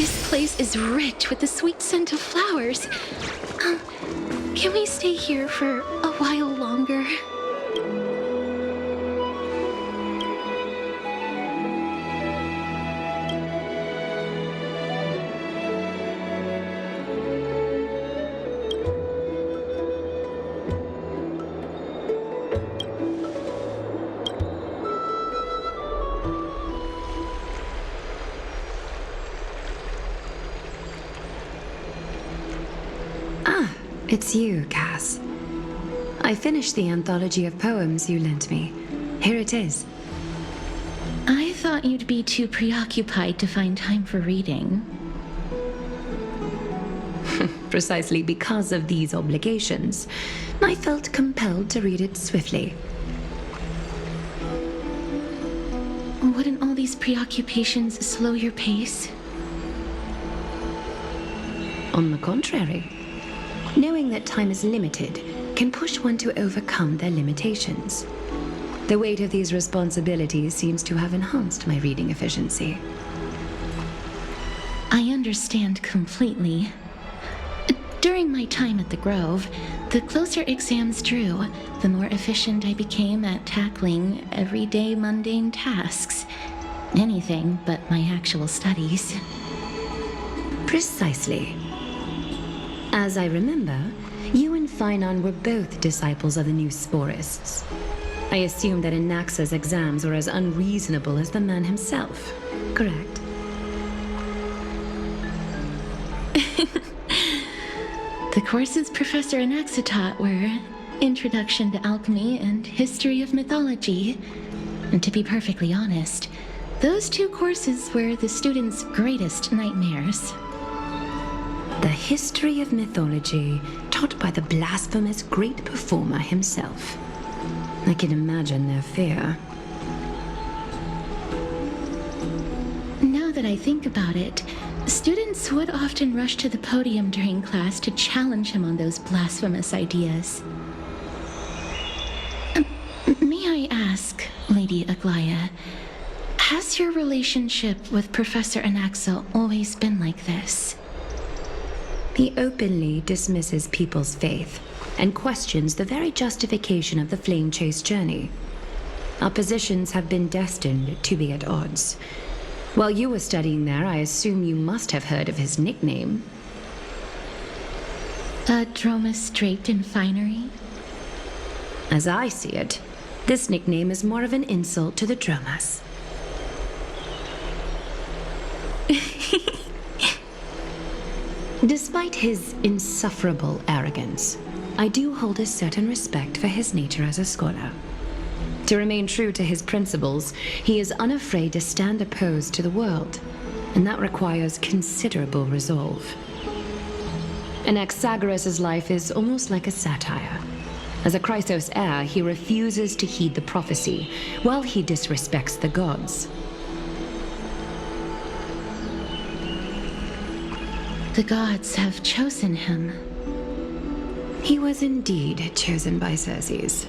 This place is rich with the sweet scent of flowers. Can we stay here for a while longer? It's you, Cass. I finished the anthology of poems you lent me. Here it is. I thought you'd be too preoccupied to find time for reading. Precisely because of these obligations, I felt compelled to read it swiftly. Wouldn't all these preoccupations slow your pace? On the contrary. Knowing that time is limited can push one to overcome their limitations. The weight of these responsibilities seems to have enhanced my reading efficiency. I understand completely. During my time at the Grove, the closer exams drew, the more efficient I became at tackling everyday mundane tasks. Anything but my actual studies. Precisely. As I remember, you and Finon were both disciples of the new Sporists. I assume that Anaxa's exams were as unreasonable as the man himself, correct? The courses Professor Anaxa taught were Introduction to Alchemy and History of Mythology. And to be perfectly honest, those two courses were the students' greatest nightmares. The history of mythology, taught by the blasphemous great performer himself. I can imagine their fear. Now that I think about it, students would often rush to the podium during class to challenge him on those blasphemous ideas. May I ask, Lady Aglaya, has your relationship with Professor Anaxa always been like this? He openly dismisses people's faith and questions the very justification of the flame chase journey. Our positions have been destined to be at odds. While you were studying there, I assume you must have heard of his nickname. Dromus draped in finery? As I see it, this nickname is more of an insult to the Dromas. Despite his insufferable arrogance, I do hold a certain respect for his nature as a scholar. To remain true to his principles, he is unafraid to stand opposed to the world, and that requires considerable resolve. Anaxagoras' life is almost like a satire. As a Chrysos heir, he refuses to heed the prophecy, while he disrespects the gods. The gods have chosen him. He was indeed chosen by Circes.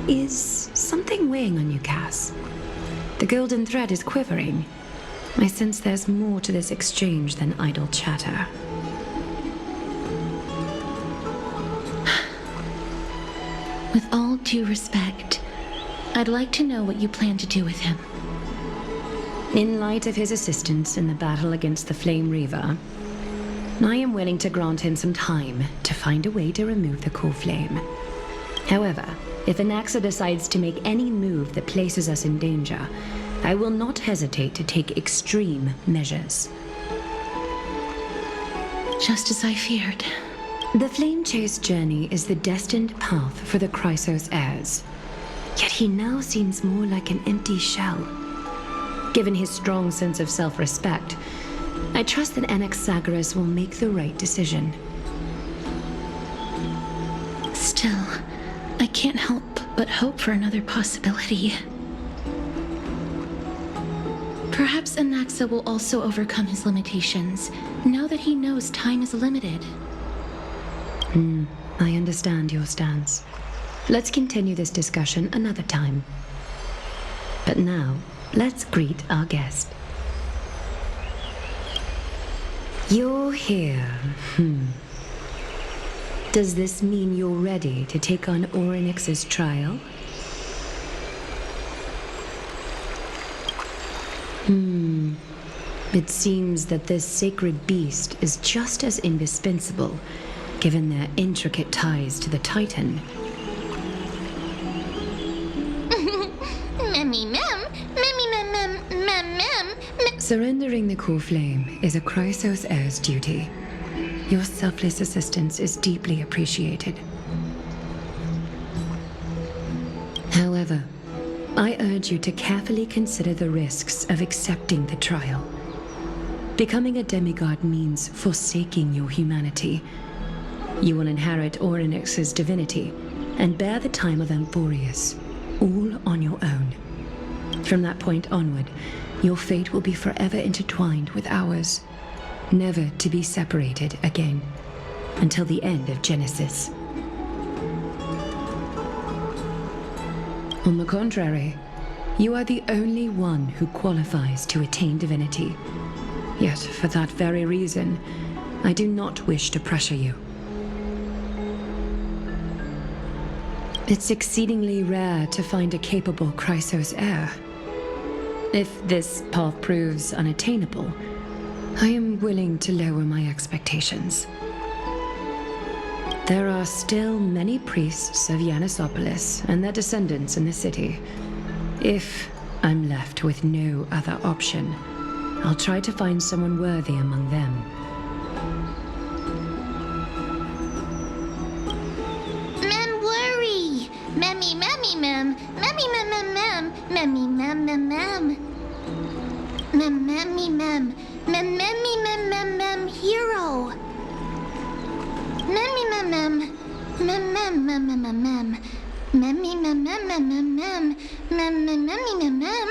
Is something weighing on you, Cass? The golden thread is quivering. I sense there's more to this exchange than idle chatter. With all due respect, I'd like to know what you plan to do with him. In light of his assistance in the battle against the Flame Reaver, I am willing to grant him some time to find a way to remove the core flame. However, if Anaxa decides to make any move that places us in danger, I will not hesitate to take extreme measures. Just as I feared. The Flame Chase journey is the destined path for the Chrysos heirs. Yet he now seems more like an empty shell. Given his strong sense of self-respect, I trust that Anaxagoras will make the right decision. Still, I can't help but hope for another possibility. Perhaps Anaxa will also overcome his limitations, now that he knows time is limited. I understand your stance. Let's continue this discussion another time. But now, let's greet our guest. You're here. Does this mean you're ready to take on Orynyx's trial? It seems that this sacred beast is just as indispensable, given their intricate ties to the Titan. Surrendering the core flame is a Chrysos heir's duty. Your selfless assistance is deeply appreciated. However, I urge you to carefully consider the risks of accepting the trial. Becoming a demigod means forsaking your humanity. You will inherit Orynyx's divinity and bear the time of Amphorius, all on your own. From that point onward, your fate will be forever intertwined with ours, never to be separated again, until the end of Genesis. On the contrary, you are the only one who qualifies to attain divinity. Yet, for that very reason, I do not wish to pressure you. It's exceedingly rare to find a capable Chrysos heir. If this path proves unattainable, I am willing to lower my expectations. There are still many priests of Yanissopolis and their descendants in the city. If I'm left with no other option, I'll try to find someone worthy among them. Mem worry! Memmy, memmy, mem! Memmy, mem, mem, mem! Memmy, mem, mem, mem! Mem, memmy, mem! Mem, memmy, mem, mem, mem! Hero! Memmy, mem, mem! Mem, mem, mem, mem, mem, mem! Memmy, mem, mem, mem, mem, mem! Mem, mem, memmy, mem, mem!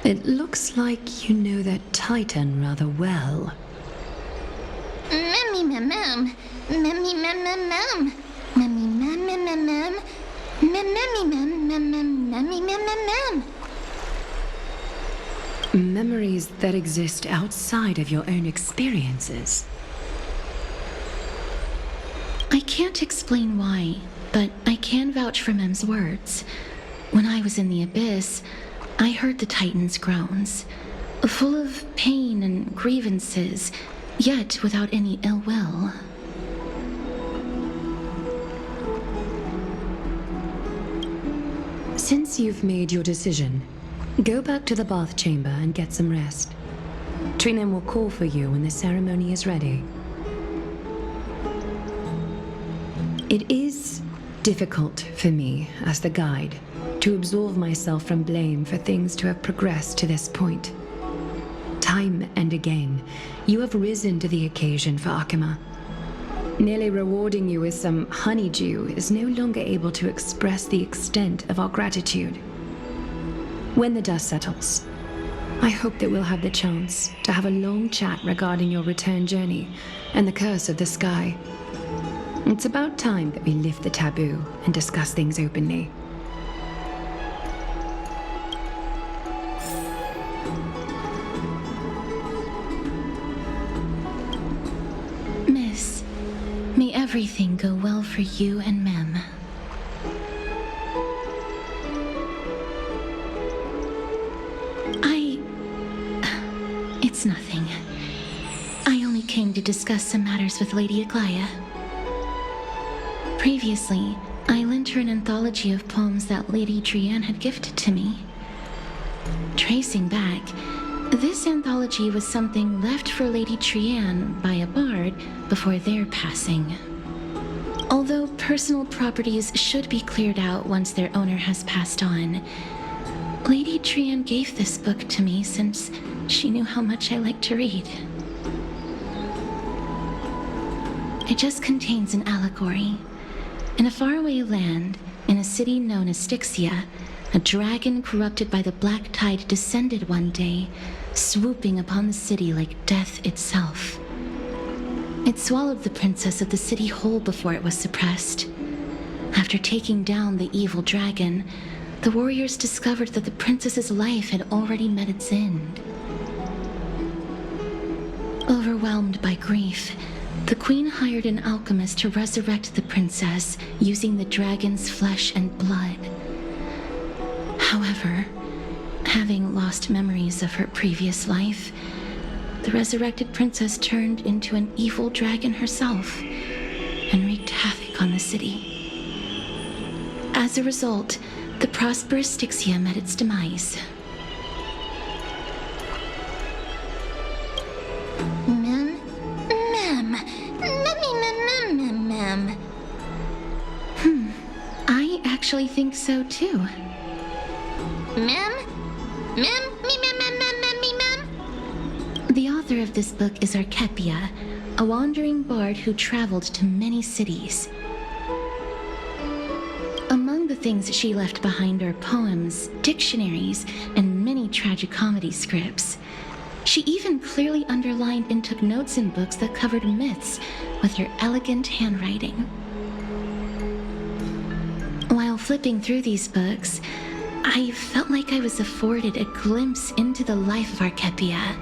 It looks like you know that Titan rather well. Memories that exist outside of your own experiences. I can't explain why, but I can vouch for Mem's words. When I was in the abyss, I heard the Titan's groans, full of pain and grievances, yet without any ill will. Since you've made your decision, go back to the bath chamber and get some rest. Trinem will call for you when the ceremony is ready. It is difficult for me, as the guide, to absolve myself from blame for things to have progressed to this point. Time and again, you have risen to the occasion for Akima. Nearly rewarding you with some honeydew is no longer able to express the extent of our gratitude. When the dust settles, I hope that we'll have the chance to have a long chat regarding your return journey and the curse of the sky. It's about time that we lift the taboo and discuss things openly. Miss, may everything go well for you and Mem. It's nothing. I only came to discuss some matters with Lady Aglaia. Previously, I lent her an anthology of poems that Lady Trianne had gifted to me. Tracing back, this anthology was something left for Lady Trianne by a bard before their passing. Although personal properties should be cleared out once their owner has passed on, Lady Trianne gave this book to me since she knew how much I liked to read. It just contains an allegory. In a faraway land, in a city known as Styxia, a dragon corrupted by the black tide descended one day, swooping upon the city like death itself. It swallowed the princess of the city whole before it was suppressed. After taking down the evil dragon, the warriors discovered that the princess's life had already met its end. Overwhelmed by grief, the queen hired an alchemist to resurrect the princess using the dragon's flesh and blood. However, having lost memories of her previous life, the resurrected princess turned into an evil dragon herself and wreaked havoc on the city. As a result, the prosperous Styxia met its demise. I actually think so too. The author of this book is Archepia, a wandering bard who traveled to many cities. Among the things she left behind are poems, dictionaries, and many tragicomedy scripts. She even clearly underlined and took notes in books that covered myths with her elegant handwriting. While flipping through these books, I felt like I was afforded a glimpse into the life of Archepia.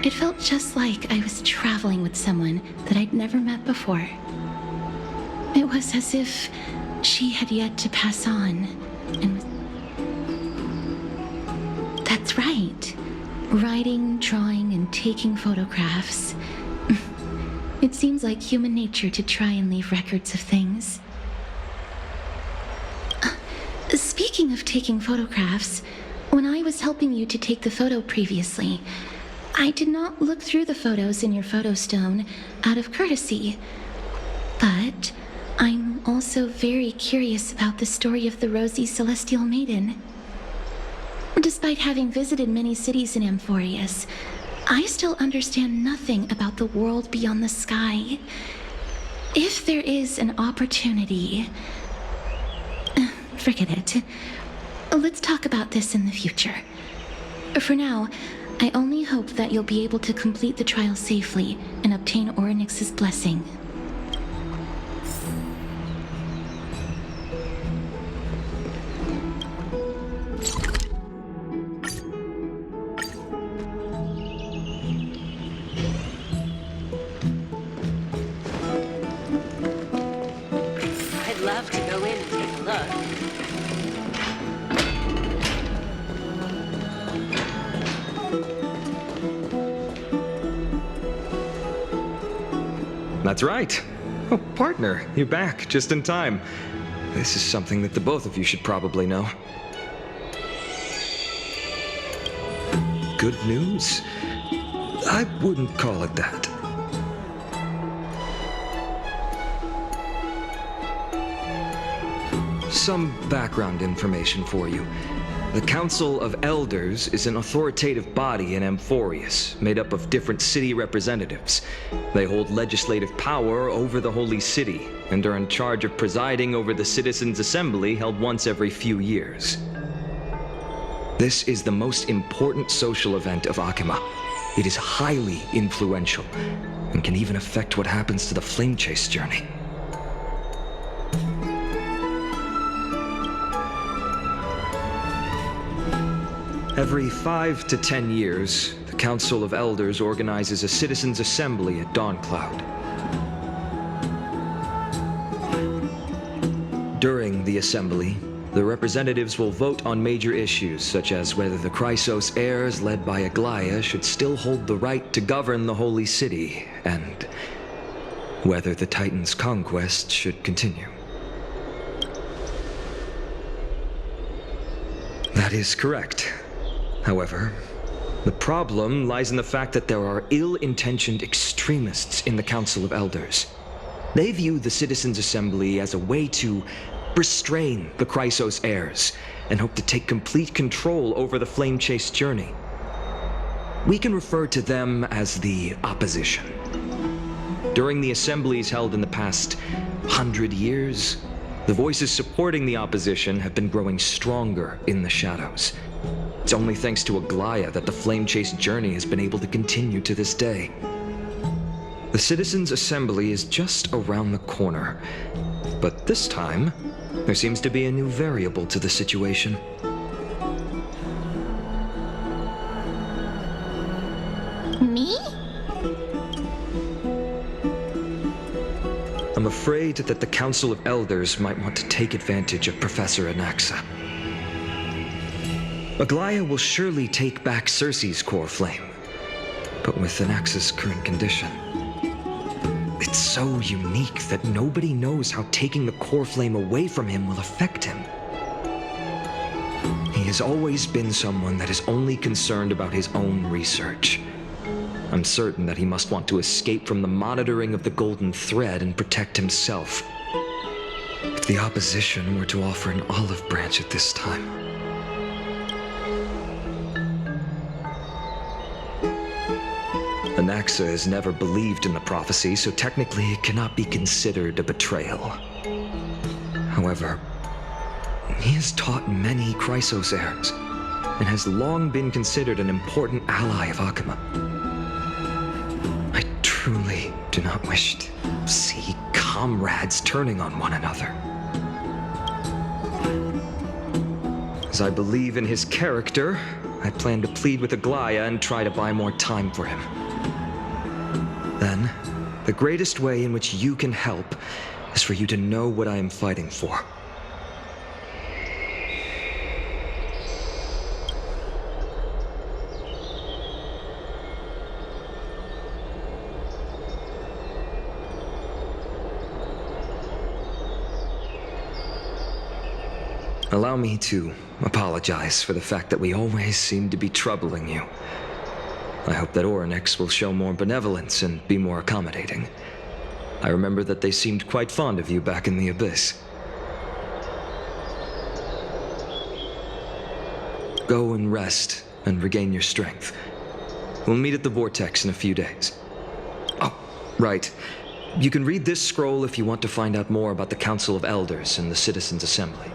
It felt just like I was traveling with someone that I'd never met before. It was as if she had yet to pass on, and was... That's right. Writing, drawing, and taking photographs. It seems like human nature to try and leave records of things. Speaking of taking photographs, when I was helping you to take the photo previously, I did not look through the photos in your photo stone out of courtesy. But I'm also very curious about the story of the Rosy Celestial Maiden. Despite having visited many cities in Amphorius, I still understand nothing about the world beyond the sky. If there is an opportunity... Forget it. Let's talk about this in the future. For now, I only hope that you'll be able to complete the trial safely and obtain Orynyx's blessing. I'd love to go in and take a look. That's right. Oh, partner, you're back just in time. This is something that the both of you should probably know. Good news? I wouldn't call it that. Some background information for you. The Council of Elders is an authoritative body in Amphorius, made up of different city representatives. They hold legislative power over the Holy City, and are in charge of presiding over the Citizens' Assembly held once every few years. This is the most important social event of Akima. It is highly influential, and can even affect what happens to the Flame Chase journey. Every 5 to 10 years, the Council of Elders organizes a citizens' assembly at Dawncloud. During the assembly, the representatives will vote on major issues such as whether the Chrysos heirs led by Aglaia should still hold the right to govern the Holy City, and whether the Titan's conquest should continue. That is correct. However, the problem lies in the fact that there are ill-intentioned extremists in the Council of Elders. They view the Citizens' Assembly as a way to restrain the Chrysos heirs and hope to take complete control over the Flame Chase journey. We can refer to them as the opposition. During the assemblies held in the past 100 years, the voices supporting the opposition have been growing stronger in the shadows. It's only thanks to Aglaia that the Flame Chase journey has been able to continue to this day. The Citizens' Assembly is just around the corner. But this time, there seems to be a new variable to the situation. Me? I'm afraid that the Council of Elders might want to take advantage of Professor Anaxa. Aglaya will surely take back Cersei's core flame, but with Anaxa's current condition, it's so unique that nobody knows how taking the core flame away from him will affect him. He has always been someone that is only concerned about his own research. I'm certain that he must want to escape from the monitoring of the Golden Thread and protect himself. If the opposition were to offer an olive branch at this time... Anaxa has never believed in the prophecy, so technically it cannot be considered a betrayal. However, he has taught many Chrysos heirs, and has long been considered an important ally of Akuma. I truly do not wish to see comrades turning on one another. As I believe in his character, I plan to plead with Aglaya and try to buy more time for him. Then, the greatest way in which you can help is for you to know what I am fighting for. Allow me to apologize for the fact that we always seem to be troubling you. I hope that Orynyx will show more benevolence and be more accommodating. I remember that they seemed quite fond of you back in the Abyss. Go and rest and regain your strength. We'll meet at the Vortex in a few days. Oh, right. You can read this scroll if you want to find out more about the Council of Elders and the Citizens' Assembly.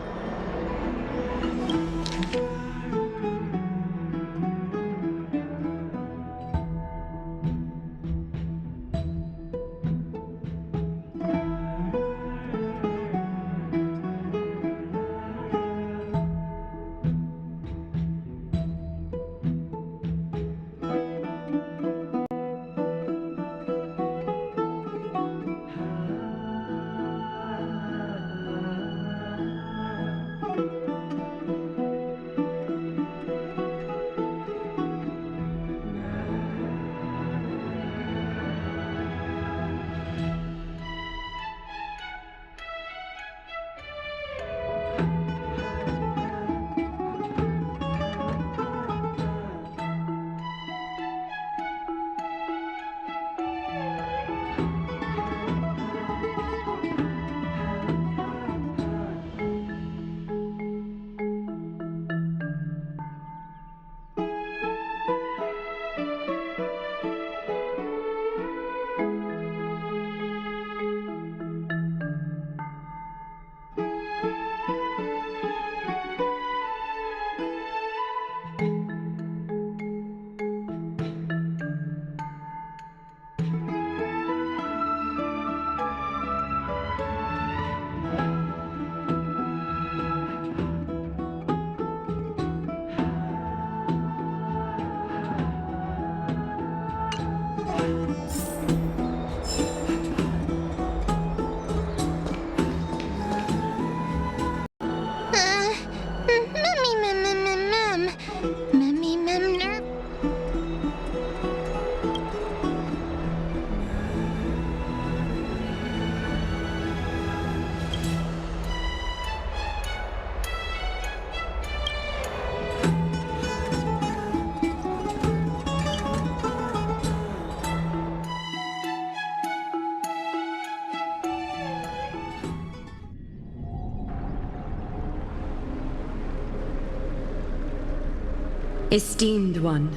Esteemed one,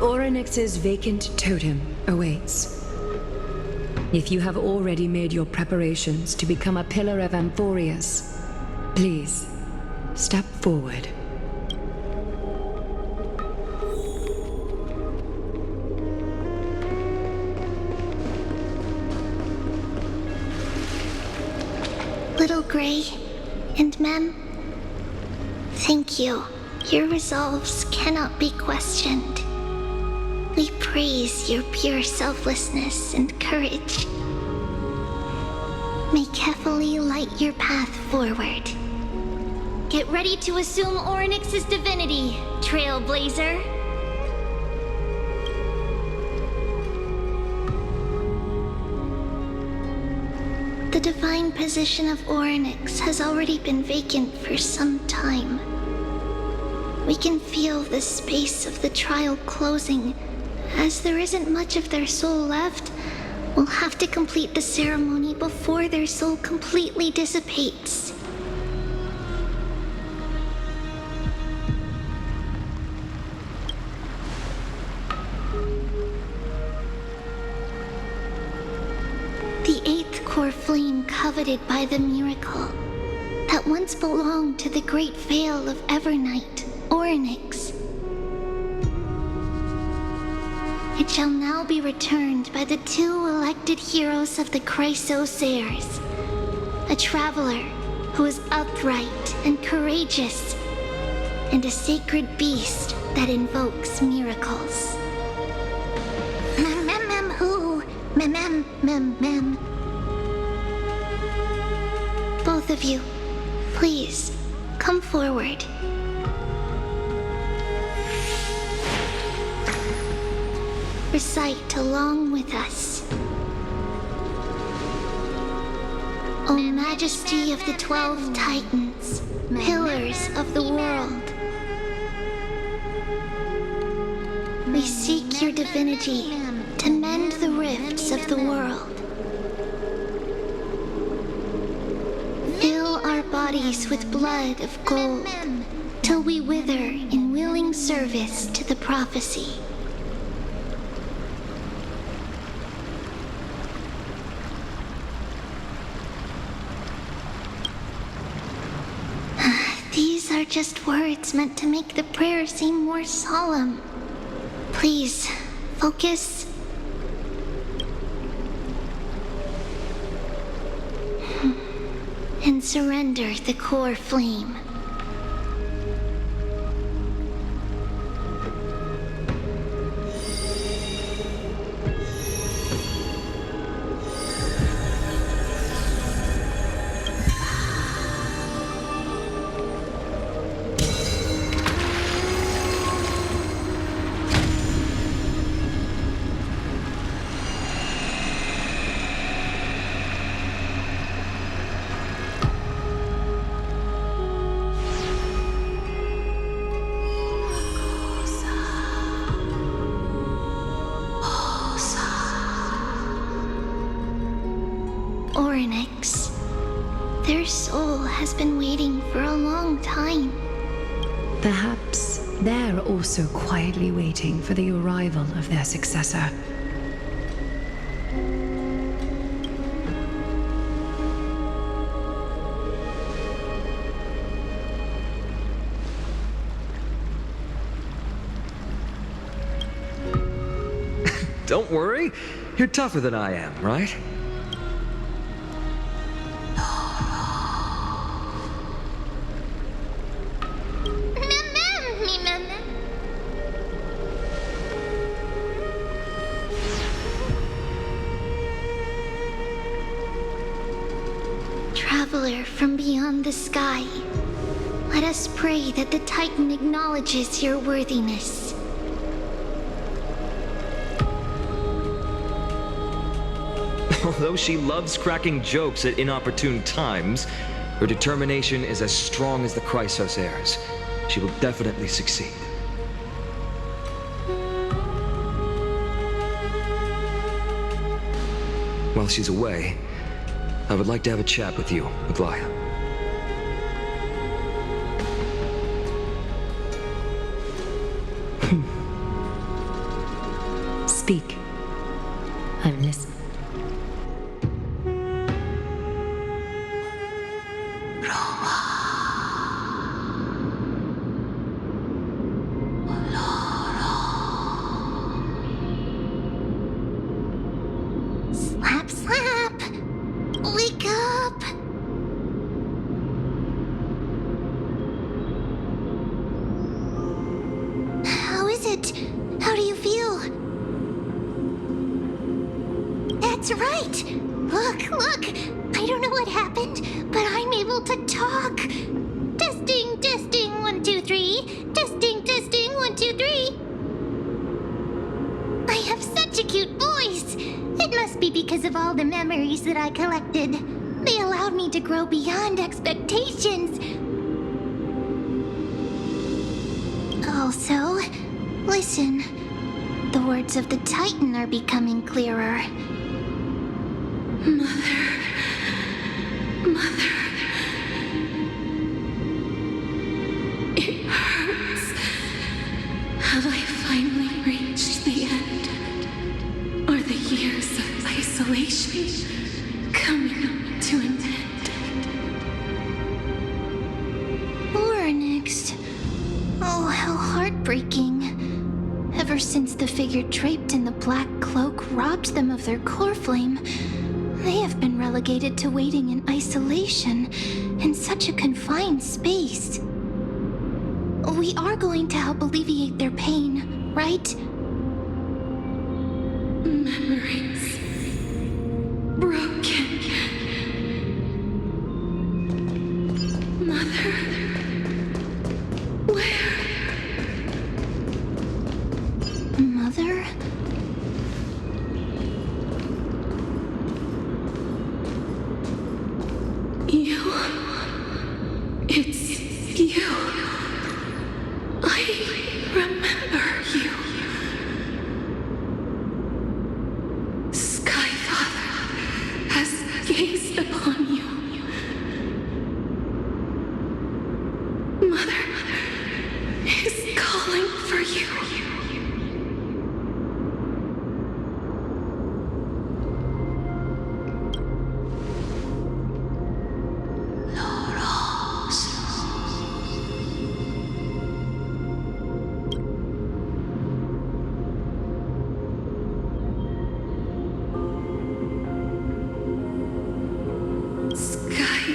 Orynyx's vacant totem awaits. If you have already made your preparations to become a pillar of Amphorius, please, step forward. Little Gray and Mem, thank you. Your resolves cannot be questioned. We praise your pure selflessness and courage. May Kefali light your path forward. Get ready to assume Orynyx's divinity, Trailblazer. The divine position of Orynyx has already been vacant for some time. We can feel the space of the trial closing. As there isn't much of their soul left, we'll have to complete the ceremony before their soul completely dissipates. The eighth core flame coveted by the miracle that once belonged to the great veil of Evernight, Orynyx. It shall now be returned by the two elected heroes of the Chrysosairs, a traveler who is upright and courageous, and a sacred beast that invokes miracles. Who? Mem. Both of you, please, come forward. Recite along with us. O Majesty of the 12 Titans, pillars of the world, we seek your divinity to mend the rifts of the world. Fill our bodies with blood of gold till we wither in willing service to the prophecy. These are just words meant to make the prayer seem more solemn. Please, focus. And surrender the core flame. Orynyx. Their soul has been waiting for a long time. Perhaps they're also quietly waiting for the arrival of their successor. Don't worry. You're tougher than I am, right? Traveler from beyond the sky, let us pray that the Titan acknowledges your worthiness. Although she loves cracking jokes at inopportune times, her determination is as strong as the Chrysosairs. She will definitely succeed. While she's away, I would like to have a chat with you, Aglaya. Speak. I'm listening. Slap, slap! Wake up! it. How do you feel? That's right. Look. I don't know what happened, but I'm able to talk. Testing, 1, 2, 3. Testing, 1, 2, 3. I have such a cute voice. It must be because of all the memories that I collected. They allowed me to grow beyond expectations. Also, listen. The words of the Titan are becoming clearer. Mother. It hurts. Have I finally reached the end? Are the years of isolation coming to an end? Oryx. Oh, how heartbreaking. Ever since the figure draped in the black cloak robbed them of their core flame, they have been relegated to waiting in isolation in such a confined space. We are going to help alleviate their pain, right? Memories broken. Mother, where? Mother? It's you. I remember you. Skyfather has gazed upon you. Mother is calling for you.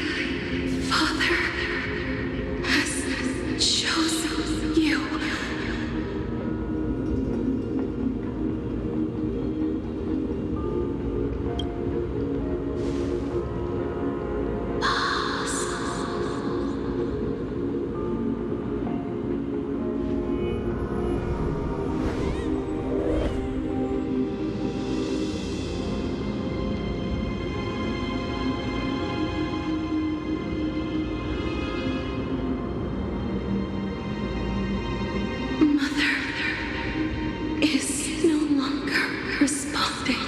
Skyfather has chosen you. Mother is no longer responding.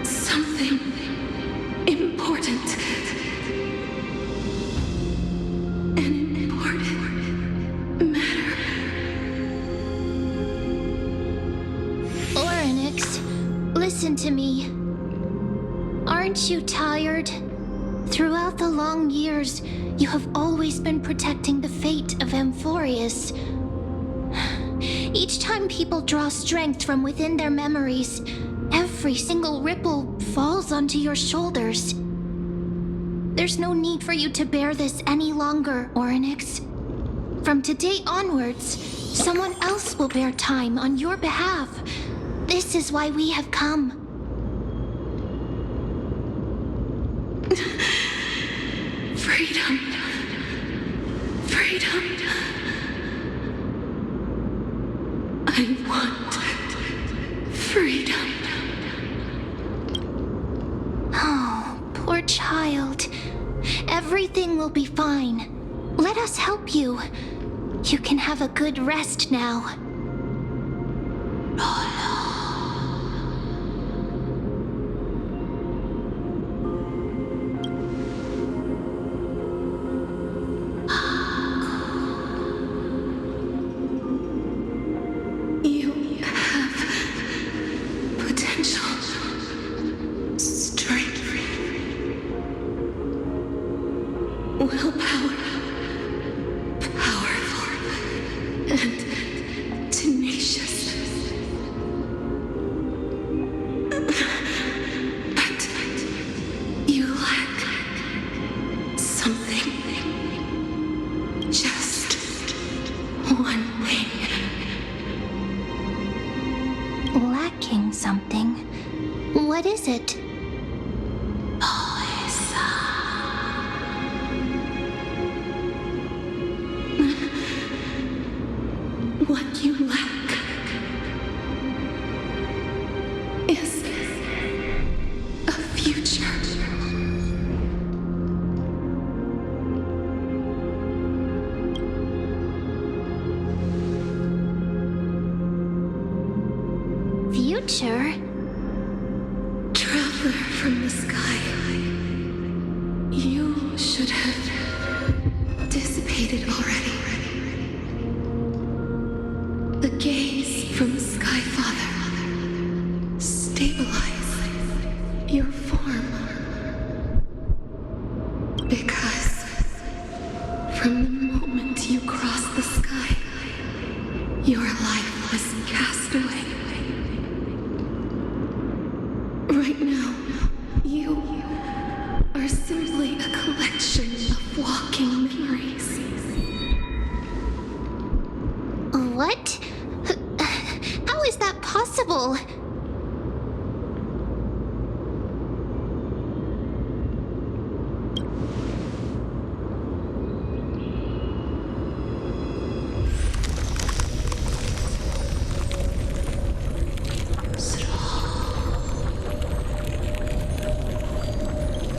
Something important. An important matter. Oryx, listen to me. Aren't you tired? Throughout the long years, you have always been protecting the fate of Amphorius. Each time people draw strength from within their memories, every single ripple falls onto your shoulders. There's no need for you to bear this any longer, Oryx. From today onwards, someone else will bear time on your behalf. This is why we have come. Freedom. I want freedom. Oh, poor child. Everything will be fine. Let us help you. You can have a good rest now. You have potential, strength, willpower, powerful, and tenacious. But Just one thing. Lacking something. What is it? What you lack is a future. Future? Traveler from the sky, you should have dissipated already. The gaze from the Sky Father stabilize your form. Because from the moment you crossed the sky, your life was cast away. Right now, you are simply a collection of walking memories. What? How is that possible?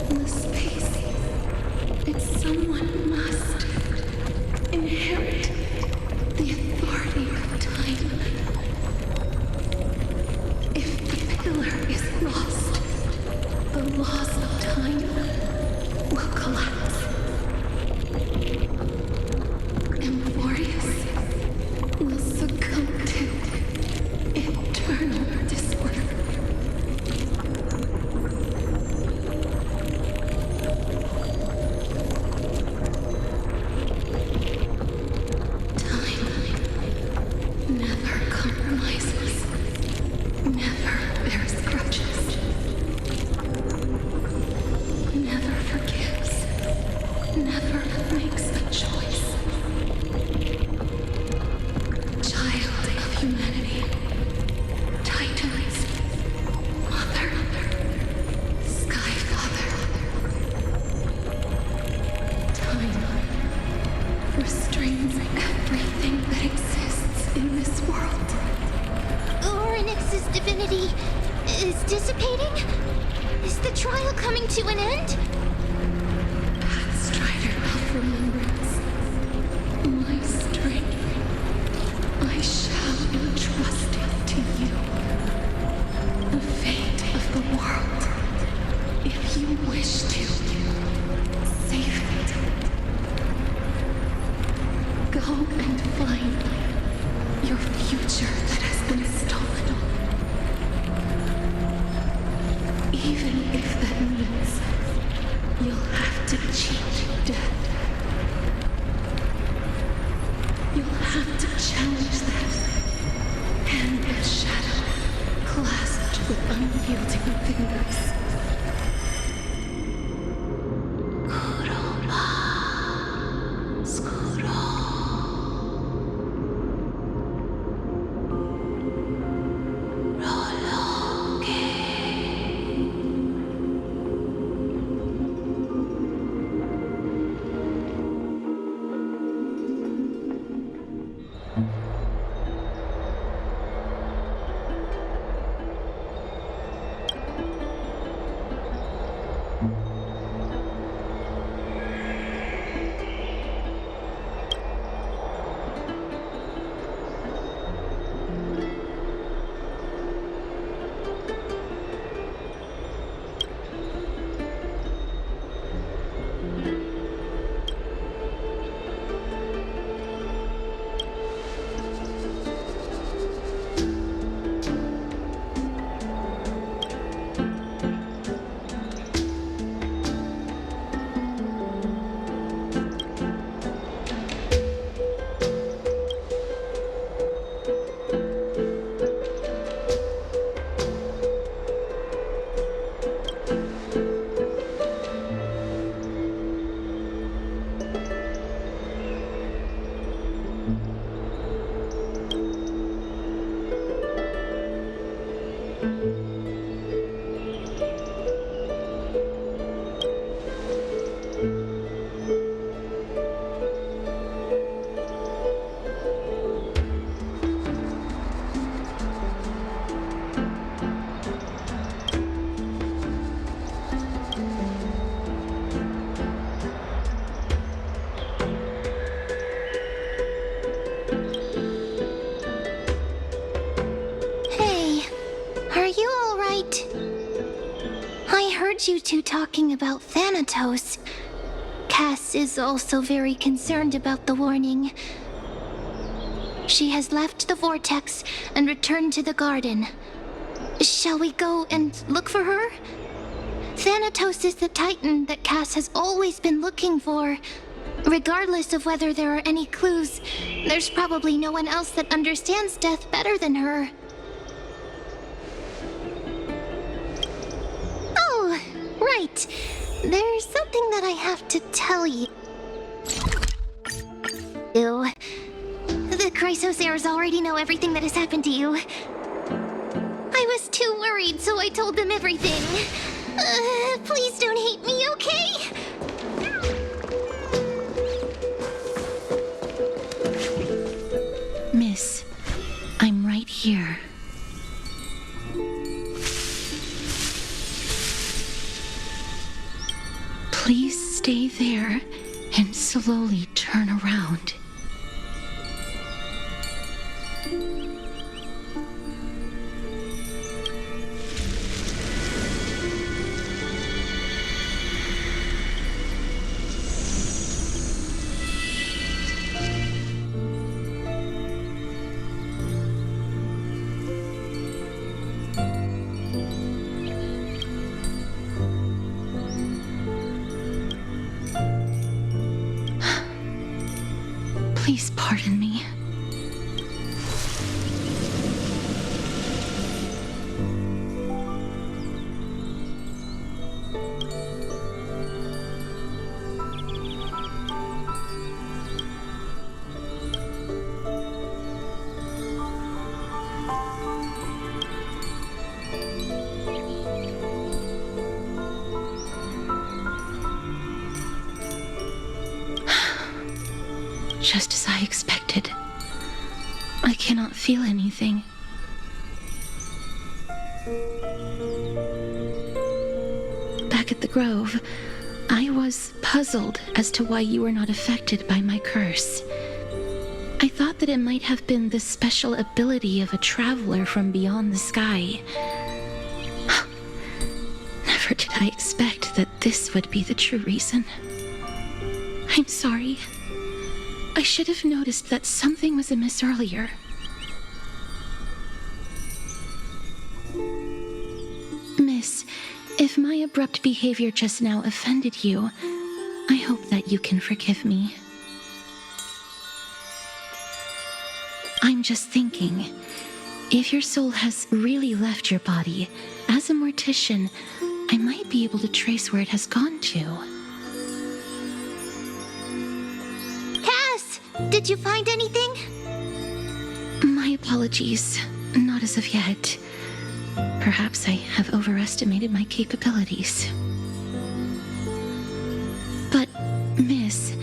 The space, it's someone must inherit the authority of time. If the pillar is lost, the laws of time will collapse. Emphorius will succumb to eternal disorder. Time never compromises, never bears grudges, never forgives, never makes a choice. Child of humanity, Titans, Mother, Sky Father, time restrains everything that exists in this world. Orynyx's divinity is dissipating? Is the trial coming to an end? Pathstrider of remembrance, my strength, I shall entrust it to you. The fate of the world, if you wish to save it. Go and find your future that has been stolen. Even if that means you'll have to cheat death. You'll have to challenge that. Hand of shadow, clasped with unyielding fingers. you two talking about Thanatos, Cass is also very concerned about the warning. She has left the vortex and returned to the garden. Shall we go and look for her? Thanatos is the titan that Cass has always been looking for. Regardless of whether there are any clues, there's probably no one else that understands death better than her. Oh, right. There's something that I have to tell you. Ew. The Chrysosairs already know everything that has happened to you. I was too worried, so I told them everything. Please don't hate me, okay? Miss, I'm right here. Please stay there and slowly turn around. Please pardon me. Just as I expected. I cannot feel anything. Back at the Grove, I was puzzled as to why you were not affected by my curse. I thought that it might have been the special ability of a traveler from beyond the sky. Never did I expect that this would be the true reason. I'm sorry. I should have noticed that something was amiss earlier. Miss, if my abrupt behavior just now offended you, I hope that you can forgive me. I'm just thinking, if your soul has really left your body, as a mortician, I might be able to trace where it has gone to. Did you find anything? My apologies. Not as of yet. Perhaps I have overestimated my capabilities. But, Miss,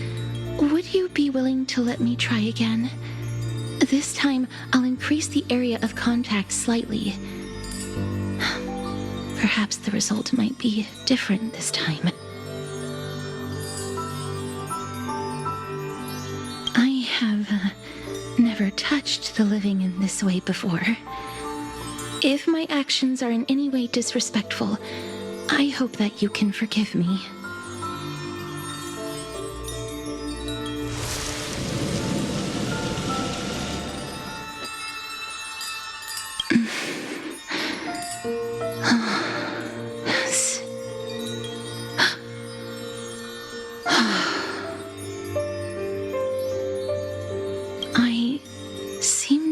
would you be willing to let me try again? This time, I'll increase the area of contact slightly. Perhaps the result might be different this time. Have never touched the living in this way before. If my actions are in any way disrespectful, I hope that you can forgive me.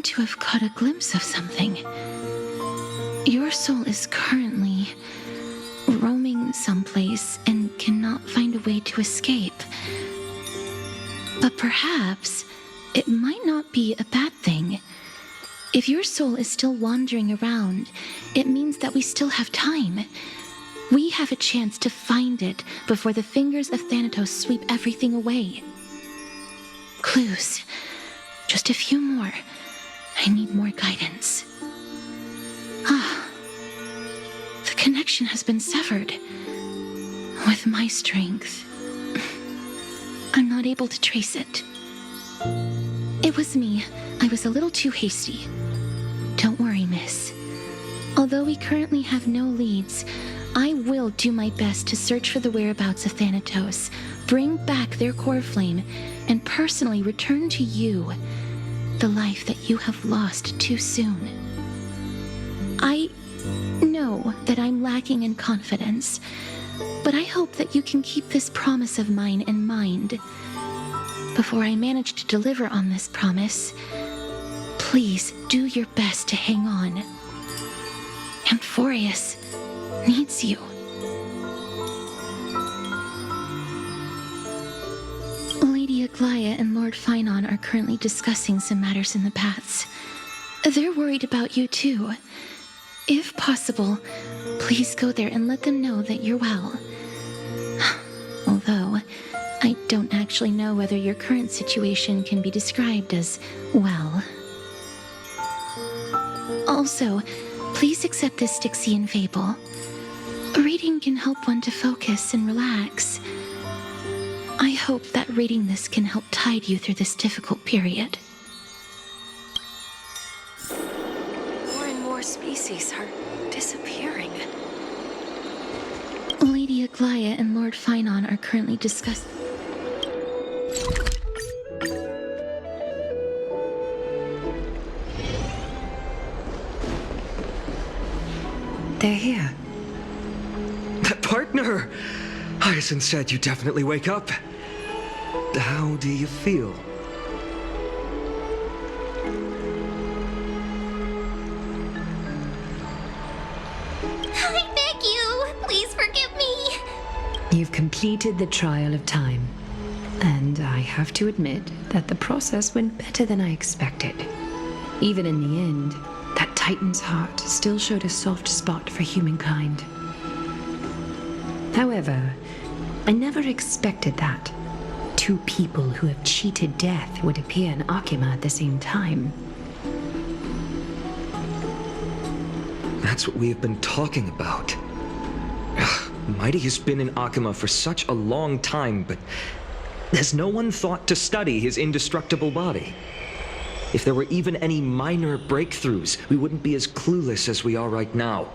To have caught a glimpse of something. Your soul is currently roaming someplace and cannot find a way to escape. But perhaps it might not be a bad thing. If your soul is still wandering around, it means that we still have time. We have a chance to find it before the fingers of Thanatos sweep everything away. Clues. Just a few more. I need more guidance. The connection has been severed. With my strength, I'm not able to trace it. It was me. I was a little too hasty. Don't worry, miss. Although we currently have no leads, I will do my best to search for the whereabouts of Thanatos, bring back their core flame, and personally return to you the life that you have lost too soon. I know that I'm lacking in confidence, but I hope that you can keep this promise of mine in mind. Before I manage to deliver on this promise, please do your best to hang on. Amphorius needs you. Lady Aglaia and Lord Finon are currently discussing some matters in the paths. They're worried about you too. If possible, please go there and let them know that you're well. Although, I don't actually know whether your current situation can be described as well. Also, please accept this Styxian fable. Reading can help one to focus and relax. I hope that reading this can help tide you through this difficult period. More and more species are disappearing. Lady Aglaia and Lord Finon are currently discussing... They're here. Partner! Hyacinth said you definitely wake up. How do you feel? I beg you, please forgive me. You've completed the trial of time. And I have to admit that the process went better than I expected. Even in the end, that Titan's heart still showed a soft spot for humankind. However, I never expected that two people who have cheated death would appear in Akima at the same time. That's what we have been talking about. Mighty has been in Akima for such a long time, but has no one thought to study his indestructible body? If there were even any minor breakthroughs, we wouldn't be as clueless as we are right now.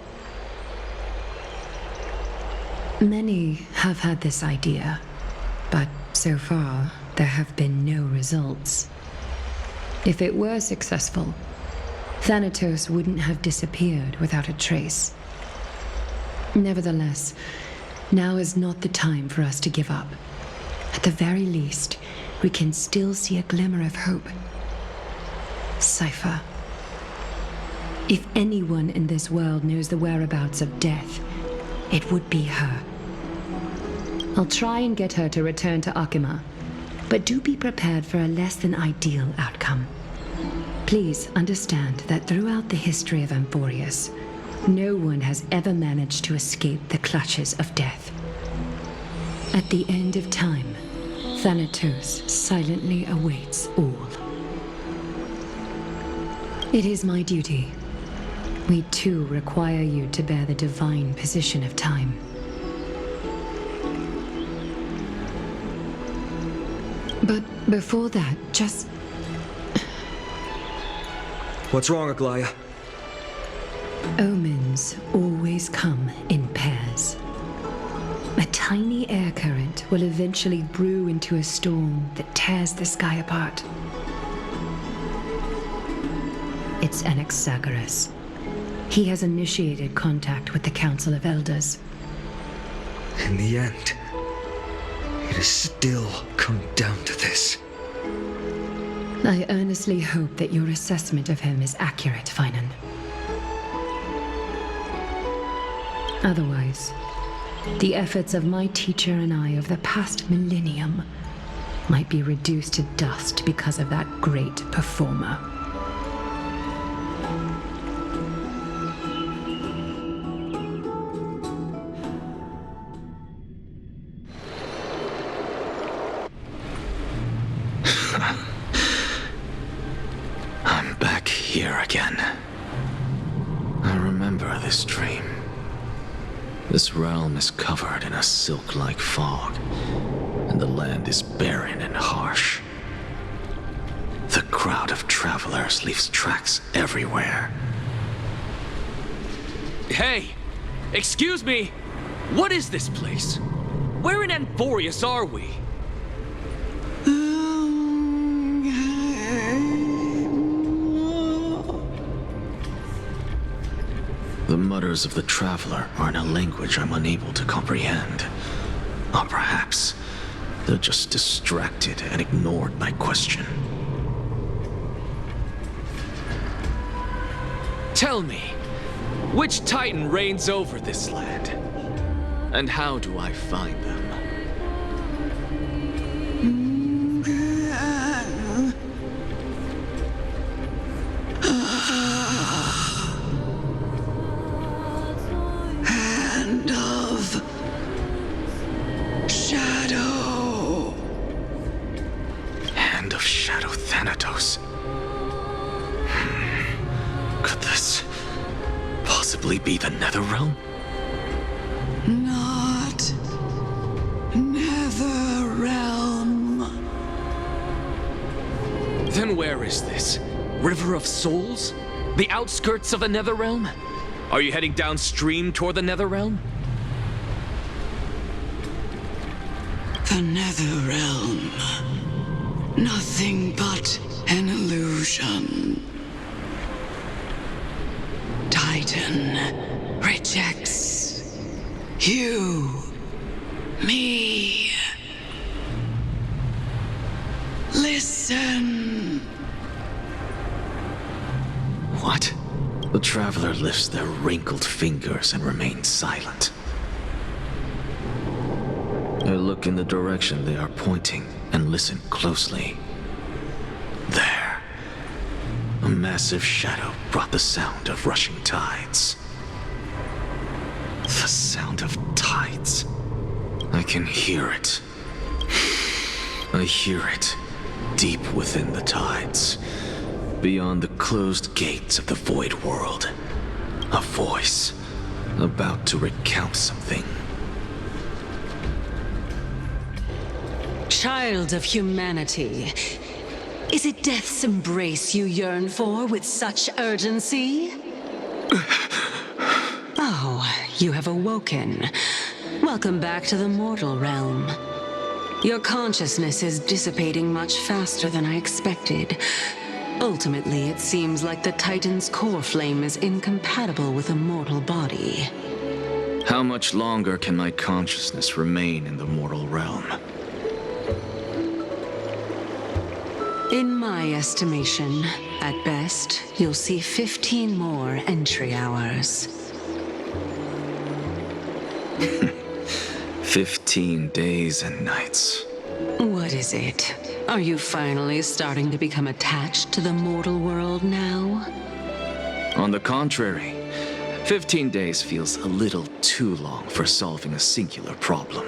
Many have had this idea, but so far there have been no results. If it were successful, Thanatos wouldn't have disappeared without a trace. Nevertheless, now is not the time for us to give up. At the very least, we can still see a glimmer of hope. Cypher. If anyone in this world knows the whereabouts of death, it would be her. I'll try and get her to return to Akima, but do be prepared for a less than ideal outcome. Please understand that throughout the history of Amphorius, no one has ever managed to escape the clutches of death. At the end of time, Thanatos silently awaits all. It is my duty. We too require you to bear the divine position of time. But before that, just... What's wrong, Aglaia? Omens always come in pairs. A tiny air current will eventually brew into a storm that tears the sky apart. It's Anaxagoras. He has initiated contact with the Council of Elders. In the end, it has still come down to this. I earnestly hope that your assessment of him is accurate, Finon. Otherwise, the efforts of my teacher and I of the past millennium might be reduced to dust because of that great performer. I'm back here again. I remember this dream. This realm is covered in a silk-like fog, and the land is barren and harsh. The crowd of travelers leaves tracks everywhere. Hey! Excuse me! What is this place? Where in Anthorius are we? The mutters of the traveler are in a language I'm unable to comprehend. Or perhaps they're just distracted and ignored my question. Tell me, which Titan reigns over this land? And how do I find them? Hand of Shadow. Hand of Shadow Thanatos. Could this possibly be the Netherrealm? Not Netherrealm. Then where is this? River of Souls? The outskirts of the Netherrealm? Are you heading downstream toward the Netherrealm? The Netherrealm. Nothing but an illusion. Titan rejects you, me. Listen. What? The traveler lifts their wrinkled fingers and remains silent. I look in the direction they are pointing and listen closely. There. A massive shadow brought the sound of rushing tides. The sound of tides. I can hear it. I hear it deep within the tides. Beyond the closed gates of the void world. A voice about to recount something. Child of humanity, is it death's embrace you yearn for with such urgency? Oh, you have awoken. Welcome back to the mortal realm. Your consciousness is dissipating much faster than I expected. Ultimately, it seems like the Titan's core flame is incompatible with a mortal body. How much longer can my consciousness remain in the mortal realm? In my estimation, at best, you'll see 15 more entry hours. 15 days and nights. What is it? Are you finally starting to become attached to the mortal world now? On the contrary, 15 days feels a little too long for solving a singular problem.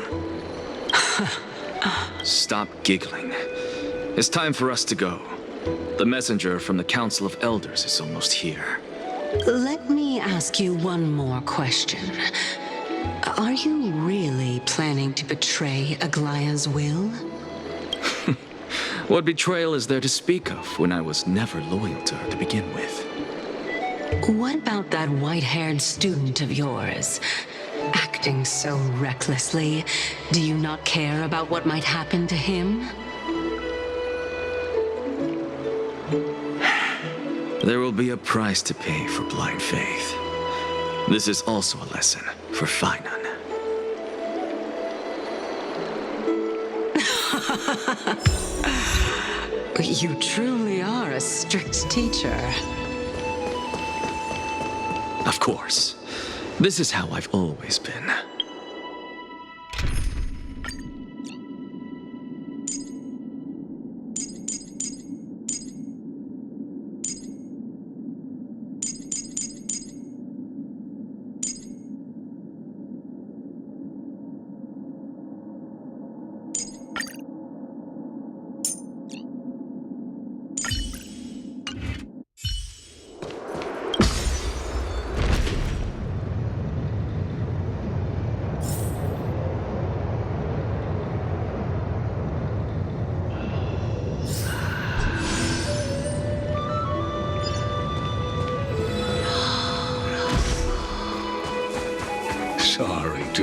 Stop giggling. It's time for us to go. The messenger from the Council of Elders is almost here. Let me ask you one more question. Are you really planning to betray Aglaya's will? What betrayal is there to speak of when I was never loyal to her to begin with? What about that white-haired student of yours? Acting so recklessly, do you not care about what might happen to him? There will be a price to pay for blind faith. This is also a lesson for Finan. You truly are a strict teacher. Of course. This is how I've always been.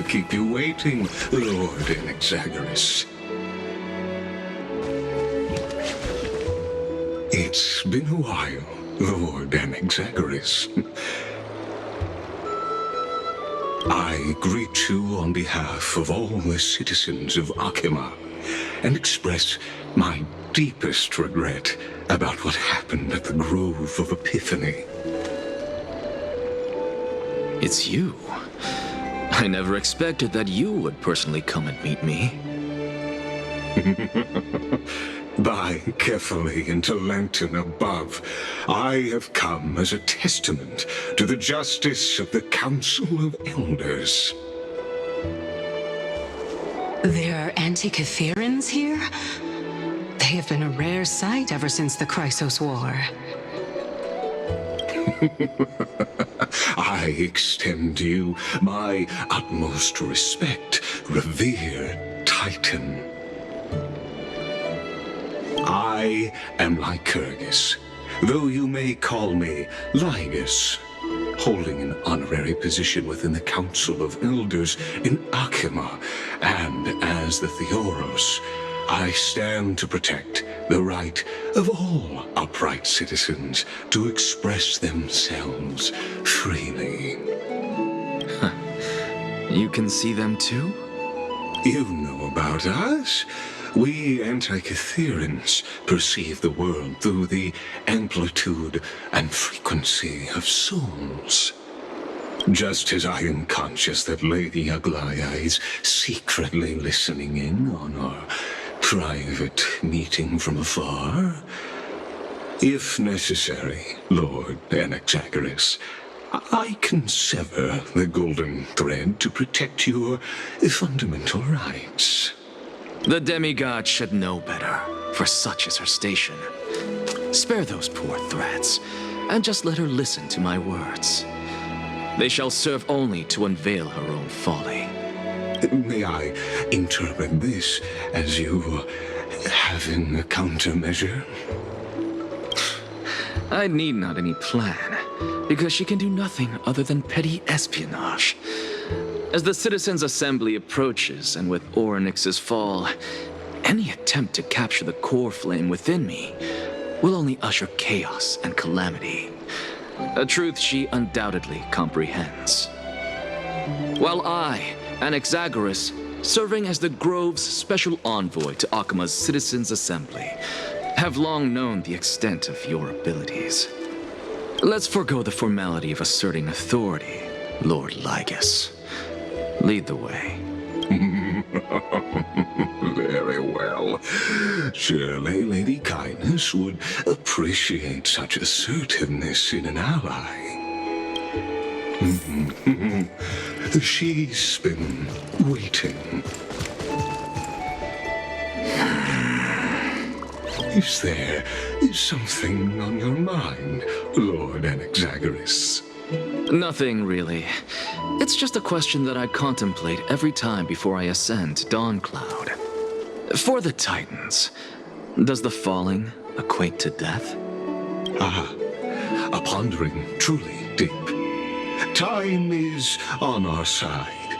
to keep you waiting, Lord Anaxagoras. It's been a while, Lord Anaxagoras. I greet you on behalf of all the citizens of Akima and express my deepest regret about what happened at the Grove of Epiphany. It's you. I never expected that you would personally come and meet me. By carefully into Lantern above, I have come as a testament to the justice of the Council of Elders. There are Antikytherans here? They have been a rare sight ever since the Chrysos War. I extend to you my utmost respect, revered Titan. I am Lycurgus, though you may call me Lygus, holding an honorary position within the Council of Elders in Akima, and as the Theoros, I stand to protect the right of all upright citizens to express themselves freely. You can see them too? You know about us. We Antikytherans perceive the world through the amplitude and frequency of souls. Just as I am conscious that Lady Aglaya is secretly listening in on our private meeting from afar. If necessary, Lord Anaxagoras, I can sever the golden thread to protect your fundamental rights. The demigod should know better, for such is her station. Spare those poor threats, and just let her listen to my words. They shall serve only to unveil her own folly. May I interpret this as you having a countermeasure? I need not any plan, because she can do nothing other than petty espionage. As the Citizens' Assembly approaches, and with Orynyx's fall, any attempt to capture the core flame within me will only usher chaos and calamity. A truth she undoubtedly comprehends. While I, Anaxagoras, serving as the Grove's special envoy to Akima's Citizens' Assembly, have long known the extent of your abilities. Let's forego the formality of asserting authority, Lord Lygus. Lead the way. Very well. Surely Lady Kindness would appreciate such assertiveness in an ally. She's been waiting. Is there something on your mind, Lord Anaxagoras? Nothing, really. It's just a question that I contemplate every time before I ascend to Dawncloud. For the Titans, does the falling equate to death? Ah, a pondering truly deep. Time is on our side.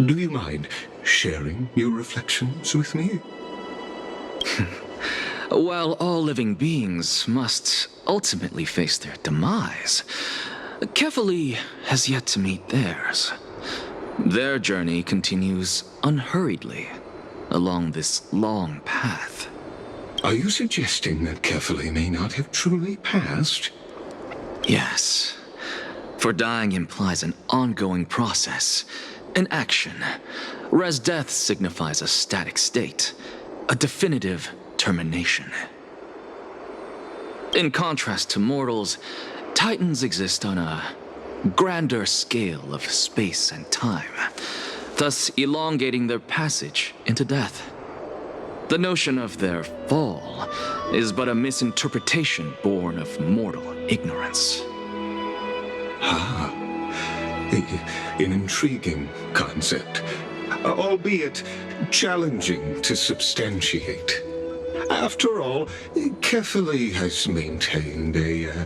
Do you mind sharing your reflections with me? While all living beings must ultimately face their demise, Kefali has yet to meet theirs. Their journey continues unhurriedly along this long path. Are you suggesting that Kefali may not have truly passed? Yes. For dying implies an ongoing process, an action, whereas death signifies a static state, a definitive termination. In contrast to mortals, Titans exist on a grander scale of space and time, thus elongating their passage into death. The notion of their fall is but a misinterpretation born of mortal ignorance. Ah, an intriguing concept, albeit challenging to substantiate. After all, Kefali has maintained a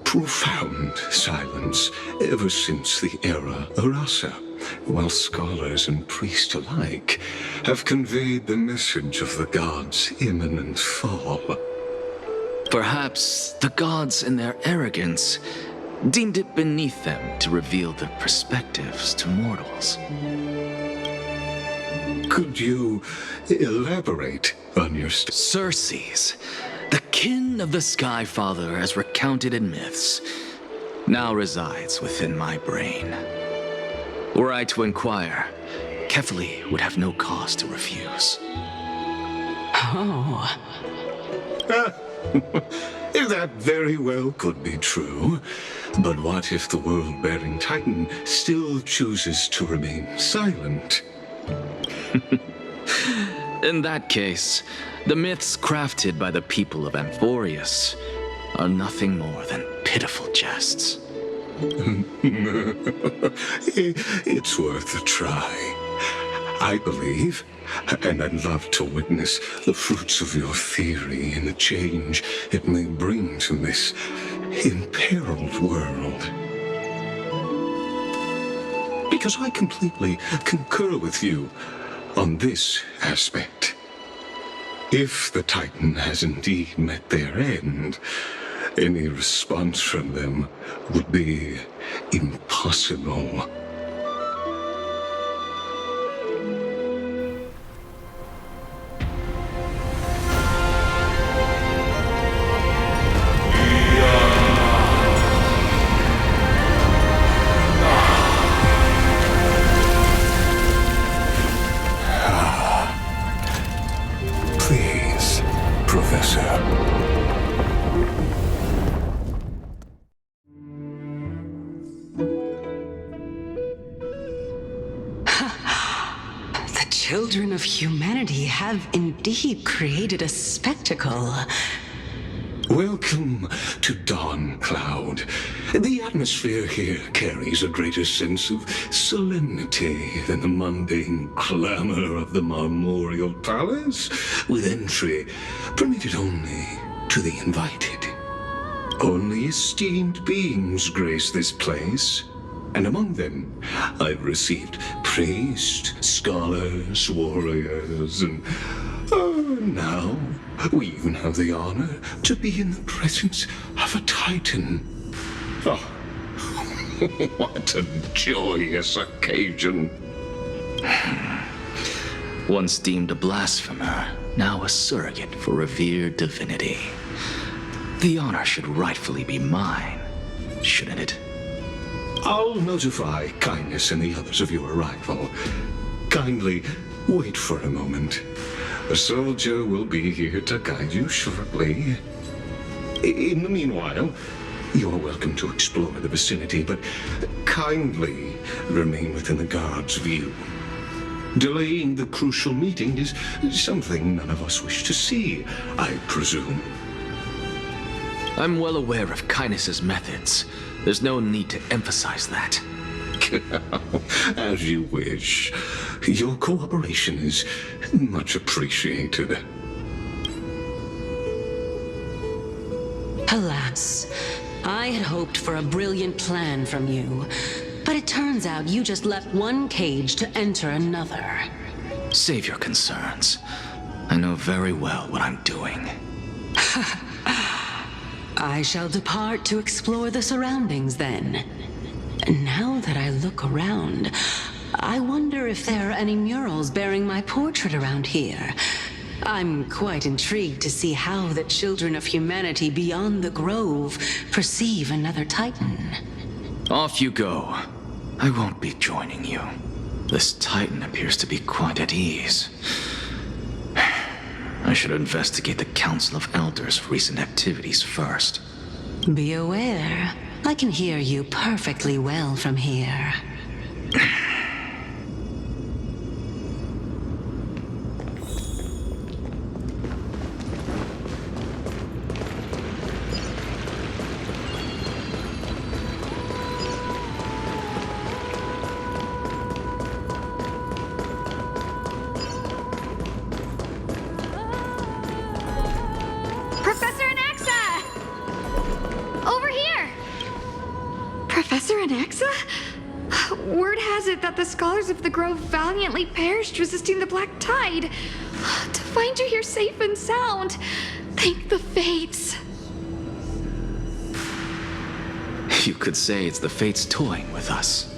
profound silence ever since the era Arasa. while scholars and priests alike have conveyed the message of the gods' imminent fall. Perhaps the gods, in their arrogance, deemed it beneath them to reveal their perspectives to mortals. Could you elaborate on your Circes, the kin of the Sky Father as recounted in myths, now resides within my brain. Were I to inquire, Kefali would have no cause to refuse. Oh. That very well could be true. But what if the world-bearing Titan still chooses to remain silent? In that case, the myths crafted by the people of Amphorius are nothing more than pitiful jests. It's worth a try. I believe, and I'd love to witness the fruits of your theory and the change it may bring to this imperiled world. Because I completely concur with you on this aspect. If the Titan has indeed met their end, any response from them would be impossible. Please, Professor. The children of humanity have indeed created a spectacle. Welcome to Dawn Cloud. The atmosphere here carries a greater sense of solemnity than the mundane clamor of the Marmorial Palace, with entry permitted only to the invited. Only esteemed beings grace this place, and among them I've received priests, scholars, warriors, and now we even have the honor to be in the presence of a Titan. Oh, what a joyous occasion. Once deemed a blasphemer, now a surrogate for revered divinity. The honor should rightfully be mine, shouldn't it? I'll notify Kindness and the others of your arrival. Kindly wait for a moment. A soldier will be here to guide you shortly. In the meanwhile, you're welcome to explore the vicinity, but kindly remain within the guard's view. Delaying the crucial meeting is something none of us wish to see, I presume. I'm well aware of Kindness's methods. There's no need to emphasize that. As you wish. Your cooperation is much appreciated. Alas, I had hoped for a brilliant plan from you, but it turns out you just left one cage to enter another. Save your concerns. I know very well what I'm doing. I shall depart to explore the surroundings then. Now that I look around, I wonder if there are any murals bearing my portrait around here. I'm quite intrigued to see how the children of humanity beyond the grove perceive another Titan. Off you go. I won't be joining you. This Titan appears to be quite at ease. I should investigate the Council of Elders' recent activities first. Be aware, I can hear you perfectly well from here. Word has it that the scholars of the Grove valiantly perished resisting the Black Tide. To find you here safe and sound, thank the fates. You could say it's the fates toying with us.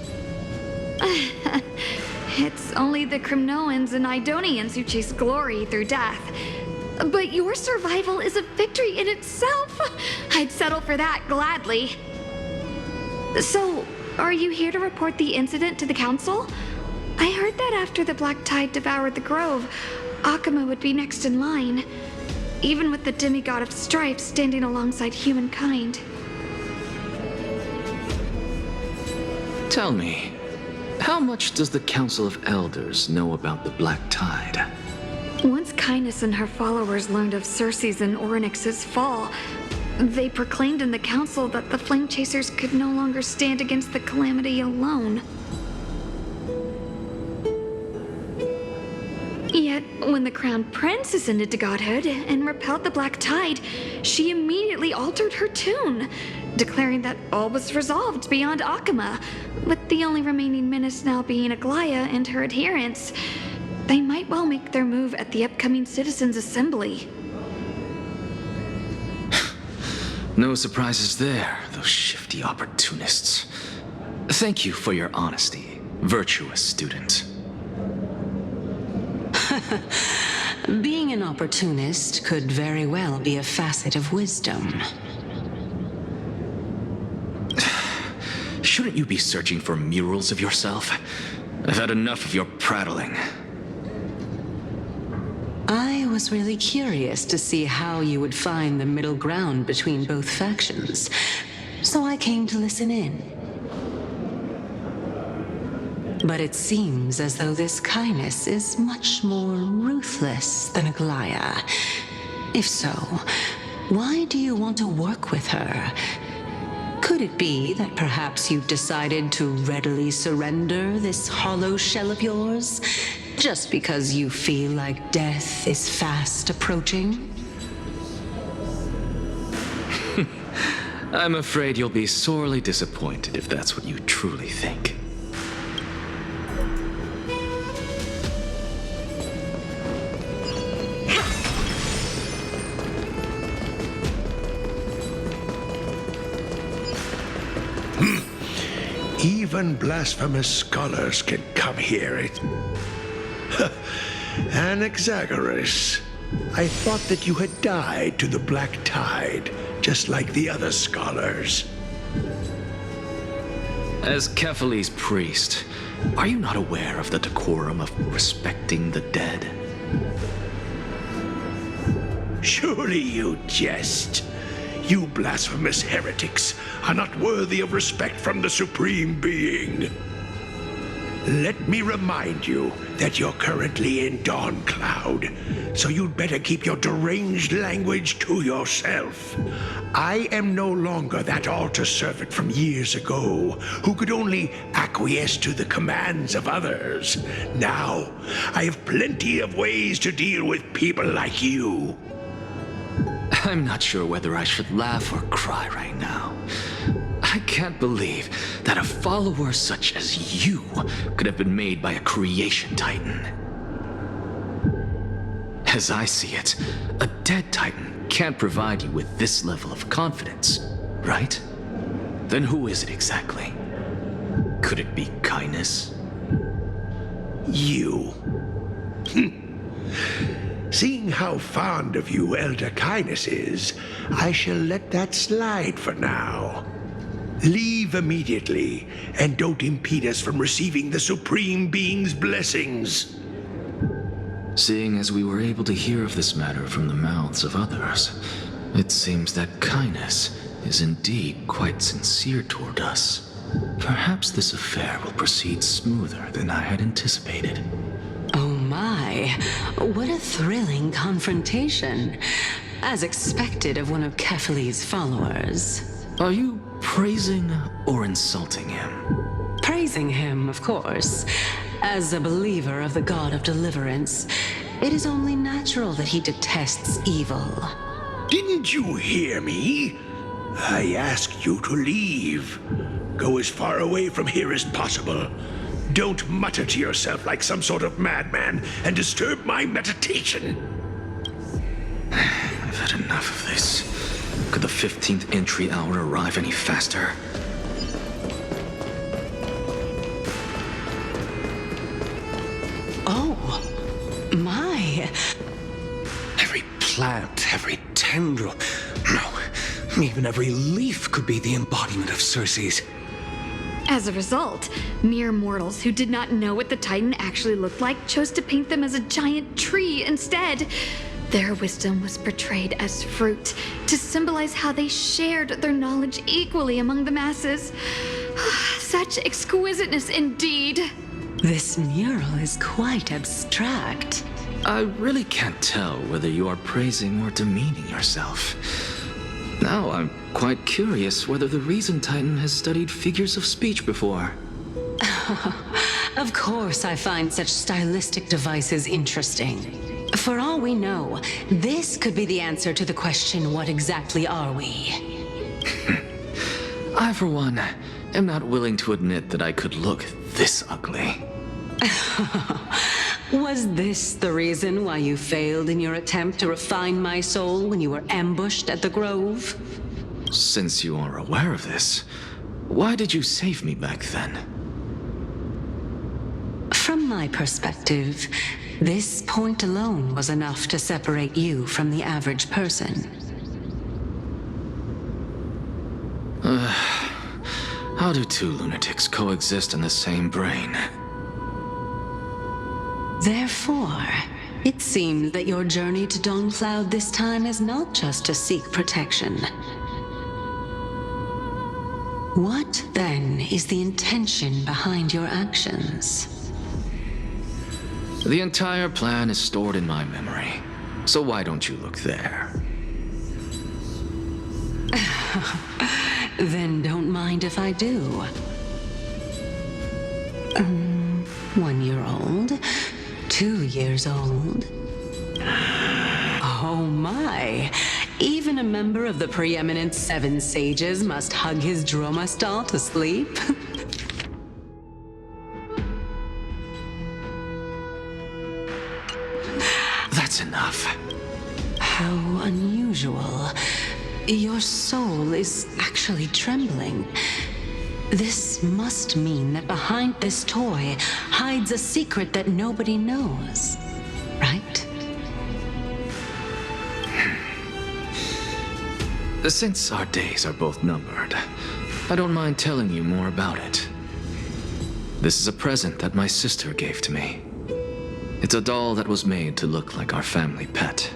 It's only the Crimnoans and Idonians who chase glory through death. But your survival is a victory in itself. I'd settle for that gladly. So, are you here to report the incident to the council? I heard that after the Black Tide devoured the Grove, Akuma would be next in line, even with the demigod of strife standing alongside humankind. Tell me, how much does the Council of Elders know about the Black Tide? Once Kindness and her followers learned of Circe's and Orynyx's fall, they proclaimed in the council that the Flame Chasers could no longer stand against the calamity alone. Yet, when the Crown Prince ascended to godhood and repelled the Black Tide, she immediately altered her tune, declaring that all was resolved beyond Akuma, with the only remaining menace now being Aglaya and her adherents. They might well make their move at the upcoming Citizens' Assembly. No surprises there, those shifty opportunists. Thank you for your honesty, virtuous student. Being an opportunist could very well be a facet of wisdom. Shouldn't you be searching for murals of yourself? I've had enough of your prattling. I was really curious to see how you would find the middle ground between both factions, so I came to listen in. But it seems as though this Kindness is much more ruthless than Aglaya. If so, why do you want to work with her? Could it be that perhaps you've decided to readily surrender this hollow shell of yours, just because you feel like death is fast approaching? I'm afraid you'll be sorely disappointed if that's what you truly think. Even blasphemous scholars can come hear it. Anaxagoras, I thought that you had died to the Black Tide, just like the other scholars. As Kephale's priest, are you not aware of the decorum of respecting the dead? Surely you jest. You blasphemous heretics are not worthy of respect from the Supreme Being. Let me remind you that you're currently in Dawn Cloud, so you'd better keep your deranged language to yourself. I am no longer that altar servant from years ago who could only acquiesce to the commands of others. Now, I have plenty of ways to deal with people like you. I'm not sure whether I should laugh or cry right now. I can't believe that a follower such as you could have been made by a creation titan. As I see it, a dead titan can't provide you with this level of confidence, right? Then who is it exactly? Could it be Kindness? You. Seeing how fond of you Elder Kindness is, I shall let that slide for now. Leave immediately, and don't impede us from receiving the Supreme Being's blessings. Seeing as we were able to hear of this matter from the mouths of others, it seems that Kindness is indeed quite sincere toward us. Perhaps this affair will proceed smoother than I had anticipated. Oh my, what a thrilling confrontation. As expected of one of Kephale's followers. Are you praising or insulting him? Praising him, of course. As a believer of the God of Deliverance, it is only natural that he detests evil. Didn't you hear me? I asked you to leave. Go as far away from here as possible. Don't mutter to yourself like some sort of madman and disturb my meditation. I've had enough of this. Could the 15th entry hour arrive any faster? Oh, my. Every plant, every tendril, no, even every leaf could be the embodiment of Circe's. As a result, mere mortals who did not know what the Titan actually looked like chose to paint them as a giant tree instead. Their wisdom was portrayed as fruit, to symbolize how they shared their knowledge equally among the masses. Such exquisiteness indeed. This mural is quite abstract. I really can't tell whether you are praising or demeaning yourself. Now I'm quite curious whether the Reason Titan has studied figures of speech before. Of course I find such stylistic devices interesting. For all we know, this could be the answer to the question, what exactly are we? I, for one, am not willing to admit that I could look this ugly. Was this the reason why you failed in your attempt to refine my soul when you were ambushed at the Grove? Since you are aware of this, why did you save me back then? From my perspective, this point alone was enough to separate you from the average person. How do two lunatics coexist in the same brain? Therefore, it seems that your journey to Dawnfloud this time is not just to seek protection. What, then, is the intention behind your actions? The entire plan is stored in my memory, so why don't you look there? Then don't mind if I do. 1 year old? 2 years old? Oh my! Even a member of the preeminent 7 sages must hug his Dromastal to sleep? That's enough. How unusual. Your soul is actually trembling. This must mean that behind this toy hides a secret that nobody knows, right? Since our days are both numbered, I don't mind telling you more about it. This is a present that my sister gave to me. It's a doll that was made to look like our family pet.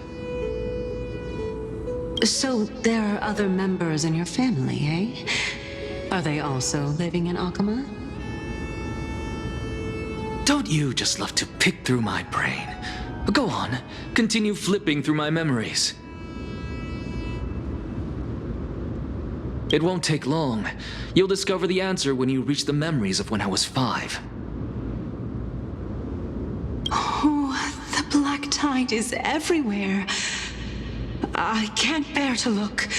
So there are other members in your family, eh? Are they also living in Akama? Don't you just love to pick through my brain? Go on, continue flipping through my memories. It won't take long. You'll discover the answer when you reach the memories of when I was 5. Oh, the black tide is everywhere. I can't bear to look.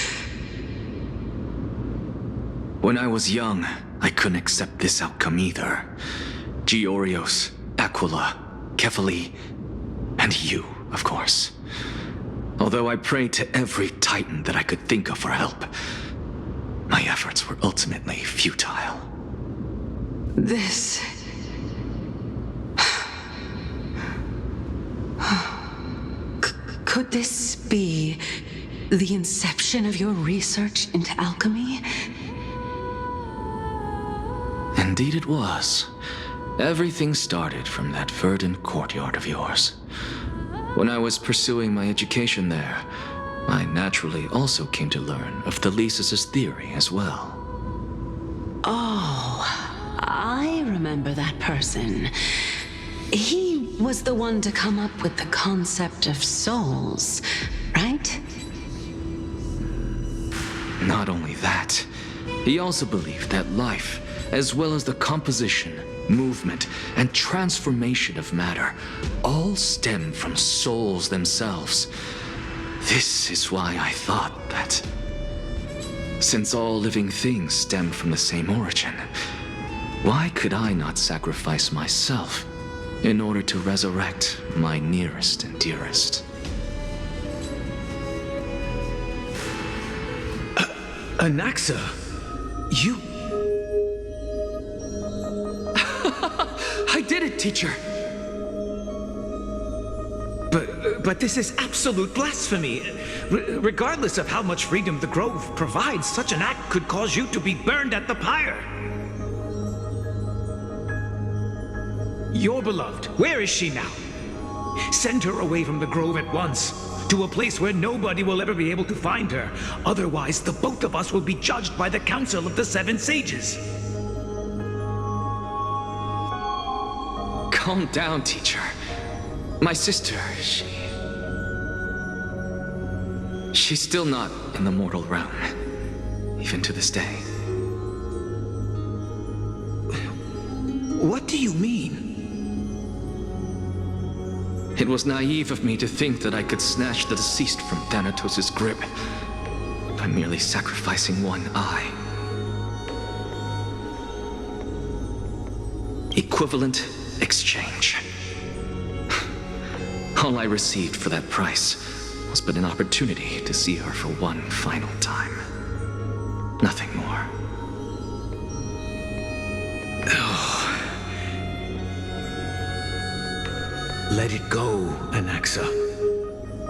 When I was young, I couldn't accept this outcome either. Georios, Aquila, Kefali, and you, of course. Although I prayed to every Titan that I could think of for help, my efforts were ultimately futile. This... Could this be the inception of your research into alchemy? Indeed it was. Everything started from that verdant courtyard of yours. When I was pursuing my education there, I naturally also came to learn of Thelesis' theory as well. Oh, I remember that person. He was the one to come up with the concept of souls, right? Not only that, he also believed that life, as well as the composition, movement, and transformation of matter, all stem from souls themselves. This is why I thought that Since all living things stem from the same origin, why could I not sacrifice myself in order to resurrect my nearest and dearest? Anaxa, you... I did it, teacher! But this is absolute blasphemy. Regardless of how much freedom the Grove provides, such an act could cause you to be burned at the pyre. Your beloved, where is she now? Send her away from the Grove at once, to a place where nobody will ever be able to find her. Otherwise, the both of us will be judged by the Council of the Seven Sages. Calm down, teacher. My sister, she's still not in the mortal realm, even to this day. What do you mean? It was naive of me to think that I could snatch the deceased from Thanatos' grip by merely sacrificing one eye. Equivalent exchange. All I received for that price was but an opportunity to see her for one final time. Nothing more. Let it go, Anaxa.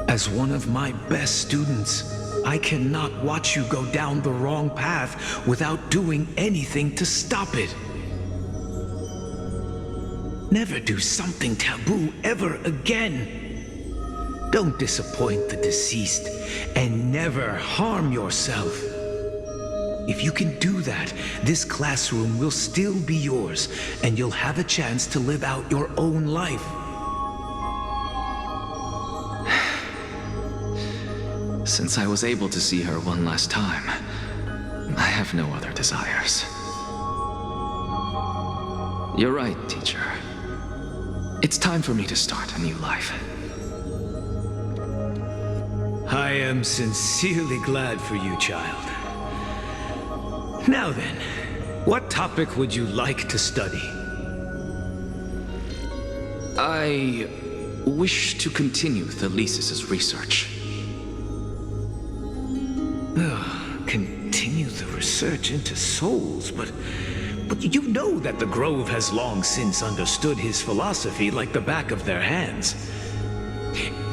As one of my best students, I cannot watch you go down the wrong path without doing anything to stop it. Never do something taboo ever again. Don't disappoint the deceased, and never harm yourself. If you can do that, this classroom will still be yours, and you'll have a chance to live out your own life. Since I was able to see her one last time, I have no other desires. You're right, teacher. It's time for me to start a new life. I am sincerely glad for you, child. Now then, what topic would you like to study? I wish to continue Thalesis' research. Continue the research into souls, but you know that the Grove has long since understood his philosophy like the back of their hands.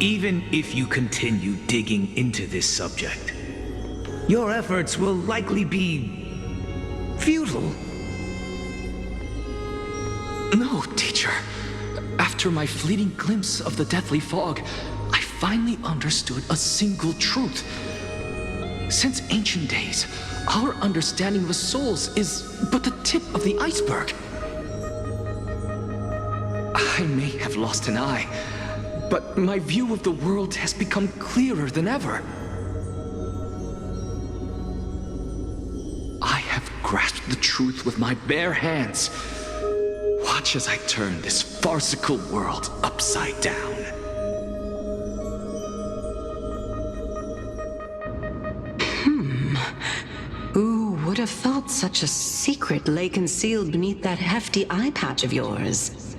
Even if you continue digging into this subject, your efforts will likely be futile. No, teacher. After my fleeting glimpse of the deathly fog, I finally understood a single truth. Since ancient days, our understanding of the souls is but the tip of the iceberg. I may have lost an eye, but my view of the world has become clearer than ever. I have grasped the truth with my bare hands. Watch as I turn this farcical world upside down. Who would have thought such a secret lay concealed beneath that hefty eye patch of yours?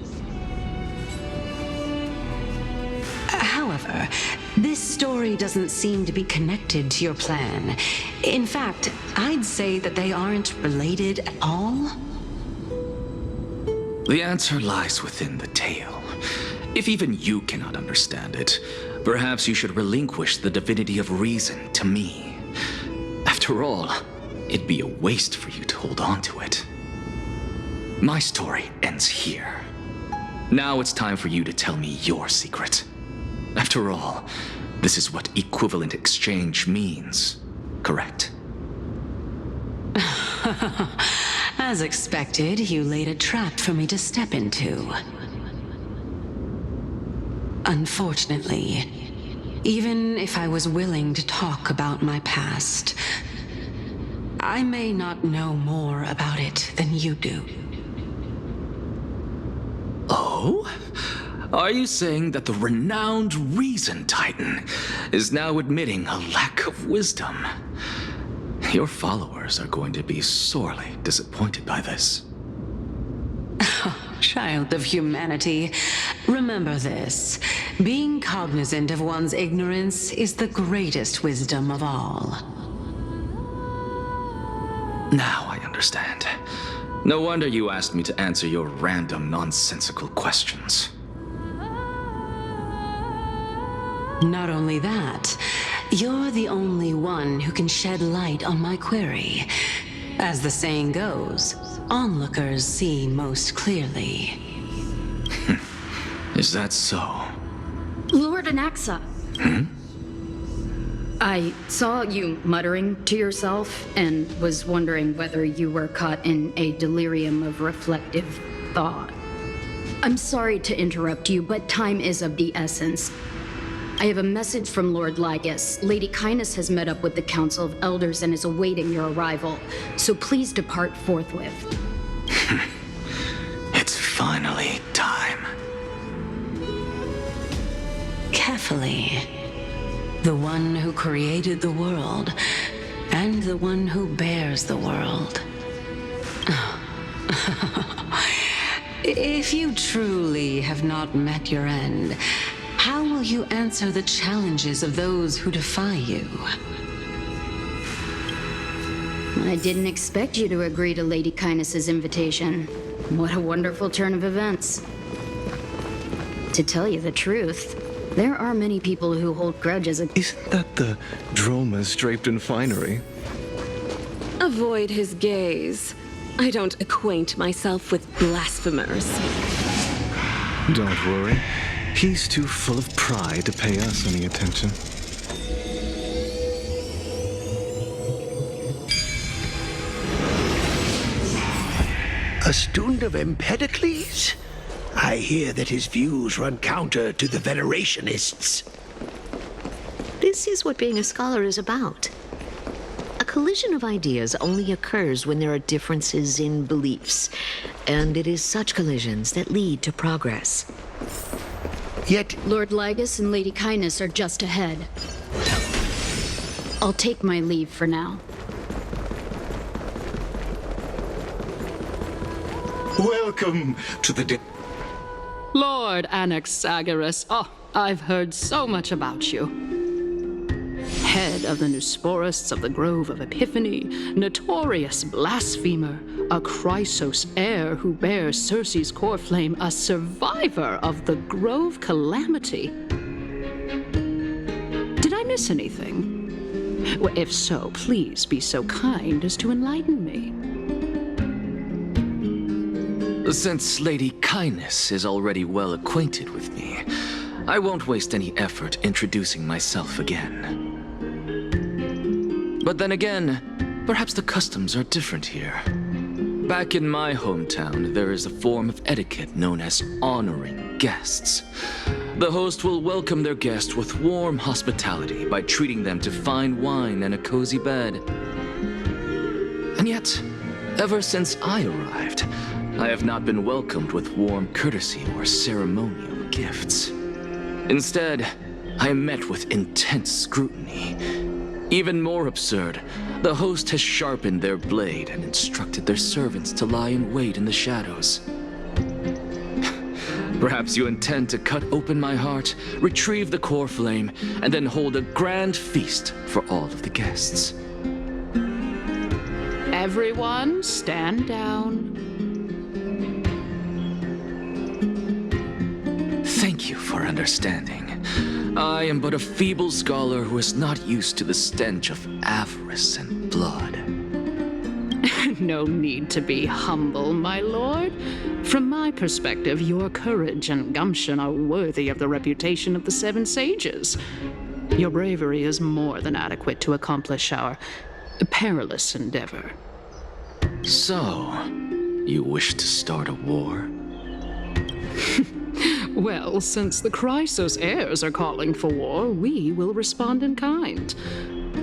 However, this story doesn't seem to be connected to your plan. In fact, I'd say that they aren't related at all. The answer lies within the tale. If even you cannot understand it, perhaps you should relinquish the divinity of reason to me. After all, it'd be a waste for you to hold on to it. My story ends here. Now it's time for you to tell me your secret. After all, this is what equivalent exchange means, correct? As expected, you laid a trap for me to step into. Unfortunately, even if I was willing to talk about my past, I may not know more about it than you do. Oh? Are you saying that the renowned Reason Titan is now admitting a lack of wisdom? Your followers are going to be sorely disappointed by this. Child of humanity, remember this. Being cognizant of one's ignorance is the greatest wisdom of all. Now I understand. No wonder you asked me to answer your random, nonsensical questions. Not only that, you're the only one who can shed light on my query. As the saying goes, onlookers see most clearly. Is that so? Lord Anaxa. I saw you muttering to yourself and was wondering whether you were caught in a delirium of reflective thought. I'm sorry to interrupt you, but time is of the essence. I have a message from Lord Lygus. Lady Kindness has met up with the Council of Elders and is awaiting your arrival, so please depart forthwith. It's finally time. Carefully. The one who created the world, and the one who bears the world. If you truly have not met your end, how will you answer the challenges of those who defy you? I didn't expect you to agree to Lady Kindness's invitation. What a wonderful turn of events. To tell you the truth, there are many people who hold grudges. Isn't that the dromas draped in finery? Avoid his gaze. I don't acquaint myself with blasphemers. Don't worry. He's too full of pride to pay us any attention. A student of Empedocles? I hear that his views run counter to the Venerationists. This is what being a scholar is about. A collision of ideas only occurs when there are differences in beliefs, and it is such collisions that lead to progress. Yet, Lord Lygus and Lady Kindness are just ahead. I'll take my leave for now. Welcome to the Lord Anaxagoras. Oh, I've heard so much about you. Head of the Nusporists of the Grove of Epiphany, notorious blasphemer, a Chrysos heir who bears Circe's core flame, a survivor of the Grove calamity. Did I miss anything? Well, if so, please be so kind as to enlighten me. Since Lady Kindness is already well acquainted with me, I won't waste any effort introducing myself again. But then again, perhaps the customs are different here. Back in my hometown, there is a form of etiquette known as honoring guests. The host will welcome their guest with warm hospitality by treating them to fine wine and a cozy bed. And yet, ever since I arrived, I have not been welcomed with warm courtesy or ceremonial gifts. Instead, I am met with intense scrutiny. Even more absurd, the host has sharpened their blade and instructed their servants to lie in wait in the shadows. Perhaps you intend to cut open my heart, retrieve the core flame, and then hold a grand feast for all of the guests. Everyone, stand down. Thank you for understanding. I am but a feeble scholar who is not used to the stench of avarice and blood. No need to be humble, my lord. From my perspective, your courage and gumption are worthy of the reputation of the Seven Sages. Your bravery is more than adequate to accomplish our perilous endeavor. So, you wish to start a war? Well, since the Chrysos heirs are calling for war, we will respond in kind.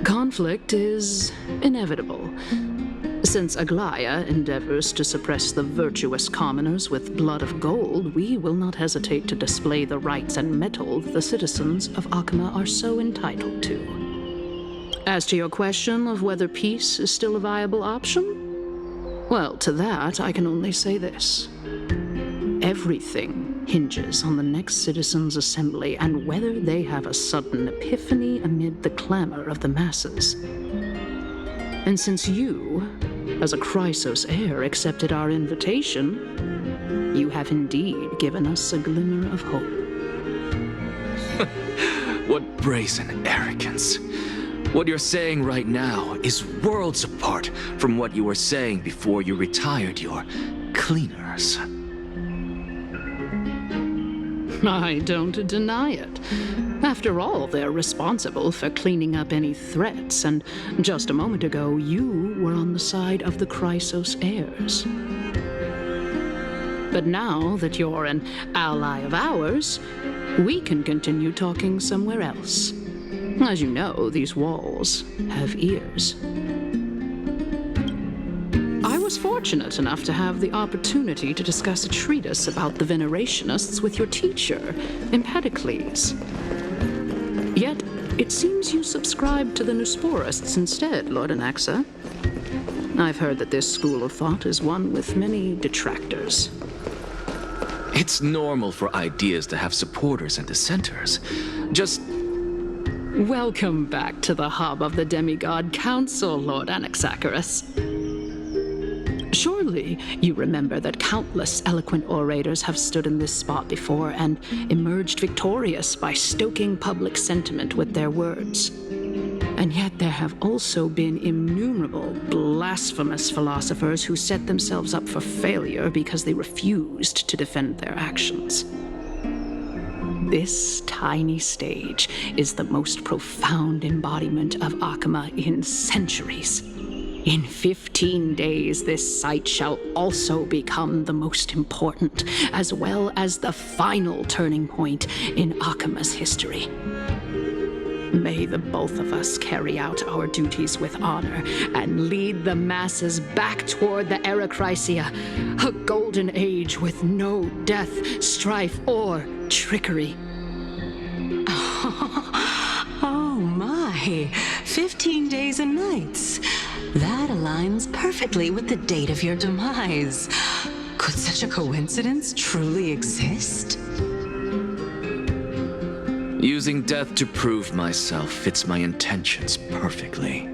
Conflict is inevitable. Since Aglaya endeavors to suppress the virtuous commoners with blood of gold, we will not hesitate to display the rights and mettle the citizens of Akama are so entitled to. As to your question of whether peace is still a viable option, well, to that I can only say this. Everything hinges on the next citizens' assembly and whether they have a sudden epiphany amid the clamor of the masses. And since you, as a Chrysos heir, accepted our invitation, you have indeed given us a glimmer of hope. What brazen arrogance. What you're saying right now is worlds apart from what you were saying before you retired your cleaners. I don't deny it. After all, they're responsible for cleaning up any threats, and just a moment ago, you were on the side of the Chrysos heirs. But now that you're an ally of ours, we can continue talking somewhere else. As you know, these walls have ears. I was fortunate enough to have the opportunity to discuss a treatise about the Venerationists with your teacher, Empedocles. Yet, it seems you subscribe to the Nusporists instead, Lord Anaxa. I've heard that this school of thought is one with many detractors. It's normal for ideas to have supporters and dissenters. Just... Welcome back to the hub of the Demigod Council, Lord Anaxagoras. Surely you remember that countless eloquent orators have stood in this spot before and emerged victorious by stoking public sentiment with their words. And yet there have also been innumerable blasphemous philosophers who set themselves up for failure because they refused to defend their actions. This tiny stage is the most profound embodiment of Akama in centuries. In 15 days, this site shall also become the most important, as well as the final turning point in Akama's history. May the both of us carry out our duties with honor and lead the masses back toward the Era Chrysia, a golden age with no death, strife, or trickery. Oh my, 15 days and nights. That aligns perfectly with the date of your demise. Could such a coincidence truly exist? Using death to prove myself fits my intentions perfectly.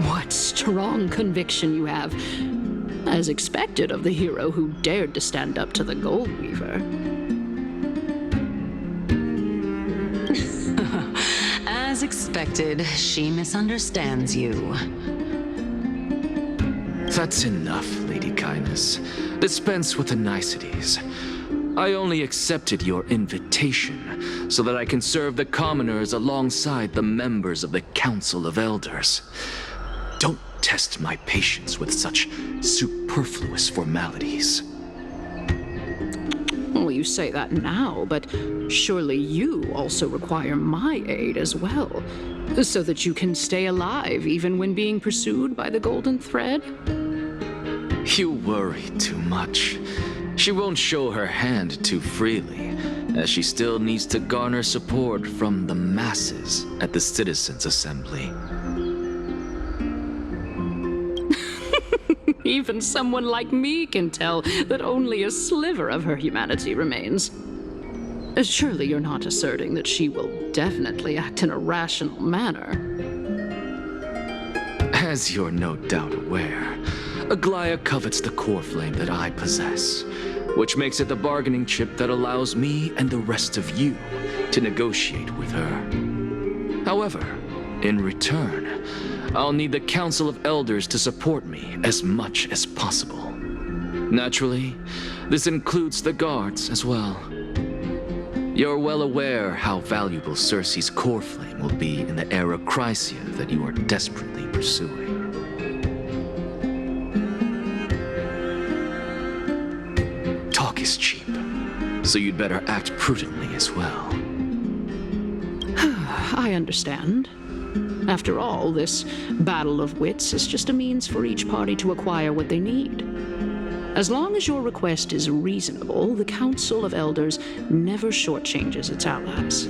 What strong conviction you have, as expected of the hero who dared to stand up to the Gold Weaver. As expected, she misunderstands you. That's enough, Lady Kindness. Dispense with the niceties. I only accepted your invitation so that I can serve the commoners alongside the members of the Council of Elders. Don't test my patience with such superfluous formalities. Well, you say that now, but surely you also require my aid as well, so that you can stay alive even when being pursued by the Golden Thread? You worry too much. She won't show her hand too freely, as she still needs to garner support from the masses at the Citizens' Assembly. Even someone like me can tell that only a sliver of her humanity remains. Surely you're not asserting that she will definitely act in a rational manner. As you're no doubt aware, Aglaia covets the core flame that I possess, which makes it the bargaining chip that allows me and the rest of you to negotiate with her. However, in return, I'll need the Council of Elders to support me as much as possible. Naturally, this includes the guards as well. You're well aware how valuable Circe's core flame will be in the Era Chrysia that you are desperately pursuing. Talk is cheap, so you'd better act prudently as well. I understand. After all, this battle of wits is just a means for each party to acquire what they need. As long as your request is reasonable, the Council of Elders never shortchanges its allies.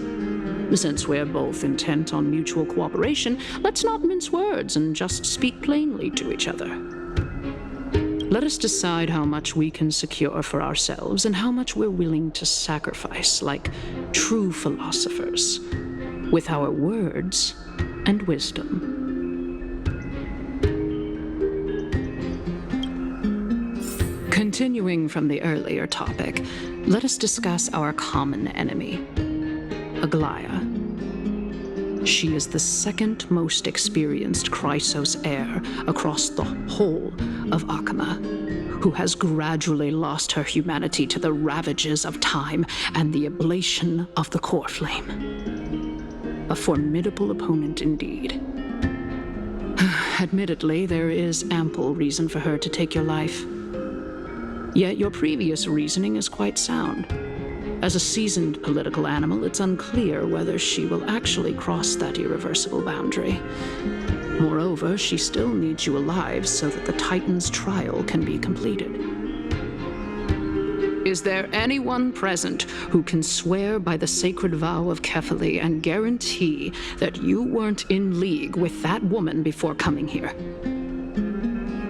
Since we're both intent on mutual cooperation, let's not mince words and just speak plainly to each other. Let us decide how much we can secure for ourselves and how much we're willing to sacrifice, like true philosophers, with our words and wisdom. Continuing from the earlier topic, let us discuss our common enemy, Aglaia. She is the second most experienced Chrysos heir across the whole of Akama, who has gradually lost her humanity to the ravages of time and the ablation of the core flame. A formidable opponent indeed. Admittedly, there is ample reason for her to take your life. Yet your previous reasoning is quite sound. As a seasoned political animal, it's unclear whether she will actually cross that irreversible boundary. Moreover, she still needs you alive so that the Titan's trial can be completed. Is there anyone present who can swear by the sacred vow of Kefali and guarantee that you weren't in league with that woman before coming here?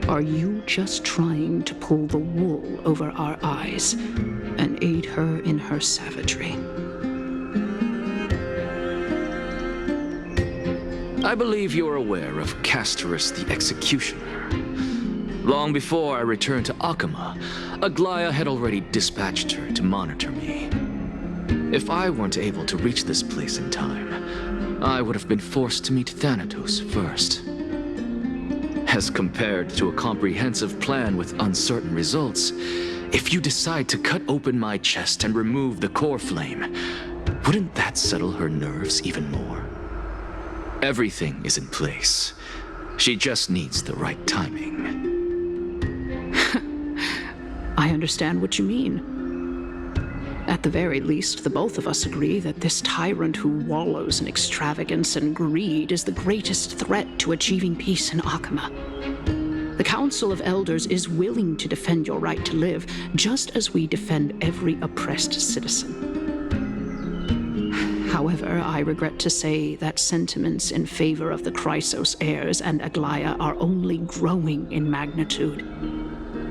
Are you just trying to pull the wool over our eyes and aid her in her savagery? I believe you're aware of Castorus the Executioner. Long before I returned to Akama, Aglaia had already dispatched her to monitor me. If I weren't able to reach this place in time, I would have been forced to meet Thanatos first. As compared to a comprehensive plan with uncertain results, if you decide to cut open my chest and remove the core flame, wouldn't that settle her nerves even more? Everything is in place. She just needs the right timing. I understand what you mean. At the very least, the both of us agree that this tyrant who wallows in extravagance and greed is the greatest threat to achieving peace in Akama. The Council of Elders is willing to defend your right to live, just as we defend every oppressed citizen. However, I regret to say that sentiments in favor of the Chrysos heirs and Aglaia are only growing in magnitude.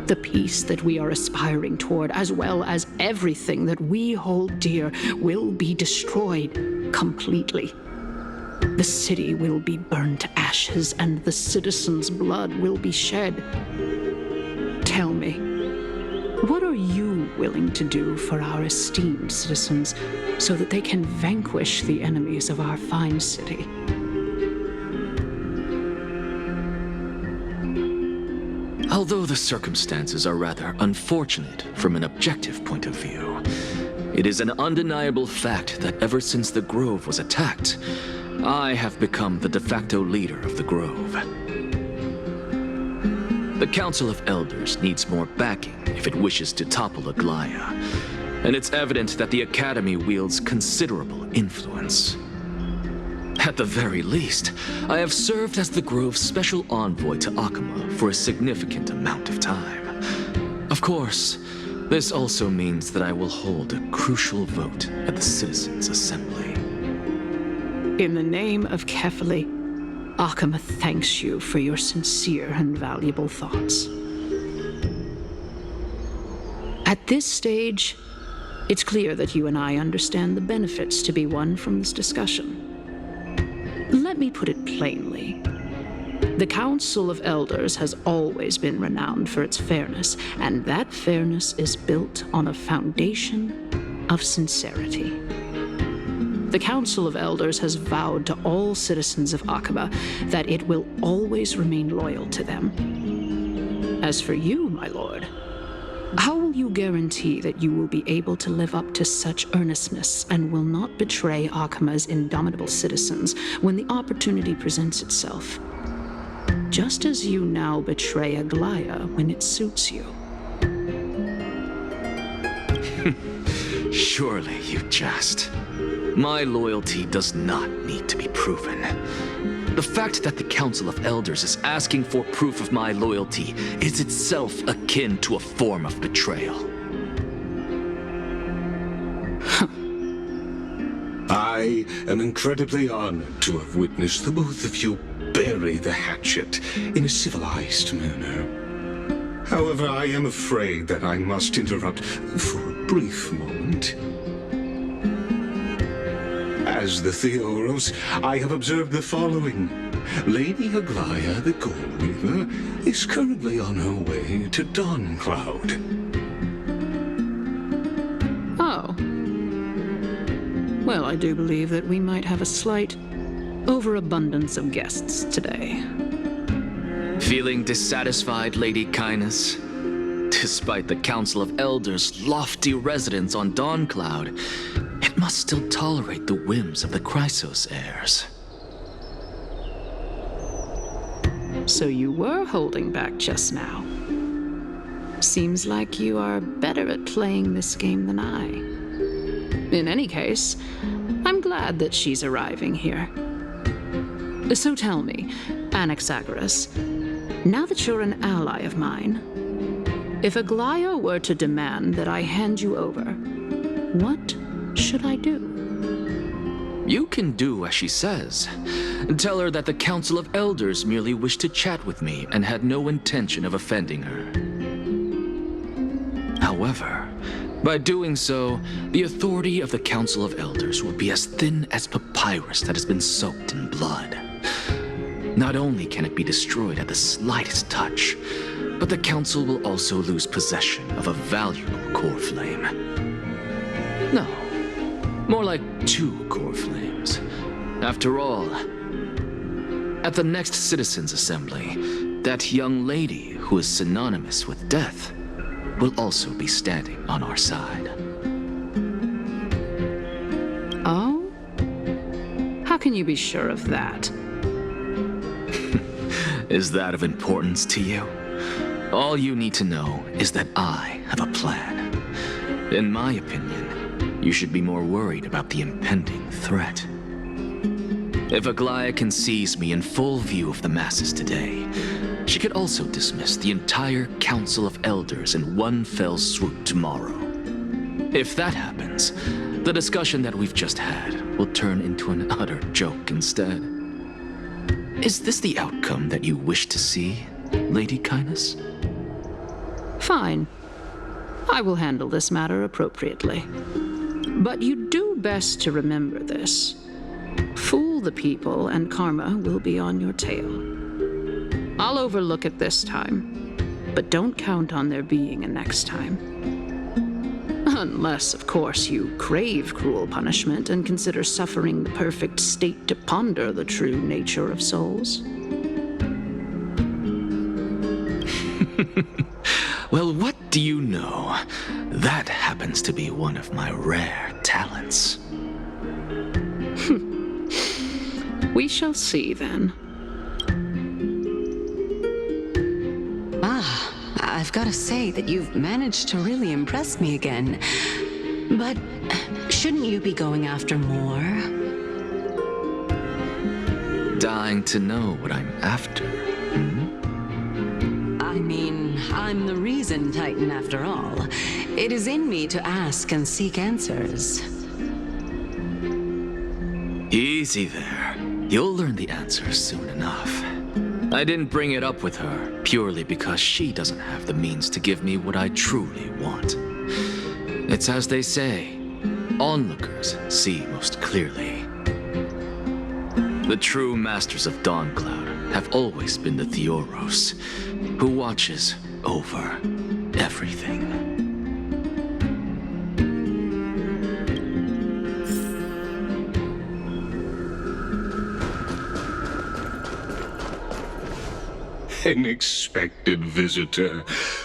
The peace that we are aspiring toward, as well as everything that we hold dear, will be destroyed completely. The city will be burned to ashes, and the citizens' blood will be shed. Tell me, what are you willing to do for our esteemed citizens so that they can vanquish the enemies of our fine city? Although the circumstances are rather unfortunate from an objective point of view, it is an undeniable fact that ever since the Grove was attacked, I have become the de facto leader of the Grove. The Council of Elders needs more backing if it wishes to topple Aglaia, and it's evident that the Academy wields considerable influence. At the very least, I have served as the Grove's special envoy to Akama for a significant amount of time. Of course, this also means that I will hold a crucial vote at the Citizens' Assembly. In the name of Kefali, Akama thanks you for your sincere and valuable thoughts. At this stage, it's clear that you and I understand the benefits to be won from this discussion. Let me put it plainly. The Council of Elders has always been renowned for its fairness, and that fairness is built on a foundation of sincerity. The Council of Elders has vowed to all citizens of Akama that it will always remain loyal to them. As for you, my lord, how will you guarantee that you will be able to live up to such earnestness and will not betray Akama's indomitable citizens when the opportunity presents itself? Just as you now betray Aglaia when it suits you. Surely you jest. My loyalty does not need to be proven. The fact that the Council of Elders is asking for proof of my loyalty is itself akin to a form of betrayal. I am incredibly honored to have witnessed the both of you bury the hatchet in a civilized manner. However, I am afraid that I must interrupt for a brief moment. As the Theoros, I have observed the following. Lady Aglaya, the Gold Weaver, is currently on her way to Dawncloud. Oh. Well, I do believe that we might have a slight overabundance of guests today. Feeling dissatisfied, Lady Kindness? Despite the Council of Elders' lofty residence on Dawncloud, it must still tolerate the whims of the Chrysos heirs. So you were holding back just now. Seems like you are better at playing this game than I. In any case, I'm glad that she's arriving here. So tell me, Anaxagoras, now that you're an ally of mine, if Aglaya were to demand that I hand you over, what should I do? You can do as she says. Tell her that the Council of Elders merely wished to chat with me and had no intention of offending her. However, by doing so, the authority of the Council of Elders will be as thin as papyrus that has been soaked in blood. Not only can it be destroyed at the slightest touch, but the Council will also lose possession of a valuable core flame. No, more like 2 core flames. After all, at the next Citizens' Assembly, that young lady who is synonymous with death will also be standing on our side. Oh? How can you be sure of that? Is that of importance to you? All you need to know is that I have a plan. In my opinion, you should be more worried about the impending threat. If Aglaya can seize me in full view of the masses today, she could also dismiss the entire Council of Elders in one fell swoop tomorrow. If that happens, the discussion that we've just had will turn into an utter joke instead. Is this the outcome that you wish to see, Lady Kindness? Fine. I will handle this matter appropriately. But you do best to remember this. Fool the people and karma will be on your tail. I'll overlook it this time, but don't count on there being a next time. Unless, of course, you crave cruel punishment and consider suffering the perfect state to ponder the true nature of souls. Well, what do you know? That happens to be one of my rare talents. We shall see, then. I've got to say that you've managed to really impress me again. But shouldn't you be going after more? Dying to know what I'm after, I mean, I'm the reason Titan after all. It is in me to ask and seek answers. Easy there. You'll learn the answers soon enough. I didn't bring it up with her purely because she doesn't have the means to give me what I truly want. It's as they say, onlookers see most clearly. The true masters of Dawncloud have always been the Theoros, who watches over everything. An expected visitor.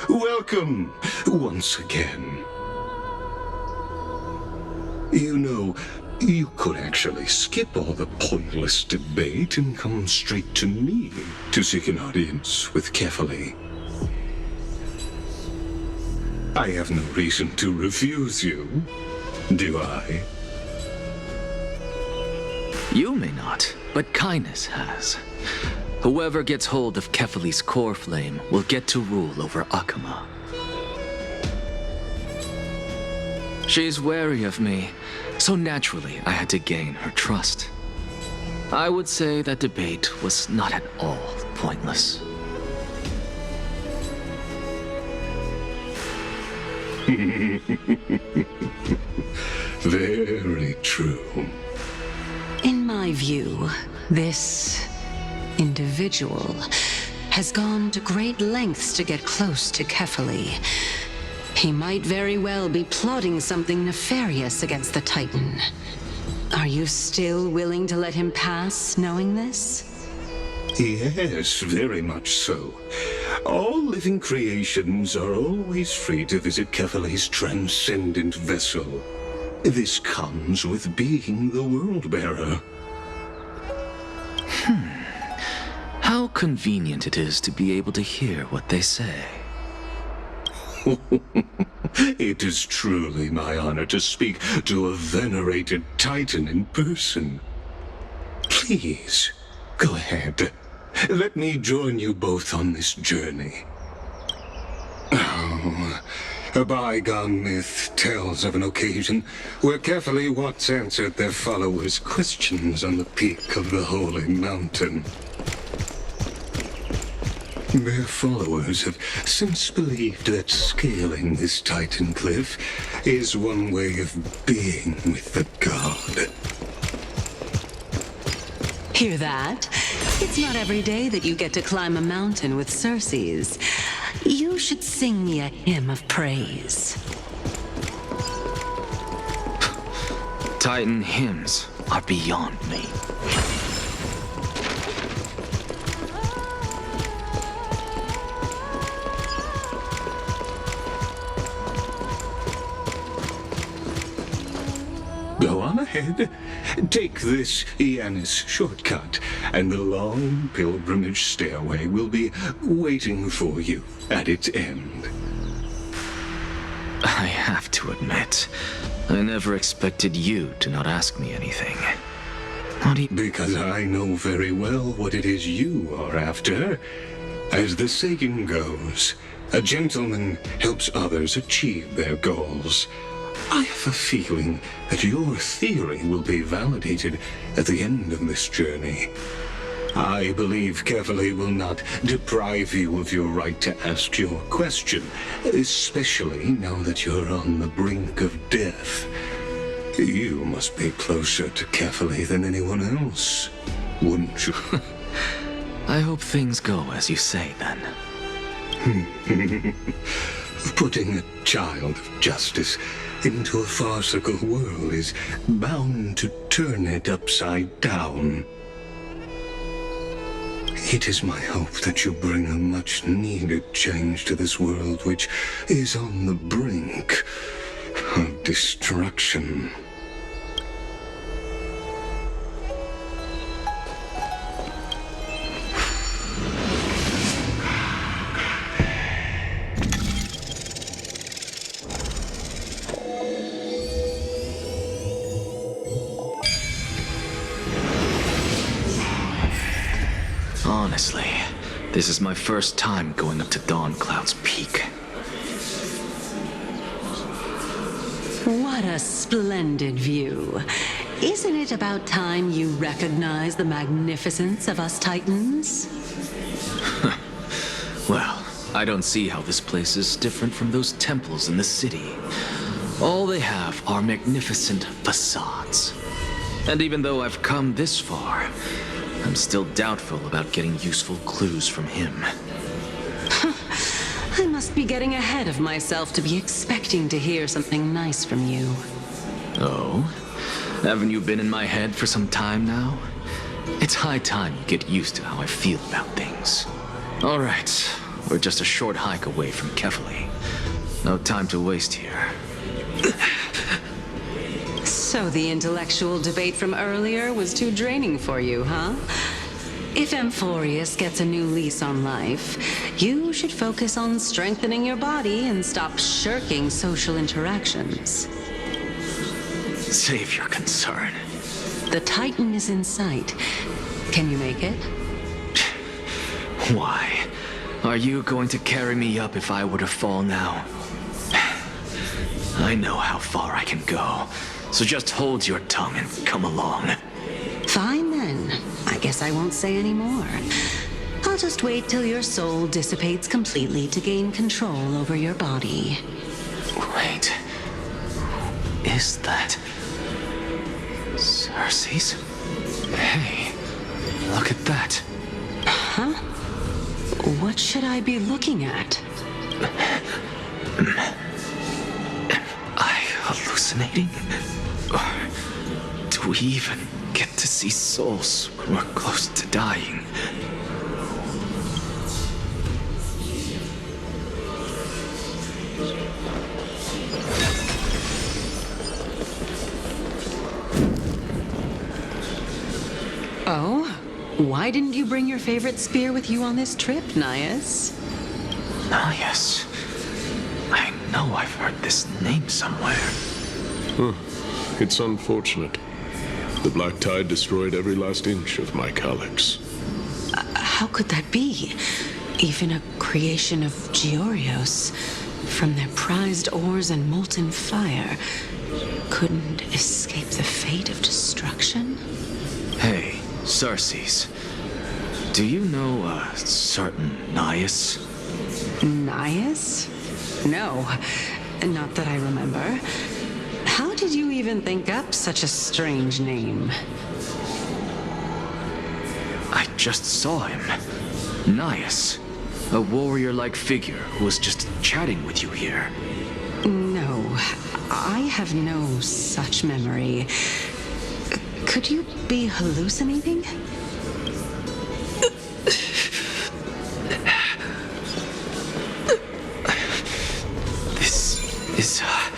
Welcome once again. You know, you could actually skip all the pointless debate and come straight to me to seek an audience with Kefali. I have no reason to refuse you, do I? You may not, but Kindness has. Whoever gets hold of Kefali's core flame will get to rule over Akama. She's wary of me, So naturally, I had to gain her trust. I would say that debate was not at all pointless. Very true. In my view, this individual has gone to great lengths to get close to Kefali. He might very well be plotting something nefarious against the Titan. Are you still willing to let him pass, knowing this? Yes, very much so. All living creations are always free to visit Kefali's transcendent vessel. This comes with being the World-Bearer. How convenient it is to be able to hear what they say. It is truly my honor to speak to a venerated Titan in person. Please, go ahead. Let me join you both on this journey. Oh, a bygone myth tells of an occasion where Kefali once answered their followers' questions on the peak of the holy mountain. Their followers have since believed that scaling this Titan cliff is one way of being with the god. Hear that? It's not every day that you get to climb a mountain with Circes. You should sing me a hymn of praise. Titan hymns are beyond me. Go on ahead. Take this Iannis shortcut, and the long pilgrimage stairway will be waiting for you at its end. I have to admit, I never expected you to not ask me anything. Because I know very well what it is you are after. As the saying goes, a gentleman helps others achieve their goals. I have a feeling that your theory will be validated at the end of this journey. I believe Kefali will not deprive you of your right to ask your question, especially now that you're on the brink of death. You must be closer to Kefali than anyone else, wouldn't you? I hope things go as you say, then. Putting a child of justice into a farcical world is bound to turn it upside down. It is my hope that you bring a much-needed change to this world which is on the brink of destruction. Honestly, this is my first time going up to Dawncloud's peak. What a splendid view. Isn't it about time you recognize the magnificence of us Titans? Well, I don't see how this place is different from those temples in the city. All they have are magnificent facades. And even though I've come this far, I'm still doubtful about getting useful clues from him. I must be getting ahead of myself to be expecting to hear something nice from you. Oh? Haven't you been in my head for some time now? It's high time you get used to how I feel about things. All right, we're just a short hike away from Kefali. No time to waste here. So the intellectual debate from earlier was too draining for you, huh? If Amphorius gets a new lease on life, you should focus on strengthening your body and stop shirking social interactions. Save your concern. The Titan is in sight. Can you make it? Why? Are you going to carry me up if I were to fall now? I know how far I can go, so just hold your tongue and come along. Fine then. I guess I won't say any more. I'll just wait till your soul dissipates completely to gain control over your body. Wait. Who is that? Cersei's? Hey, look at that. Huh? What should I be looking at? Am I hallucinating? Or do we even get to see souls when we're close to dying? Oh? Why didn't you bring your favorite spear with you on this trip, Nias? Nias? I know I've heard this name somewhere. It's unfortunate. The Black Tide destroyed every last inch of my calyx. How could that be? Even a creation of Georios, from their prized ores and molten fire, couldn't escape the fate of destruction? Hey, Cersei's. Do you know a certain Nias? Nias? No, not that I remember. How did you even think up such a strange name? I just saw him. Nias. A warrior-like figure who was just chatting with you here. No, I have no such memory. Could you be hallucinating? This is a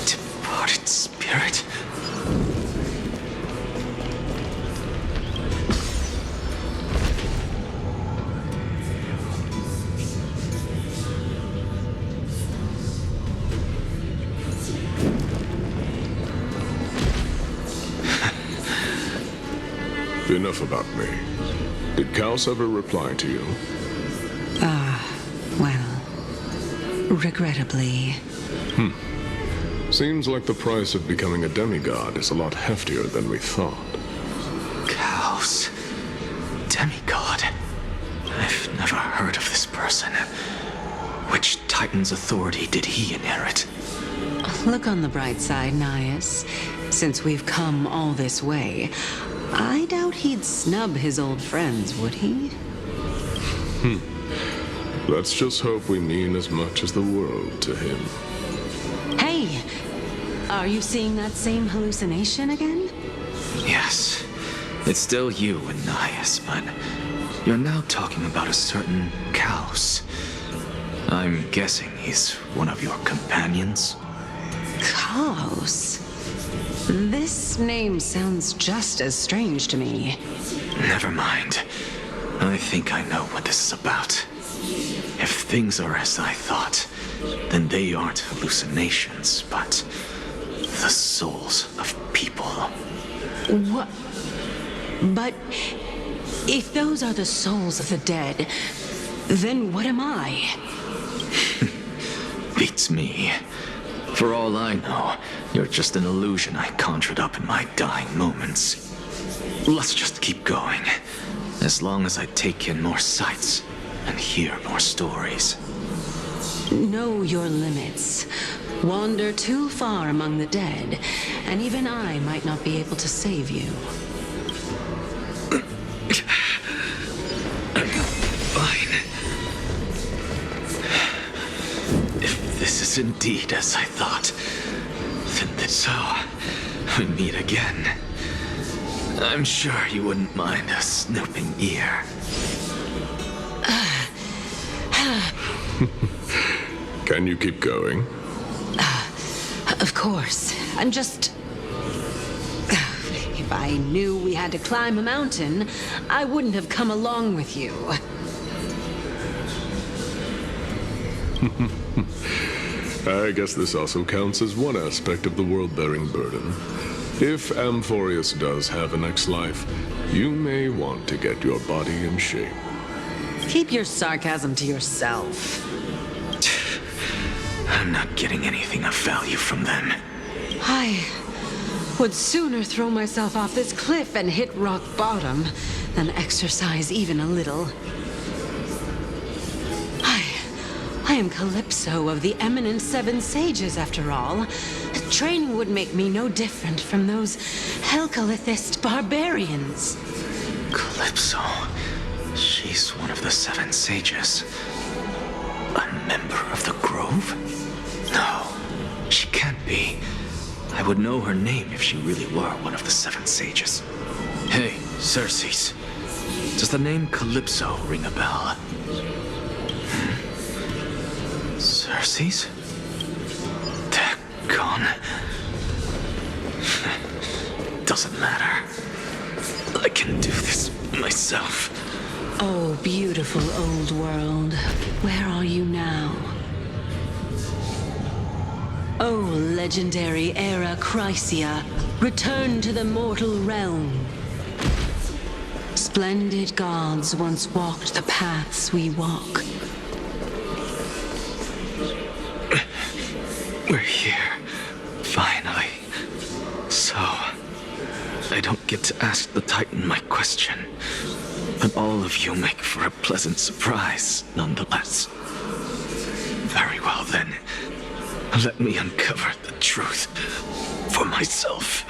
departed spirit. Enough about me. Did Kaos ever reply to you? Well, regrettably. Seems like the price of becoming a demigod is a lot heftier than we thought. Kaos. Demigod. I've never heard of this person. Which Titan's authority did he inherit? Look on the bright side, Nias. Since we've come all this way, I doubt he'd snub his old friends, would he? Let's just hope we mean as much as the world to him. Hey! Are you seeing that same hallucination again? Yes. It's still you and Nias, but you're now talking about a certain Kaos. I'm guessing he's one of your companions? Kaos? This name sounds just as strange to me. Never mind. I think I know what this is about. If things are as I thought, then they aren't hallucinations, but the souls of people. What? But if those are the souls of the dead, then what am I? Beats me. For all I know, you're just an illusion I conjured up in my dying moments. Let's just keep going. As long as I take in more sights and hear more stories. Know your limits. Wander too far among the dead, and even I might not be able to save you. Fine. If this is indeed as I thought, then that's how we meet again. I'm sure you wouldn't mind a snooping ear. Can you keep going? Of course. I'm just... If I knew we had to climb a mountain, I wouldn't have come along with you. I guess this also counts as one aspect of the world-bearing burden. If Amphorius does have a next life, you may want to get your body in shape. Keep your sarcasm to yourself. I'm not getting anything of value from them. Would sooner throw myself off this cliff and hit rock bottom than exercise even a little. I am Calypso of the eminent Seven Sages, after all. Training would make me no different from those Helcalithist barbarians. Calypso. She's one of the Seven Sages. A member of the Grove? No, she can't be. I would know her name if she really were one of the Seven Sages. Hey, Circes. Does the name Calypso ring a bell? Circes? They're gone. Doesn't matter. I can do this myself. Oh, beautiful old world. Where are you now? Oh, legendary era Chrysia, return to the mortal realm. Splendid gods once walked the paths we walk. We're here. Finally. So, I don't get to ask the Titan my question, but all of you make for a pleasant surprise, nonetheless. Very well then. Let me uncover the truth for myself.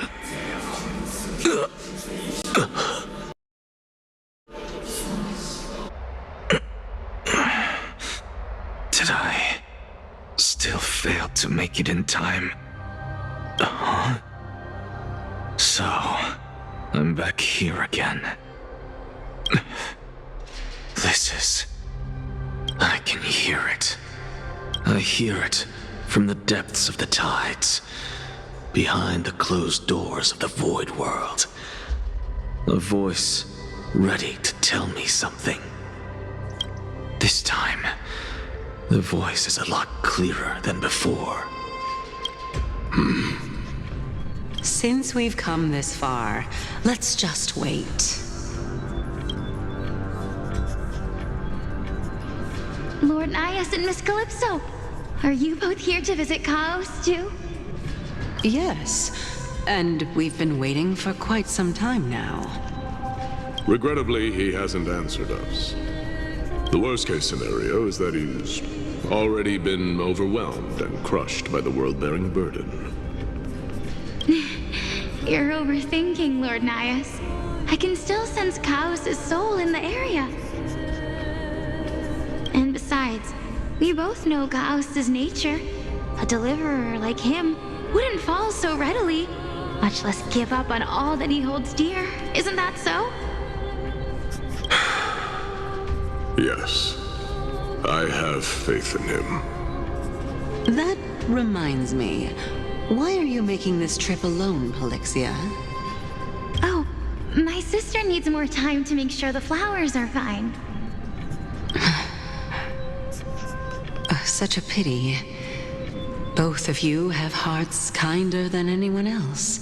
Did I still fail to make it in time? So, I'm back here again. I can hear it. I hear it from the depths of the tides, behind the closed doors of the void world. A voice ready to tell me something. This time, the voice is a lot clearer than before. Since we've come this far, let's just wait. Lord Nias and Miss Calypso, are you both here to visit Chaos too? Yes, and we've been waiting for quite some time now. Regrettably, he hasn't answered us. The worst-case scenario is that he's already been overwhelmed and crushed by the world-bearing burden. You're overthinking, Lord Nias. I can still sense Chaos' soul in the area. And besides, we both know Chaos' nature. A deliverer like him wouldn't fall so readily, much less give up on all that he holds dear. Isn't that so? Yes, I have faith in him. That reminds me. Why are you making this trip alone, Polixia? Oh, my sister needs more time to make sure the flowers are fine. Such a pity. Both of you have hearts kinder than anyone else.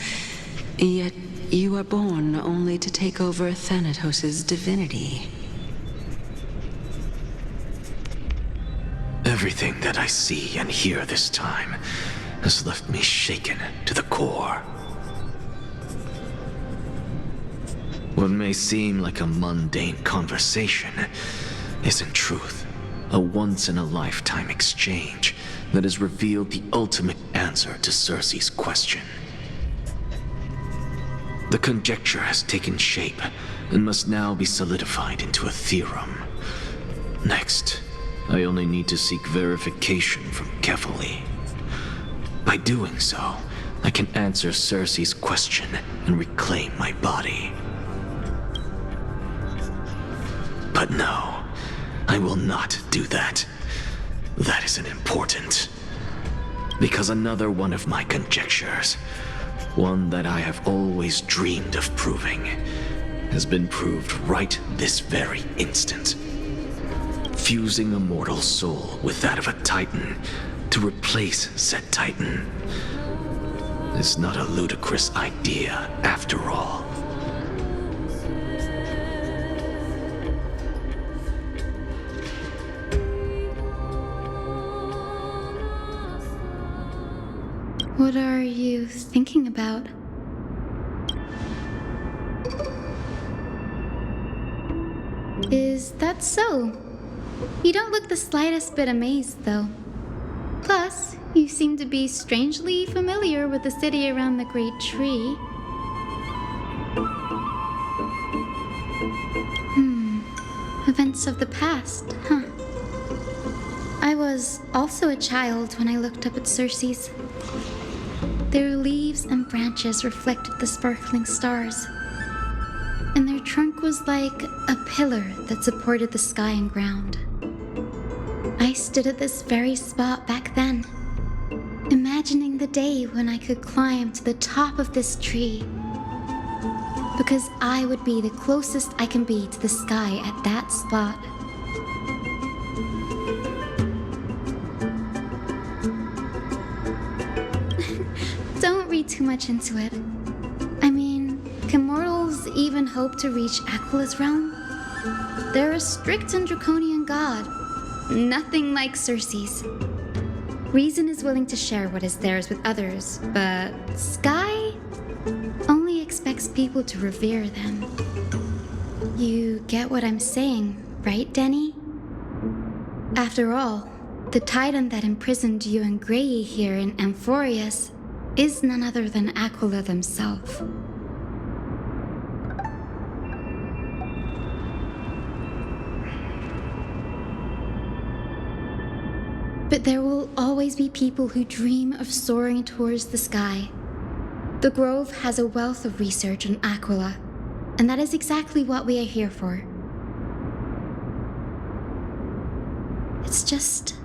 Yet you are born only to take over Thanatos' divinity. Everything that I see and hear this time has left me shaken to the core. What may seem like a mundane conversation is in truth a once-in-a-lifetime exchange that has revealed the ultimate answer to Circe's question. The conjecture has taken shape and must now be solidified into a theorem. Next, I only need to seek verification from Kefali. By doing so, I can answer Circe's question and reclaim my body. But no, I will not do that. That isn't important. Because another one of my conjectures, one that I have always dreamed of proving, has been proved right this very instant. Fusing a mortal soul with that of a Titan to replace said Titan is not a ludicrous idea after all. What are you thinking about? Is that so? You don't look the slightest bit amazed, though. Plus, you seem to be strangely familiar with the city around the Great Tree. Events of the past, huh? I was also a child when I looked up at Circe's. Their leaves and branches reflected the sparkling stars, and their trunk was like a pillar that supported the sky and ground. I stood at this very spot back then, imagining the day when I could climb to the top of this tree, because I would be the closest I can be to the sky at that spot. Don't read too much into it. I mean, can mortals even hope to reach Aquila's realm? They're a strict and draconian god, nothing like Circe's. Reason is willing to share what is theirs with others, but Sky only expects people to revere them. You get what I'm saying, right, Denny? After all, the titan that imprisoned you and Grey here in Amphorius is none other than Aquila themselves. But there will always be people who dream of soaring towards the sky. The Grove has a wealth of research on Aquila, and that is exactly what we are here for. It's just,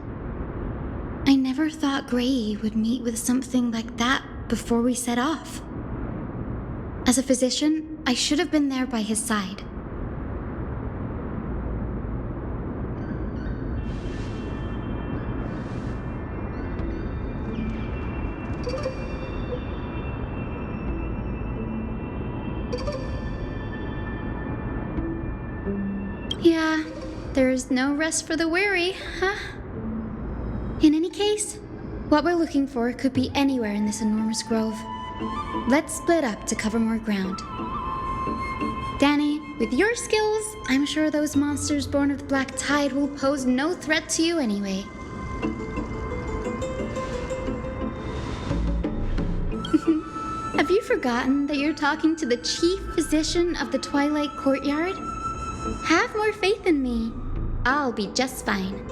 I never thought Grey would meet with something like that before we set off. As a physician, I should have been there by his side. Yeah, there's no rest for the weary, huh? In any case, what we're looking for could be anywhere in this enormous grove. Let's split up to cover more ground. Danny, with your skills, I'm sure those monsters born of the Black Tide will pose no threat to you anyway. Have you forgotten that you're talking to the chief physician of the Twilight Courtyard? Have more faith in me. I'll be just fine.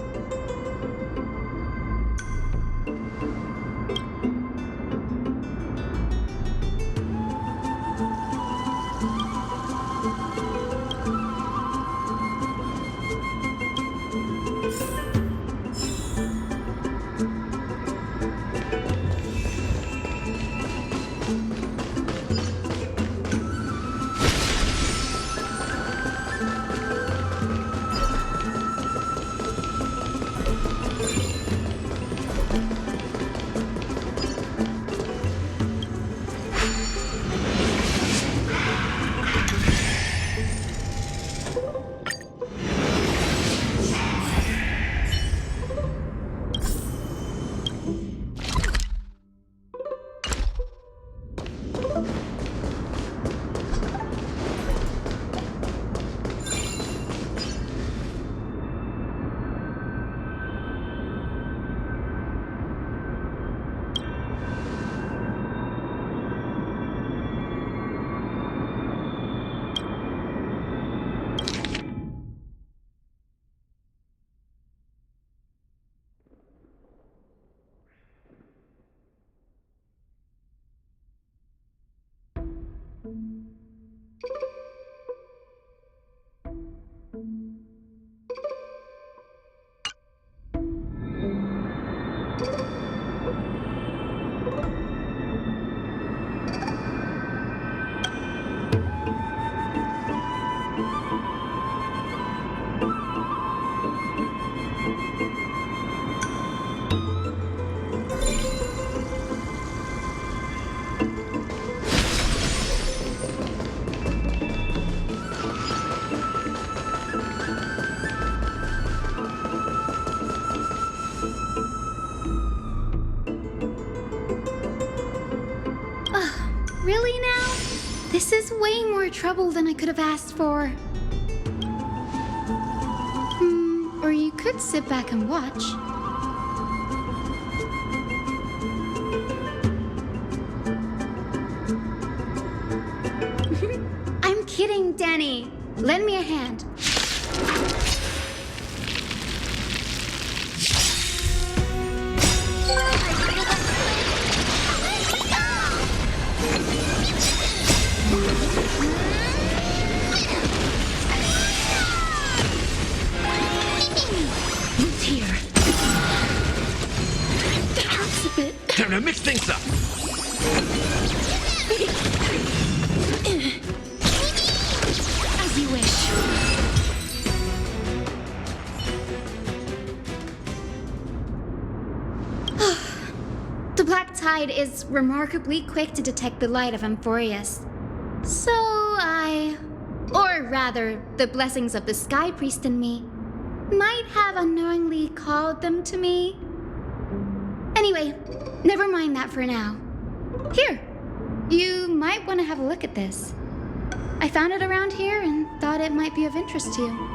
Really now? This is way more trouble than I could have asked for. could sit back and watch. I'm kidding, Danny. Lend me a hand. Who's here? That hurts a bit. Time to mix things up. As you wish. The Black Tide is remarkably quick to detect the light of Amphorius. So or rather, the blessings of the Sky Priest in me, might have unknowingly called them to me. Anyway, never mind that for now. Here, you might want to have a look at this. I found it around here and thought it might be of interest to you.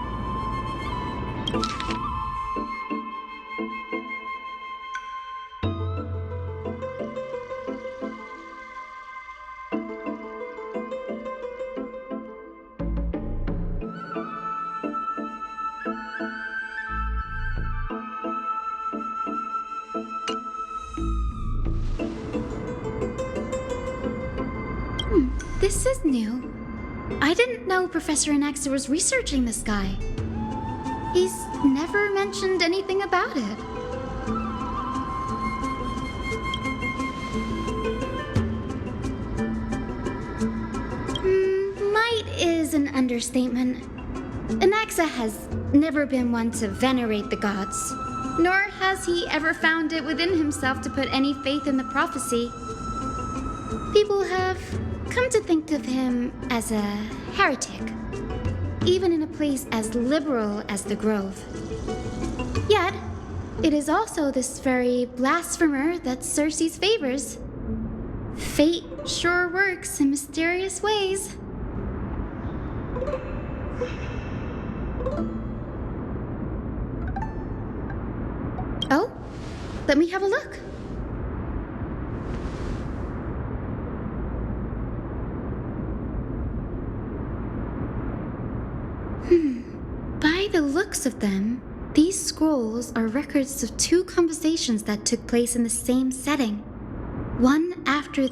This is new. I didn't know Professor Anaxa was researching the sky. He's never mentioned anything about it. Might is an understatement. Anaxa has never been one to venerate the gods, nor has he ever found it within himself to put any faith in the prophecy. People have come to think of him as a heretic, even in a place as liberal as the Grove. Yet, it is also this very blasphemer that Cersei's favors. Fate sure works in mysterious ways. Oh, let me have a look. By the looks of them, these scrolls are records of two conversations that took place in the same setting. One after...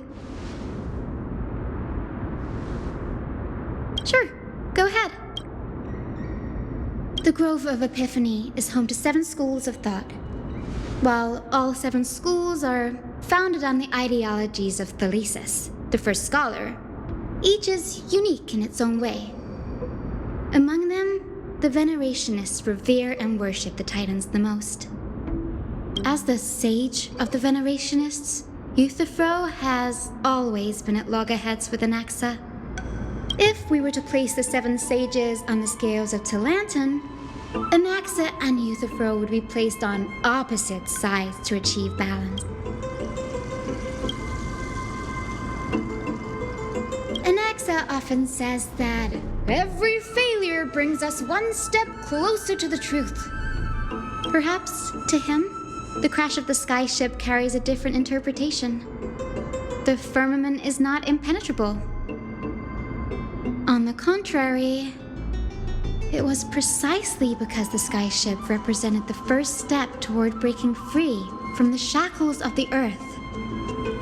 Sure, go ahead. The Grove of Epiphany is home to 7 schools of thought. While all 7 schools are founded on the ideologies of Thalesis, the first scholar, each is unique in its own way. Among them, the Venerationists revere and worship the Titans the most. As the sage of the Venerationists, Euthyphro has always been at loggerheads with Anaxa. If we were to place the 7 sages on the scales of Talanton, Anaxa and Euthyphro would be placed on opposite sides to achieve balance. Anaxa often says that every failure brings us one step closer to the truth. Perhaps, to him, the crash of the sky ship carries a different interpretation. The firmament is not impenetrable. On the contrary, it was precisely because the sky ship represented the first step toward breaking free from the shackles of the earth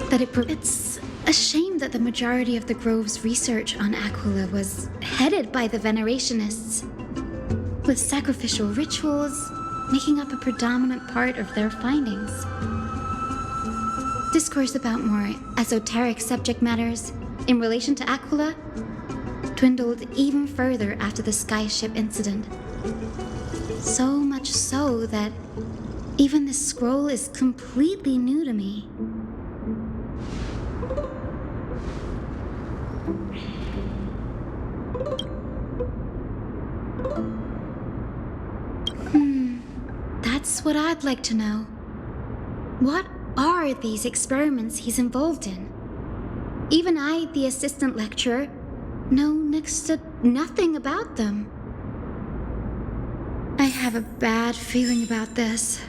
that it's a shame that the majority of the Grove's research on Aquila was headed by the Venerationists, with sacrificial rituals making up a predominant part of their findings. Discourse about more esoteric subject matters in relation to Aquila dwindled even further after the skyship incident. So much so that even this scroll is completely new to me. That's what I'd like to know. What are these experiments he's involved in? Even I, the assistant lecturer, know next to nothing about them. I have a bad feeling about this.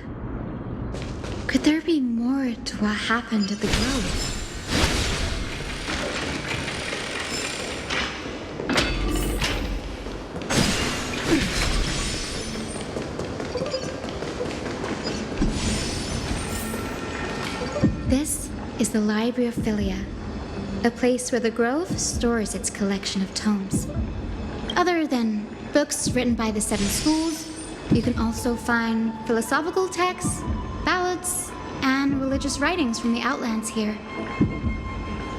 Could there be more to what happened at the Grove? This is the Library of Philia, a place where the Grove stores its collection of tomes. Other than books written by the 7 schools, you can also find philosophical texts, ballads, and religious writings from the Outlands here.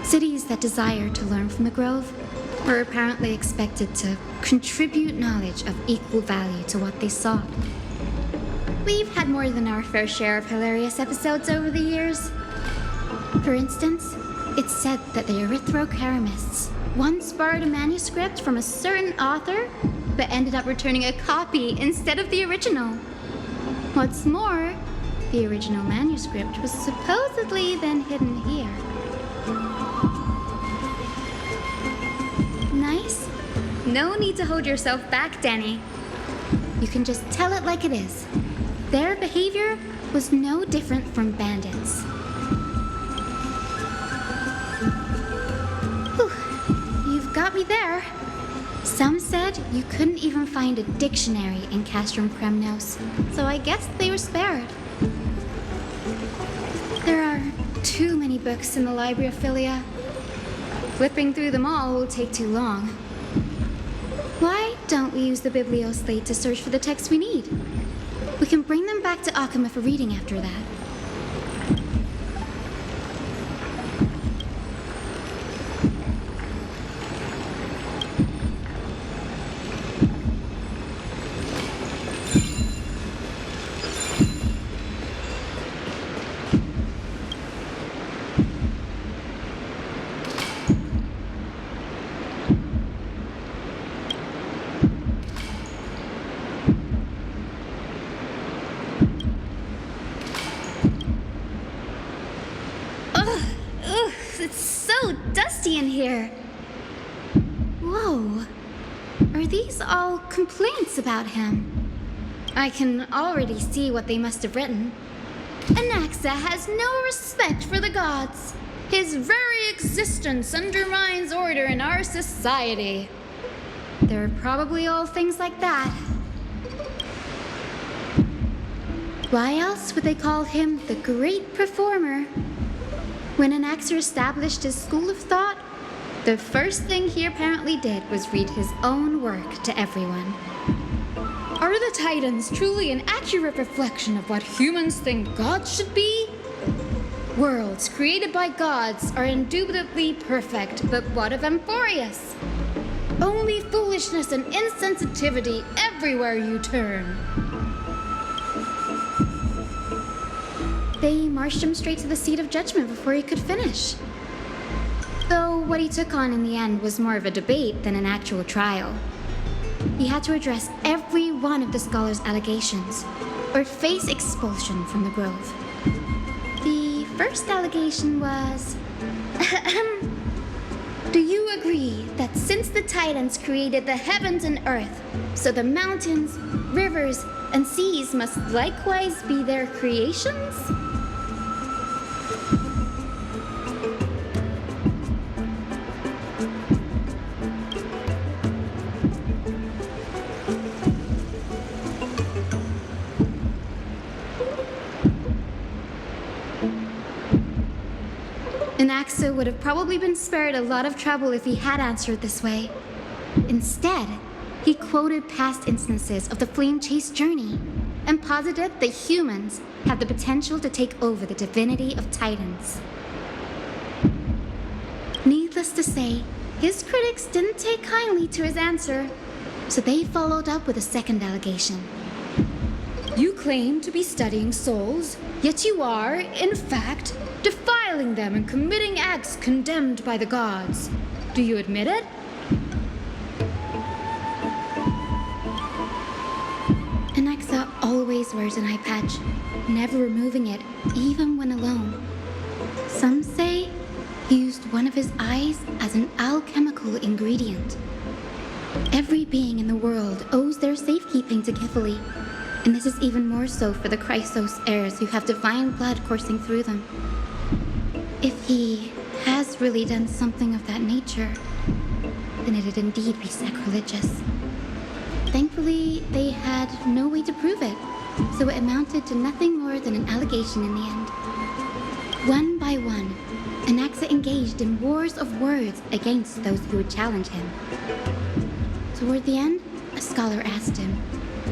Cities that desire to learn from the Grove were apparently expected to contribute knowledge of equal value to what they sought. We've had more than our fair share of hilarious episodes over the years. For instance, it's said that the Erythrocheramists once borrowed a manuscript from a certain author, but ended up returning a copy instead of the original. What's more, the original manuscript was supposedly then hidden here. Nice? No need to hold yourself back, Danny. You can just tell it like it is. Their behavior was no different from bandits. You've got me there. Some said you couldn't even find a dictionary in Castrum Kremnos, so I guess they were spared. There are too many books in the Library of Philia. Flipping through them all will take too long. Why don't we use the Biblioslate to search for the texts we need? We can bring them back to Akama for reading after that. It's so dusty in here. Whoa. Are these all complaints about him? I can already see what they must have written. Anaxa has no respect for the gods. His very existence undermines order in our society. They're probably all things like that. Why else would they call him the Great Performer? When Anaxer established his school of thought, the first thing he apparently did was read his own work to everyone. Are the Titans truly an accurate reflection of what humans think gods should be? Worlds created by gods are indubitably perfect, but what of Emphorius? Only foolishness and insensitivity everywhere you turn. They marched him straight to the seat of judgment before he could finish. Though what he took on in the end was more of a debate than an actual trial. He had to address every one of the scholar's allegations, or face expulsion from the Grove. The first allegation was... Do you agree that since the Titans created the heavens and earth, so the mountains, rivers, and seas must likewise be their creations? Anaxa would have probably been spared a lot of trouble if he had answered this way. Instead, he quoted past instances of the Flame Chase journey and posited that humans have the potential to take over the divinity of Titans. Needless to say, his critics didn't take kindly to his answer, so they followed up with a second allegation. You claim to be studying souls, yet you are, in fact, defiling them and committing acts condemned by the gods. Do you admit it? Anaxa always wears an eye patch, never removing it, even when alone. Some say he used one of his eyes as an alchemical ingredient. Every being in the world owes their safekeeping to Kifili, And this is even more so for the Chrysos heirs who have divine blood coursing through them. If he has really done something of that nature, then it'd indeed be sacrilegious. Thankfully, they had no way to prove it, so it amounted to nothing more than an allegation in the end. One by one, Anaxa engaged in wars of words against those who would challenge him. Toward the end, a scholar asked him,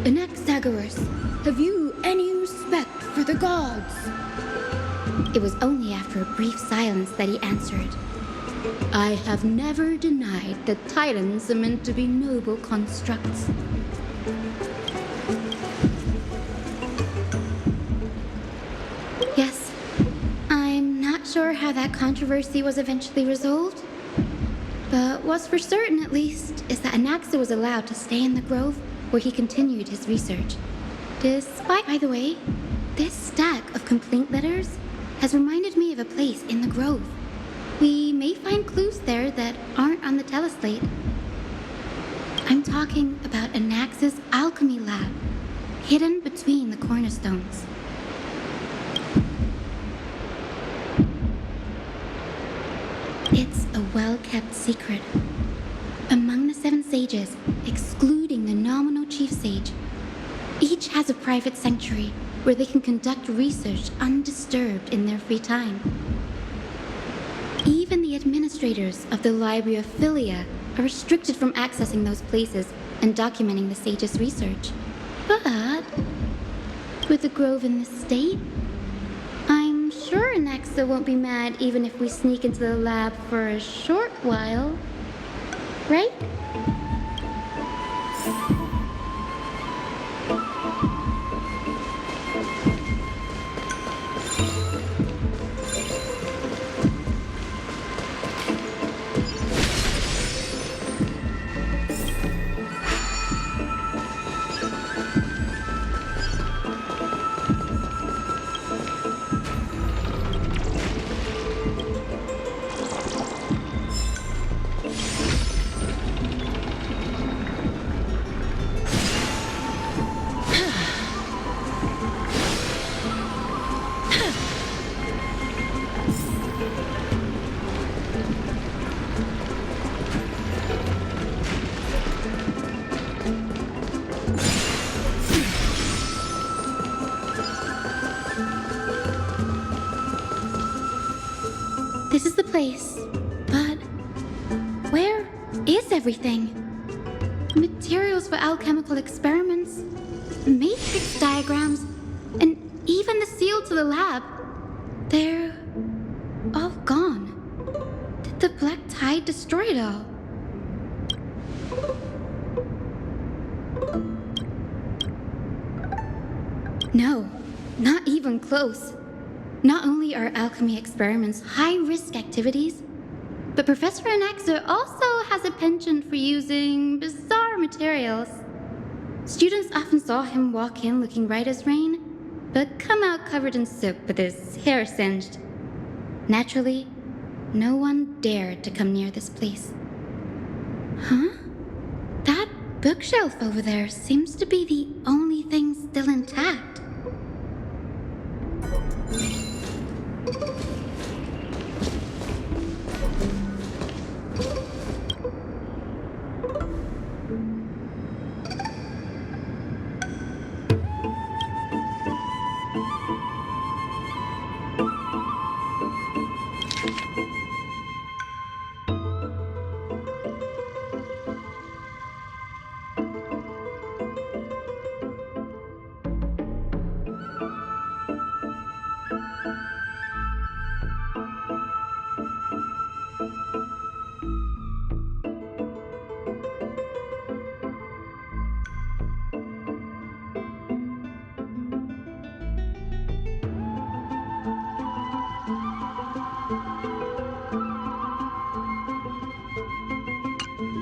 "Anaxagoras, have you any respect for the gods?" It was only after a brief silence that he answered, "I have never denied that titans are meant to be noble constructs." Yes, I'm not sure how that controversy was eventually resolved, but what's for certain at least is that Anaxa was allowed to stay in the grove where he continued his research. Despite, by the way, this stack of complaint letters has reminded me of a place in the grove. We may find clues there that aren't on the teleslate. I'm talking about Anaxa's alchemy lab, hidden between the cornerstones. It's a well-kept secret. Among the 7 sages, excluding the nominal chief sage, each has a private sanctuary where they can conduct research undisturbed in their free time. Even the administrators of the Library of Philia are restricted from accessing those places and documenting the sage's research. But with the grove in this state, I'm sure Anaxa won't be mad even if we sneak into the lab for a short while. Right? This is the place, but where is everything? Materials for alchemical experiments, matrix diagrams, and even the seal to the lab. They're all gone. Did the Black Tide destroy it all? No, not even close. Not only are alchemy experiments high-risk activities, but Professor Anaxa also has a penchant for using bizarre materials. Students often saw him walk in looking right as rain, but come out covered in soot with his hair singed. Naturally, no one dared to come near this place. Huh? That bookshelf over there seems to be the only thing still intact.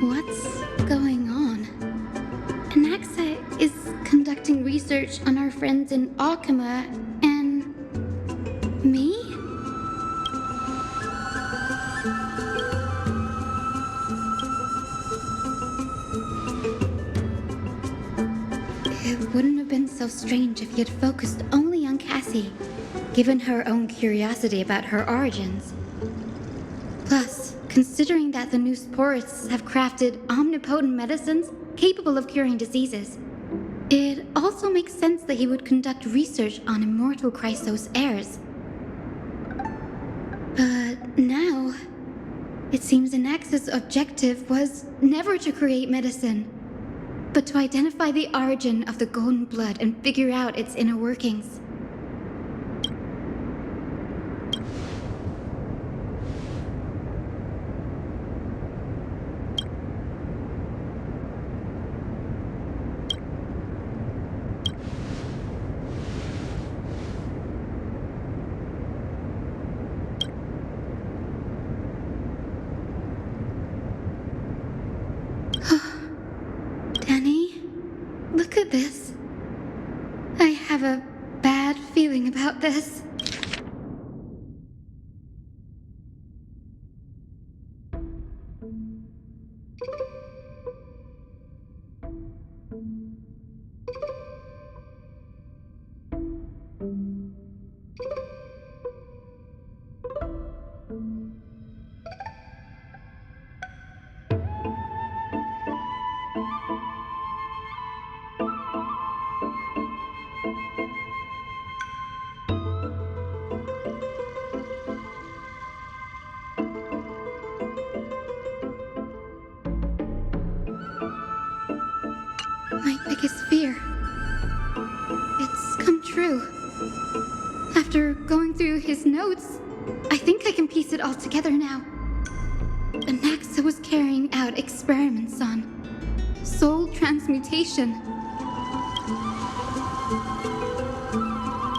What's going on? Anaxa is conducting research on our friends in Alchema and me? It wouldn't have been so so strange if he had focused only on Cassie, given her own curiosity about her origins. Plus, considering that the new sporists have crafted omnipotent medicines capable of curing diseases, it also makes sense that he would conduct research on immortal Chrysos heirs. But now, it seems Anax's objective was never to create medicine, but to identify the origin of the golden blood and figure out its inner workings. Danny, look at this. I have a bad feeling about this. My biggest fear. It's come true. After going through his notes, I think I can piece it all together now. Anaxa was carrying out experiments on soul transmutation.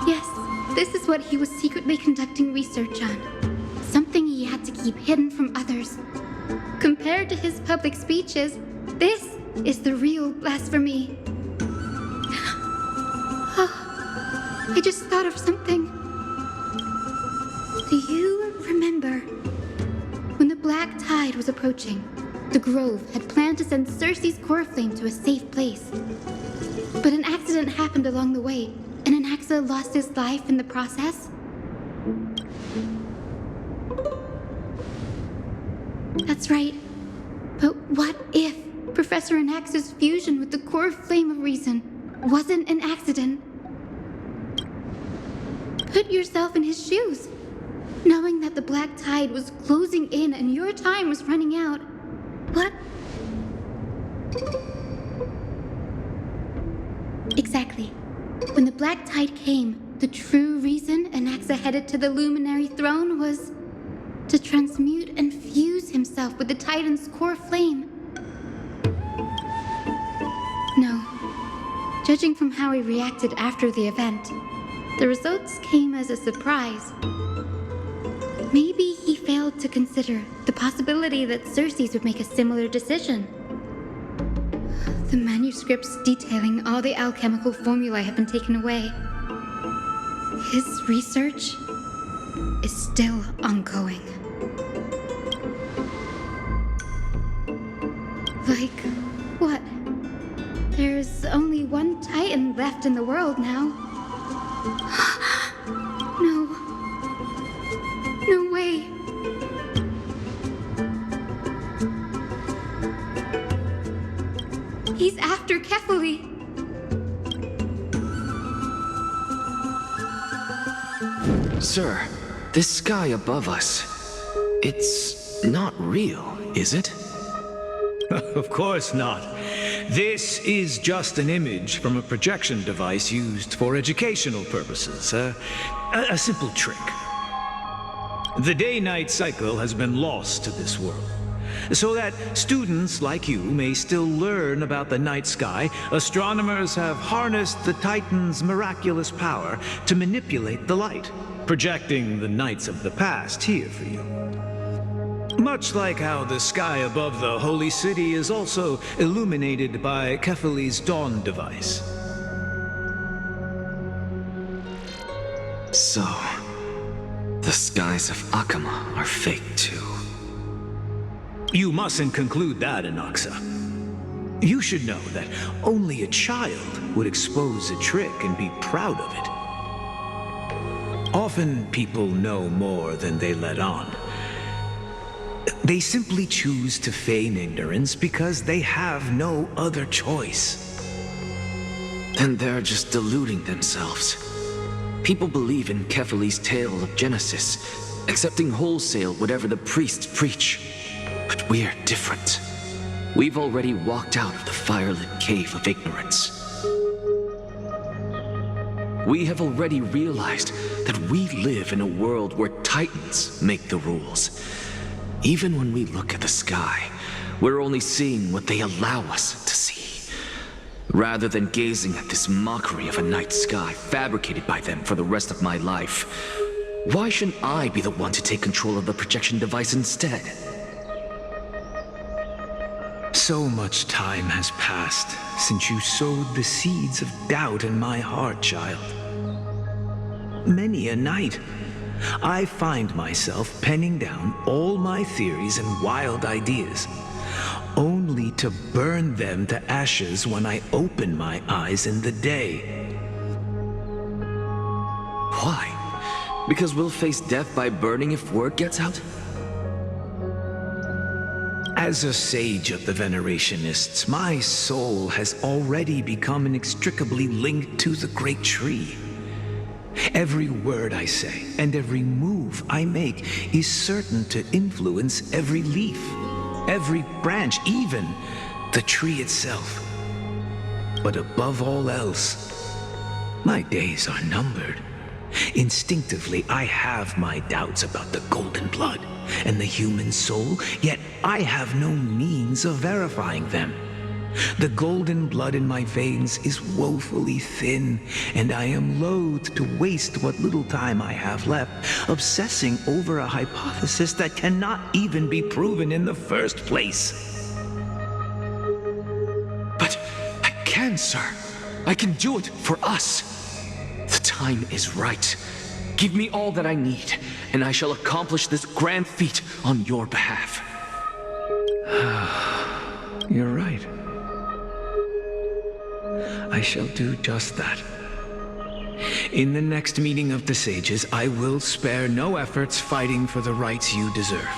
Yes, this is what he was secretly conducting research on. Something he had to keep hidden from others. Compared to his public speeches, this is the real blasphemy. Oh, I just thought of something. Do you remember when the black tide was approaching? The Grove had planned to send Cersei's core flame to a safe place. But an accident happened along the way, and Anaxa lost his life in the process. That's right. But what if Professor Anax's fusion with the core flame of reason wasn't an accident? Put yourself in his shoes. Knowing that the black tide was closing in and your time was running out. What? Exactly. When the black tide came, the true reason Anaxa headed to the Luminary Throne was to transmute and fuse himself with the Titan's core flame. No. Judging from how he reacted after the event, the results came as a surprise. Maybe he failed to consider the possibility that Cersei's would make a similar decision. The manuscripts detailing all the alchemical formulae have been taken away. His research is still ongoing. Like, what? There's only one Titan left in the world now. No. No way. He's after Kefali. Sir, this sky above us, it's not real, is it? Of course not. This is just an image from a projection device used for educational purposes. A simple trick. The day-night cycle has been lost to this world. So that students like you may still learn about the night sky, astronomers have harnessed the Titan's miraculous power to manipulate the light, projecting the nights of the past here for you. Much like how the sky above the Holy City is also illuminated by Kefali's dawn device. So, the skies of Akama are fake too. You mustn't conclude that, Anaxa. You should know that only a child would expose a trick and be proud of it. Often people know more than they let on. They simply choose to feign ignorance because they have no other choice. Then they're just deluding themselves. People believe in Kefali's tale of Genesis, accepting wholesale whatever the priests preach. But we're different. We've already walked out of the firelit cave of ignorance. We have already realized that we live in a world where Titans make the rules. Even when we look at the sky, we're only seeing what they allow us to see. Rather than gazing at this mockery of a night sky fabricated by them for the rest of my life, why shouldn't I be the one to take control of the projection device instead? So much time has passed since you sowed the seeds of doubt in my heart, child. Many a night, I find myself penning down all my theories and wild ideas, only to burn them to ashes when I open my eyes in the day. Why? Because we'll face death by burning if word gets out? As a sage of the Venerationists, my soul has already become inextricably linked to the great tree. Every word I say and every move I make is certain to influence every leaf, every branch, even the tree itself. But above all else, my days are numbered. Instinctively, I have my doubts about the golden blood and the human soul, yet I have no means of verifying them. The golden blood in my veins is woefully thin, and I am loath to waste what little time I have left obsessing over a hypothesis that cannot even be proven in the first place. But I can, sir. I can do it for us. The time is right. Give me all that I need, and I shall accomplish this grand feat on your behalf. You're right. I shall do just that. In the next meeting of the sages, I will spare no efforts fighting for the rights you deserve.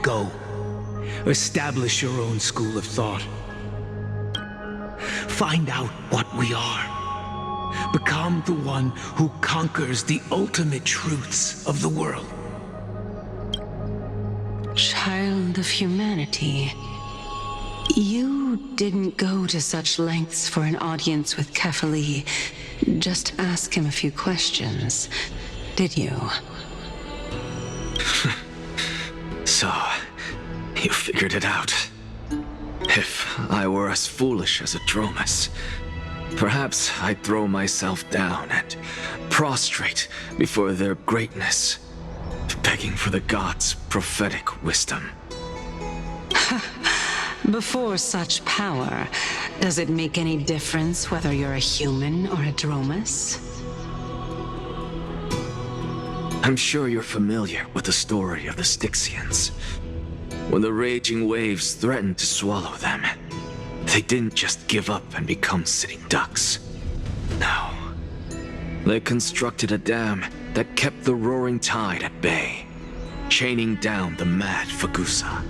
Go. Establish your own school of thought. Find out what we are. Become the one who conquers the ultimate truths of the world. Child of humanity. You didn't go to such lengths for an audience with Kefali. Just ask him a few questions, did you? So, you figured it out. If I were as foolish as a Dromus, perhaps I'd throw myself down and prostrate before their greatness, begging for the gods' prophetic wisdom. Before such power, does it make any difference whether you're a human or a Dromus? I'm sure you're familiar with the story of the Styxians. When the raging waves threatened to swallow them, they didn't just give up and become sitting ducks. No. They constructed a dam that kept the roaring tide at bay, chaining down the mad Fagusa.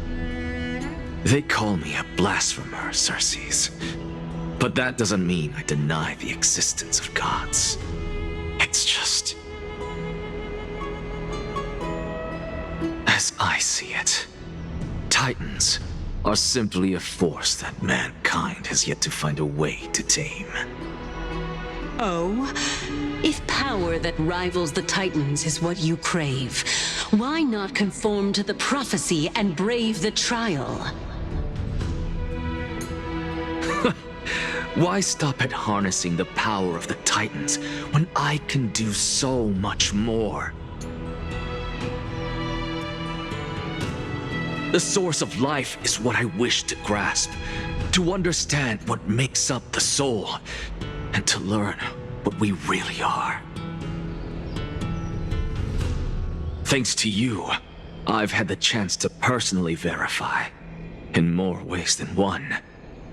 They call me a blasphemer, Circes. But that doesn't mean I deny the existence of gods. It's just... as I see it, Titans are simply a force that mankind has yet to find a way to tame. Oh? If power that rivals the Titans is what you crave, why not conform to the prophecy and brave the trial? Why stop at harnessing the power of the Titans when I can do so much more? The source of life is what I wish to grasp, to understand what makes up the soul, and to learn what we really are. Thanks to you, I've had the chance to personally verify. in more ways than one,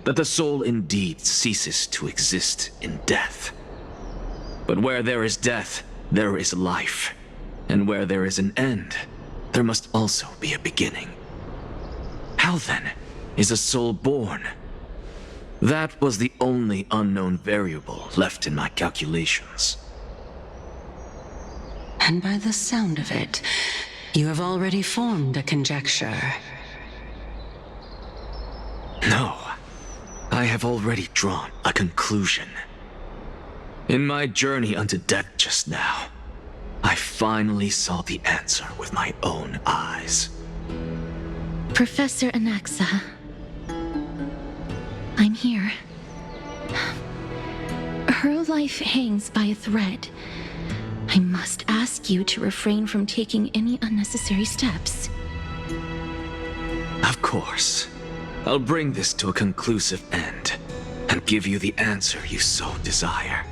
that the soul indeed ceases to exist in death. But where there is death, there is life. And where there is an end, there must also be a beginning. How then is a soul born? That was the only unknown variable left in my calculations. And by the sound of it, you have already formed a conjecture. No, I have already drawn a conclusion. In my journey unto death just now, I finally saw the answer with my own eyes. Professor Anaxa, I'm here. Her life hangs by a thread. I must ask you to refrain from taking any unnecessary steps. Of course. I'll bring this to a conclusive end and give you the answer you so desire.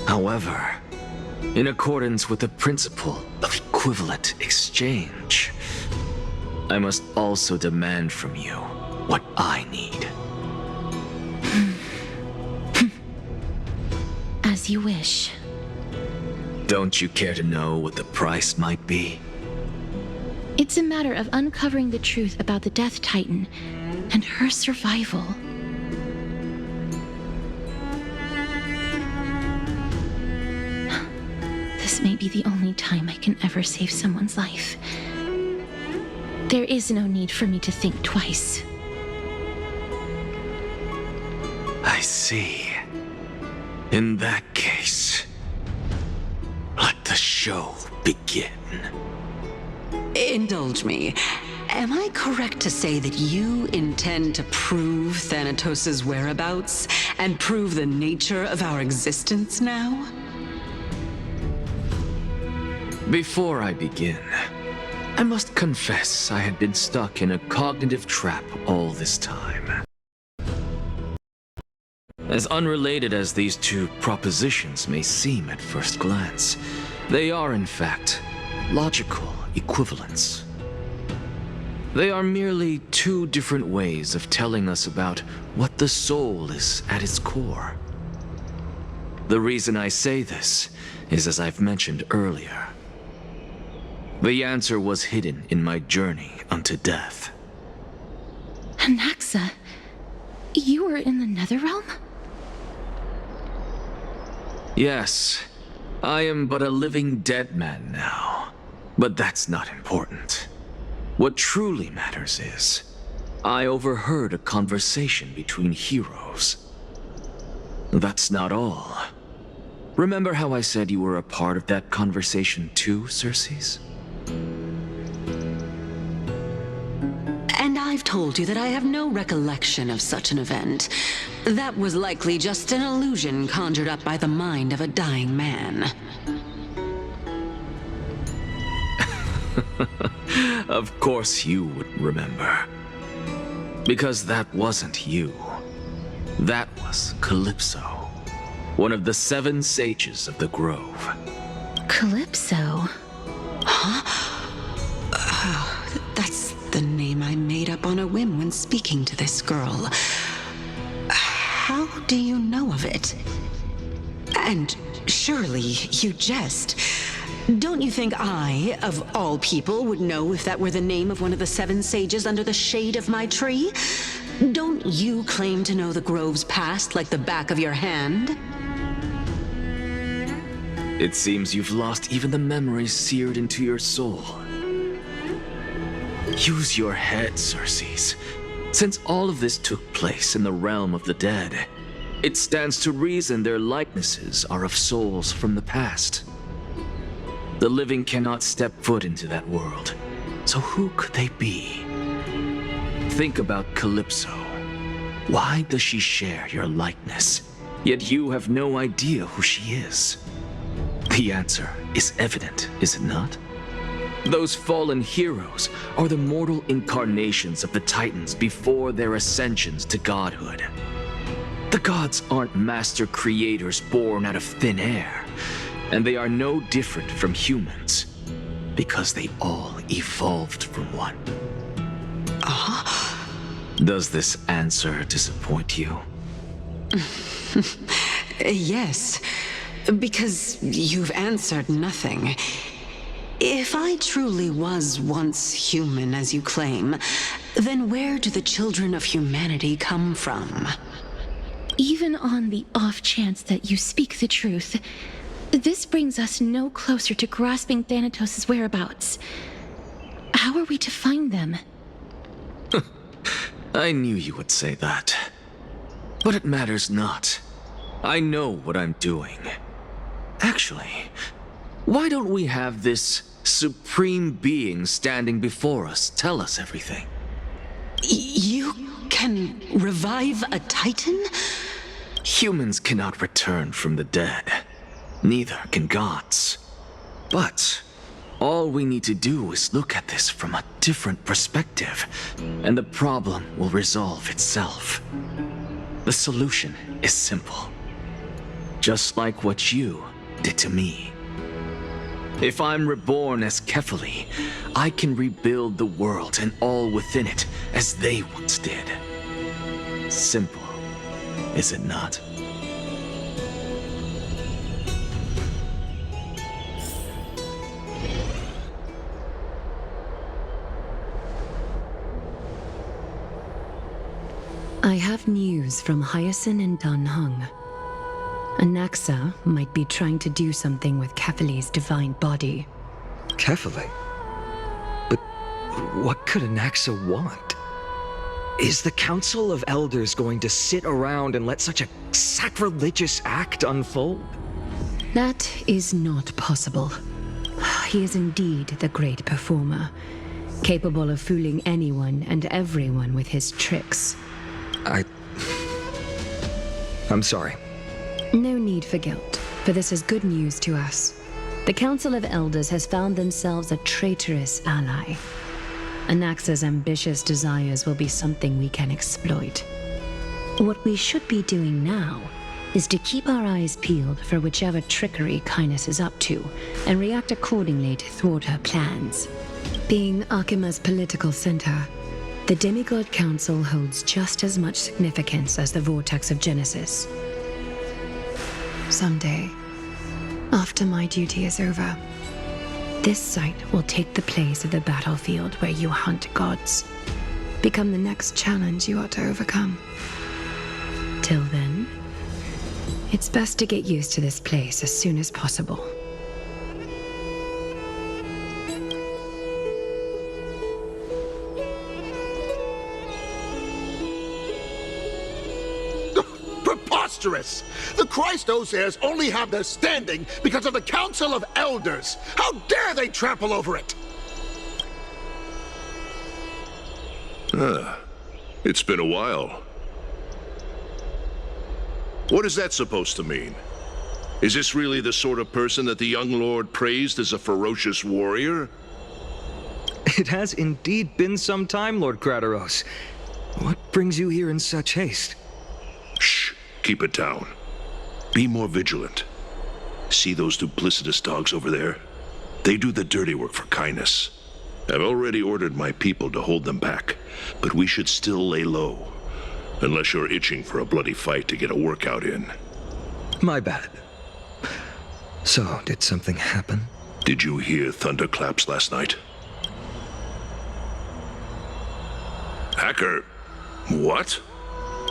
However, in accordance with the principle of equivalent exchange, I must also demand from you what I need. As you wish. Don't you care to know what the price might be? It's a matter of uncovering the truth about the Death Titan and her survival. This may be the only time I can ever save someone's life. There is no need for me to think twice. I see. In that case, let the show begin. Indulge me. Am I correct to say that you intend to prove Thanatos' whereabouts and prove the nature of our existence now? Before I begin, I must confess I had been stuck in a cognitive trap all this time. As unrelated as these two propositions may seem at first glance, they are in fact logical equivalents. They are merely two different ways of telling us about what the soul is at its core. The reason I say this is, as I've mentioned earlier, the answer was hidden in my journey unto death. Anaxa, you were in the Netherrealm? Yes, I am but a living dead man now, but that's not important. What truly matters is, I overheard a conversation between heroes. That's not all. Remember how I said you were a part of that conversation too, Circes? And I've told you that I have no recollection of such an event. That was likely just an illusion conjured up by the mind of a dying man. Of course you wouldn't remember. Because that wasn't you. That was Calypso, one of the 7 sages of the Grove. Calypso? Huh? Oh, that's the name I made up on a whim when speaking to this girl. How do you know of it? And surely you jest. Don't you think I, of all people, would know if that were the name of one of the 7 sages under the shade of my tree? Don't you claim to know the Grove's past like the back of your hand? It seems you've lost even the memories seared into your soul. Use your head, Circes. Since all of this took place in the realm of the dead, it stands to reason their likenesses are of souls from the past. The living cannot step foot into that world, so who could they be? Think about Calypso. Why does she share your likeness, yet you have no idea who she is? The answer is evident, is it not? Those fallen heroes are the mortal incarnations of the Titans before their ascensions to godhood. The gods aren't master creators born out of thin air, and they are no different from humans, because they all evolved from one. Ah, Does this answer disappoint you? Yes, because you've answered nothing. If I truly was once human, as you claim, then where do the children of humanity come from? Even on the off chance that you speak the truth, this brings us no closer to grasping Thanatos' whereabouts. How are we to find them? I knew you would say that. But it matters not. I know what I'm doing. Actually, why don't we have this supreme being standing before us tell us everything? You can revive a Titan? Humans cannot return from the dead. Neither can gods. But all we need to do is look at this from a different perspective, and the problem will resolve itself. The solution is simple. Just like what you did to me. If I'm reborn as Kefali, I can rebuild the world and all within it as they once did. Simple, is it not? I have news from Hyacinth and Dan Heng. Anaxa might be trying to do something with Kefali's divine body. Kefali? But what could Anaxa want? Is the Council of Elders going to sit around and let such a sacrilegious act unfold? That is not possible. He is indeed the great performer, capable of fooling anyone and everyone with his tricks. I'm sorry. No need for guilt, for this is good news to us. The Council of Elders has found themselves a traitorous ally. Anaxa's ambitious desires will be something we can exploit. What we should be doing now is to keep our eyes peeled for whichever trickery Kainis is up to, and react accordingly to thwart her plans. Being Akima's political center, the Demigod Council holds just as much significance as the Vortex of Genesis. Someday, after my duty is over, this site will take the place of the battlefield where you hunt gods. Become the next challenge you ought to overcome. Till then, it's best to get used to this place as soon as possible. Preposterous! The Christos only have their standing because of the Council of Elders. How dare they trample over it? It's been a while. What is that supposed to mean? Is this really the sort of person that the young lord praised as a ferocious warrior? It has indeed been some time, Lord Krateros. What brings you here in such haste? Shh. Keep it down. Be more vigilant. See those duplicitous dogs over there? They do the dirty work for Kainis. I've already ordered my people to hold them back, but we should still lay low. Unless you're itching for a bloody fight to get a workout in. My bad. So, did something happen? Did you hear thunderclaps last night? Hacker, what?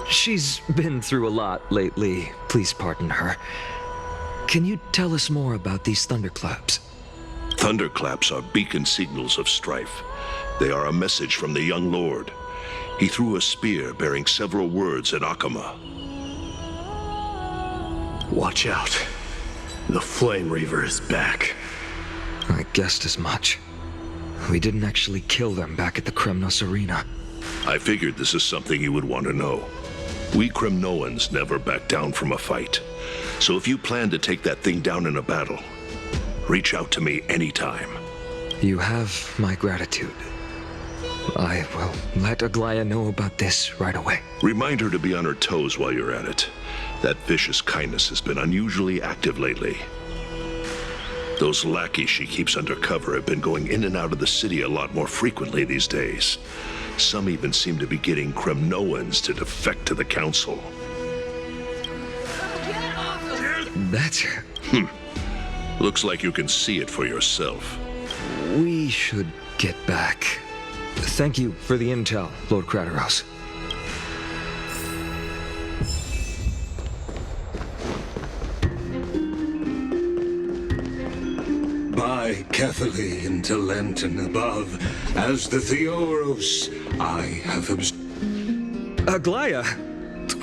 She's been through a lot lately. Please pardon her. Can you tell us more about these thunderclaps? Thunderclaps are beacon signals of strife. They are a message from the young lord. He threw a spear bearing several words at Akama. Watch out. The Flame Reaver is back. I guessed as much. We didn't actually kill them back at the Kremnos Arena. I figured this is something you would want to know. We Kremnoans never back down from a fight. So if you plan to take that thing down in a battle, reach out to me anytime. You have my gratitude. I will let Aglaya know about this right away. Remind her to be on her toes while you're at it. That vicious Kainis has been unusually active lately. Those lackeys she keeps under cover have been going in and out of the city a lot more frequently these days. Some even seem to be getting Kremnoans to defect to the Council. That's... Looks like you can see it for yourself. We should get back. Thank you for the intel, Lord Crateros. By Catholic into Lenten above, as the Theoros, I have Aglaya,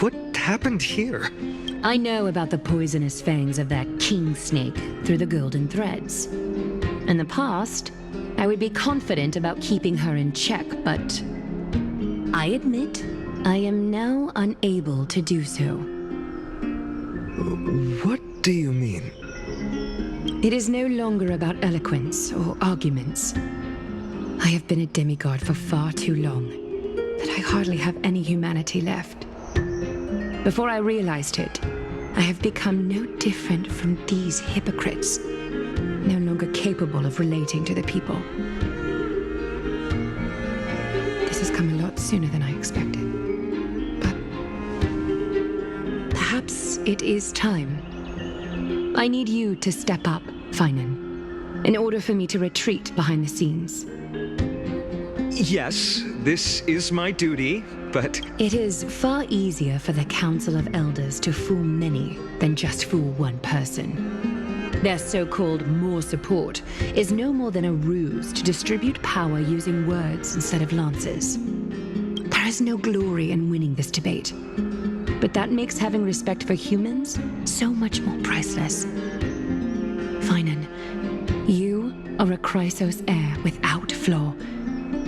what happened here? I know about the poisonous fangs of that king snake through the golden threads. In the past, I would be confident about keeping her in check, but I admit I am now unable to do so. What do you mean? It is no longer about eloquence or arguments. I have been a demigod for far too long that I hardly have any humanity left. Before I realized it, I have become no different from these hypocrites, no longer capable of relating to the people. This has come a lot sooner than I expected. But perhaps it is time. I need you to step up, Finan, in order for me to retreat behind the scenes. Yes, this is my duty, but... It is far easier for the Council of Elders to fool many than just fool one person. Their so-called more support is no more than a ruse to distribute power using words instead of lances. There is no glory in winning this debate, but that makes having respect for humans so much more priceless. Finan, you are a Chrysos heir without flaw,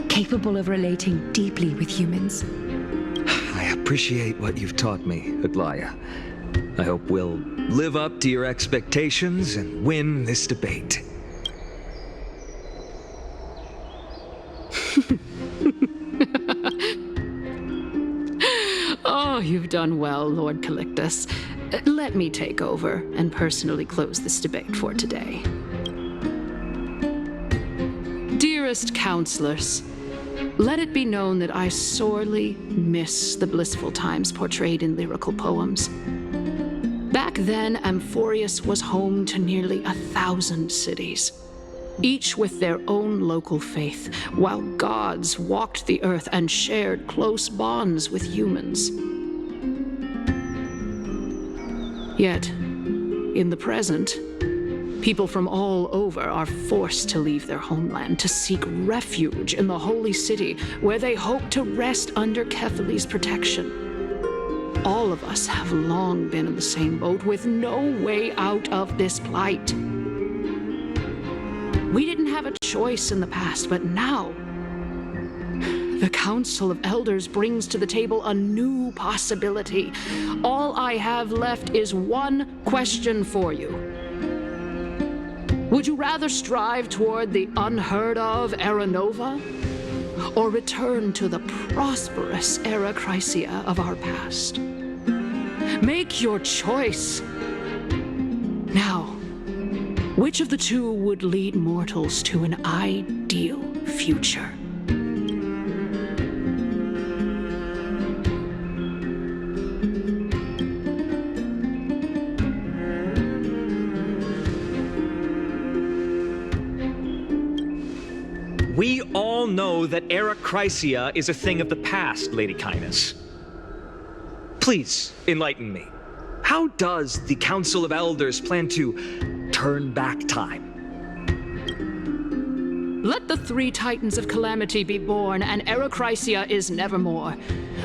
capable of relating deeply with humans. I appreciate what you've taught me, Aglaya. I hope we'll live up to your expectations and win this debate. Oh, you've done well, Lord Calictus. Let me take over and personally close this debate for today. Dearest counselors, let it be known that I sorely miss the blissful times portrayed in lyrical poems. Back then, Amphorius was home to nearly 1,000 cities, each with their own local faith, while gods walked the earth and shared close bonds with humans. Yet, in the present, people from all over are forced to leave their homeland to seek refuge in the holy city, where they hope to rest under Kethali's protection. All of us have long been in the same boat, with no way out of this plight. We didn't have a choice in the past, but now, the Council of Elders brings to the table a new possibility. All I have left is one question for you. Would you rather strive toward the unheard of Era Nova, or return to the prosperous Era Chrysia of our past? Make your choice. Now, which of the two would lead mortals to an ideal future? We all know that Era Chrysia is a thing of the past, Lady Cainus. Please, enlighten me. How does the Council of Elders plan to turn back time? Let the three Titans of Calamity be born, and Era Chrysia is nevermore.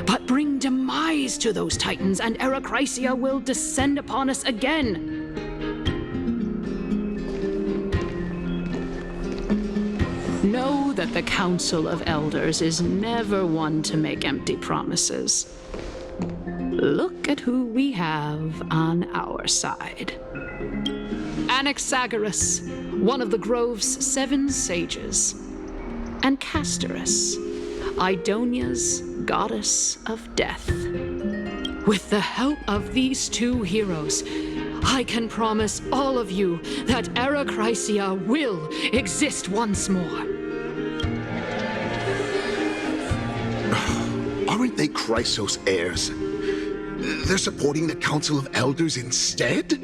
But bring demise to those Titans, and Era Chrysia will descend upon us again. Know that the Council of Elders is never one to make empty promises. Look at who we have on our side. Anaxagoras, one of the Grove's 7 sages, and Castorus, Idonia's goddess of death. With the help of these 2 heroes, I can promise all of you that Era Chrysia will exist once more. Aren't they Chrysos heirs? They're supporting the Council of Elders instead?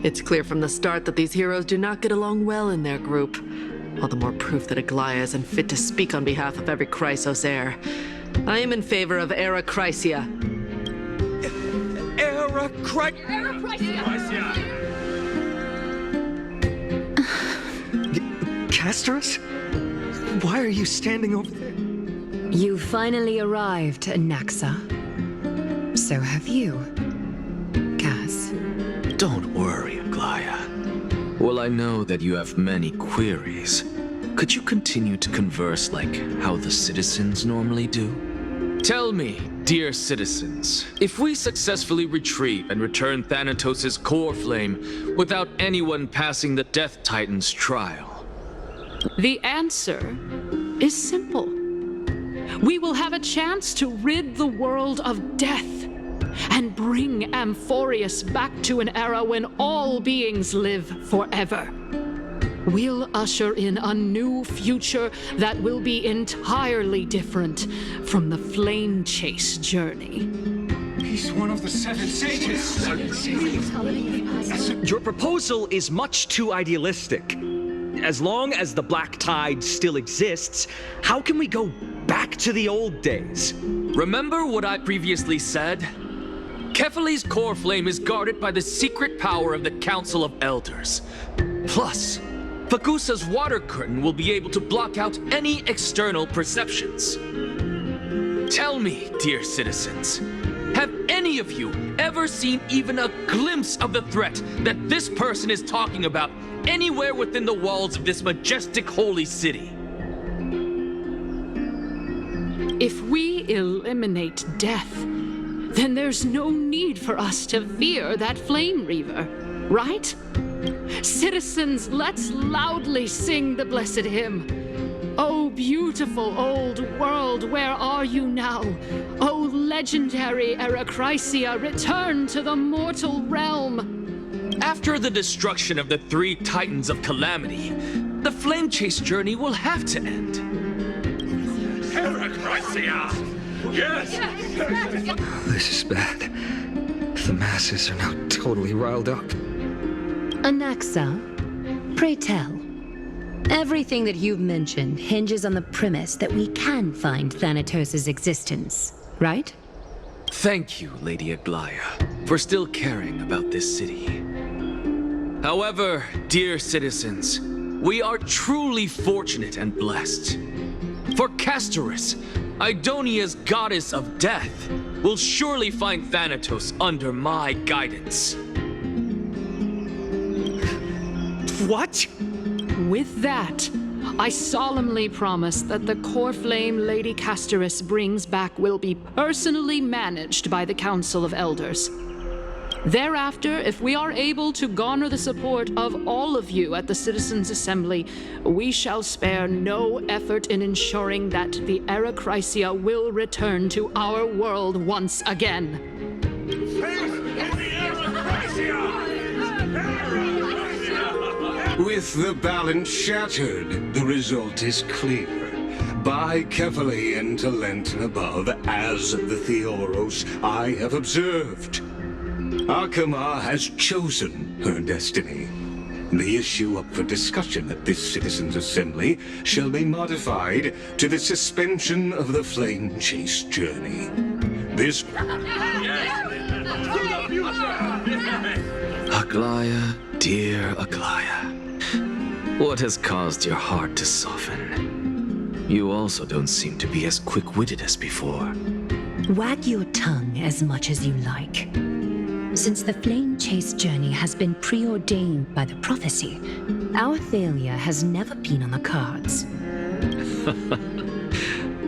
It's clear from the start that these heroes do not get along well in their group. All the more proof that Aglaya isn't fit to speak on behalf of every Chrysos heir. I am in favor of Era Chrysia. Era Castorus? Why are you standing over there? You finally arrived, Anaxa. So have you, Cass. Don't worry, Aglaya. Well, I know that you have many queries. Could you continue to converse like how the citizens normally do? Tell me, dear citizens, if we successfully retrieve and return Thanatos' core flame without anyone passing the Death Titan's trial? The answer is simple. We will have a chance to rid the world of death and bring Amphorius back to an era when all beings live forever. We'll usher in a new future that will be entirely different from the Flame Chase journey. He's one of the 7 sages. Your proposal is much too idealistic. As long as the Black Tide still exists, how can we go back to the old days? Remember what I previously said? Kephale's core flame is guarded by the secret power of the Council of Elders. Plus, Fagusa's water curtain will be able to block out any external perceptions. Tell me, dear citizens, have any of you ever seen even a glimpse of the threat that this person is talking about anywhere within the walls of this majestic holy city? If we eliminate death, then there's no need for us to fear that Flame Reaver, right? Citizens, let's loudly sing the blessed hymn. Oh, beautiful old world, where are you now? Oh, legendary Erechrysia, return to the mortal realm. After the destruction of the 3 Titans of Calamity, the Flame Chase journey will have to end. Erechrysia! Yes! This is bad. The masses are now totally riled up. Anaxa, pray tell. Everything that you've mentioned hinges on the premise that we can find Thanatos' existence, right? Thank you, Lady Aglaya, for still caring about this city. However, dear citizens, we are truly fortunate and blessed. For Castorus, Idonia's goddess of death, will surely find Thanatos under my guidance. What? With that, I solemnly promise that the core flame Lady Castorus brings back will be personally managed by the Council of Elders. Thereafter, if we are able to garner the support of all of you at the Citizens' Assembly, we shall spare no effort in ensuring that the Erechrysia will return to our world once again. With the balance shattered, the result is clear. By Kephale and Talent above, as the Theoros I have observed. Akama has chosen her destiny. The issue up for discussion at this Citizens' Assembly shall be modified to the suspension of the Flame Chase journey. This... Aglaya, dear Aglaya, what has caused your heart to soften? You also don't seem to be as quick-witted as before. Wag your tongue as much as you like. Since the Flame Chase journey has been preordained by the prophecy, our failure has never been on the cards.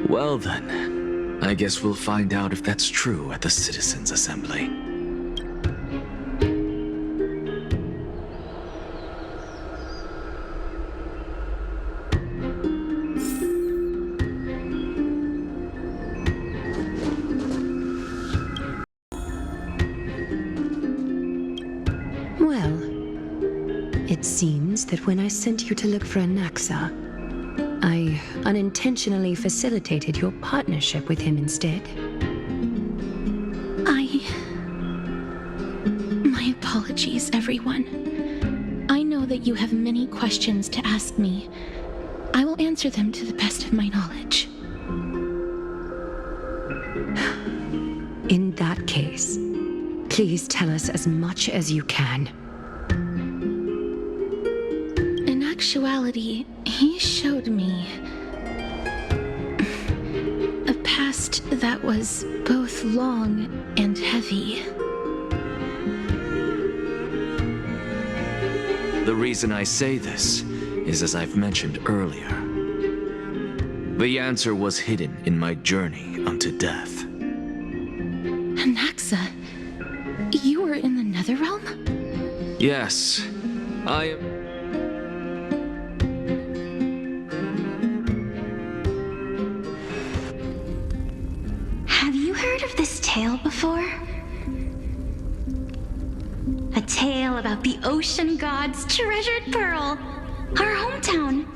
Well then, I guess we'll find out if that's true at the Citizens' Assembly. Well, it seems that when I sent you to look for Anaxa, I unintentionally facilitated your partnership with him instead. My apologies, everyone. I know that you have many questions to ask me. I will answer them to the best of my knowledge. In that case, please tell us as much as you can. In actuality, he showed me a past that was both long and heavy. The reason I say this is as I've mentioned earlier. The answer was hidden in my journey unto death. Naxa, you were in the Netherrealm? Yes, I am... Have you heard of this tale before? A tale about the ocean god's treasured pearl, our hometown.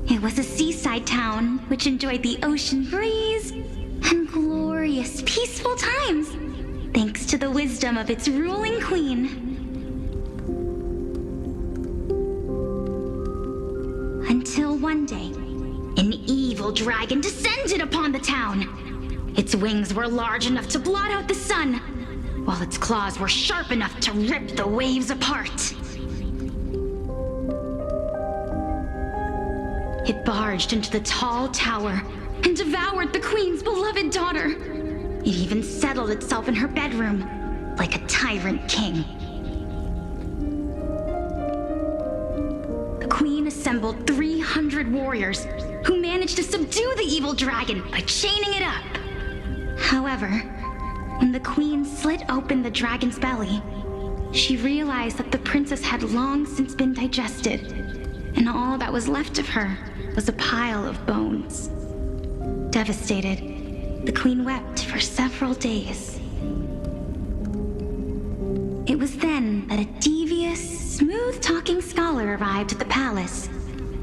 It was a seaside town which enjoyed the ocean breeze and glorious, peaceful times, thanks to the wisdom of its ruling queen. Until one day, an evil dragon descended upon the town. Its wings were large enough to blot out the sun, while its claws were sharp enough to rip the waves apart. It barged into the tall tower and devoured the queen's beloved daughter. It even settled itself in her bedroom like a tyrant king. The queen assembled 300 warriors who managed to subdue the evil dragon by chaining it up. However, when the queen slit open the dragon's belly, she realized that the princess had long since been digested, and all that was left of her was a pile of bones. Devastated, the queen wept for several days. It was then that a devious, smooth-talking scholar arrived at the palace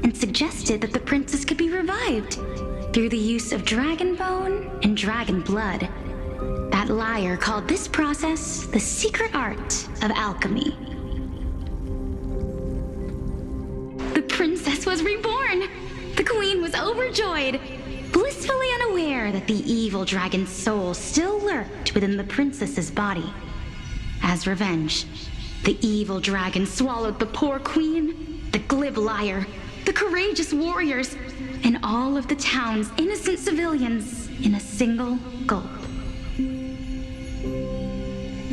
and suggested that the princess could be revived through the use of dragon bone and dragon blood. That liar called this process the secret art of alchemy. The princess was reborn! The queen was overjoyed, blissfully unaware that the evil dragon's soul still lurked within the princess's body. As revenge, the evil dragon swallowed the poor queen, the glib liar, the courageous warriors, and all of the town's innocent civilians in a single gulp.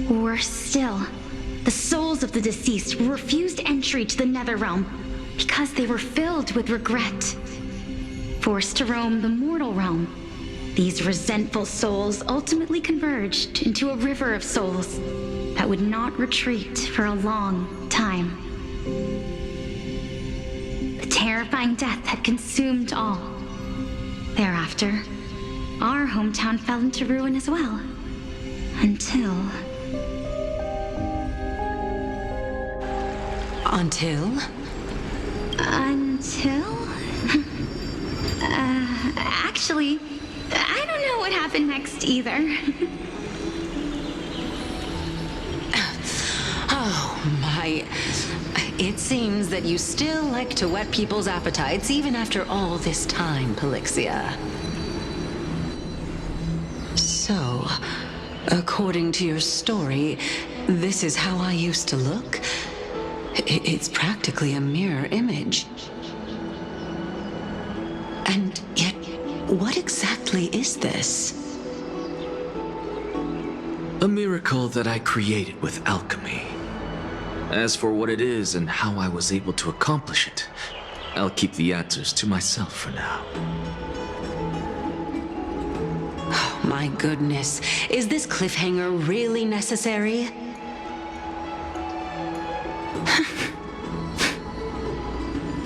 Worse still, the souls of the deceased were refused entry to the Netherrealm because they were filled with regret. Forced to roam the mortal realm, these resentful souls ultimately converged into a river of souls that would not retreat for a long time. The terrifying death had consumed all. Thereafter, our hometown fell into ruin as well. Until... Until? Actually, I don't know what happened next either. Oh, my. It seems that you still like to whet people's appetites even after all this time, Pelixia. So, according to your story, this is how I used to look? It's practically a mirror image. And yet, what exactly is this? A miracle that I created with alchemy. As for what it is and how I was able to accomplish it, I'll keep the answers to myself for now. Oh, my goodness. Is this cliffhanger really necessary?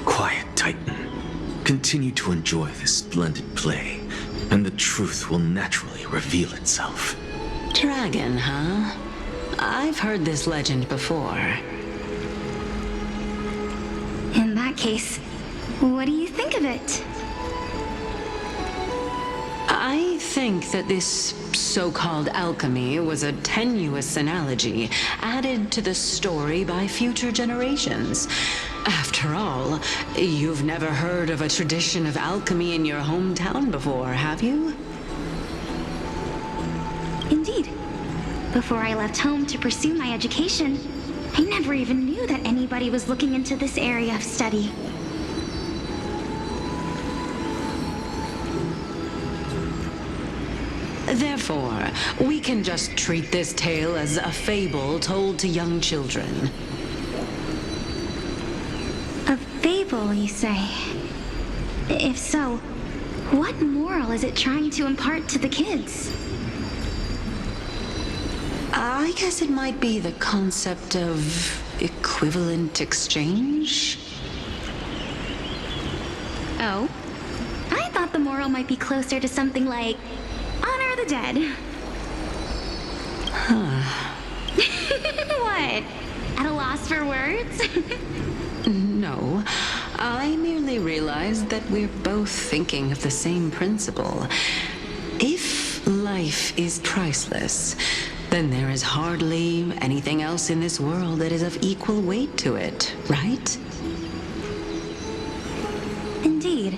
Quiet, Titan. Continue to enjoy this splendid play, and the truth will naturally reveal itself. Dragon, huh? I've heard this legend before. In that case, What do you think of it? I think that this so-called alchemy was a tenuous analogy added to the story by future generations. After all, you've never heard of a tradition of alchemy in your hometown before, have you? Indeed. Before I left home to pursue my education, I never even knew that anybody was looking into this area of study. Therefore, we can just treat this tale as a fable told to young children. A fable, you say? If so, what moral is it trying to impart to the kids? I guess it might be the concept of equivalent exchange? Oh? I thought the moral might be closer to something like honor the dead. Huh. What? At a loss for words? No. I merely realized that we're both thinking of the same principle. If life is priceless, then there is hardly anything else in this world that is of equal weight to it, right? Indeed.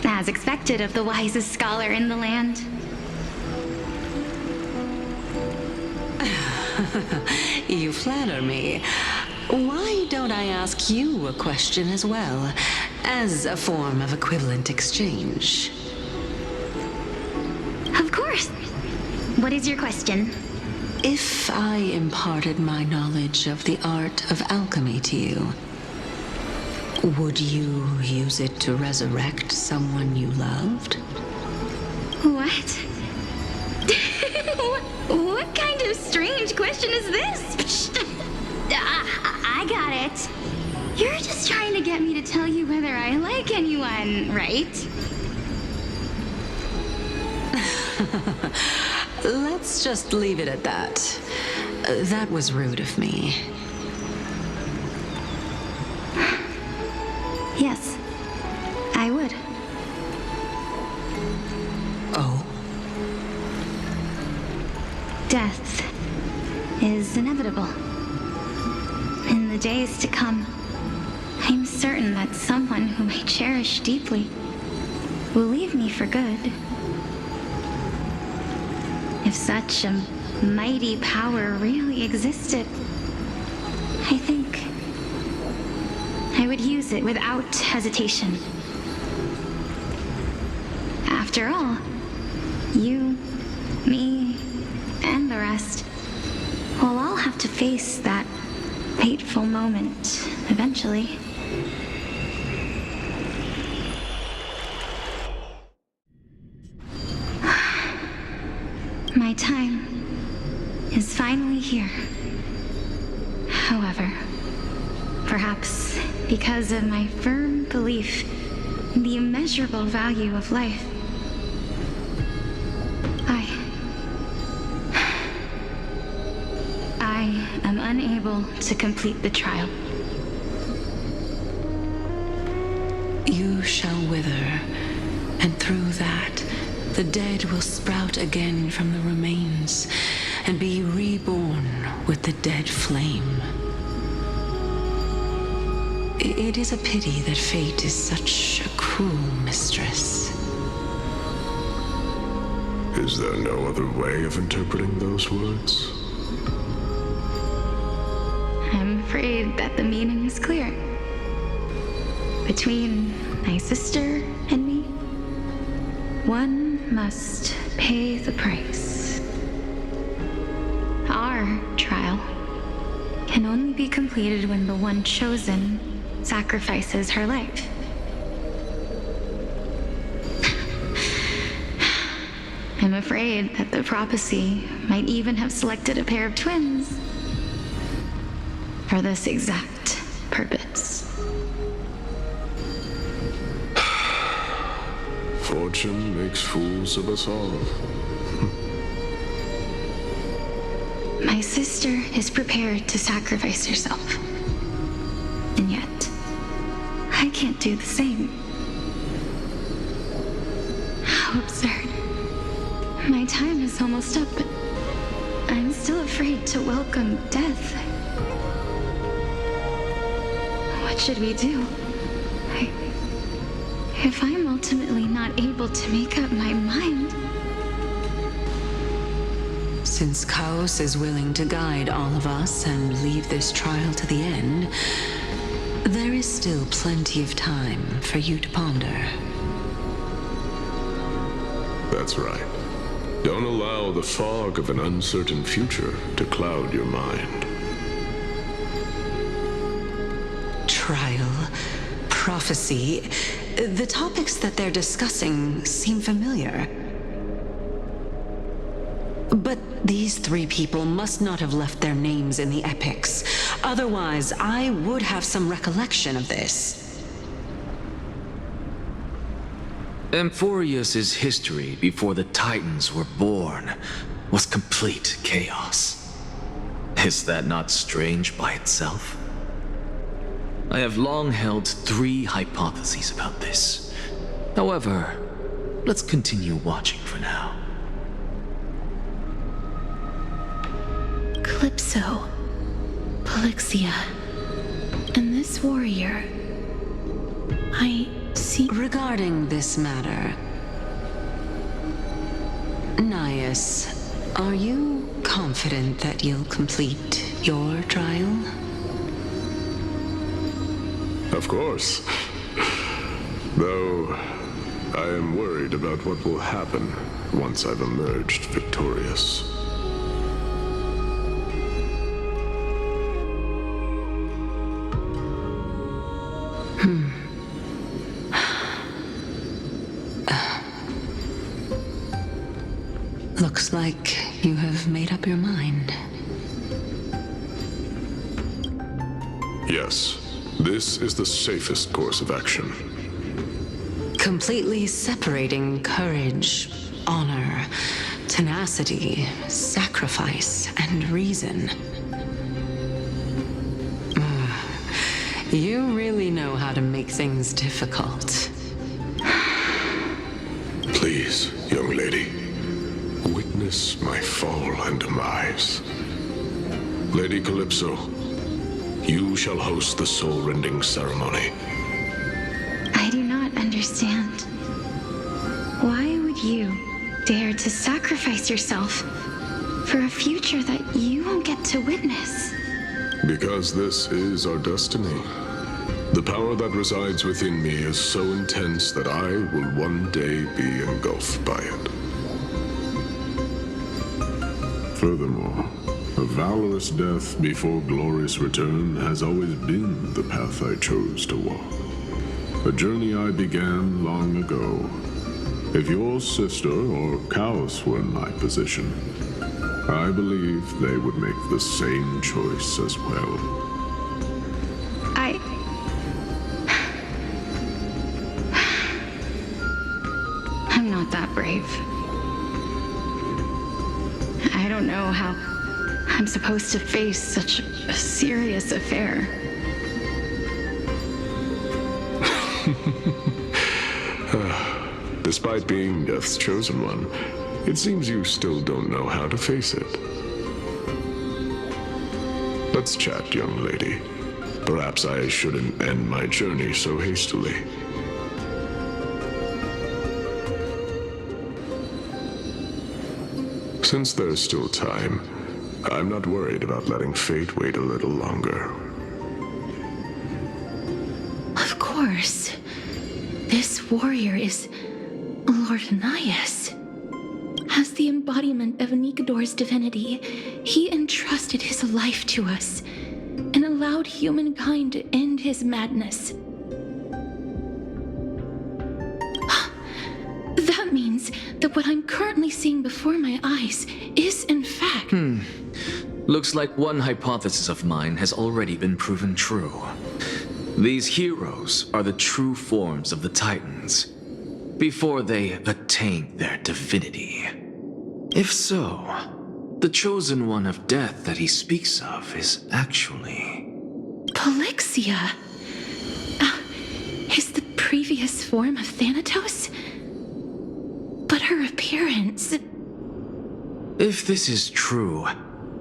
As expected of the wisest scholar in the land. You flatter me. Why don't I ask you a question as well, as a form of equivalent exchange? Of course. What is your question? If I imparted my knowledge of the art of alchemy to you, would you use it to resurrect someone you loved? What? What kind of strange question is this? I got it. You're just trying to get me to tell you whether I like anyone, right? Let's just leave it at that. That was rude of me. Yes, I would. Oh? Death is inevitable. In the days to come, I'm certain that someone whom I cherish deeply will leave me for good. If such a mighty power really existed, I think I would use it without hesitation. After all, you, me, and the rest will all have to face that fateful moment eventually. My time is finally here. However, perhaps because of my firm belief in the immeasurable value of life, I am unable to complete the trial. You shall wither, and through that, the dead will sprout again from the remains and be reborn with the dead flame. It is a pity that fate is such a cruel mistress. Is there no other way of interpreting those words? I'm afraid that the meaning is clear. Between my sister and me, one must pay the price. Our trial can only be completed when the one chosen sacrifices her life. I'm afraid that the prophecy might even have selected a pair of twins for this exact purpose. Fortune makes fools of us all. My sister is prepared to sacrifice herself. And yet, I can't do the same. How absurd. My time is almost up, but I'm still afraid to welcome death. What should we do? If I'm ultimately not able to make up my mind... Since Chaos is willing to guide all of us and leave this trial to the end, there is still plenty of time for you to ponder. That's right. Don't allow the fog of an uncertain future to cloud your mind. Trial, prophecy, the topics that they're discussing seem familiar. But these three people must not have left their names in the epics. Otherwise, I would have some recollection of this. Amphorius's history before the Titans were born was complete chaos. Is that not strange by itself? I have long held 3 hypotheses about this. However, let's continue watching for now. Calypso, Polixia, and this warrior. I see. Regarding this matter, Nias, are you confident that you'll complete your trial? Of course. Though, I am worried about what will happen once I've emerged victorious. Looks like you have made up your mind. Yes, this is the safest course of action. Completely separating courage, honor, tenacity, sacrifice, and reason. You really know how to make things difficult. Please, young lady, witness my fall and demise. Lady Calypso, you shall host the soul-rending ceremony. I do not understand. Why would you dare to sacrifice yourself for a future that you won't get to witness? Because this is our destiny. The power that resides within me is so intense that I will one day be engulfed by it. Furthermore, a valorous death before glorious return has always been the path I chose to walk. A journey I began long ago. If your sister or Chaos were in my position, I believe they would make the same choice as well. I'm not that brave. I don't know how I'm supposed to face such a serious affair. Despite being Death's chosen one, it seems you still don't know how to face it. Let's chat, young lady. Perhaps I shouldn't end my journey so hastily. Since there's still time, I'm not worried about letting fate wait a little longer. Of course. This warrior is Lord Nias. As the embodiment of Nikador's divinity, he entrusted his life to us and allowed humankind to end his madness. That means that what I'm currently seeing before my eyes is in fact... Looks like one hypothesis of mine has already been proven true. These heroes are the true forms of the Titans, before they attained their divinity. If so, the chosen one of death that he speaks of is actually... Polixia! previous form of Thanatos? But her appearance... If this is true,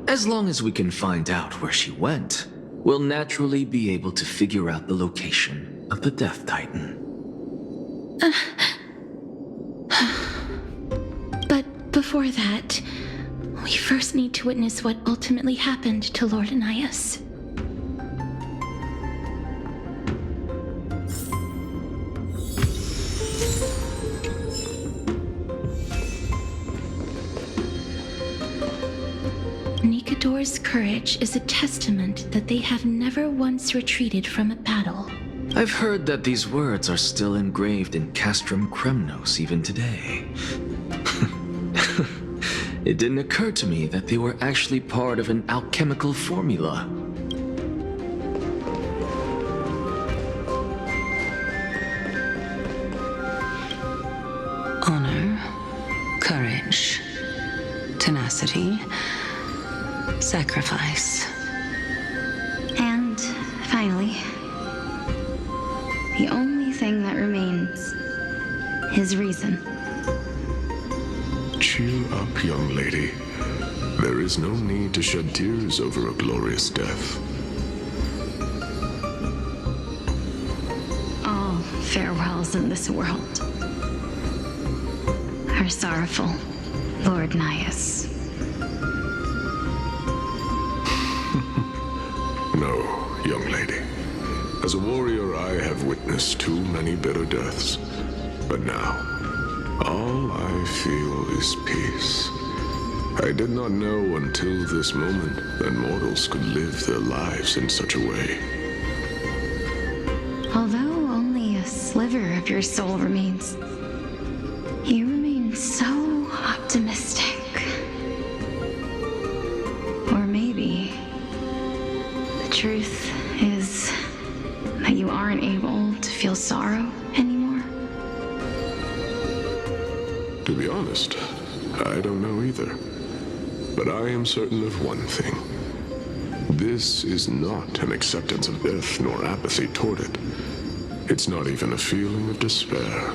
as long as we can find out where she went, we'll naturally be able to figure out the location of the Death Titan. But before that, we first need to witness what ultimately happened to Lord Anias. Nikador's courage is a testament that they have never once retreated from a battle. I've heard that these words are still engraved in Castrum Kremnos even today. It didn't occur to me that they were actually part of an alchemical formula. Honor, courage, tenacity, sacrifice. And finally, the only thing that remains is reason. Cheer up, young lady. There is no need to shed tears over a glorious death. All farewells in this world are sorrowful, Lord Nias. No, young lady. As a warrior, I have witnessed too many bitter deaths. But now, all I feel is peace. I did not know until this moment that mortals could live their lives in such a way. Although only a sliver of your soul remains, you remain so optimistic. Or maybe the truth is that you aren't able to feel sorrow anymore. To be honest, I don't know either. But I am certain of one thing. This is not an acceptance of death nor apathy toward it. It's not even a feeling of despair.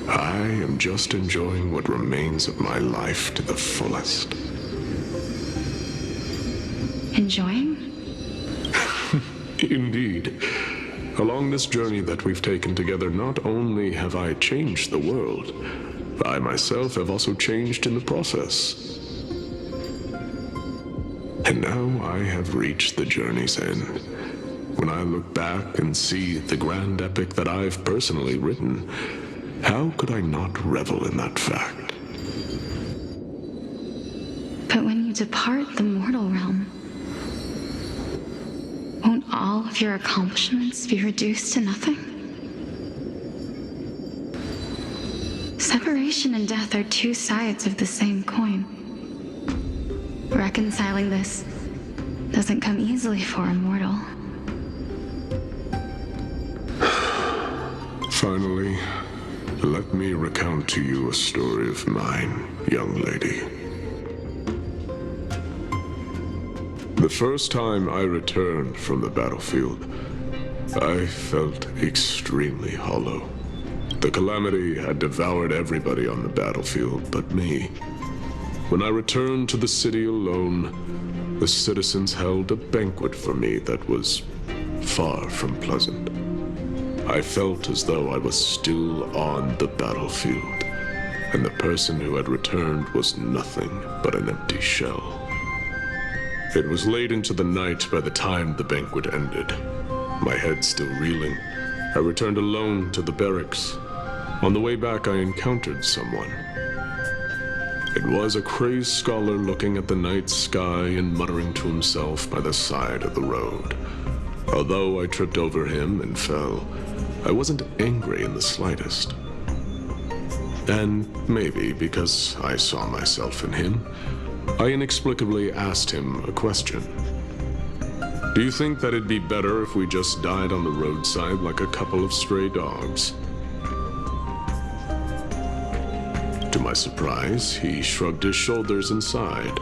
I am just enjoying what remains of my life to the fullest. Enjoying? Indeed. Along this journey that we've taken together, not only have I changed the world, I myself have also changed in the process. And now I have reached the journey's end. When I look back and see the grand epic that I've personally written, how could I not revel in that fact? But when you depart the mortal realm, won't all of your accomplishments be reduced to nothing? Separation and death are two sides of the same coin. Reconciling this doesn't come easily for a mortal. Finally, let me recount to you a story of mine, young lady. The first time I returned from the battlefield, I felt extremely hollow. The calamity had devoured everybody on the battlefield but me. When I returned to the city alone, the citizens held a banquet for me that was far from pleasant. I felt as though I was still on the battlefield, and the person who had returned was nothing but an empty shell. It was late into the night by the time the banquet ended. My head still reeling, I returned alone to the barracks. On the way back, I encountered someone. It was a crazed scholar looking at the night sky and muttering to himself by the side of the road. Although I tripped over him and fell, I wasn't angry in the slightest. And maybe because I saw myself in him, I inexplicably asked him a question. Do you think that it'd be better if we just died on the roadside like a couple of stray dogs? To my surprise, he shrugged his shoulders and sighed.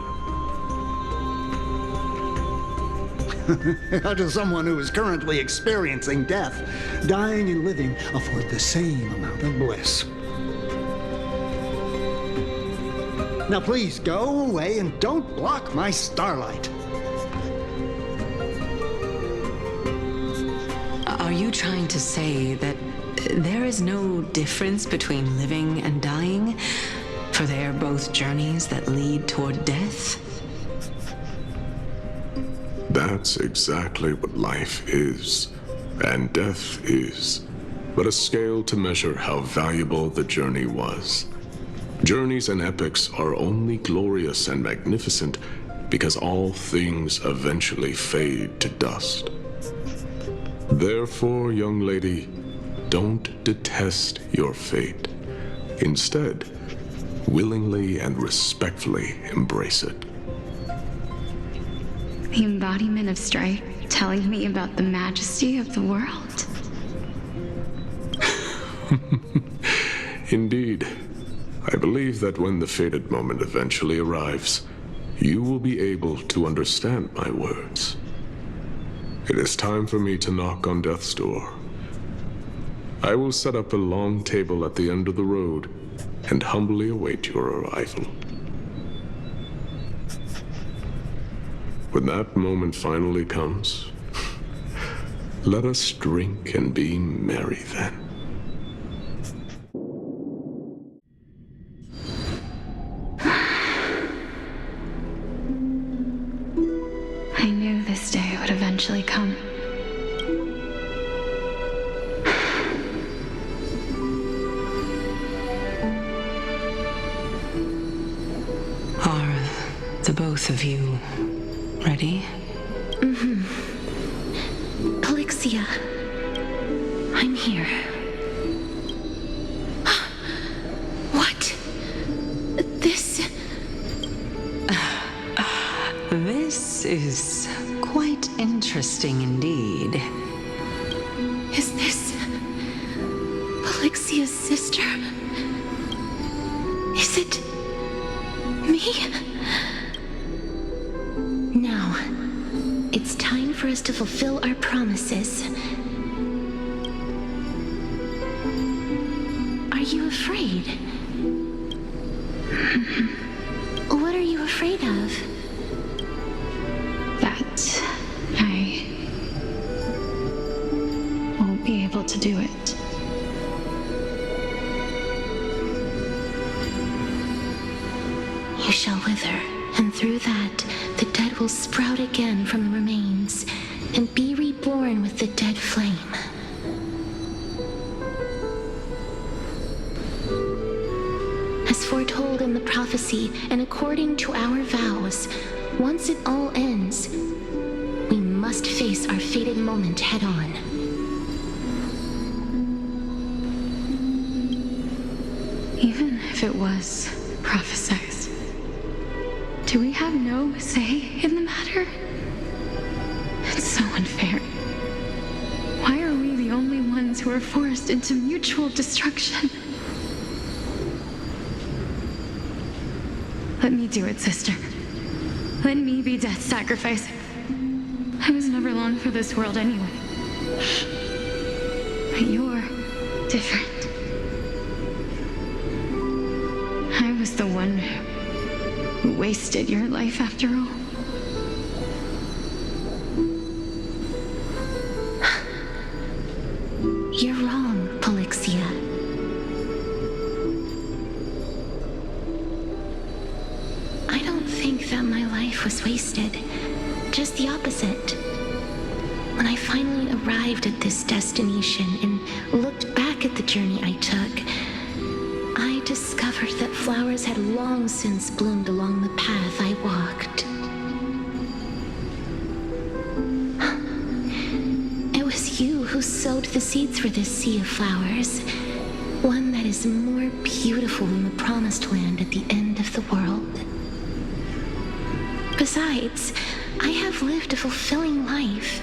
How does someone who is currently experiencing death, dying and living, afford the same amount of bliss? Now please, go away and don't block my starlight. Are you trying to say that there is no difference between living and dying? For they are both journeys that lead toward death? That's exactly what life is, and death is, but a scale to measure how valuable the journey was. Journeys and epics are only glorious and magnificent because all things eventually fade to dust. Therefore, young lady, don't detest your fate. Instead, willingly and respectfully embrace it. The embodiment of strife telling me about the majesty of the world. Indeed. I believe that when the fated moment eventually arrives, you will be able to understand my words. It is time for me to knock on death's door. I will set up a long table at the end of the road and humbly await your arrival. When that moment finally comes, let us drink and be merry then. I knew this day would eventually come. Are the both of you ready? Mm-hmm. Polixia, I'm here. What? This is quite interesting indeed. Is this Polixia's sister? Is it me? Now, it's time for us to fulfill our promises. Are you afraid? What are you afraid of? That I won't be able to do it. You shall wither, and through that, the dead will sprout again from the remains, and be reborn with the dead flame. As foretold in the prophecy, and according to our vows, once it all ends, we must face our fated moment head on. Even if it was prophesied, do we have no say in the matter? It's so unfair. Why are we the only ones who are forced into mutual destruction? Let me do it, sister. Let me be death's sacrifice. I was never long for this world anyway. But you're different. I was the one who wasted your life after all. You're wrong, Polixia. I don't think that my life was wasted. Just the opposite. When I finally arrived at this destination and looked back at the journey I took, I discovered that flowers had long since bloomed along the path I walked. It was you who sowed the seeds for this sea of flowers, one that is more beautiful than the promised land at the end of the world. Besides, I have lived a fulfilling life.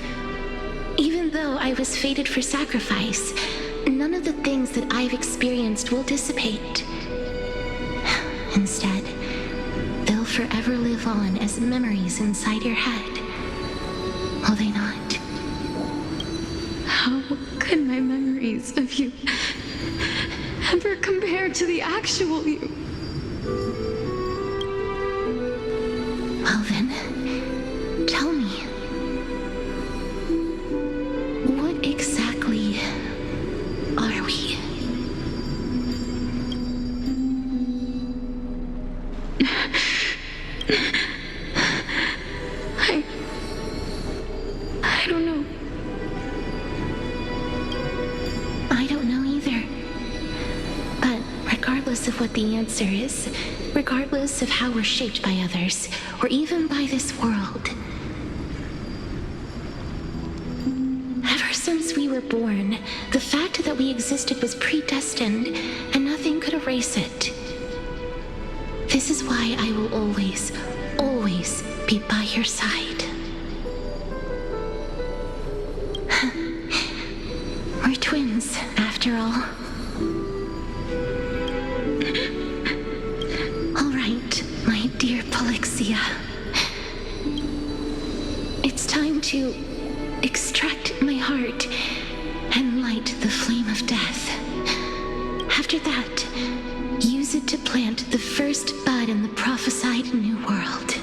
Even though I was fated for sacrifice, none of the things that I've experienced will dissipate. Instead, they'll forever live on as memories inside your head, will they not? How could my memories of you ever compare to the actual you? Well then, tell me. What exactly are we? I don't know. I don't know either. But regardless of what the answer is, regardless of how we're shaped by others, or even by this world, ever since we were born, the fact that we existed was predestined, and nothing could erase it. This is why I will always, always be by your side. We're twins, after all. All right, my dear Polixia. It's time to extract my heart and light the flame of death. After that, use it to plant the first bud in the prophesied new world.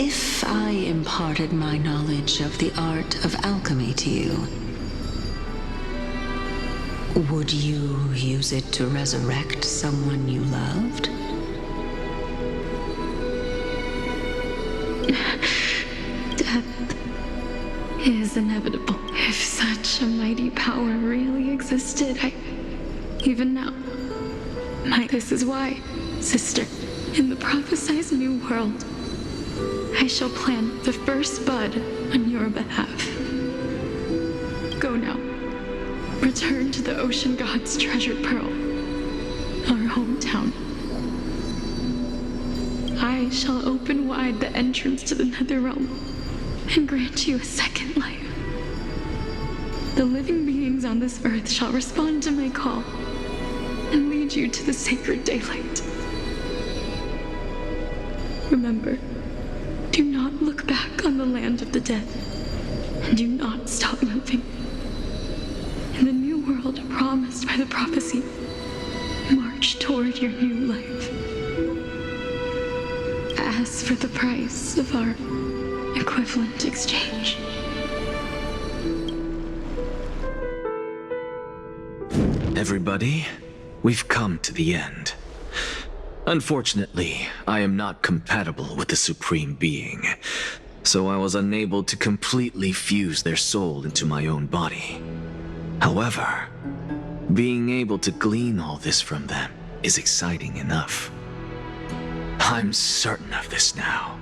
If I imparted my knowledge of the art of alchemy to you, would you use it to resurrect someone you loved? Death is inevitable. If such a mighty power really existed, even now, this is why, sister, in the prophesied new world, I shall plant the first bud on your behalf. Go now. Return to the ocean god's treasured pearl, our hometown. I shall open wide the entrance to the nether realm and grant you a second life. The living beings on this earth shall respond to my call and lead you to the sacred daylight. Remember, do not look back on the land of the dead, and do not stop moving. In the new world promised by the prophecy, march toward your new life. As for the price of our equivalent exchange, Everybody, we've come to the end. Unfortunately, I am not compatible with the Supreme Being, so I was unable to completely fuse their soul into my own body. However, being able to glean all this from them is exciting enough. I'm certain of this now.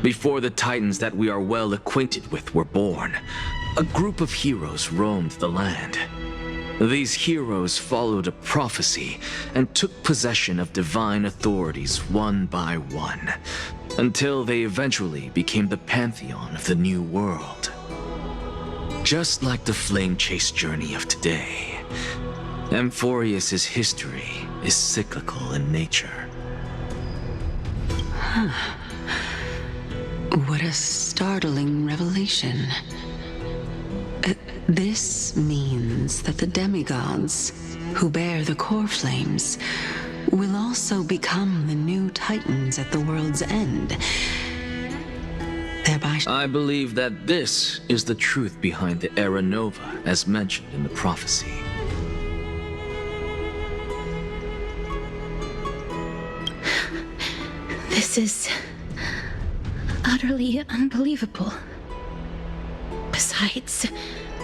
Before the Titans that we are well acquainted with were born, a group of heroes roamed the land. These heroes followed a prophecy and took possession of divine authorities one by one, until they eventually became the pantheon of the new world. Just like the flame chase journey of today, Amphorius's history is cyclical in nature. What a startling revelation. This means that the demigods, who bear the core flames, will also become the new Titans at the world's end. Thereby, I believe that this is the truth behind the Era Nova, as mentioned in the prophecy. This is utterly unbelievable. Besides,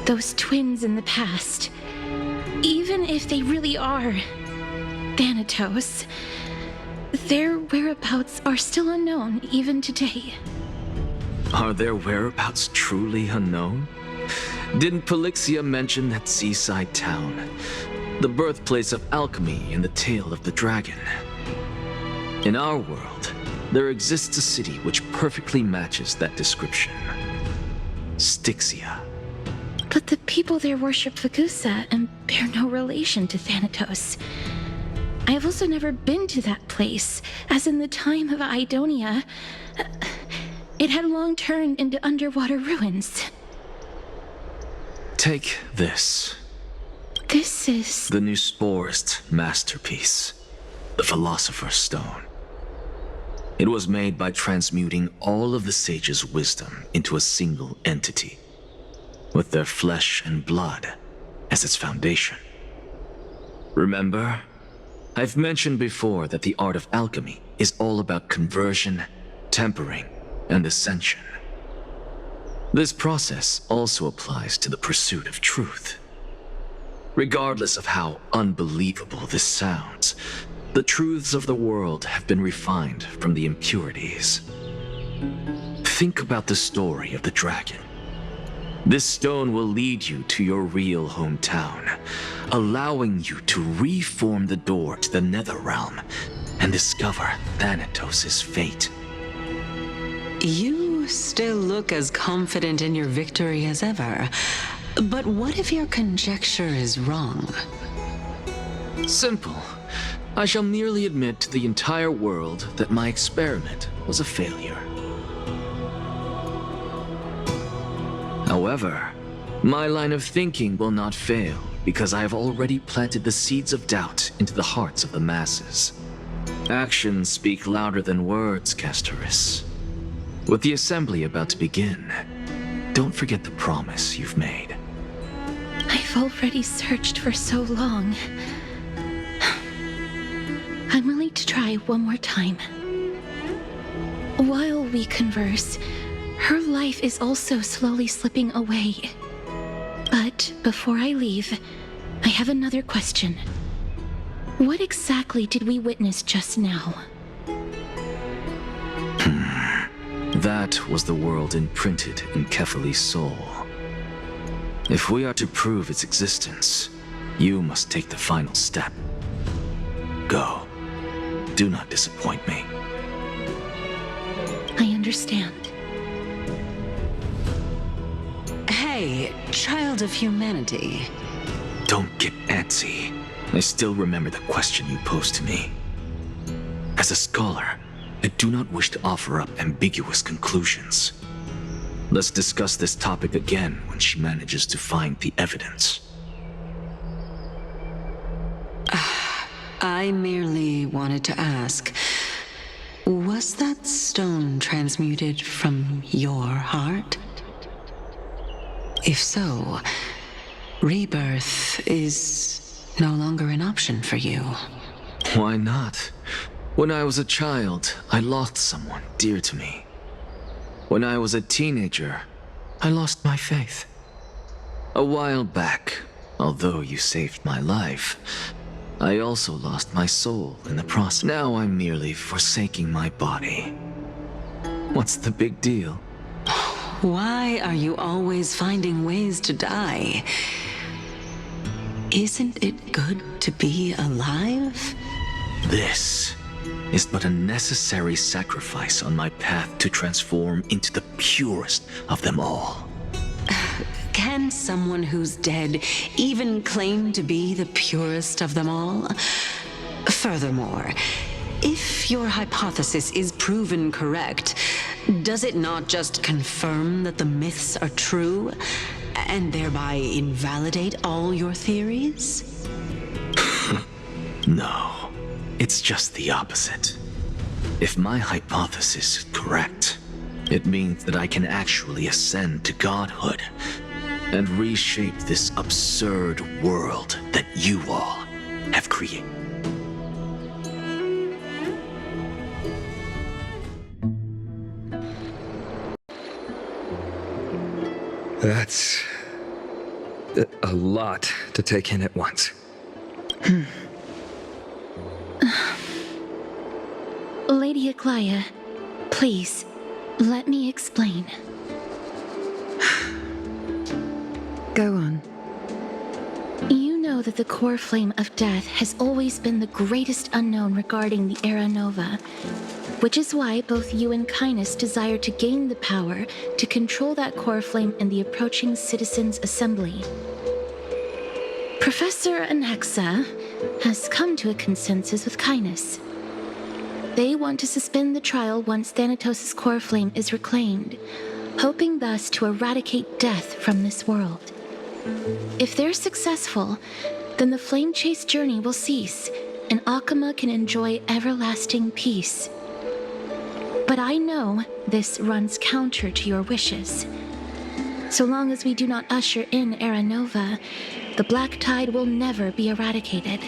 those twins in the past, even if they really are Thanatos, their whereabouts are still unknown even today. Are their whereabouts truly unknown? Didn't Polixia mention that seaside town, the birthplace of alchemy and the tale of the dragon? In our world, there exists a city which perfectly matches that description. Styxia. But the people there worship Vagusa and bear no relation to Thanatos. I have also never been to that place, as in the time of Idonia, it had long turned into underwater ruins. Take this. This is... the Nusporist masterpiece, the Philosopher's Stone. It was made by transmuting all of the sages' wisdom into a single entity, with their flesh and blood as its foundation. Remember? I've mentioned before that the art of alchemy is all about conversion, tempering, and ascension. This process also applies to the pursuit of truth. Regardless of how unbelievable this sounds, the truths of the world have been refined from the impurities. Think about the story of the dragon. This stone will lead you to your real hometown, allowing you to reform the door to the nether realm and discover Thanatos' fate. You still look as confident in your victory as ever. But what if your conjecture is wrong? Simple. I shall merely admit to the entire world that my experiment was a failure. However, my line of thinking will not fail because I have already planted the seeds of doubt into the hearts of the masses. Actions speak louder than words, Castoris. With the assembly about to begin, don't forget the promise you've made. I've already searched for so long. I'm willing to try one more time. While we converse, her life is also slowly slipping away. But before I leave, I have another question. What exactly did we witness just now? That was the world imprinted in Kefali's soul. If we are to prove its existence, you must take the final step. Go. Do not disappoint me. I understand. Hey, child of humanity. Don't get antsy. I still remember the question you posed to me. As a scholar, I do not wish to offer up ambiguous conclusions. Let's discuss this topic again when she manages to find the evidence. I merely wanted to ask, was that stone transmuted from your heart? If so, rebirth is no longer an option for you. Why not? When I was a child, I lost someone dear to me. When I was a teenager, I lost my faith. A while back, although you saved my life, I also lost my soul in the process. Now I'm merely forsaking my body. What's the big deal? Why are you always finding ways to die? Isn't it good to be alive? This is but a necessary sacrifice on my path to transform into the purest of them all. Can someone who's dead even claim to be the purest of them all? Furthermore, if your hypothesis is proven correct, does it not just confirm that the myths are true, and thereby invalidate all your theories? No, it's just the opposite. If my hypothesis is correct, it means that I can actually ascend to godhood and reshape this absurd world that you all have created. That's a lot to take in at once. Lady Aglaia, please, let me explain. Go on. You know know that the core flame of death has always been the greatest unknown regarding the Era Nova, which is why both you and Kindness desire to gain the power to control that core flame in the approaching Citizens' Assembly. Professor Anaxa has come to a consensus with Kindness. They want to suspend the trial once Thanatos' core flame is reclaimed, hoping thus to eradicate death from this world. If they're successful, then the flame chase journey will cease, and Akama can enjoy everlasting peace. But I know this runs counter to your wishes. So long as we do not usher in Era Nova, the Black Tide will never be eradicated.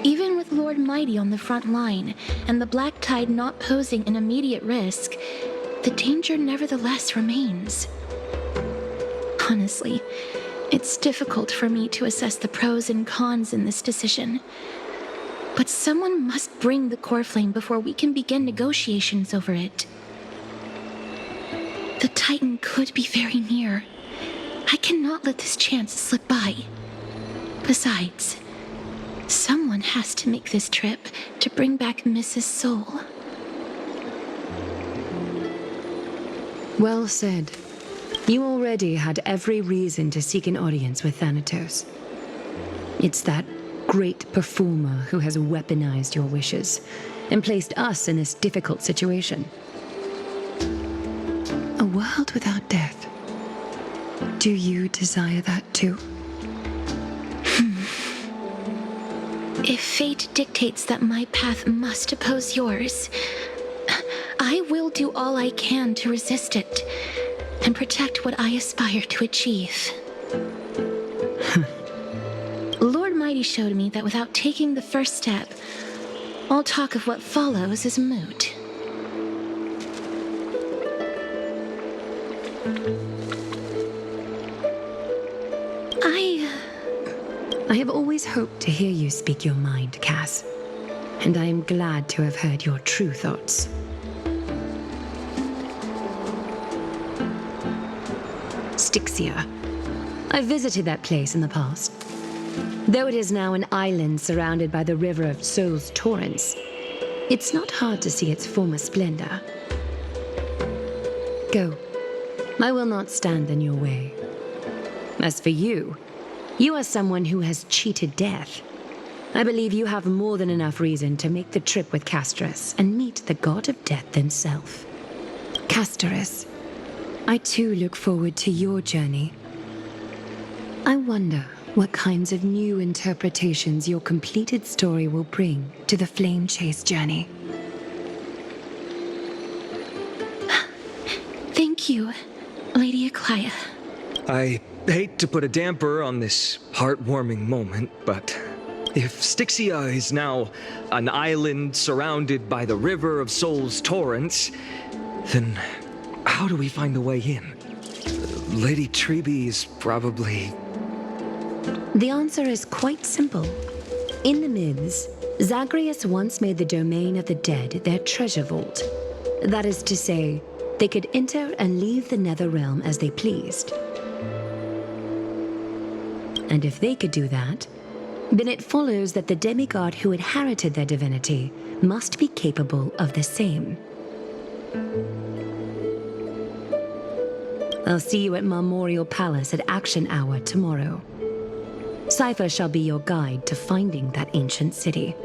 Even with Lord Mighty on the front line, and the Black Tide not posing an immediate risk, the danger nevertheless remains. Honestly, it's difficult for me to assess the pros and cons in this decision. But someone must bring the core flame before we can begin negotiations over it. The Titan could be very near. I cannot let this chance slip by. Besides, someone has to make this trip to bring back Mrs. Soul. Well said. You already had every reason to seek an audience with Thanatos. It's that great performer who has weaponized your wishes and placed us in this difficult situation. A world without death. Do you desire that too? If fate dictates that my path must oppose yours, I will do all I can to resist it and protect what I aspire to achieve. Lord Mighty showed me that without taking the first step, all talk of what follows is moot. I have always hoped to hear you speak your mind, Cass, and I am glad to have heard your true thoughts. Styxia. I visited that place in the past. Though it is now an island surrounded by the river of Soul's torrents, it's not hard to see its former splendor. Go. I will not stand in your way. As for you, you are someone who has cheated death. I believe you have more than enough reason to make the trip with Castorus and meet the god of death himself. Castorus, I too look forward to your journey. I wonder what kinds of new interpretations your completed story will bring to the Flame Chase journey. Thank you, Lady Akaya. I hate to put a damper on this heartwarming moment, but if Styxia is now an island surrounded by the river of Soul's torrents, then how do we find a way in? Lady Treby is probably... The answer is quite simple. In the myths, Zagreus once made the domain of the dead their treasure vault. That is to say, they could enter and leave the nether realm as they pleased. And if they could do that, then it follows that the demigod who inherited their divinity must be capable of the same. I'll see you at Memorial Palace at Action Hour tomorrow. Cypher shall be your guide to finding that ancient city.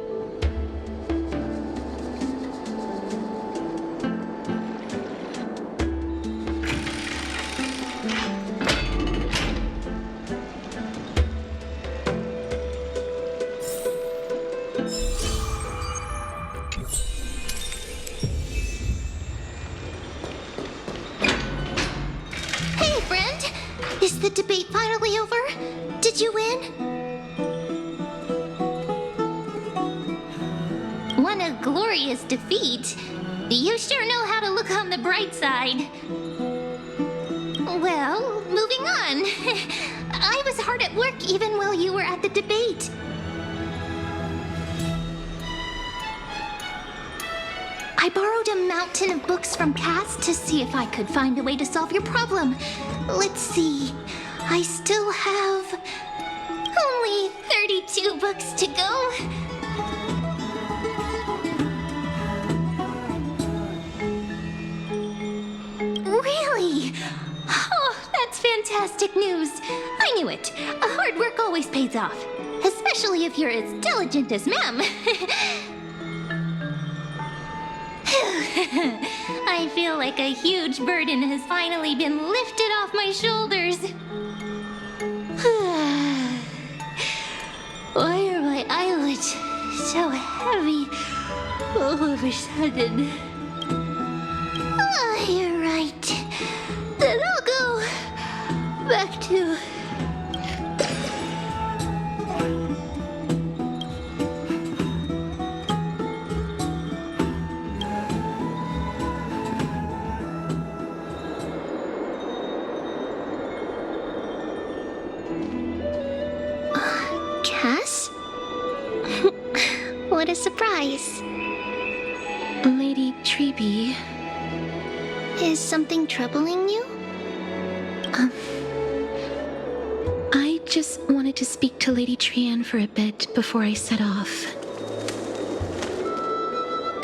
Hey, friend! Is the debate finally over? Did you win? What a glorious defeat. You sure know how to look on the bright side. Well, moving on. I was hard at work even while you were at the debate. I borrowed a mountain of books from Cass to see if I could find a way to solve your problem. Let's see. I still have Only 32 books to go. Really? Oh, that's fantastic news. I knew it. Hard work always pays off. Especially if you're as diligent as Ma'am. I feel like a huge burden has finally been lifted off my shoulders. Why are my eyelids so heavy all of a sudden? You're right. Then I'll go back to... Cass? What a surprise. Lady Treby. Is something troubling you? I just wanted to speak to Lady Trian for a bit before I set off.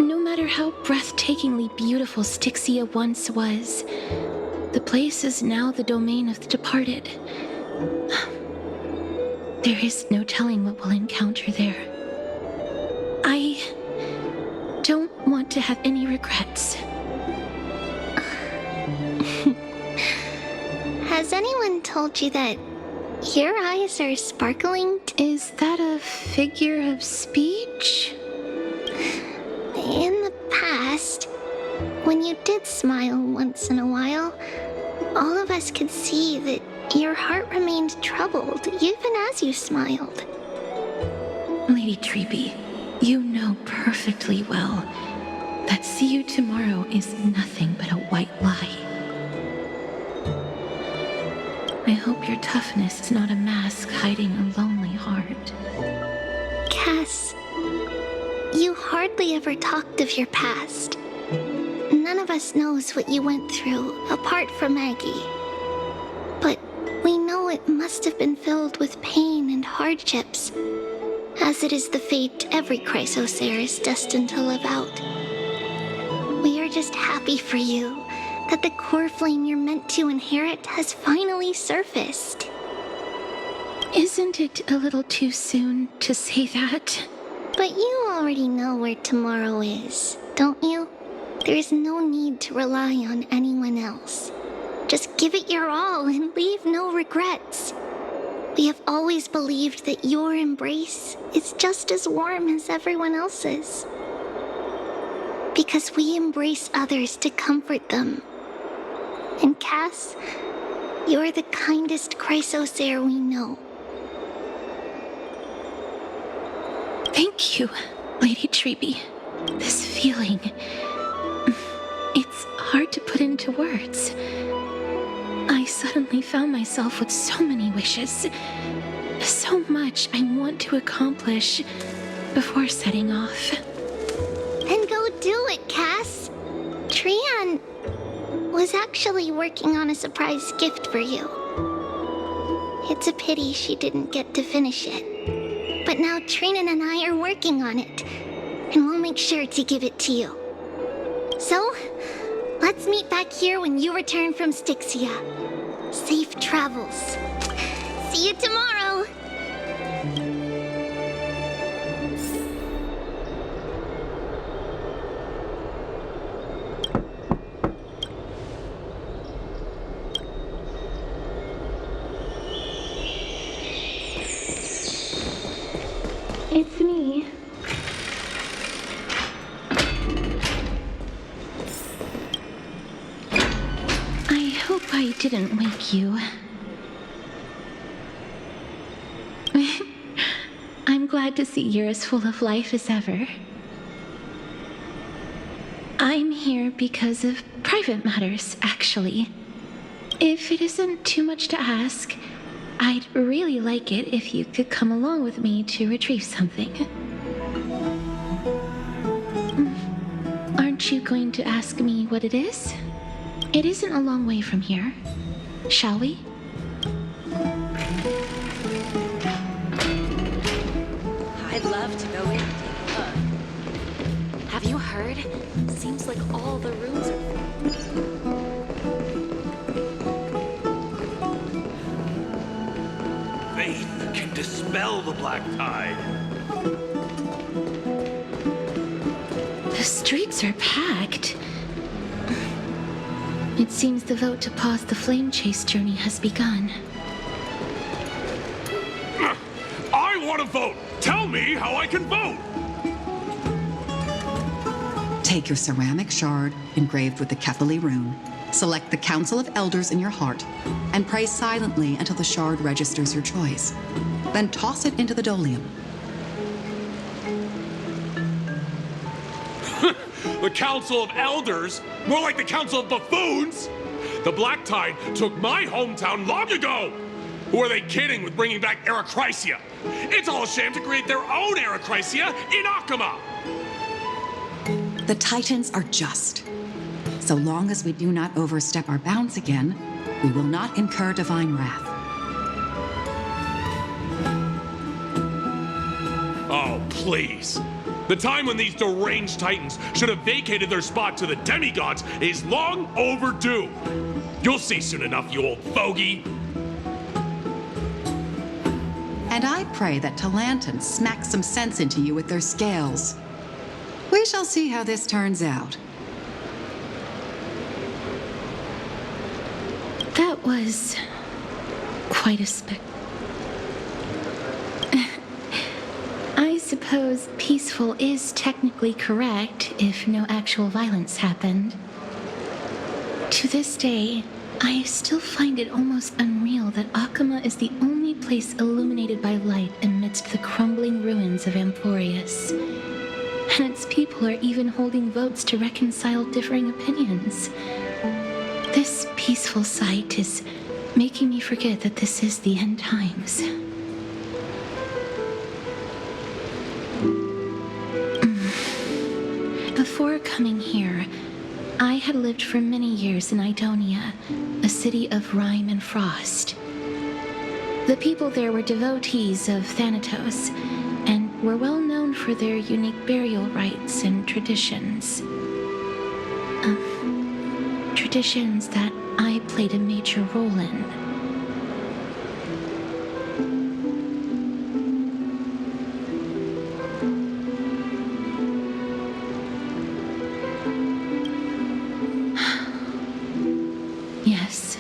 No matter how breathtakingly beautiful Styxia once was, the place is now the domain of the departed. There is no telling what we'll encounter there. I don't want to have any regrets. Has anyone told you that your eyes are sparkling? Is that a figure of speech? In the past, when you did smile once in a while, all of us could see that your heart remained troubled even as you smiled. Lady Treby, you know perfectly well that see you tomorrow is nothing but a white lie. I hope your toughness is not a mask hiding a lonely heart. Cass, you hardly ever talked of your past. None of us knows what you went through apart from Maggie. But we know it must have been filled with pain and hardships, as it is the fate every Chrysosaur is destined to live out. We are just happy for you that the core flame you're meant to inherit has finally surfaced. Isn't it a little too soon to say that? But you already know where tomorrow is, don't you? There's no need to rely on anyone else. Just give it your all and leave no regrets. We have always believed that your embrace is just as warm as everyone else's. Because we embrace others to comfort them. And Cass, you're the kindest Chrysosaur we know. Thank you, Lady Treby. This feeling, it's hard to put into words. I suddenly found myself with so many wishes. So much I want to accomplish before setting off. Then go do it, Cass. Trian was actually working on a surprise gift for you. It's a pity she didn't get to finish it. But now Trinan and I are working on it, and we'll make sure to give it to you. So, let's meet back here when you return from Styxia. Safe travels. See you tomorrow! It's me. I hope I didn't wake you. I'm glad to see you're as full of life as ever. I'm here because of private matters, actually. If it isn't too much to ask, I'd really like it if you could come along with me to retrieve something. Aren't you going to ask me what it is? It isn't a long way from here. Shall we? I'd love to go in and take a look. Have you heard? Seems like all the rooms are Faith can dispel the black tide. The streets are packed. It seems the vote to pause the flame chase journey has begun. I want to vote! Tell me how I can vote! Take your ceramic shard engraved with the Kethali rune, select the Council of Elders in your heart, and pray silently until the shard registers your choice. Then toss it into the Dolium. The Council of Elders? More like the Council of Buffoons! The Black Tide took my hometown long ago! Who are they kidding with bringing back Erechrysia? It's all a sham to create their own Erechrysia in Akama! The Titans are just. So long as we do not overstep our bounds again, we will not incur divine wrath. Oh, please. The time when these deranged Titans should have vacated their spot to the demigods is long overdue. You'll see soon enough, you old fogey. And I pray that Talantan smacks some sense into you with their scales. We shall see how this turns out. That was quite a I suppose peaceful is technically correct if no actual violence happened. To this day, I still find it almost unreal that Akama is the only place illuminated by light amidst the crumbling ruins of Amphorius. And its people are even holding votes to reconcile differing opinions. This peaceful sight is making me forget that this is the end times. Before coming here, I had lived for many years in Idonia, a city of rime and frost. The people there were devotees of Thanatos, and were well known for their unique burial rites and traditions. Traditions that I played a major role in. Yes.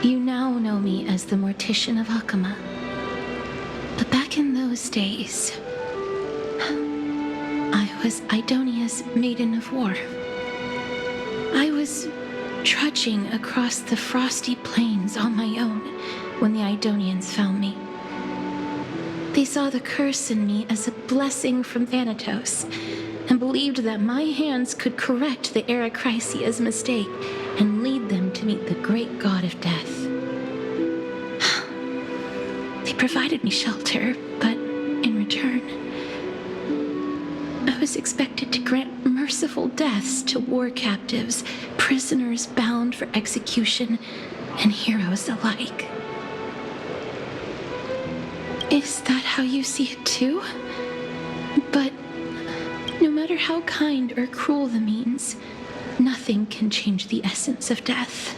You now know me as the Mortician of Akama. But back in those days, I was Idonia's Maiden of War. I was trudging across the frosty plains on my own when the Idonians found me. They saw the curse in me as a blessing from Thanatos, and believed that my hands could correct the Erechrysia's mistake and lead them to meet the great god of death. They provided me shelter, but in return, I was expected to grant merciful deaths to war captives, prisoners bound for execution, and heroes alike. Is that how you see it too? But no matter how kind or cruel the means, nothing can change the essence of death.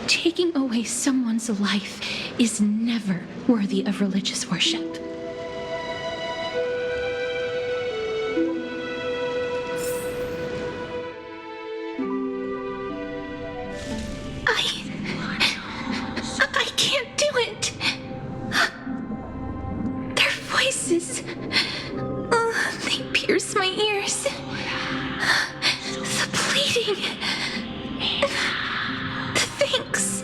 Taking away someone's life is never worthy of religious worship. I can't do it. Their voices, they pierce my ears. The pleading, the thanks.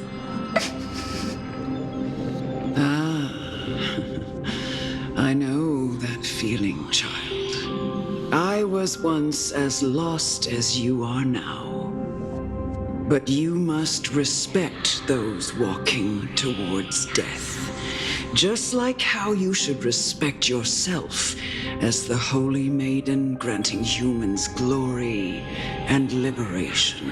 I know that feeling, child. I was once as lost as you are now. But you must respect those walking towards death, just like how you should respect yourself as the Holy Maiden granting humans glory and liberation.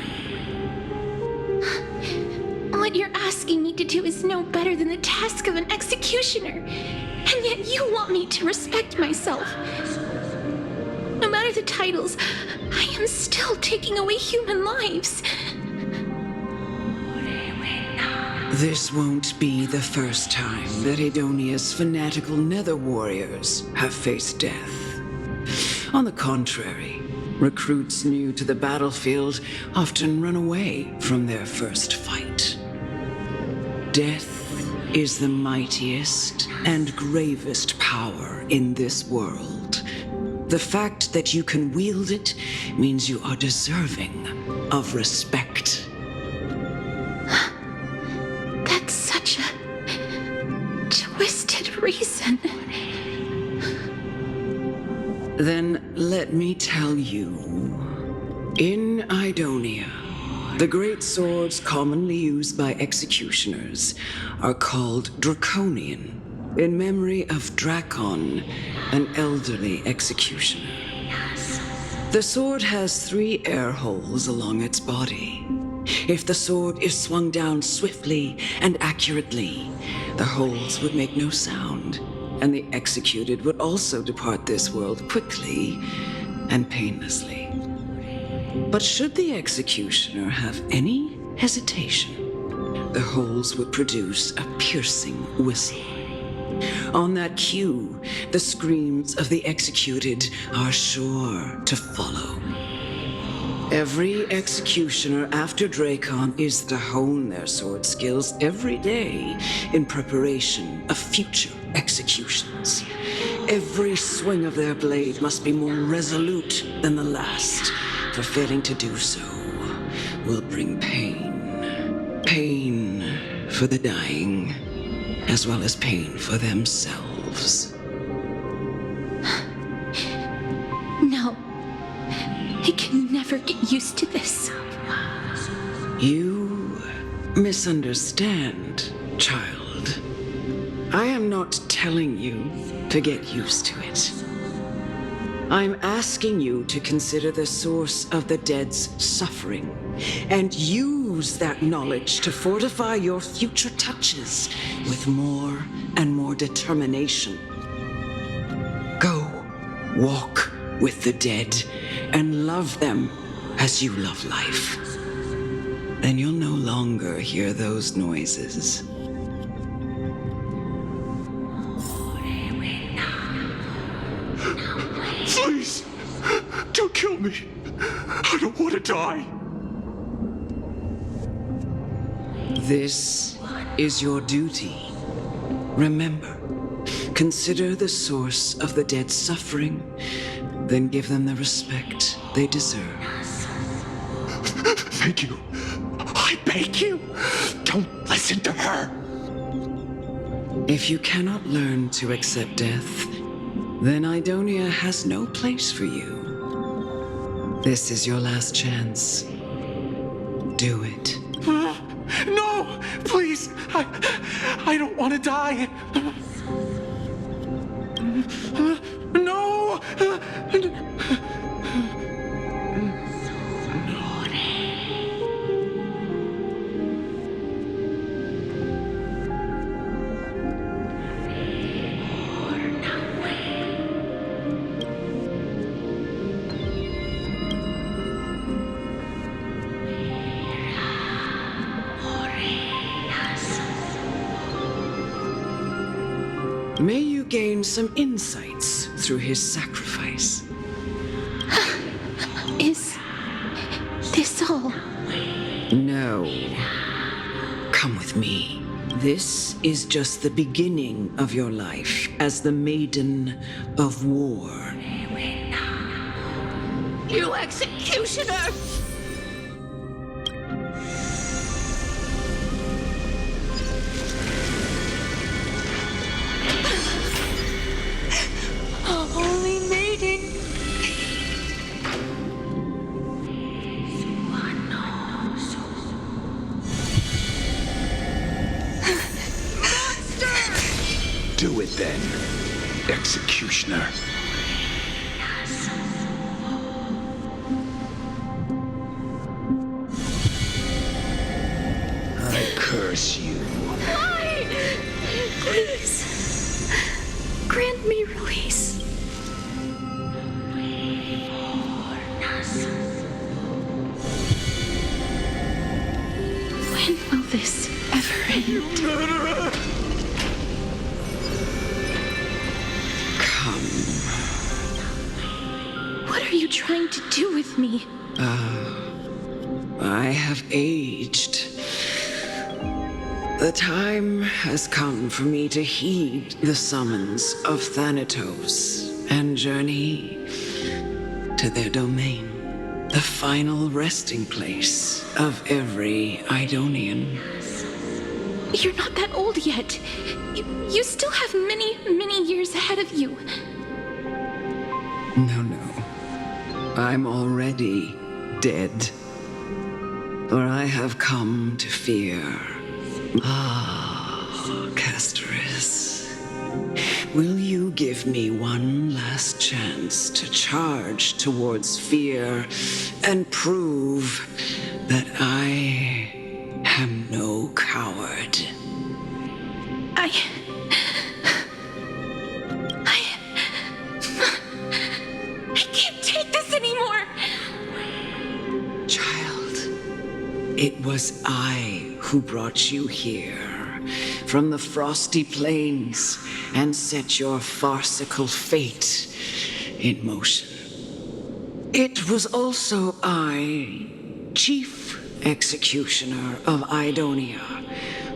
What you're asking me to do is no better than the task of an executioner. And yet you want me to respect myself. No matter the titles, I am still taking away human lives. This won't be the first time that Edonia's fanatical nether warriors have faced death. On the contrary, recruits new to the battlefield often run away from their first fight. Death is the mightiest and gravest power in this world. The fact that you can wield it means you are deserving of respect. That's such a twisted reason. Then let me tell you. In Idonia, the great swords commonly used by executioners are called Draconian, in memory of Drakon, an elderly executioner. The sword has 3 air holes along its body. If the sword is swung down swiftly and accurately, the holes would make no sound, and the executed would also depart this world quickly and painlessly. But should the executioner have any hesitation, the holes would produce a piercing whistle. On that cue, the screams of the executed are sure to follow. Every executioner after Drakon is to hone their sword skills every day in preparation of future executions. Every swing of their blade must be more resolute than the last, for failing to do so will bring pain. Pain for the dying, as well as pain for themselves. No. I can never get used to this. You misunderstand, child. I am not telling you to get used to it. I'm asking you to consider the source of the dead's suffering and use that knowledge to fortify your future touches with more and more determination. Go, walk with the dead and love them as you love life. Then you'll no longer hear those noises. Please, don't kill me. I don't want to die. This is your duty. Remember, consider the source of the dead's suffering, then give them the respect they deserve. Thank you. I beg you, don't listen to her. If you cannot learn to accept death, then Idonia has no place for you. This is your last chance. Do it. No, please. I don't want to die. No. May you gain some insights through his sacrifice. Is this all? No. Come with me. This is just the beginning of your life as the Maiden of War. You executioner! Holy Maiden! Do it then, executioner. I curse you. Why? Please. Let me release. When will this ever end? Come. What are you trying to do with me? I have aged. The time has come for me to heed the summons of Thanatos and journey to their domain, the final resting place of every Idonian. You're not that old yet. You still have many, many years ahead of you. No. I'm already dead. For I have come to fear. Castoris. Will you give me one last chance to charge towards fear and prove that I am no coward? I can't take this anymore! Child, it was I who brought you here from the frosty plains and set your farcical fate in motion. It was also I, Chief Executioner of Idonia,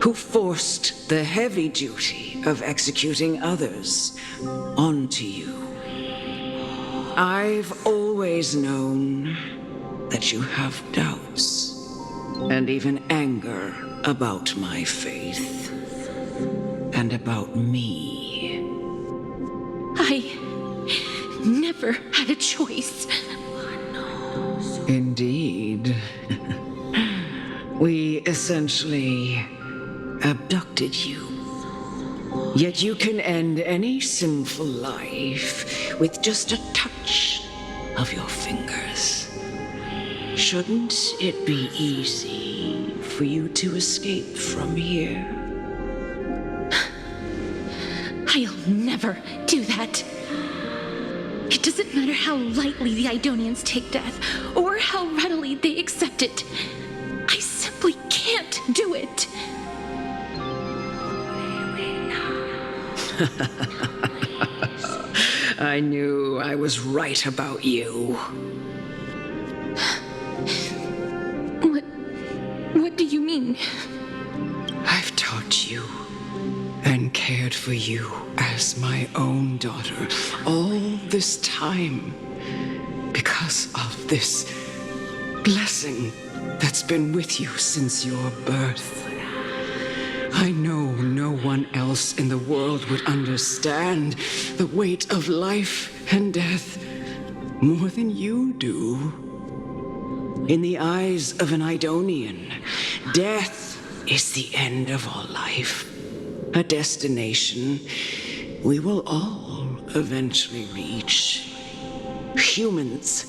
who forced the heavy duty of executing others onto you. I've always known that you have doubts and even anger about my faith and about me. I never had a choice. Indeed. We essentially abducted you. Yet you can end any sinful life with just a touch of your fingers. Shouldn't it be easy for you to escape from here? I'll never do that. It doesn't matter how lightly the Idonians take death, or how readily they accept it. I simply can't do it. I knew I was right about you. What do you mean? I've taught you and cared for you as my own daughter all this time because of this blessing that's been with you since your birth. I know no one else in the world would understand the weight of life and death more than you do. In the eyes of an Idonian, death is the end of all life, a destination we will all eventually reach. Humans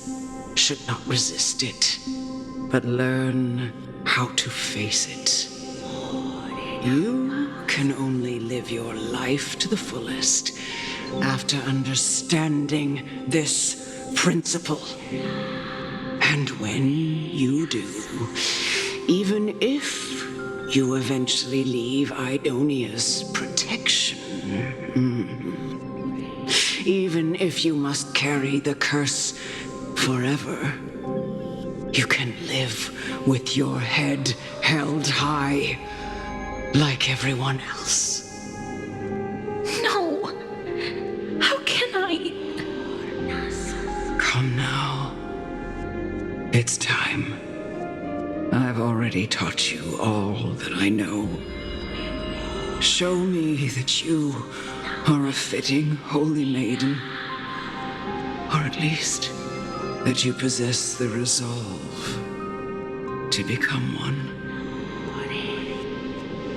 should not resist it, but learn how to face it. You can only live your life to the fullest after understanding this principle. And when you do, even if you eventually leave Idonia's protection, even if you must carry the curse forever, you can live with your head held high, like everyone else. No! How can I? Come now. It's time. I've already taught you all that I know. Show me that you are a fitting holy maiden, or at least that you possess the resolve to become one.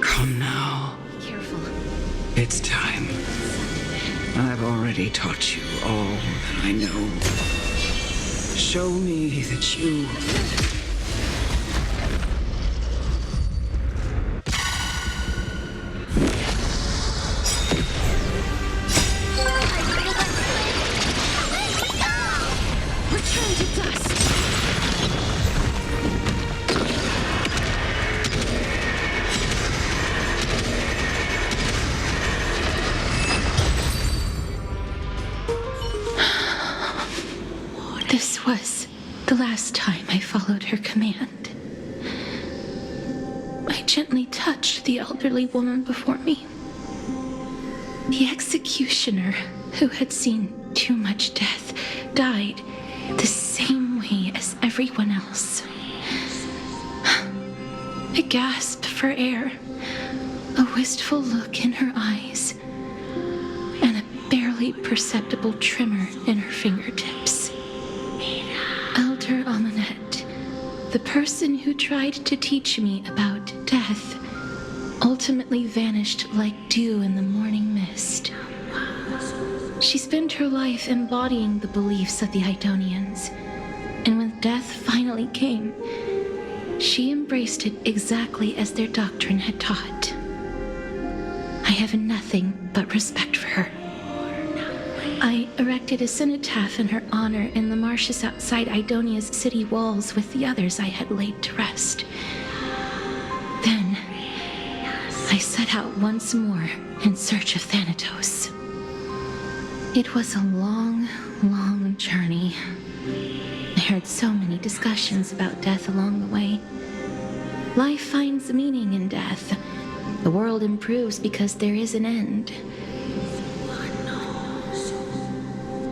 Come now. Careful. It's time. I've already taught you all that I know. Show me that you... last time I followed her command. I gently touched the elderly woman before me. The executioner, who had seen too much death, died the same way as everyone else. A gasp for air, a wistful look in her eyes, and a barely perceptible tremor in her fingertips. Elder Amunet, the person who tried to teach me about death, ultimately vanished like dew in the morning mist. She spent her life embodying the beliefs of the Idonians, and when death finally came, she embraced it exactly as their doctrine had taught. I have nothing but respect for her. I erected a cenotaph in her honor in the marshes outside Idonia's city walls with the others I had laid to rest. Then, I set out once more in search of Thanatos. It was a long, long journey. I heard so many discussions about death along the way. Life finds meaning in death. The world improves because there is an end.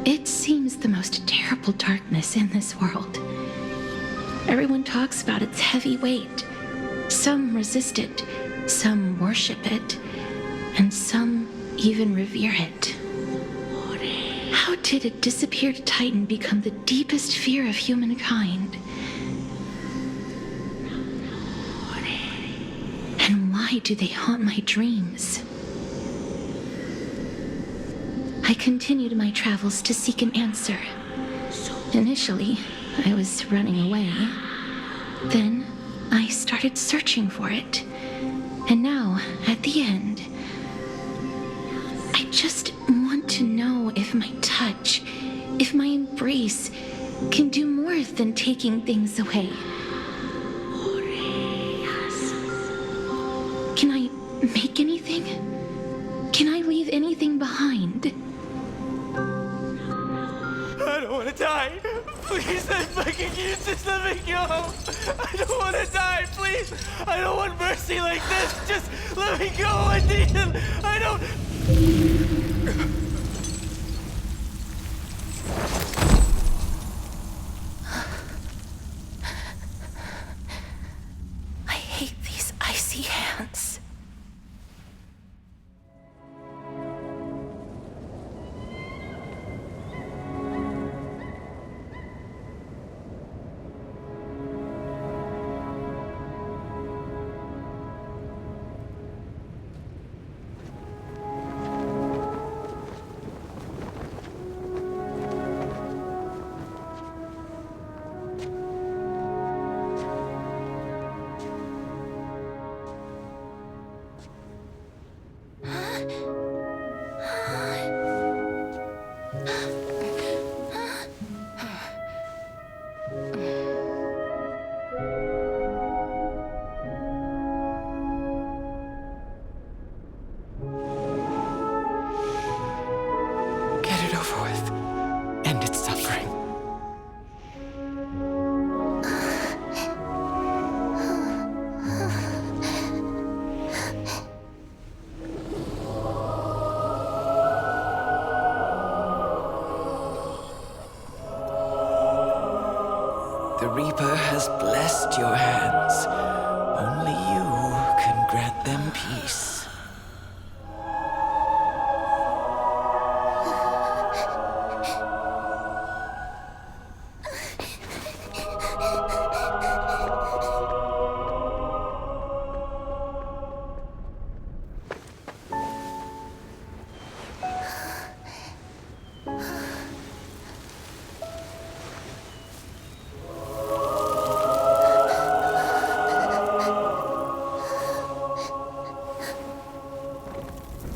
It seems the most terrible darkness in this world. Everyone talks about its heavy weight. Some resist it, some worship it, and some even revere it. How did a disappeared titan become the deepest fear of humankind? And why do they haunt my dreams? I continued my travels to seek an answer. Initially, I was running away. Then, I started searching for it. And now, at the end, I just want to know if my touch, if my embrace, can do more than taking things away. Can I make anything? Can I leave anything behind? I don't want to die. Please, I'm begging you, just let me go. I don't want to die, please. I don't want mercy like this. Just let me go. I need it. I don't... I hate these icy hands. Get it over with. End its suffering. The Reaper has blessed your hands. Only you can grant them peace.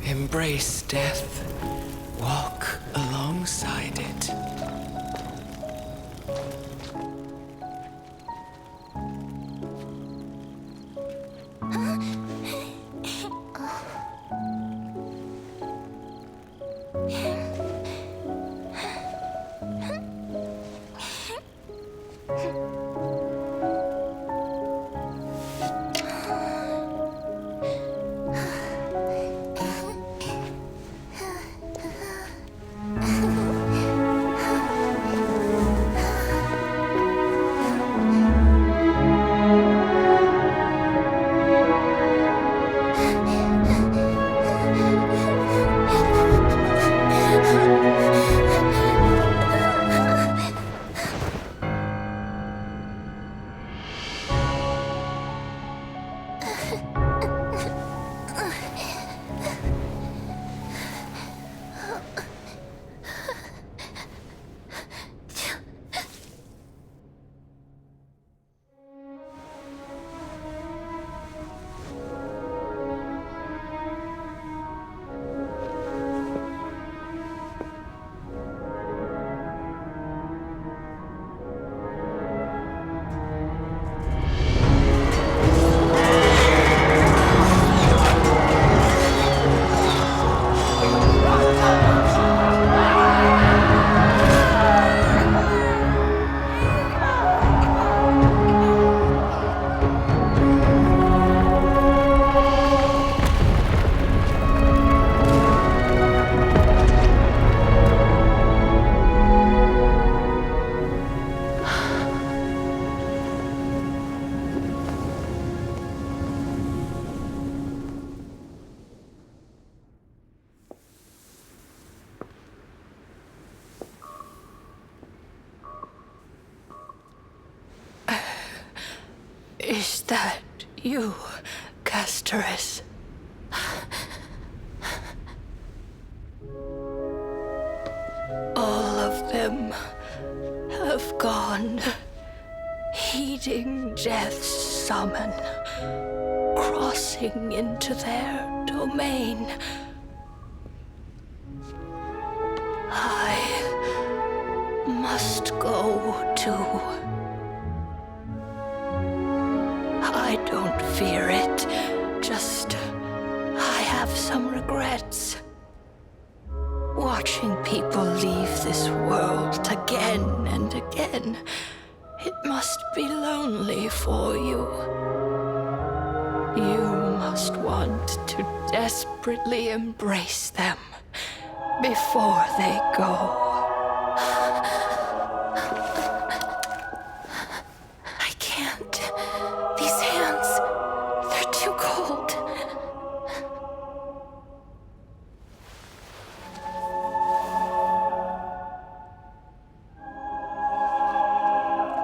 Embrace death. Walk alongside it. Is that you, Castorus? All of them have gone, heeding death's summon, crossing into their domain. I must go too. I don't fear it, just I have some regrets. Watching people leave this world again and again, it must be lonely for you. You must want to desperately embrace them before they go. I can't. These hands, they're too cold.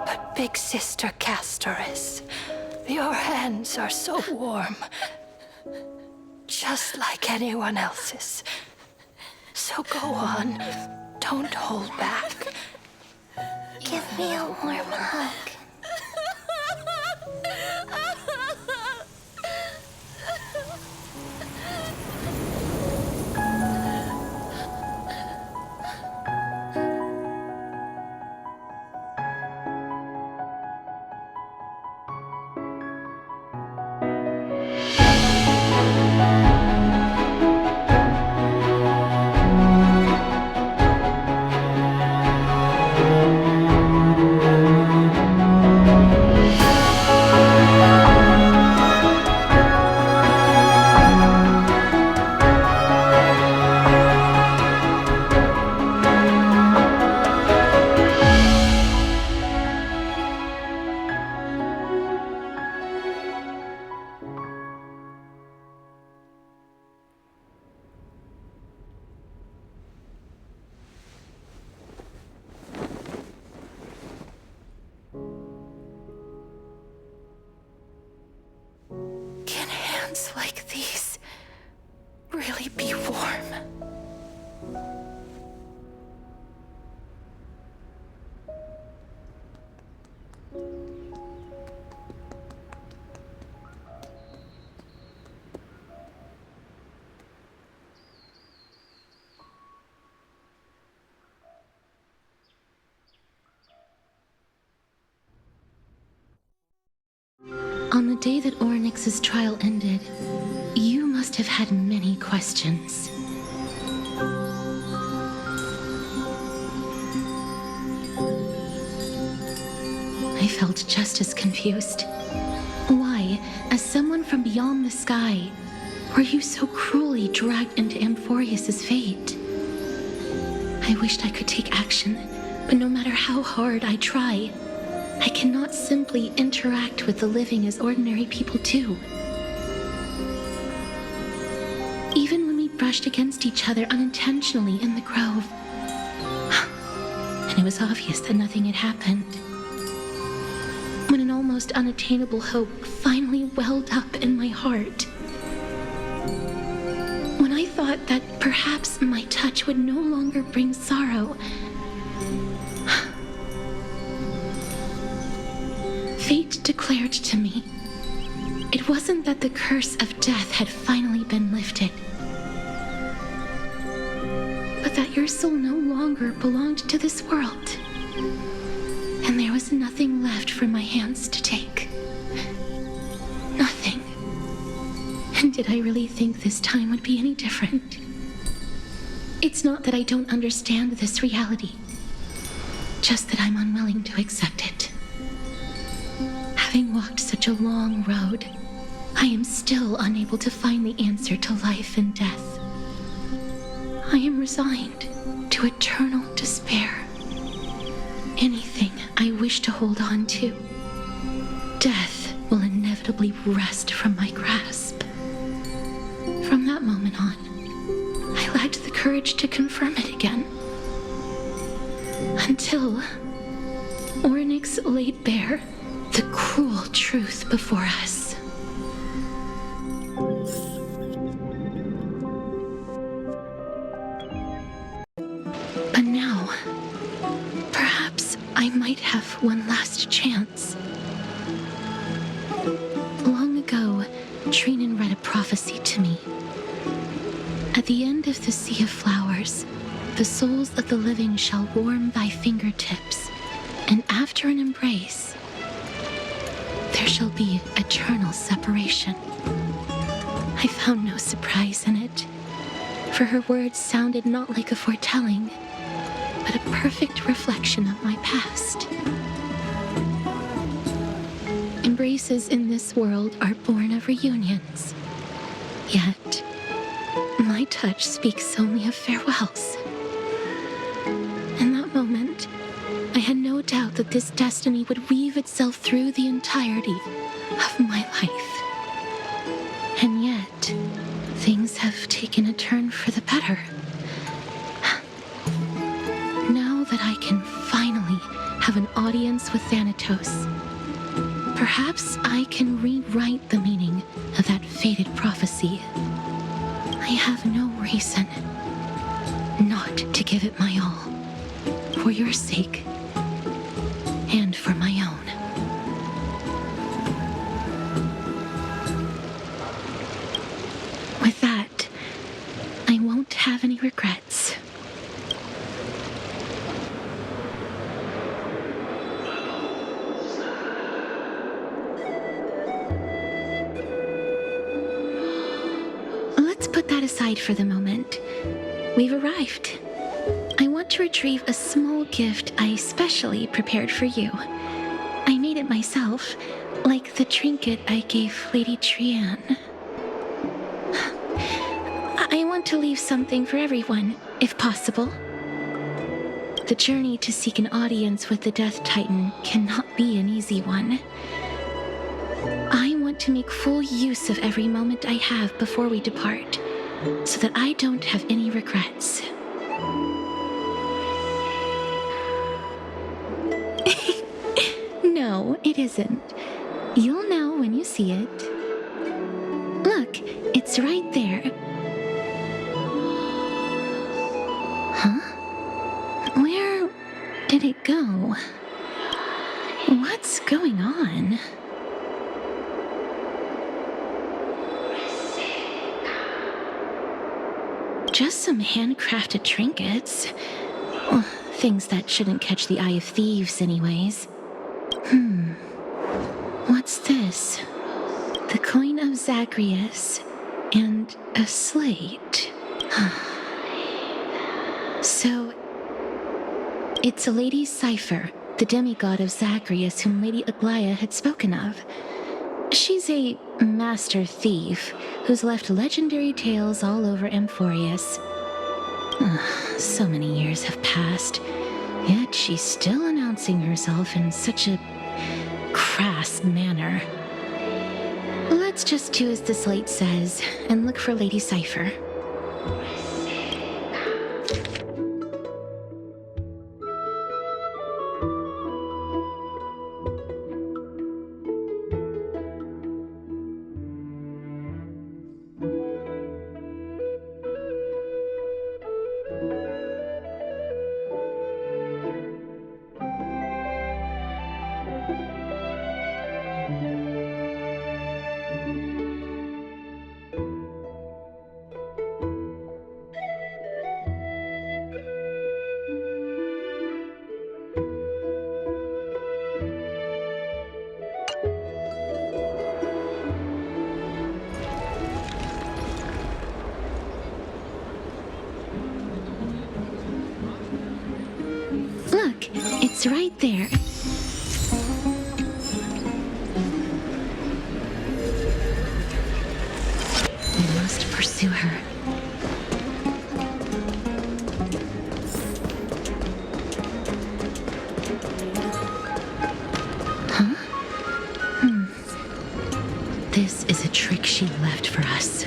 But Big Sister Castorus, your hands are so warm. Just like anyone else's. So go on. Don't hold back. Give me a warm hug. Can hands like these really be warm? On the day that Ornyx's trial ended, you must have had many questions. I felt just as confused. Why, as someone from beyond the sky, were you so cruelly dragged into Amphorius's fate? I wished I could take action, but no matter how hard I try, I cannot simply interact with the living as ordinary people do. Even when we brushed against each other unintentionally in the grove, and it was obvious that nothing had happened. When an almost unattainable hope finally welled up in my heart. When I thought that perhaps my touch would no longer bring sorrow, fate declared to me, it wasn't that the curse of death had finally been lifted, but that your soul no longer belonged to this world, and there was nothing left for my hands to take. Nothing. And did I really think this time would be any different? It's not that I don't understand this reality, just that I'm unwilling to accept it. Having walked such a long road, I am still unable to find the answer to life and death. I am resigned to eternal despair. Anything I wish to hold on to, death will inevitably wrest from my grasp. From that moment on, I lacked the courage to confirm it again. Until Ornyx laid bare the cruel truth before us. But now, perhaps I might have one last chance. Long ago, Trinan read a prophecy to me. At the end of the Sea of Flowers, the souls of the living shall warm thy fingertips, and after an embrace, there shall be eternal separation. I found no surprise in it, for her words sounded not like a foretelling, but a perfect reflection of my past. Embraces in this world are born of reunions, yet my touch speaks only of farewells. In that moment, I had no doubt that this destiny would weave itself through the entirety of my life. And yet, things have taken a turn for the better. Now that I can finally have an audience with Thanatos, perhaps I can rewrite the meaning of that fated prophecy. I have no reason not to give it my all, for your sake and for my own. With that, I won't have any regrets. Let's put that aside for the moment. We've arrived. I want to retrieve a small gift I specially prepared for you. I made it myself, like the trinket I gave Lady Trianne. I want to leave something for everyone, if possible. The journey to seek an audience with the Death Titan cannot be an easy one. I want to make full use of every moment I have before we depart, so that I don't have any regrets. No, it isn't. You'll know when you see it. Look, it's right there. Huh? Where did it go? What's going on? Just some handcrafted trinkets. Well, things that shouldn't catch the eye of thieves anyways. What's this? The coin of Zagreus and a slate. So, it's a Lady Cypher, the demigod of Zagreus whom Lady Aglaia had spoken of. She's a master thief who's left legendary tales all over Amphorius. So many years have passed, yet she's still announcing herself in such a crass manner. Let's just do as the slate says and look for Lady Cypher. Look, it's right there. We must pursue her. Huh? This is a trick she left for us.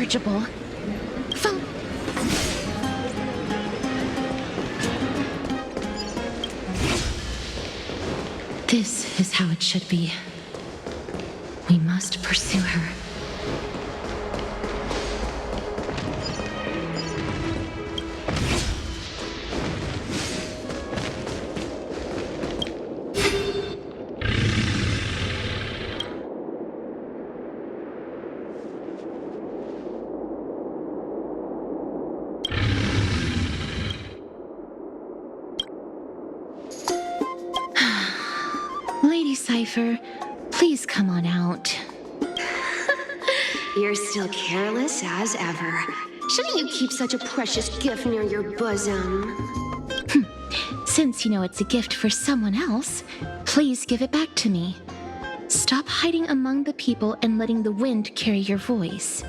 incorrigible. This is how it should be. We must pursue her. Lady Cypher, please come on out. You're still careless as ever. Shouldn't you keep such a precious gift near your bosom? Since you know it's a gift for someone else, please give it back to me. Stop hiding among the people and letting the wind carry your voice.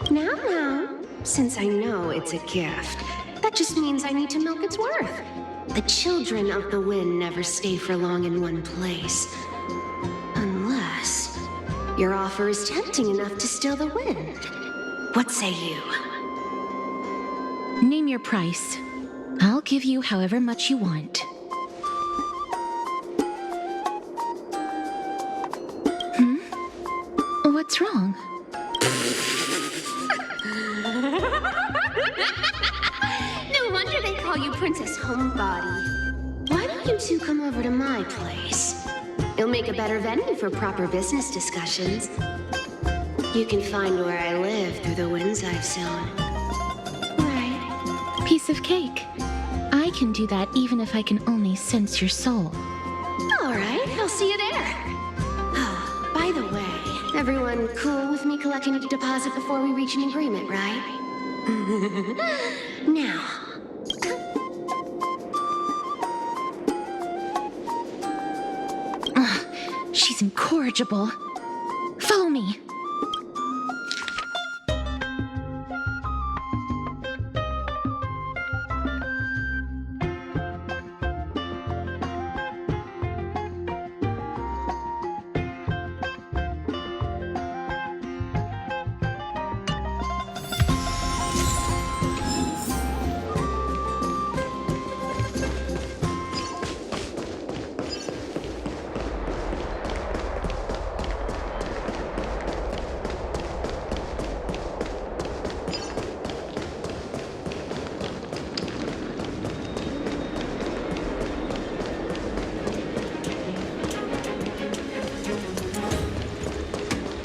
Now, since I know it's a gift, that just means I need to milk its worth. The children of the wind never stay for long in one place. Unless your offer is tempting enough to still the wind. What say you? Name your price. I'll give you however much you want. What's wrong? No wonder they call you Princess Homebody. Why don't you two come over to my place? It'll make a better venue for proper business discussions. You can find where I live through the winds I've sown. Right. Piece of cake. I can do that even if I can only sense your soul. All right, I'll see you there. Oh, by the way, everyone cool with me collecting a deposit before we reach an agreement, right? Now. She's incorrigible. Follow me.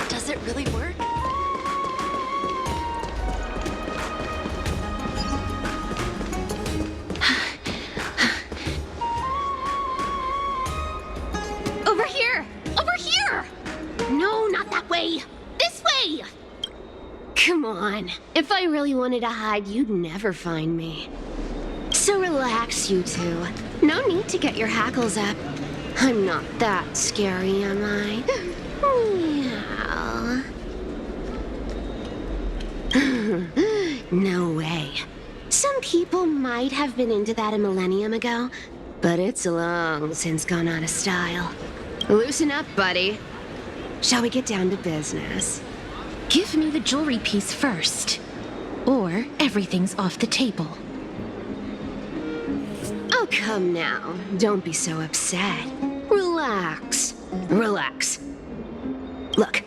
Does it really work? Over here! Over here! No, not that way! This way! Come on. If I really wanted to hide, you'd never find me. So relax, you two. No need to get your hackles up. I'm not that scary, am I? Meow. No way. Some people might have been into that a millennium ago, but it's long since gone out of style. Loosen up, buddy. Shall we get down to business? Give me the jewelry piece first, or everything's off the table. Oh, come now. Don't be so upset. Relax. Relax. Look,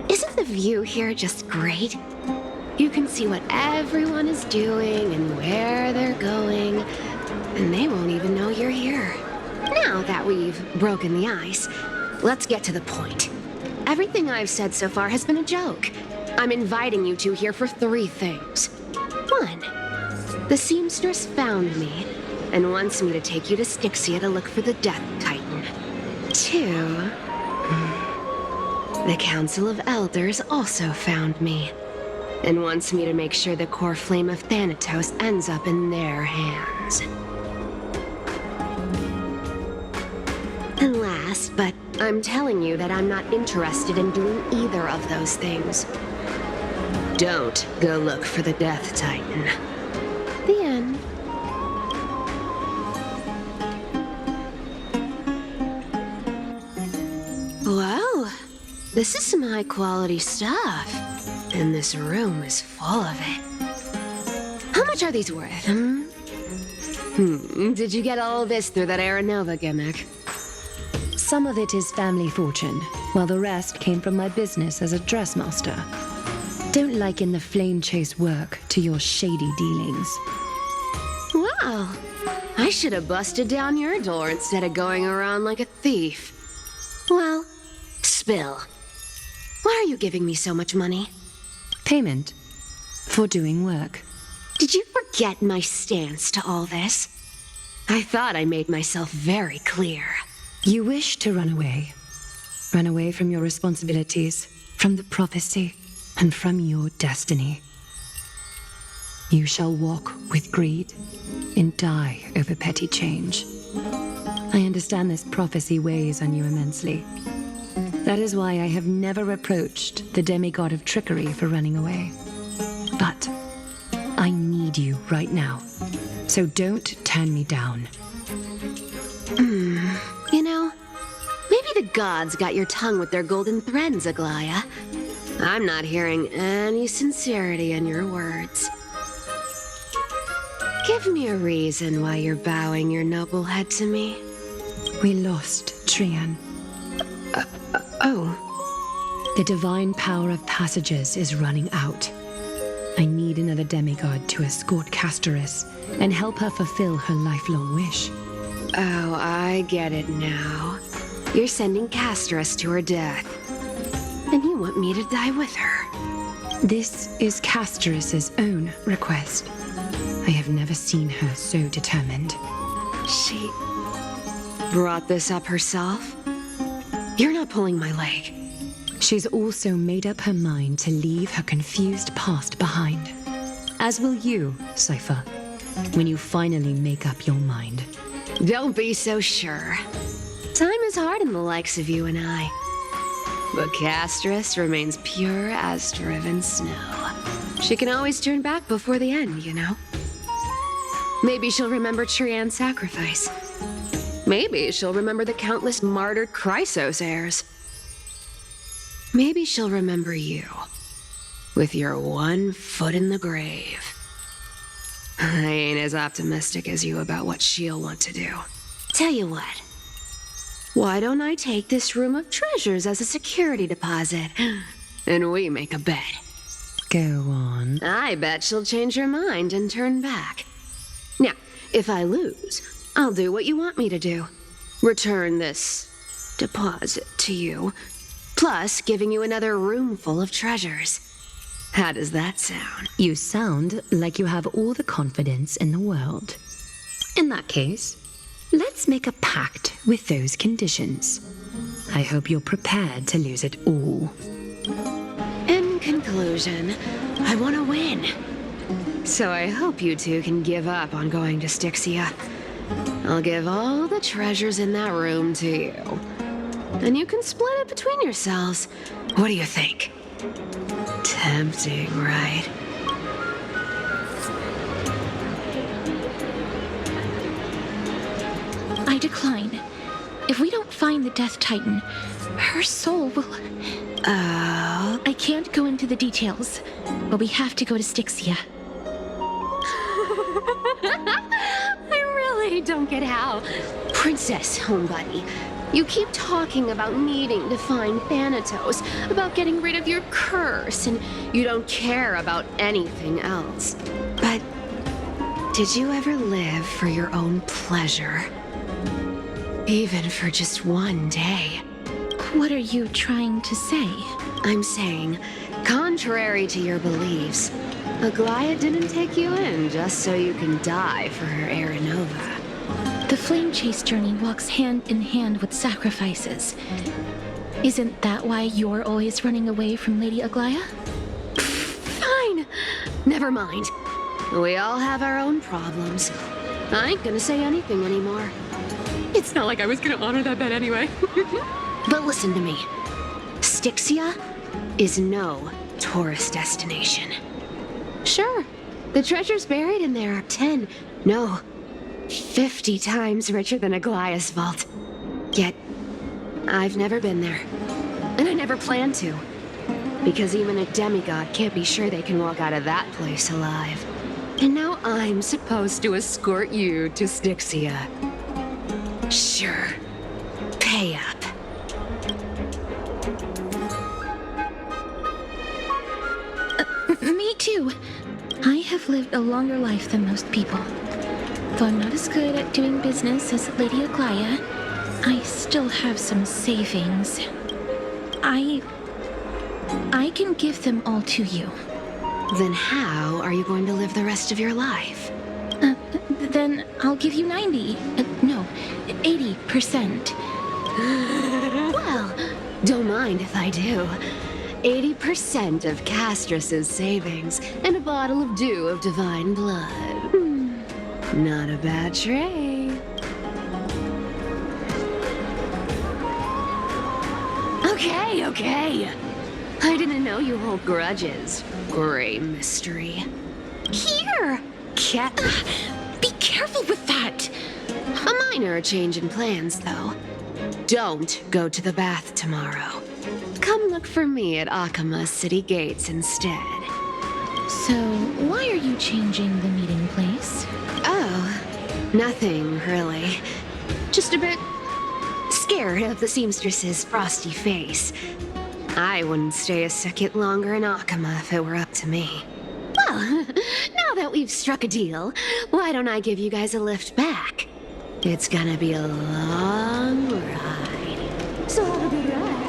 isn't the view here just great? You can see what everyone is doing and where they're going, and they won't even know you're here. Now that we've broken the ice, let's get to the point. Everything I've said so far has been a joke. I'm inviting you two here for 3 things. 1, the seamstress found me and wants me to take you to Styxia to look for the Death Titan. 2, the Council of Elders also found me and wants me to make sure the core flame of Thanatos ends up in their hands. And last, but I'm telling you that I'm not interested in doing either of those things. Don't go look for the Death Titan. The end. Wow, this is some high-quality stuff. And this room is full of it. How much are these worth, Did you get all this through that Aranova gimmick? Some of it is family fortune, while the rest came from my business as a dressmaster. Don't liken the flame chase work to your shady dealings. Wow. I should have busted down your door instead of going around like a thief. Well, spill. Why are you giving me so much money? Payment for doing work. Did you forget my stance to all this? I thought I made myself very clear. You wish to run away. Run away from your responsibilities, from the prophecy, and from your destiny. You shall walk with greed and die over petty change. I understand this prophecy weighs on you immensely. That is why I have never reproached the demigod of trickery for running away. But I need you right now, so don't turn me down. You know, maybe the gods got your tongue with their golden threads, Aglaya. I'm not hearing any sincerity in your words. Give me a reason why you're bowing your noble head to me. We lost Trian. Oh. The divine power of passages is running out. I need another demigod to escort Castoris and help her fulfill her lifelong wish. Oh, I get it now. You're sending Castoris to her death. And you want me to die with her. This is Castoris's own request. I have never seen her so determined. She brought this up herself? You're not pulling my leg. She's also made up her mind to leave her confused past behind. As will you, Cypher, when you finally make up your mind. Don't be so sure. Time is hard in the likes of you and I. But Castoris remains pure as driven snow. She can always turn back before the end, you know? Maybe she'll remember Trian's sacrifice. Maybe she'll remember the countless martyred Chrysos heirs. Maybe she'll remember you, with your one foot in the grave. I ain't as optimistic as you about what she'll want to do. Tell you what, why don't I take this room of treasures as a security deposit, and we make a bet? Go on. I bet she'll change her mind and turn back. Now, if I lose, I'll do what you want me to do. Return this deposit to you, plus giving you another room full of treasures. How does that sound? You sound like you have all the confidence in the world. In that case, let's make a pact with those conditions. I hope you're prepared to lose it all. In conclusion, I want to win. So I hope you two can give up on going to Styxia. I'll give all the treasures in that room to you. And you can split it between yourselves. What do you think? Tempting, right? I decline. If we don't find the Death Titan, her soul will... Oh? I can't go into the details, but we have to go to Styxia. I really don't get how. Princess, homebuddy, you keep talking about needing to find Thanatos, about getting rid of your curse, and you don't care about anything else. But did you ever live for your own pleasure? Even for just one day? What are you trying to say? I'm saying, contrary to your beliefs, Aglaya didn't take you in just so you can die for her Aranova. The flame chase journey walks hand in hand with sacrifices. Isn't that why you're always running away from Lady Aglaya? Fine. Never mind. We all have our own problems. I ain't gonna say anything anymore. It's not like I was gonna honor that bet anyway. But listen to me. Styxia is no tourist destination. Sure, the treasures buried in there are 10, no, 50 times richer than Aglaya's vault. Yet, I've never been there. And I never plan to. because even a demigod can't be sure they can walk out of that place alive. And now I'm supposed to escort you to Styxia. Sure. Pay up. Me too. I have lived a longer life than most people. Though I'm not as good at doing business as Lady Aglaya, I still have some savings. I can give them all to you. Then how are you going to live the rest of your life? Then I'll give you 80%. Well, don't mind if I do. 80% of Castrus's savings and a bottle of dew of divine blood. Not a bad trade. Okay. I didn't know you hold grudges. Gray mystery. Here! Be careful with that! A minor change in plans, though. Don't go to the bath tomorrow. Come look for me at Akama's city gates instead. So, why are you changing the meeting place? Oh, nothing really. Just a bit scared of the seamstress's frosty face. I wouldn't stay a second longer in Akama if it were up to me. Well, now that we've struck a deal, why don't I give you guys a lift back? It's gonna be a long ride. So have a good rest.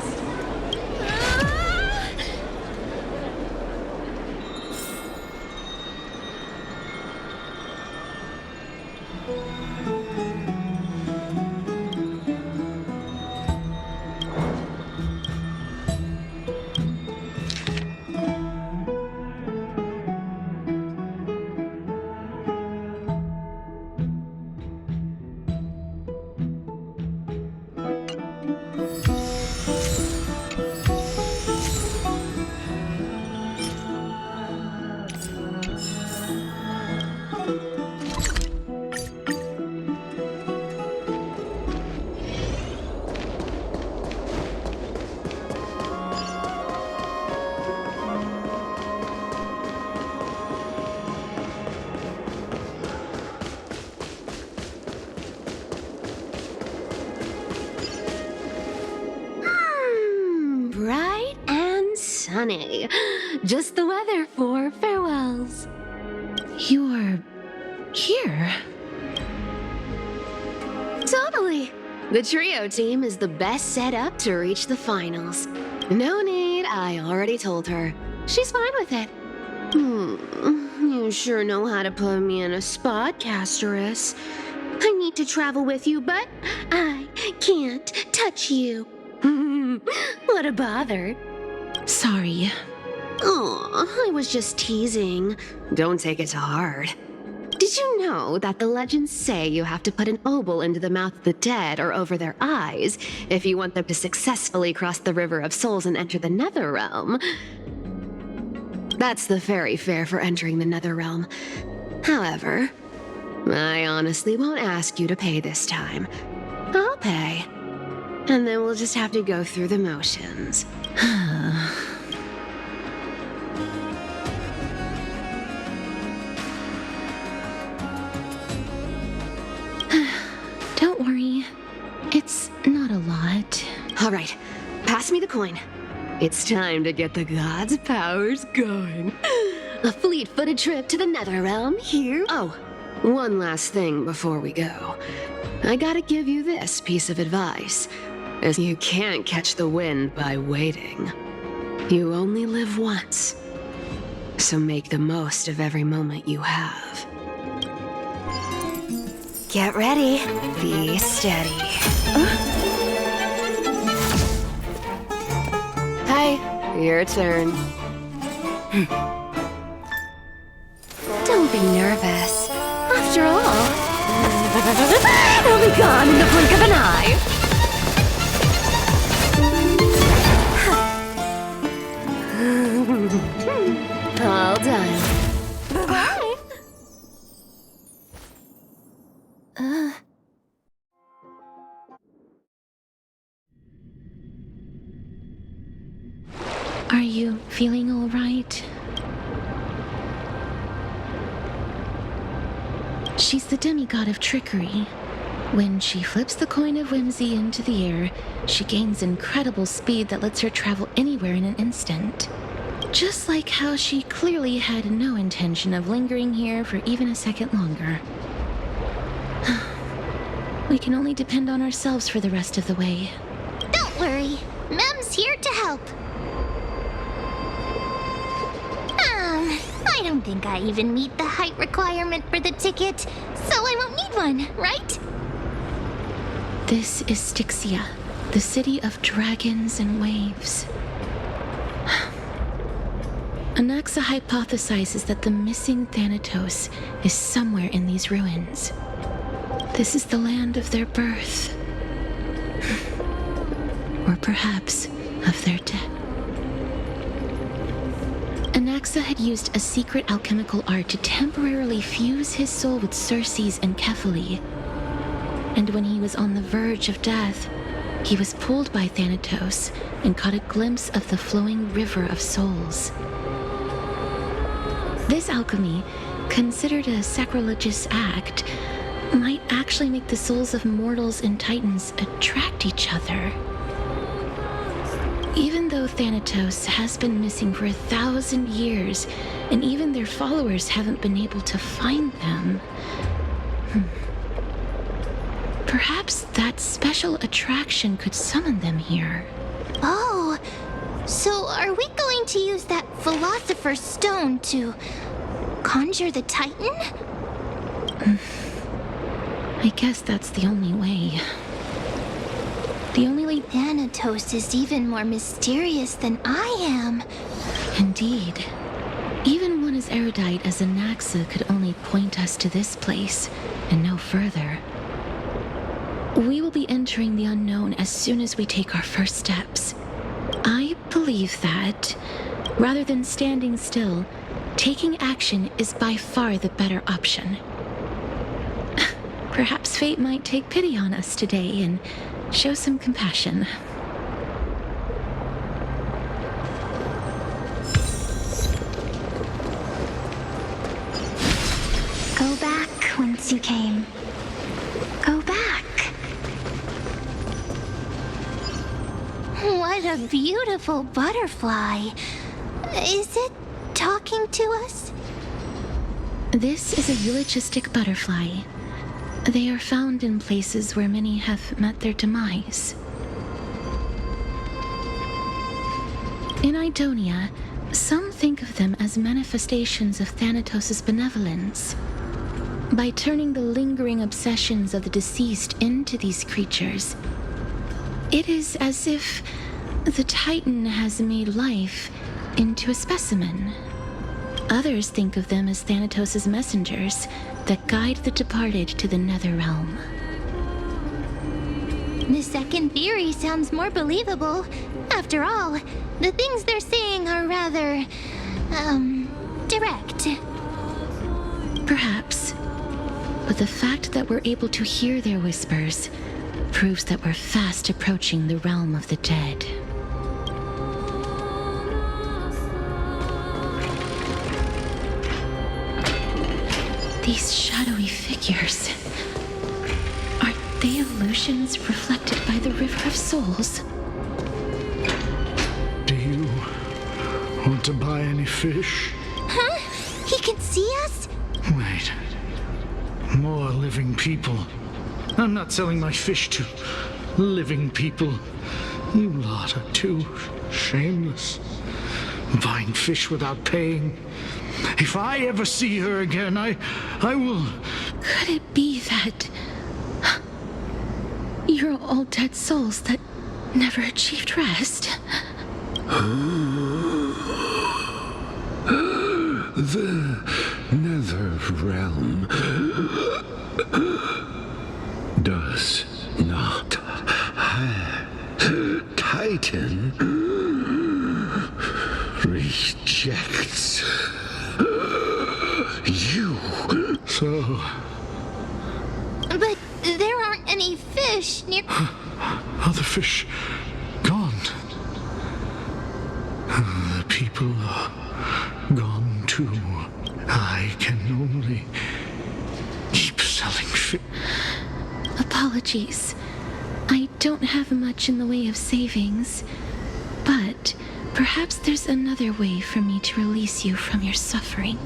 Bright and sunny. Just the weather for farewells. You're here? Totally. The trio team is the best set up to reach the finals. No need, I already told her. She's fine with it. You sure know how to put me in a spot, Castorus. I need to travel with you, but I can't touch you. What a bother. Sorry. Aw, I was just teasing. Don't take it to heart. Did you know that the legends say you have to put an obol into the mouth of the dead or over their eyes if you want them to successfully cross the River of Souls and enter the Netherrealm? That's the fairy fare for entering the Netherrealm. However, I honestly won't ask you to pay this time. I'll pay. And then we'll just have to go through the motions. Don't worry. It's not a lot. All right, pass me the coin. It's time to get the gods' powers going. A fleet-footed trip to the Netherrealm here. Oh, one last thing before we go. I gotta give you this piece of advice. As you can't catch the wind by waiting. You only live once. So make the most of every moment you have. Get ready. Be steady. Hi, your turn. Don't be nervous. After all, it'll be gone in the blink of an eye. All done. Bye-bye. Are you feeling all right? She's the demigod of trickery. When she flips the coin of whimsy into the air, she gains incredible speed that lets her travel anywhere in an instant. Just like how she clearly had no intention of lingering here for even a second longer. We can only depend on ourselves for the rest of the way. Don't worry. Mem's here to help. I don't think I even meet the height requirement for the ticket, so I won't need one, right? This is Styxia, the city of dragons and waves. Anaxa hypothesizes that the missing Thanatos is somewhere in these ruins. This is the land of their birth. Or perhaps of their death. Anaxa had used a secret alchemical art to temporarily fuse his soul with Circe's and Kephale. And when he was on the verge of death, he was pulled by Thanatos and caught a glimpse of the flowing river of souls. This alchemy, considered a sacrilegious act, might actually make the souls of mortals and titans attract each other. Even though Thanatos has been missing for 1,000 years, and even their followers haven't been able to find them, perhaps that special attraction could summon them here. Oh, so are we going to use that Philosopher's Stone to conjure the Titan? I guess that's the only way. The only way. Thanatos is even more mysterious than I am. Indeed. Even one as erudite as Anaxa could only point us to this place, and no further. We will be entering the unknown as soon as we take our first steps. I believe that, rather than standing still, taking action is by far the better option. Perhaps fate might take pity on us today and show some compassion. Go back whence you came. Go back. What a beautiful butterfly. Is it talking to us? This is a eulogistic butterfly. They are found in places where many have met their demise. In Idonia, some think of them as manifestations of Thanatos' benevolence. By turning the lingering obsessions of the deceased into these creatures, it is as if the Titan has made life into a specimen. Others think of them as Thanatos' messengers that guide the departed to the nether realm. The second theory sounds more believable. After all, the things they're saying are rather, direct. Perhaps. But the fact that we're able to hear their whispers proves that we're fast approaching the realm of the dead. These shadowy figures. Are they illusions reflected by the River of Souls? Do you want to buy any fish? Huh? He can see us? Wait. More living people. I'm not selling my fish to living people. You lot are too shameless. Buying fish without paying. If I ever see her again, I will... Could it be that you're all dead souls that never achieved rest? The nether realm does not have Titan. Rejects you. So... But there aren't any fish near... Are the fish gone? The people are gone too. I can only keep selling fish. Apologies. I don't have much in the way of savings, but perhaps there's another way for me to release you from your suffering.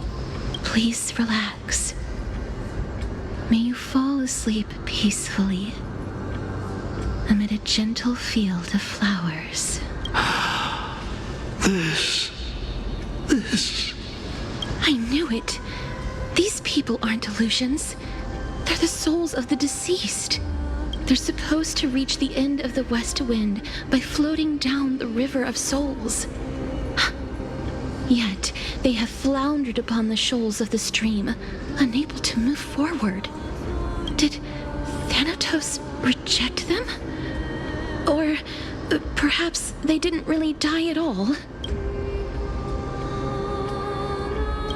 Please relax. May you fall asleep peacefully amid a gentle field of flowers. This. I knew it. These people aren't illusions. They're the souls of the deceased. They're supposed to reach the end of the west wind by floating down the river of souls. Yet they have floundered upon the shoals of the stream, unable to move forward. Did Thanatos reject them? Or perhaps they didn't really die at all?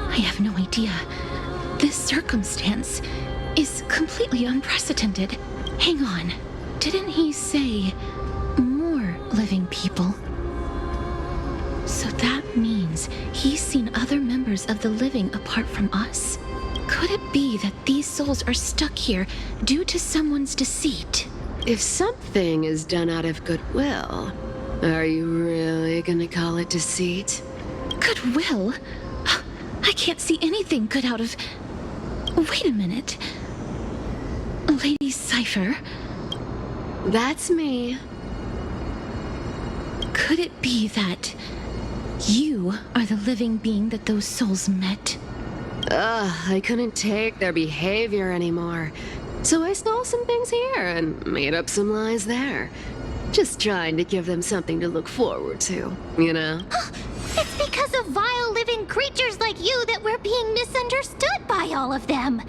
I have no idea. This circumstance is completely unprecedented. Hang on. Didn't he say more living people? So that means he's seen other members of the living apart from us? Could it be that these souls are stuck here due to someone's deceit? If something is done out of goodwill, are you really gonna call it deceit? Goodwill? I can't see anything good out of... Wait a minute. Lady Cypher? That's me. Could it be that you are the living being that those souls met? I couldn't take their behavior anymore. So I stole some things here and made up some lies there. Just trying to give them something to look forward to, you know? It's because of vile living creatures like you that we're being misunderstood by all of them.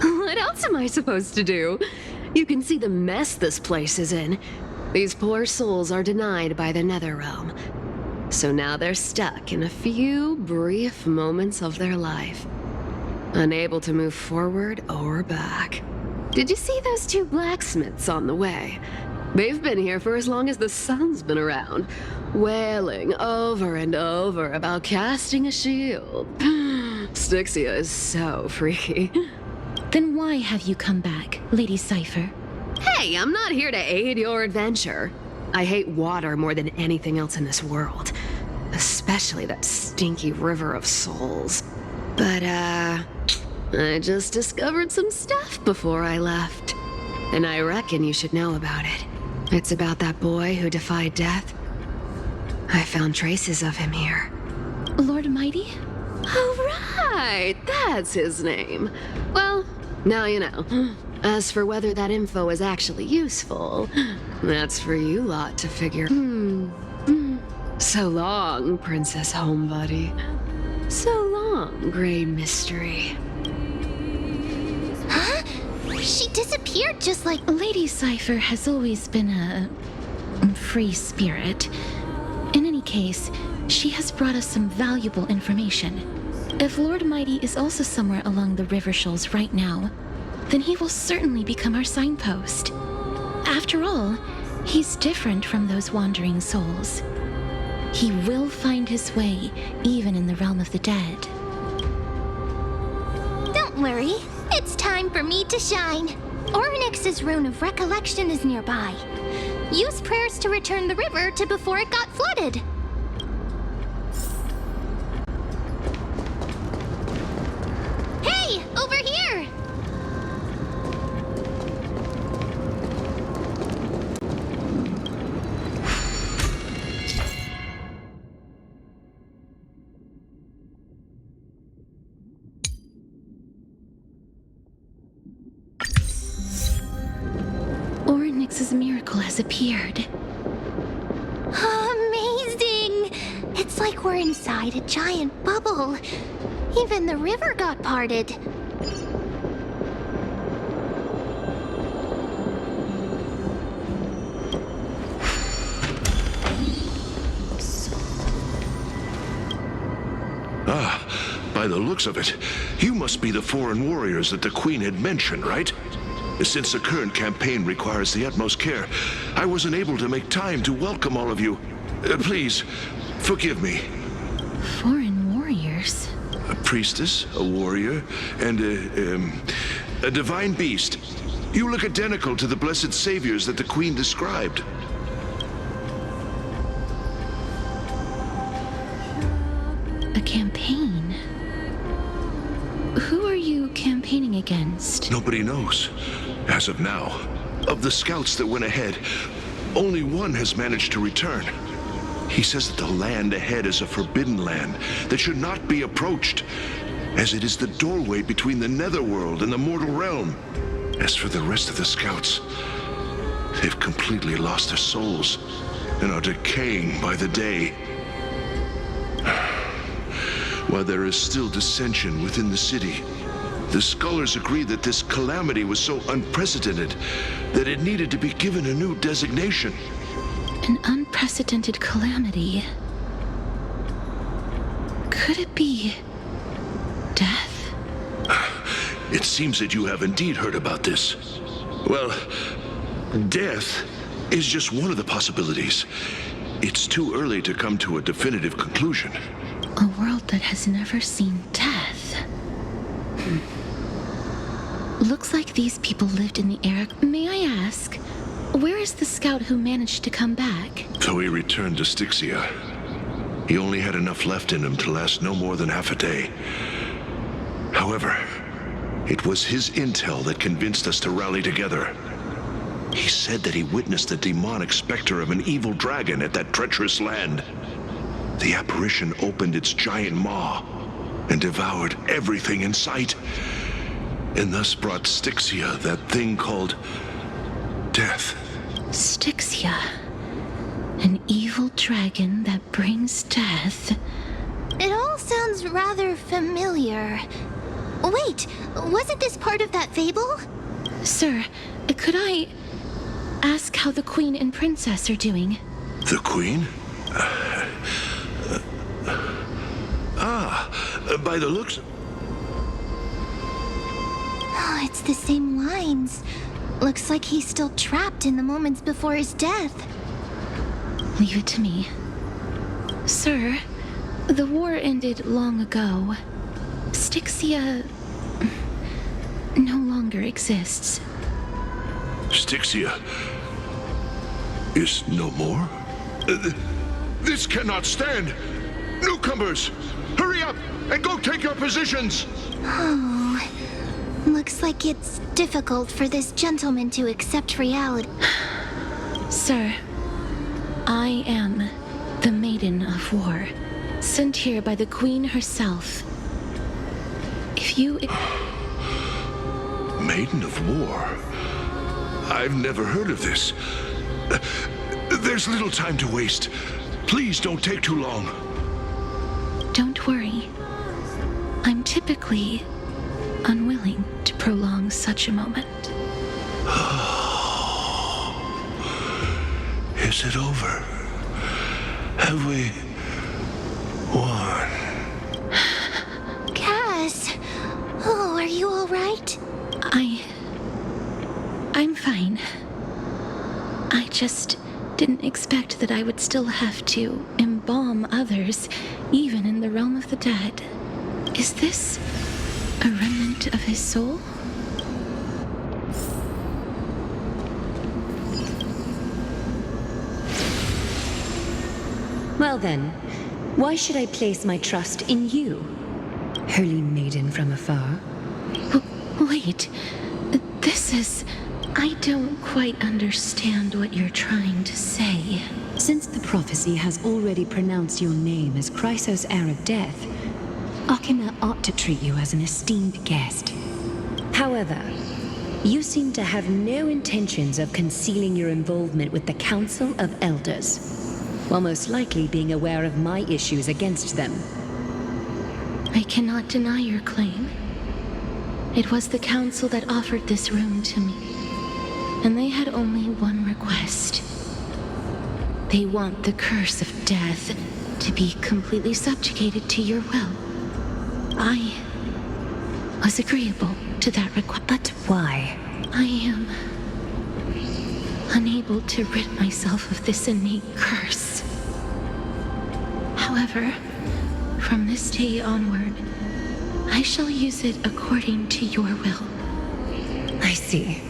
What else am I supposed to do? You can see the mess this place is in. These poor souls are denied by the Netherrealm. So now they're stuck in a few brief moments of their life, unable to move forward or back. Did you see those two blacksmiths on the way? They've been here for as long as the sun's been around, wailing over and over about casting a shield. Styxia is so freaky. Then why have you come back, Lady Cypher? Hey, I'm not here to aid your adventure. I hate water more than anything else in this world. Especially that stinky river of souls. But, I just discovered some stuff before I left. And I reckon you should know about it. It's about that boy who defied death. I found traces of him here. Lord Mighty? Oh, right! That's his name. Well, now you know. As for whether that info is actually useful, that's for you lot to figure. So long, Princess Homebody. So long, Grey Mystery. Huh? She disappeared just like... Lady Cypher has always been a free spirit. In any case, she has brought us some valuable information. If Lord Mighty is also somewhere along the river shoals right now, then he will certainly become our signpost. After all, he's different from those wandering souls. He will find his way, even in the realm of the dead. Don't worry, it's time for me to shine. Ornyx's rune of recollection is nearby. Use prayers to return the river to before it got flooded. Hey, over here! Ornyx's miracle has appeared. Amazing! It's like we're inside a giant bubble. Even the river got parted. By the looks of it, you must be the foreign warriors that the Queen had mentioned, right? Since the current campaign requires the utmost care, I wasn't able to make time to welcome all of you. Please, Forgive me. Foreign warriors? A priestess, a warrior, and a divine beast. You look identical to the blessed saviors that the Queen described. A campaign? Who are you campaigning against? Nobody knows. As of now, of the scouts that went ahead, only one has managed to return. He says that the land ahead is a forbidden land that should not be approached, as it is the doorway between the netherworld and the mortal realm. As for the rest of the scouts, they've completely lost their souls and are decaying by the day. While there is still dissension within the city, the scholars agree that this calamity was so unprecedented that it needed to be given a new designation. An unprecedented calamity. Could it be death? It seems that you have indeed heard about this. Well, death is just one of the possibilities. It's too early to come to a definitive conclusion. A world that has never seen death. Looks like these people lived in the era. May I ask, where is the scout who managed to come back? Though he returned to Styxia, he only had enough left in him to last no more than half a day. However, it was his intel that convinced us to rally together. He said that he witnessed the demonic specter of an evil dragon at that treacherous land. The apparition opened its giant maw and devoured everything in sight, and thus brought Styxia that thing called death. Styxia. An evil dragon that brings death. It all sounds rather familiar. Wait, wasn't this part of that fable? Sir, could I ask how the Queen and Princess are doing? The Queen? By the looks... Oh, it's the same lines. Looks like he's still trapped in the moments before his death. Leave it to me. Sir, the war ended long ago. Styxia no longer exists. Styxia is no more? This cannot stand! Newcomers, hurry up and go take your positions! Oh, looks like it's difficult for this gentleman to accept reality. Sir, I am the Maiden of War, sent here by the Queen herself. If you... Maiden of War? I've never heard of this. There's little time to waste. Please don't take too long. Don't worry. I'm typically unwilling to prolong such a moment. Is it over? Have we won? Cass! Oh, are you all right? I'm fine. I just didn't expect that I would still have to embalm others, even in the realm of the dead. Is this a remnant of his soul? Well then, why should I place my trust in you, holy maiden from afar? Wait, this is... I don't quite understand what you're trying to say. Since the prophecy has already pronounced your name as Chrysos, heir of death, Akima ought to treat you as an esteemed guest. However, you seem to have no intentions of concealing your involvement with the Council of Elders, while most likely being aware of my issues against them. I cannot deny your claim. It was the Council that offered this room to me, and they had only one request. They want the curse of death to be completely subjugated to your will. I was agreeable to that request. But why? I am unable to rid myself of this innate curse. However, from this day onward, I shall use it according to your will. I see.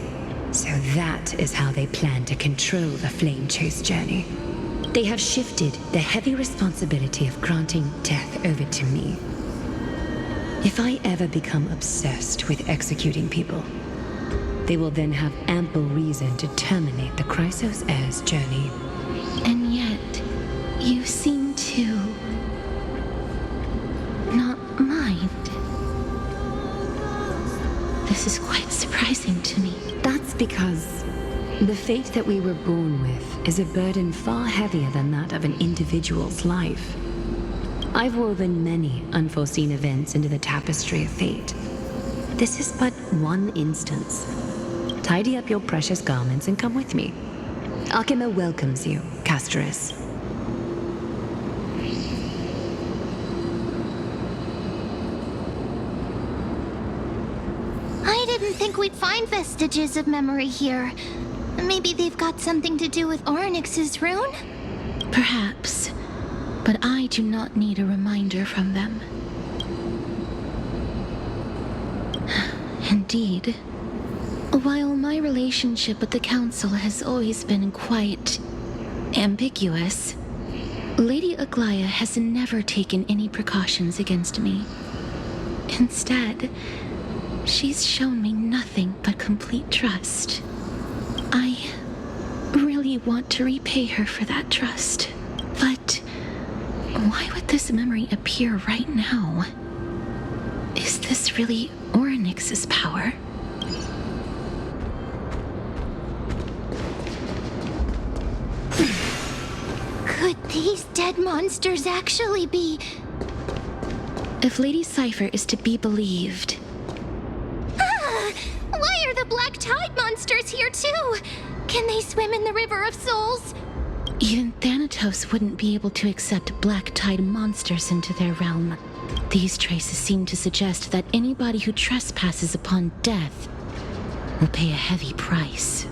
So that is how they plan to control the Flame Chase journey. They have shifted the heavy responsibility of granting death over to me. If I ever become obsessed with executing people, they will then have ample reason to terminate the Chrysos Heir's journey. And yet, you seem to not mind. This is quite surprising to me. That's because the fate that we were born with is a burden far heavier than that of an individual's life. I've woven many unforeseen events into the tapestry of fate. This is but one instance. Tidy up your precious garments and come with me. Akima welcomes you, Castoris. I didn't think we'd find vestiges of memory here. Maybe they've got something to do with Orynyx's rune? Perhaps, but I do not need a reminder from them. Indeed, while my relationship with the Council has always been quite ambiguous, Lady Aglaya has never taken any precautions against me. Instead, she's shown me nothing but complete trust. I really want to repay her for that trust. But why would this memory appear right now? Is this really Orynyx's power? Could these dead monsters actually be... If Lady Cypher is to be believed... Why are the Black Tide monsters here too? Can they swim in the River of Souls? Even Thanatos wouldn't be able to accept Black Tide monsters into their realm. These traces seem to suggest that anybody who trespasses upon death will pay a heavy price.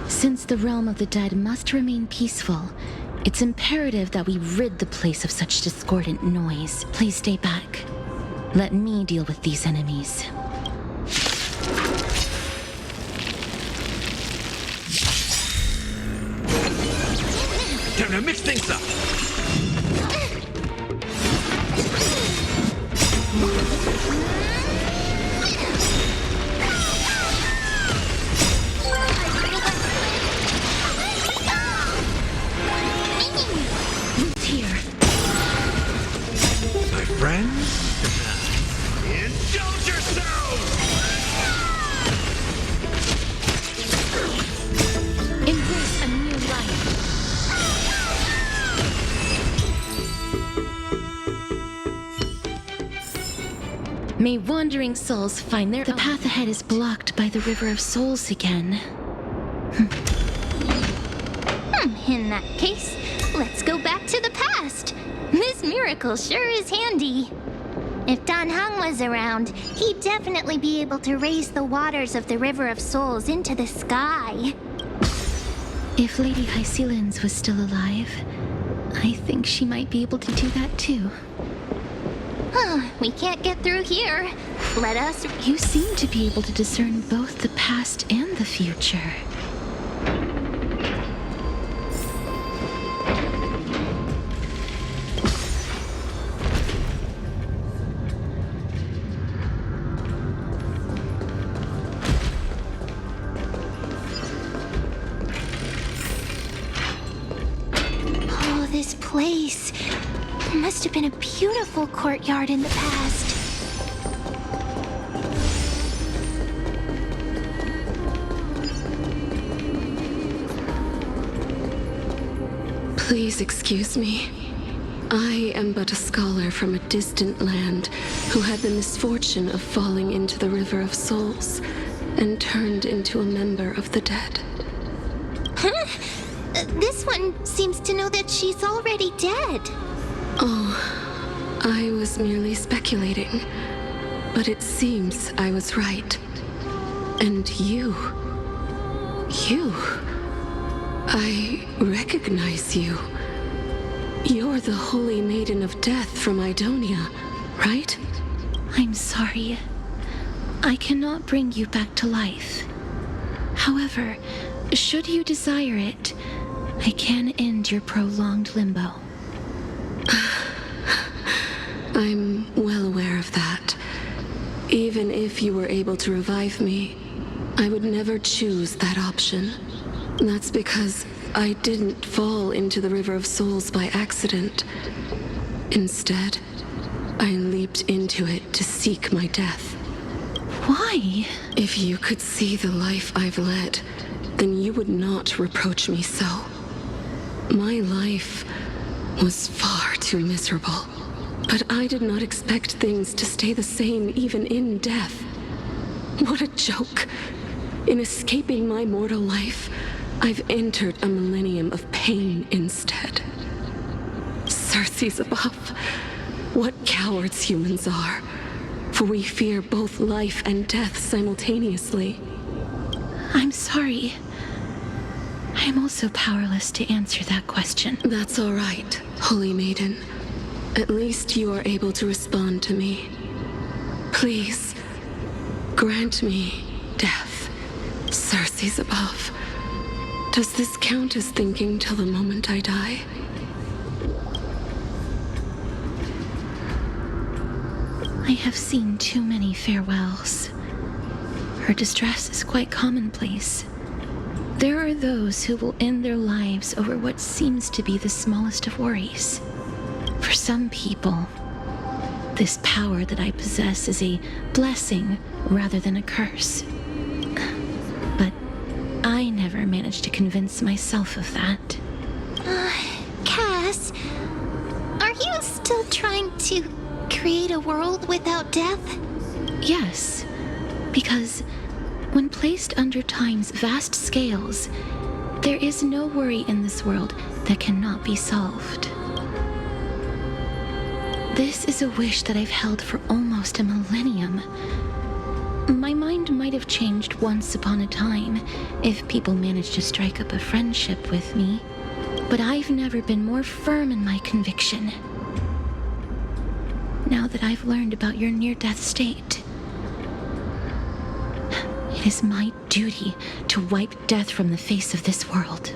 Since the realm of the dead must remain peaceful, it's imperative that we rid the place of such discordant noise. Please stay back. Let me deal with these enemies. Time to mix things up. Here. My friends, indulge yourselves! Embrace a new life. May wandering souls find their... The path ahead is blocked by the River of Souls again. In that case, let's go back to the past. This miracle sure is handy. If Dan Heng was around, he'd definitely be able to raise the waters of the River of Souls into the sky. If Lady Hycelens was still alive, I think she might be able to do that too. We can't get through here. Let us... You seem to be able to discern both the past and the future. Oh, this place. Must have been a beautiful courtyard in the past. Please excuse me. I am but a scholar from a distant land who had the misfortune of falling into the River of Souls and turned into a member of the dead. Huh? This one seems to know that she's already dead. Oh, I was merely speculating, but it seems I was right. And you... I recognize you. You're the Holy Maiden of Death from Idonia, right? I'm sorry. I cannot bring you back to life. However, should you desire it, I can end your prolonged limbo. I'm well aware of that. Even if you were able to revive me, I would never choose that option. That's because I didn't fall into the River of Souls by accident. Instead, I leaped into it to seek my death. Why? If you could see the life I've led, then you would not reproach me so. My life was far too miserable, but I did not expect things to stay the same even in death. What a joke. In escaping my mortal life, I've entered a millennium of pain instead. Circe's above. What cowards humans are. For we fear both life and death simultaneously. I'm sorry. I'm also powerless to answer that question. That's all right, Holy Maiden. At least you are able to respond to me. Please, grant me death. Circe's above. Does this count as thinking till the moment I die? I have seen too many farewells. Her distress is quite commonplace. There are those who will end their lives over what seems to be the smallest of worries. For some people, this power that I possess is a blessing rather than a curse. But I never managed to convince myself of that. Cass, are you still trying to create a world without death? Yes, because when placed under time's vast scales, there is no worry in this world that cannot be solved. This is a wish that I've held for almost a millennium. My mind might have changed once upon a time if people managed to strike up a friendship with me, but I've never been more firm in my conviction. Now that I've learned about your near-death state, it is my duty to wipe death from the face of this world.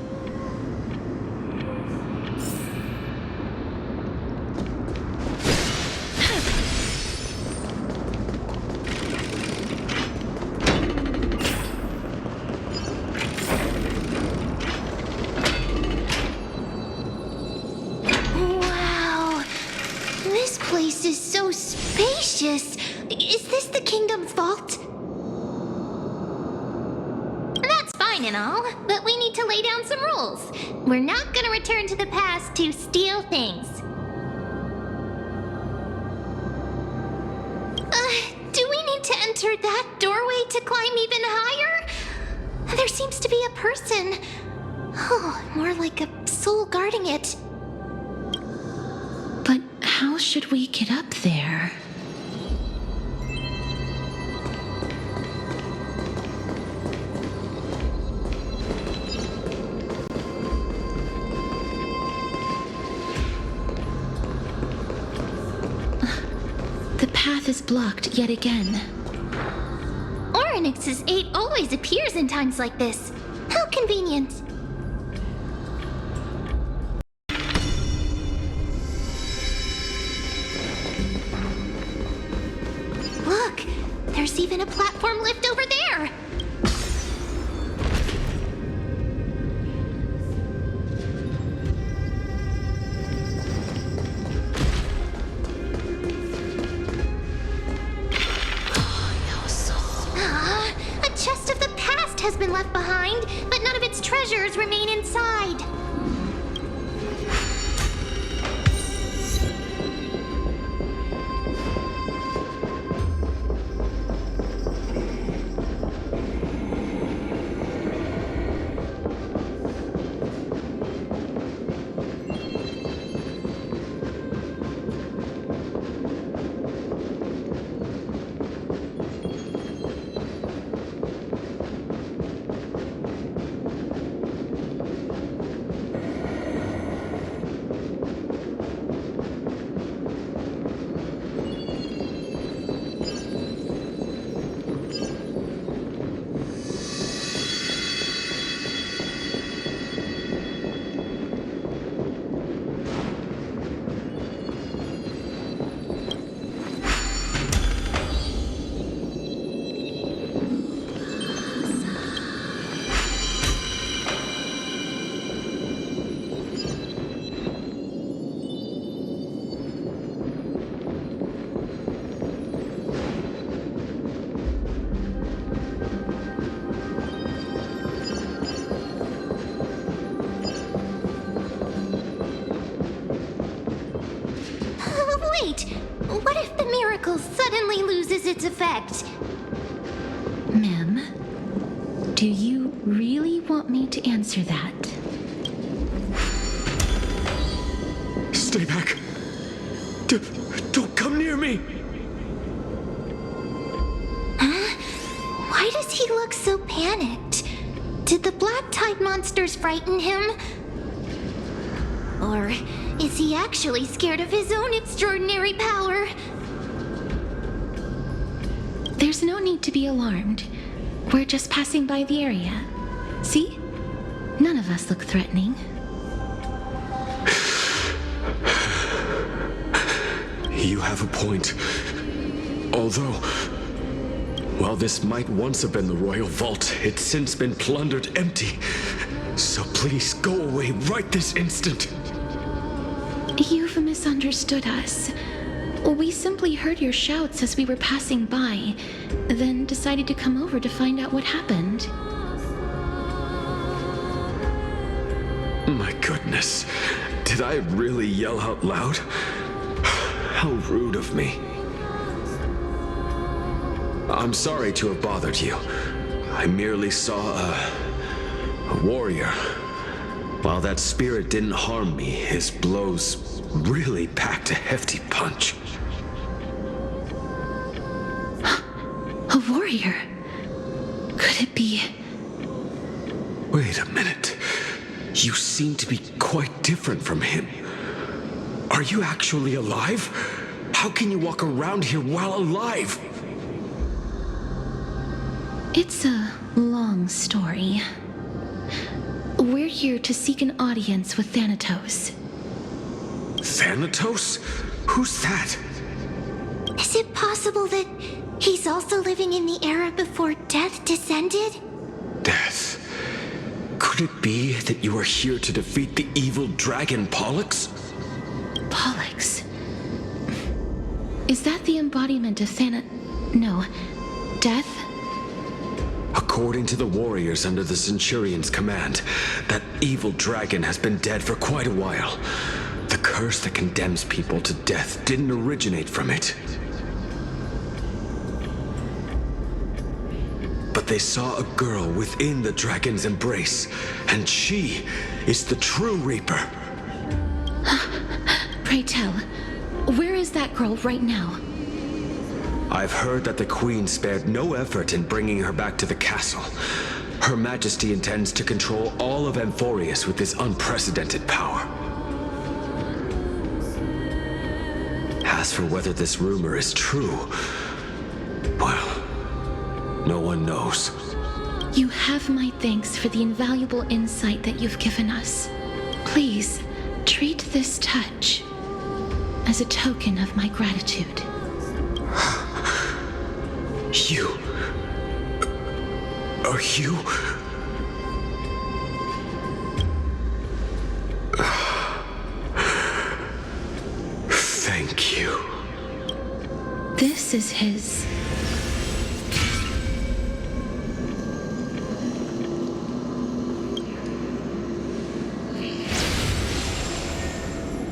Wow, this place is so spacious. Is this the kingdom vault? And all, but we need to lay down some rules. We're not gonna return to the past to steal things. Do we need to enter that doorway to climb even higher? There seems to be a person. Oh, more like a soul guarding it. But how should we get up there? The path is blocked yet again. Orynyx's 8 always appears in times like this. How convenient. Look, there's even a platform lift over there. A chest of the past has been left behind, but none of its treasures remain inside. its effect. Ma'am, do you really want me to answer that? Stay back. Don't come near me. Huh? Why does he look so panicked? Did the black tide monsters frighten him? Or is he actually scared of his own extraordinary power? There's no need to be alarmed. We're just passing by the area. See? None of us look threatening. You have a point. Although, while this might once have been the royal vault, it's since been plundered empty. So please go away right this instant. You've misunderstood us. We simply heard your shouts as we were passing by, then decided to come over to find out what happened. My goodness, did I really yell out loud? How rude of me. I'm sorry to have bothered you. I merely saw a warrior. While that spirit didn't harm me, his blows really packed a hefty punch. A warrior? Could it be? Wait a minute. You seem to be quite different from him. Are you actually alive? How can you walk around here while alive? It's a long story. We're here to seek an audience with Thanatos. Thanatos? Who's that? Is it possible that he's also living in the era before death descended? Death? Could it be that you are here to defeat the evil dragon Pollux? Pollux? Is that the embodiment of No. Death? According to the warriors under the Centurion's command, that evil dragon has been dead for quite a while. The curse that condemns people to death didn't originate from it. But they saw a girl within the dragon's embrace, and she is the true Reaper. Pray tell, where is that girl right now? I've heard that the Queen spared no effort in bringing her back to the castle. Her Majesty intends to control all of Amphorius with this unprecedented power. As for whether this rumor is true, well, no one knows. You have my thanks for the invaluable insight that you've given us. Please, treat this touch as a token of my gratitude. You... Are you... Thank you. This is his...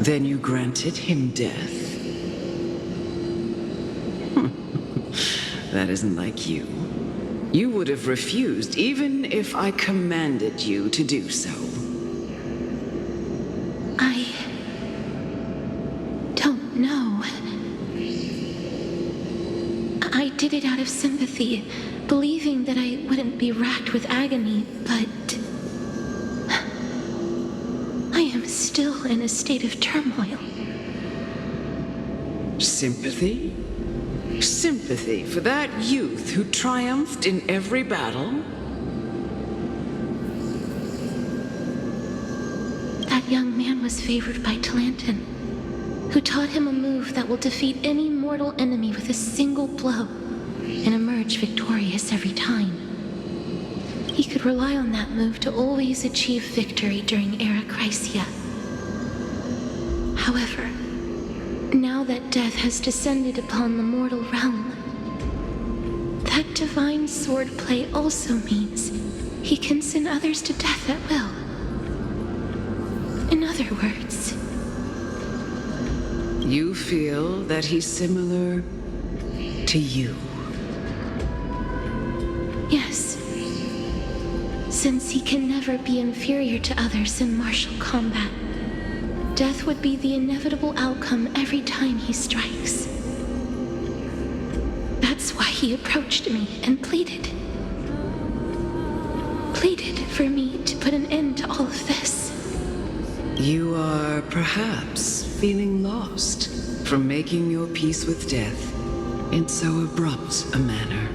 Then you granted him death? That isn't like you. You would have refused even if I commanded you to do so. I don't know. I did it out of sympathy, believing that I wouldn't be racked with agony, but I am still in a state of turmoil. Sympathy? Sympathy for that youth who triumphed in every battle? That young man was favored by Talantin, who taught him a move that will defeat any mortal enemy with a single blow and emerge victorious every time. He could rely on that move to always achieve victory during Era Chrysia. However, now that death has descended upon the mortal realm, that divine swordplay also means he can send others to death at will. In other words... You feel that he's similar to you? Yes. Since he can never be inferior to others in martial combat, death would be the inevitable outcome every time he strikes. That's why he approached me and pleaded. Pleaded for me to put an end to all of this. You are perhaps feeling lost from making your peace with death in so abrupt a manner.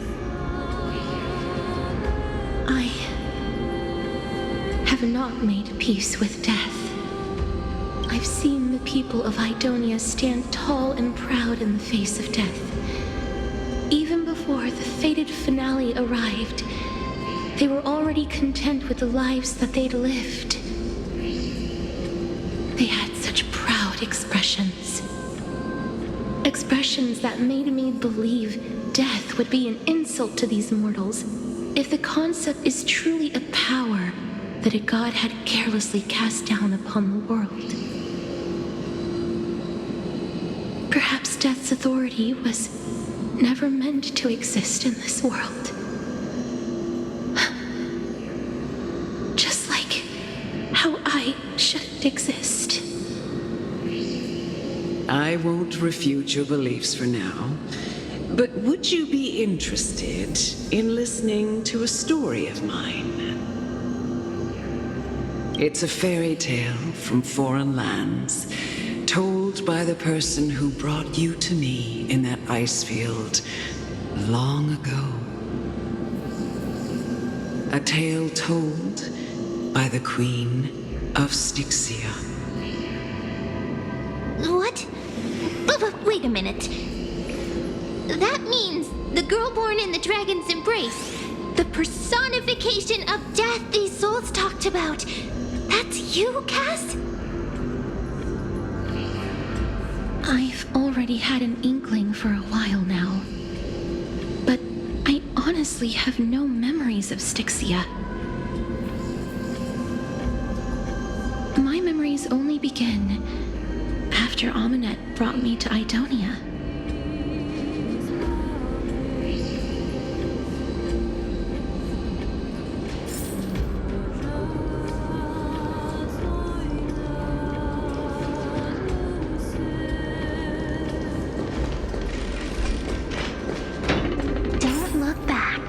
I have not made peace with death. I've seen the people of Idonia stand tall and proud in the face of death. Even before the fated finale arrived, they were already content with the lives that they'd lived. They had such proud expressions. Expressions that made me believe death would be an insult to these mortals if the concept is truly a power that a god had carelessly cast down upon the world. Perhaps death's authority was never meant to exist in this world. Just like how I shouldn't exist. I won't refute your beliefs for now, but would you be interested in listening to a story of mine? It's a fairy tale from foreign lands, told by the person who brought you to me in that ice field long ago. A tale told by the Queen of Styxia. What? Wait a minute. That means the girl born in the dragon's embrace, the personification of death these souls talked about. That's you, Cass? I've already had an inkling for a while now. But I honestly have no memories of Styxia. My memories only begin after Aminet brought me to Idonia. Don't look back.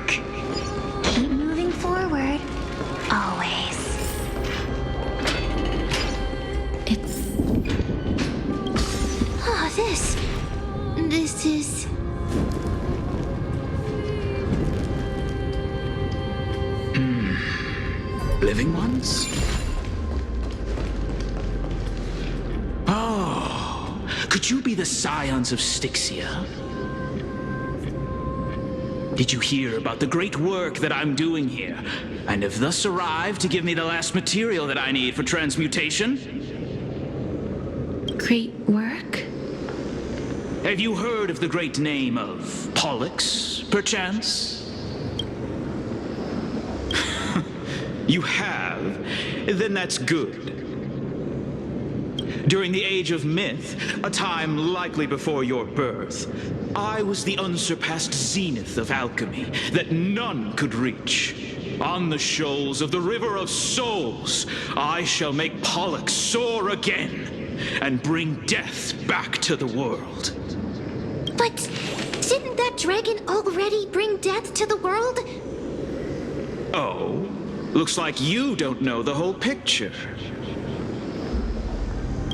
Keep moving forward. Always. Oh, this is... Living ones? Oh, could you be the scions of Styxia? Did you hear about the great work that I'm doing here, and have thus arrived to give me the last material that I need for transmutation? Great work? Have you heard of the great name of Pollux, perchance? You have? Then that's good. During the age of myth, a time likely before your birth, I was the unsurpassed zenith of alchemy that none could reach. On the shoals of the River of Souls, I shall make Pollux soar again and bring death back to the world. But didn't that dragon already bring death to the world? Oh, looks like you don't know the whole picture.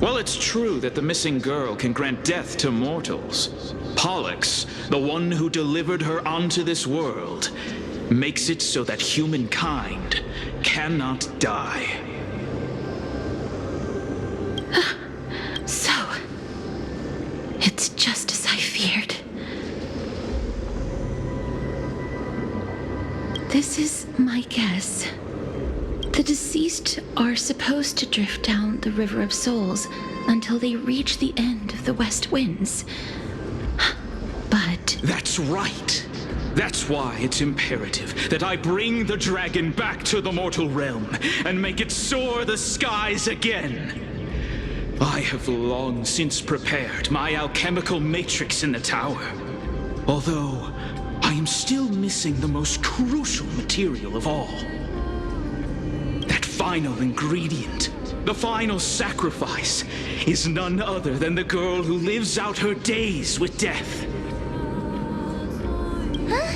Well, it's true that the missing girl can grant death to mortals. Pollux, the one who delivered her onto this world, makes it so that humankind cannot die. So, it's just as I feared. This is my guess. The deceased are supposed to drift down the River of Souls until they reach the end of the West Winds. But... That's right. That's why it's imperative that I bring the dragon back to the mortal realm and make it soar the skies again. I have long since prepared my alchemical matrix in the tower. Although I am still missing the most crucial material of all. That final ingredient, the final sacrifice, is none other than the girl who lives out her days with death. Huh?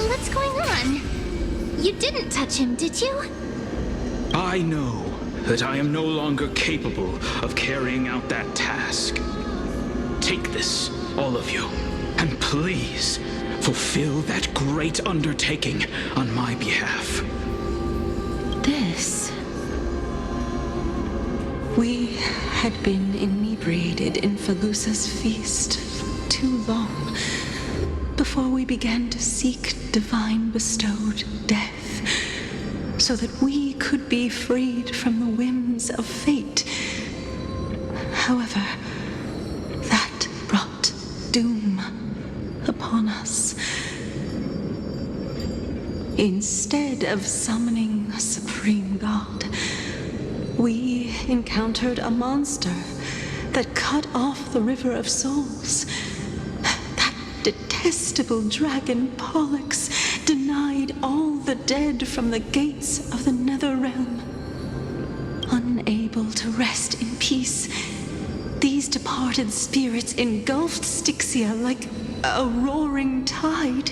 What's going on? You didn't touch him, did you? I know that I am no longer capable of carrying out that task. Take this, all of you, and please fulfill that great undertaking on my behalf. This... We had been inebriated in Fagusa's feast for too long before we began to seek divine bestowed death, so that we could be freed from the whims of fate. However, that brought doom upon us. Instead of summoning a supreme god, we encountered a monster that cut off the River of Souls. That detestable dragon Pollux denied all the dead from the gates of the Nether Realm. Unable to rest in peace, these departed spirits engulfed Styxia like a roaring tide.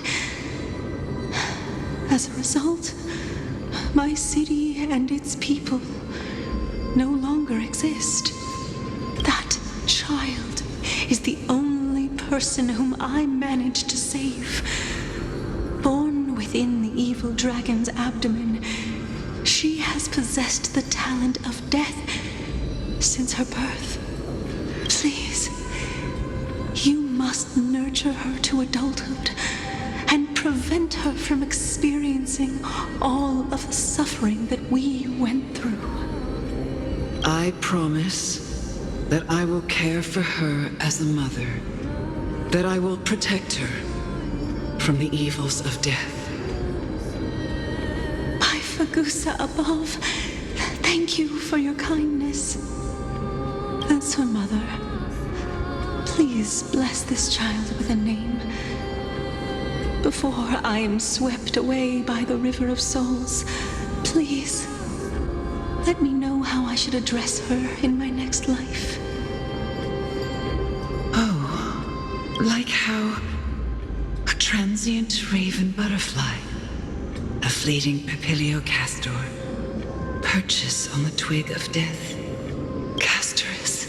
As a result, my city and its people no longer exist. That child is the only person whom I managed to save. Born within the evil dragon's abdomen, she has possessed the talent of death since her birth. Please, you must nurture her to adulthood and prevent her from experiencing all of the suffering that we went through. I promise that I will care for her as a mother, that I will protect her from the evils of death. By Fagusa above, thank you for your kindness. As her mother, please bless this child with a name before I am swept away by the River of Souls. Please, let me know how I should address her in my next life. Oh, like how a transient raven butterfly, a fleeting papilio castor, perches on the twig of death. Castorus.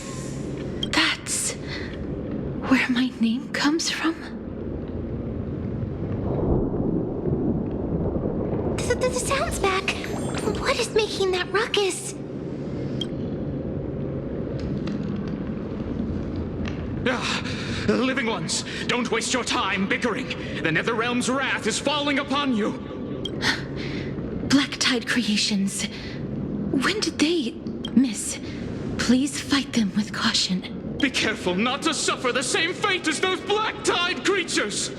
That's where my name comes from? The sound's back. What is making that ruckus? The living ones, don't waste your time bickering. The Netherrealm's wrath is falling upon you. Black Tide creations. When did they... Miss, please fight them with caution. Be careful not to suffer the same fate as those Black Tide creatures!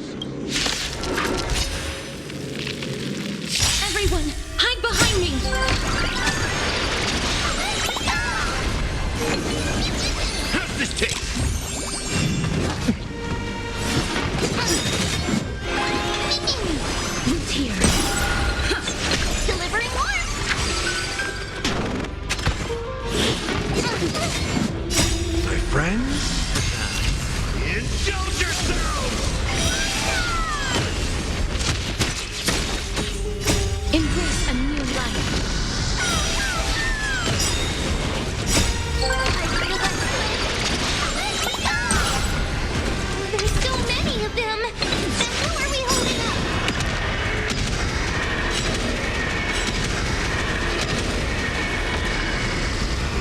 Everyone, hide behind me! Have this tape! Who's here? Delivering warmth! My friends, indulge yourselves! Embrace a new life. There's so many of them! Then who are we holding up?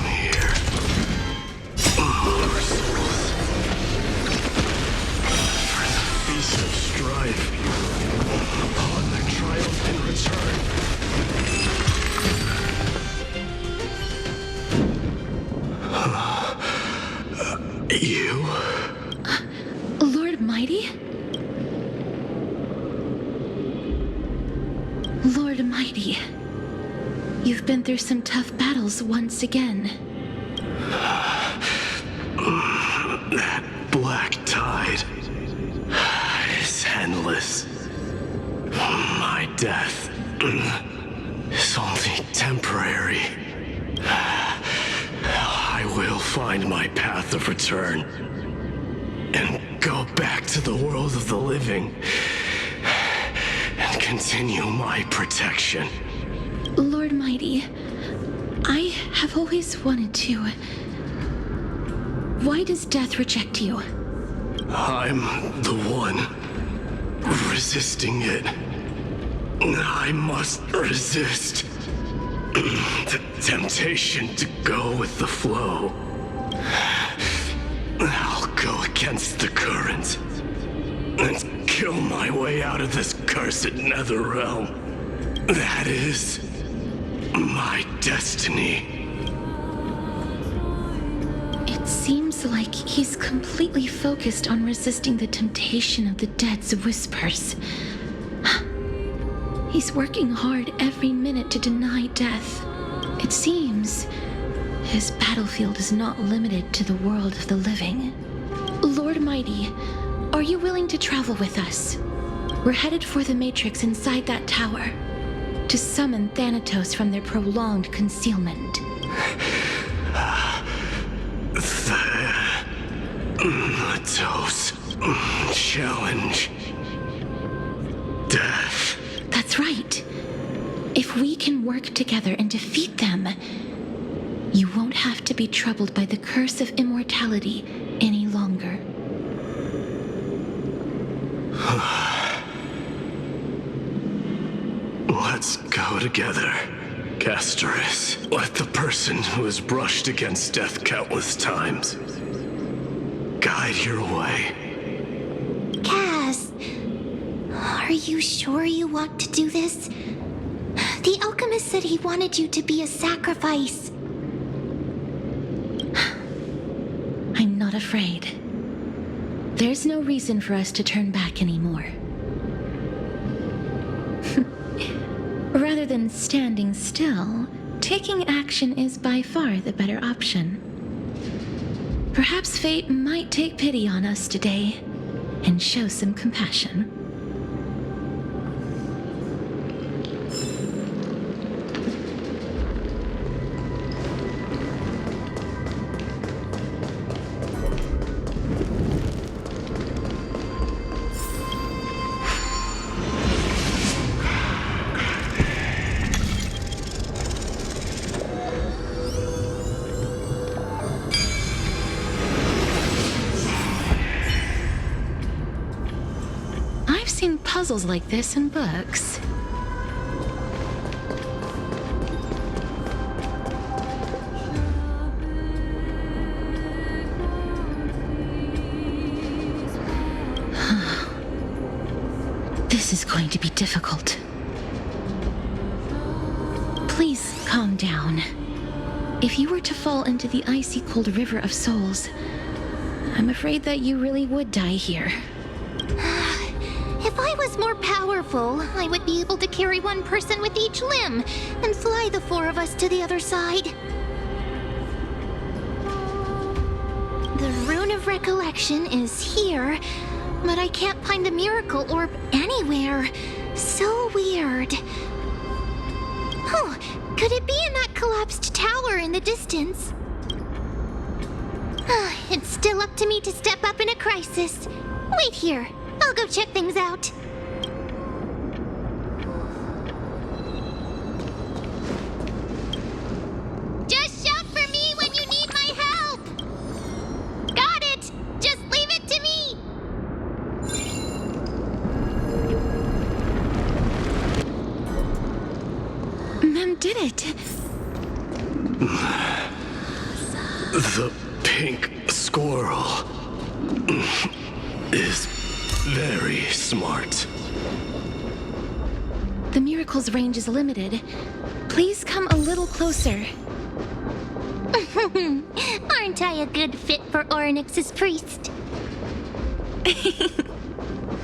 Here. Our souls. For the feast of strife. Upon the triumphant return. You? Lord Mighty? Lord Mighty, you've been through some tough battles once again. That black tide is endless. my death is only temporary. I will find my path of return and go back to the world of the living and continue my protection. Lord Mighty, I have always wanted to. Why does death reject you? I'm the one resisting it. I must resist the temptation to go with the flow. I'll go against the current and kill my way out of this cursed nether realm. That is my destiny. It seems like he's completely focused on resisting the temptation of the dead's whispers. He's working hard every minute to deny death. It seems his battlefield is not limited to the world of the living. Lord Mighty, are you willing to travel with us? We're headed for the Matrix inside that tower to summon Thanatos from their prolonged concealment. Thanatos challenge. Death. That's right. If we can work together and defeat them, you won't have to be troubled by the curse of immortality any longer. Let's go together, Castorus. Let the person who has brushed against death countless times guide your way. Cass, are you sure you want to do this? The alchemist said he wanted you to be a sacrifice. I'm not afraid. There's no reason for us to turn back anymore. Rather than standing still, taking action is by far the better option. Perhaps fate might take pity on us today and show some compassion. Puzzles like this in books. This is going to be difficult. Please calm down. If you were to fall into the icy cold river of souls, I'm afraid that you really would die here. If I was more powerful, I would be able to carry one person with each limb and fly the four of us to the other side. The Rune of Recollection is here, but I can't find the miracle orb anywhere. So weird. Oh, could it be in that collapsed tower in the distance? It's still up to me to step up in a crisis. Wait here. I'll go check things out. Just shout for me when you need my help! Got it! Just leave it to me! Mem did it! The pink squirrel is very smart. The miracle's range is limited. Please come a little closer. Aren't I a good fit for Orynyx's priest?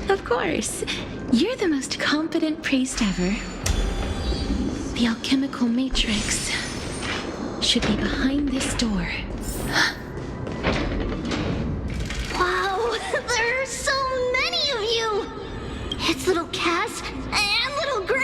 Of course. You're the most competent priest ever. The alchemical matrix should be behind this door. Wow, there are so many of you! It's little Cass and little Grace.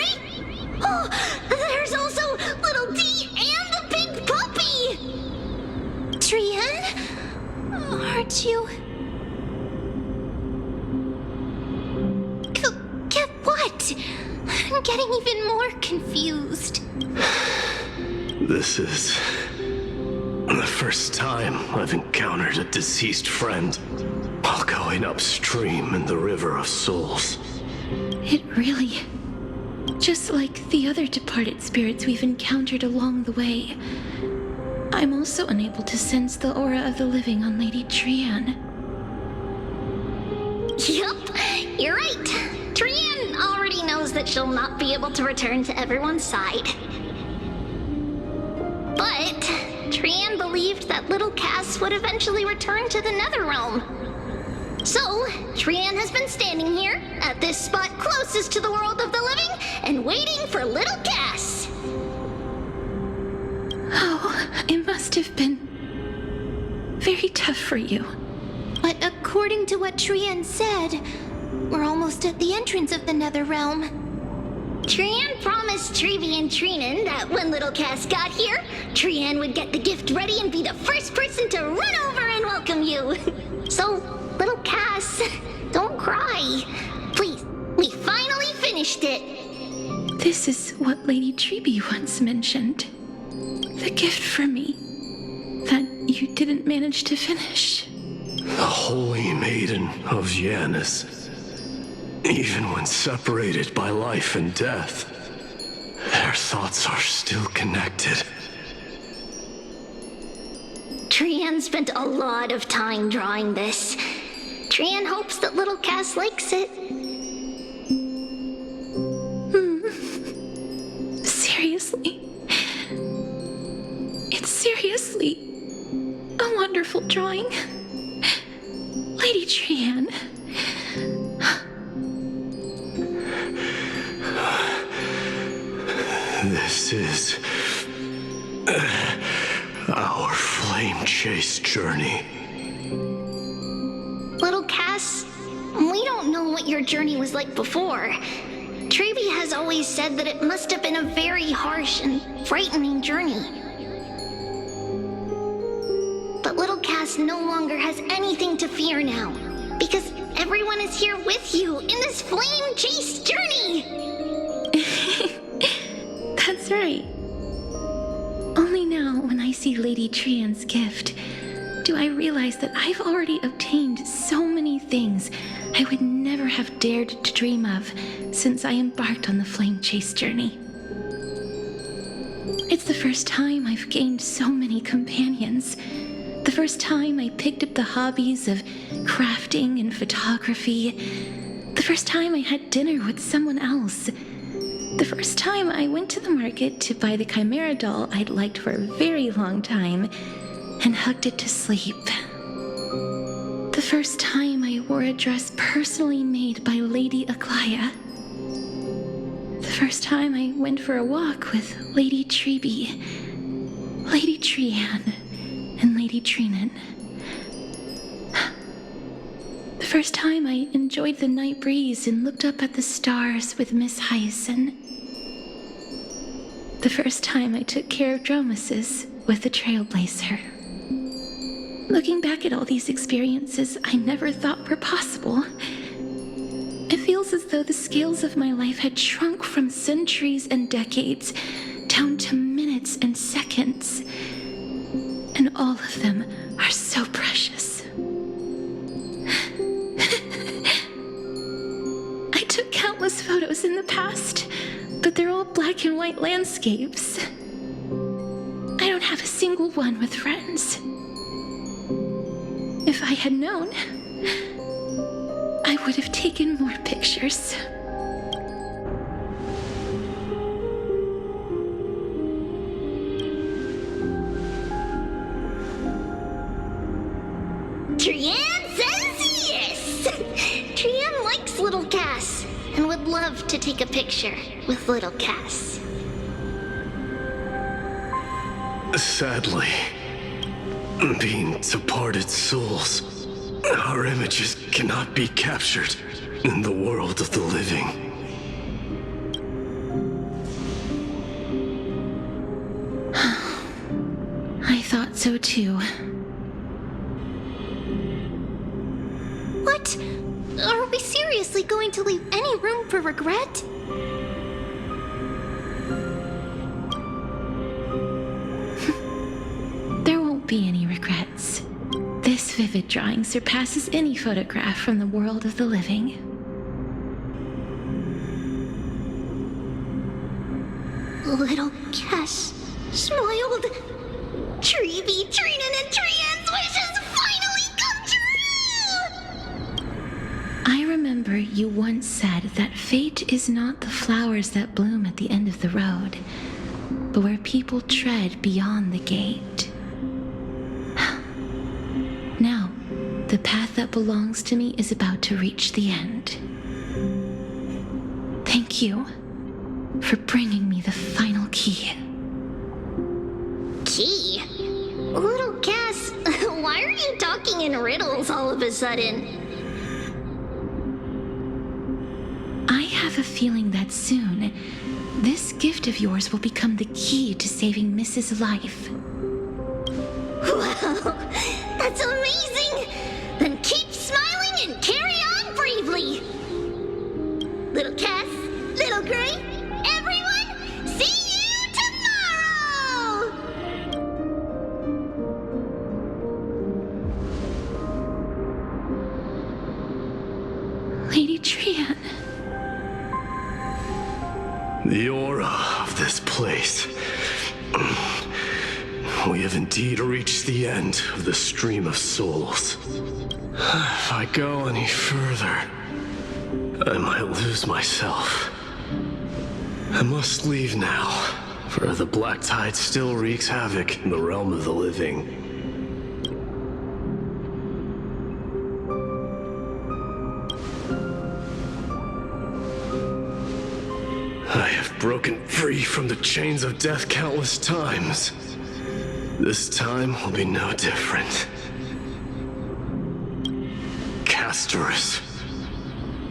I'm getting even more confused. This is the first time I've encountered a deceased friend while going upstream in the River of Souls. It really... just like the other departed spirits we've encountered along the way, I'm also unable to sense the aura of the living on Lady Trian. Yup, you're right. Trian already knows that she'll not be able to return to everyone's side. But Trian believed that little Cass would eventually return to the Netherrealm. So, Trian has been standing here, at this spot closest to the world of the living, and waiting for little Cass. Oh, it must have been very tough for you. But according to what Trian said, we're almost at the entrance of the Netherrealm. Trian promised Trevi and Trinan that when little Cass got here, Trian would get the gift ready and be the first person to run over and welcome you. So, little Cass, don't cry. Please, we finally finished it. This is what Lady Trevi once mentioned. The gift for me that you didn't manage to finish. The Holy Maiden of Janus. Even when separated by life and death, their thoughts are still connected. Trian spent a lot of time drawing this. Trian hopes that little Cass likes it. Seriously? It's seriously a wonderful drawing. Lady Trian. This is our flame chase journey. Little Cass, we don't know what your journey was like before. Trevi has always said that it must have been a very harsh and frightening journey. But little Cass no longer has anything to fear now, because everyone is here with you in this flame chase journey! That's right. Only now, when I see Lady Trian's gift, do I realize that I've already obtained so many things I would never have dared to dream of since I embarked on the flame chase journey. It's the first time I've gained so many companions. The first time I picked up the hobbies of crafting and photography. The first time I had dinner with someone else. The first time I went to the market to buy the Chimera doll I'd liked for a very long time and hugged it to sleep. The first time I wore a dress personally made by Lady Aglaya. The first time I went for a walk with Lady Trevi, Lady Trian, and Lady Trinan. The first time I enjoyed the night breeze and looked up at the stars with Miss Hyacin. The first time I took care of Dromesis with the Trailblazer. Looking back at all these experiences I never thought were possible, it feels as though the scales of my life had shrunk from centuries and decades down to minutes and seconds. And all of them are so precious. I took countless photos in the past, but they're all black and white landscapes. I don't have a single one with friends. If I had known, I would have taken more pictures. Trian says yes! Trian likes little Cass and would love to take a picture with little Cass. Sadly, being departed souls, our images cannot be captured in the world of the living. I thought so too. What? Are we seriously going to leave any room for regret? vivid drawing surpasses any photograph from the world of the living. Little Kes smiled. Treevee, Trinen, and Trian's wishes finally come true! I remember you once said that fate is not the flowers that bloom at the end of the road, but where people tread beyond the gate. Now, the path that belongs to me is about to reach the end. Thank you for bringing me the final key. Key? Little Kes, why are you talking in riddles all of a sudden? I have a feeling that soon, this gift of yours will become the key to saving Mrs. Life. Wow, that's amazing! Then keep smiling and carry on bravely! Little Kes, Little Gray, everyone, see you tomorrow! Lady Trian. The aura of this place. We have indeed reached the end of the stream of souls. If I go any further, I might lose myself. I must leave now, for the black tide still wreaks havoc in the realm of the living. I have broken free from the chains of death countless times. This time will be no different. Castorus,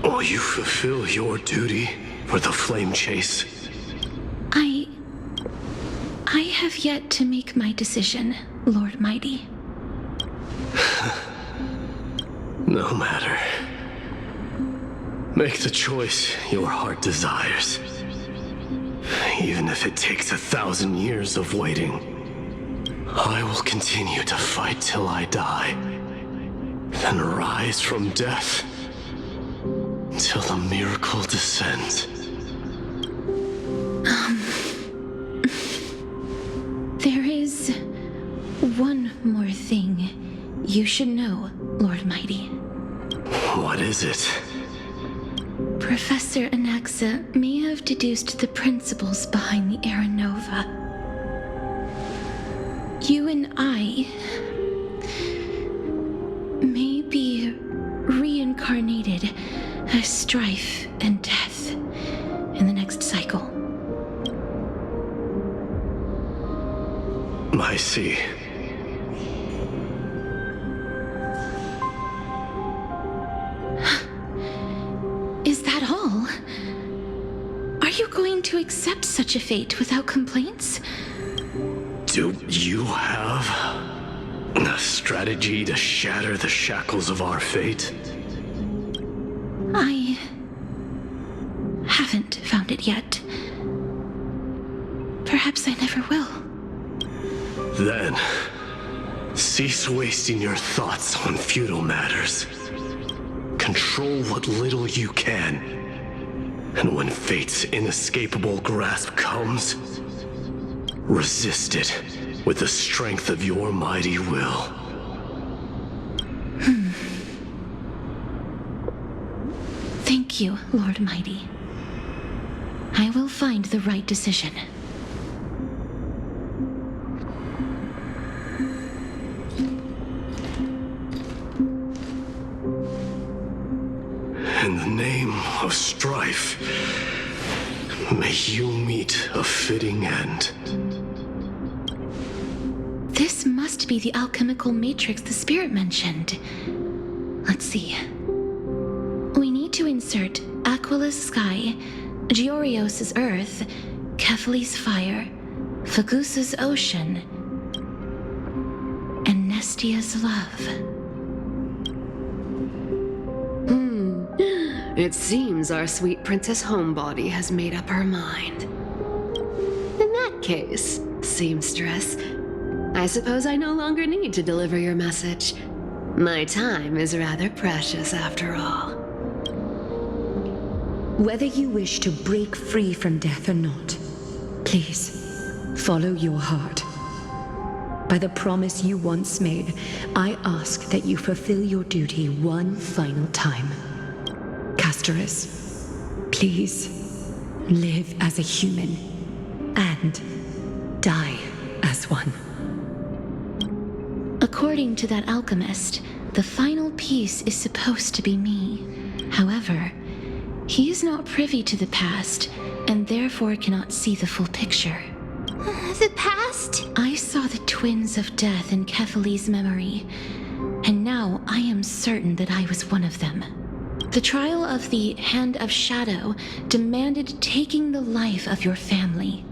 will you fulfill your duty for the flame chase? I have yet to make my decision, Lord Mighty. No matter. Make the choice your heart desires. Even if it takes 1,000 years of waiting, I will continue to fight till I die, then rise from death till the miracle descends. There is one more thing you should know, Lord Mighty. What is it? Professor Anaxa may have deduced the principles behind the Era Nova. You and I may be reincarnated as strife and death in the next cycle. I see. Is that all? Are you going to accept such a fate without complaints? Do you have a strategy to shatter the shackles of our fate? I haven't found it yet. Perhaps I never will. Then, cease wasting your thoughts on futile matters. Control what little you can. And when fate's inescapable grasp comes, resist it with the strength of your mighty will. Thank you, Lord Mighty. I will find the right decision. In the name of strife, may you meet a fitting end. This must be the alchemical matrix the spirit mentioned. Let's see. We need to insert Aquila's sky, Georios' earth, Kephali's fire, Fagusa's ocean, and Nestia's love. It seems our sweet Princess Homebody has made up her mind. In that case, seamstress, I suppose I no longer need to deliver your message. My time is rather precious after all. Whether you wish to break free from death or not, please, follow your heart. By the promise you once made, I ask that you fulfill your duty one final time. Castorus, please, live as a human, and die as one. According to that alchemist, the final piece is supposed to be me. However, he is not privy to the past, and therefore cannot see the full picture. The past? I saw the twins of death in Kethali's memory, and now I am certain that I was one of them. The trial of the Hand of Shadow demanded taking the life of your family.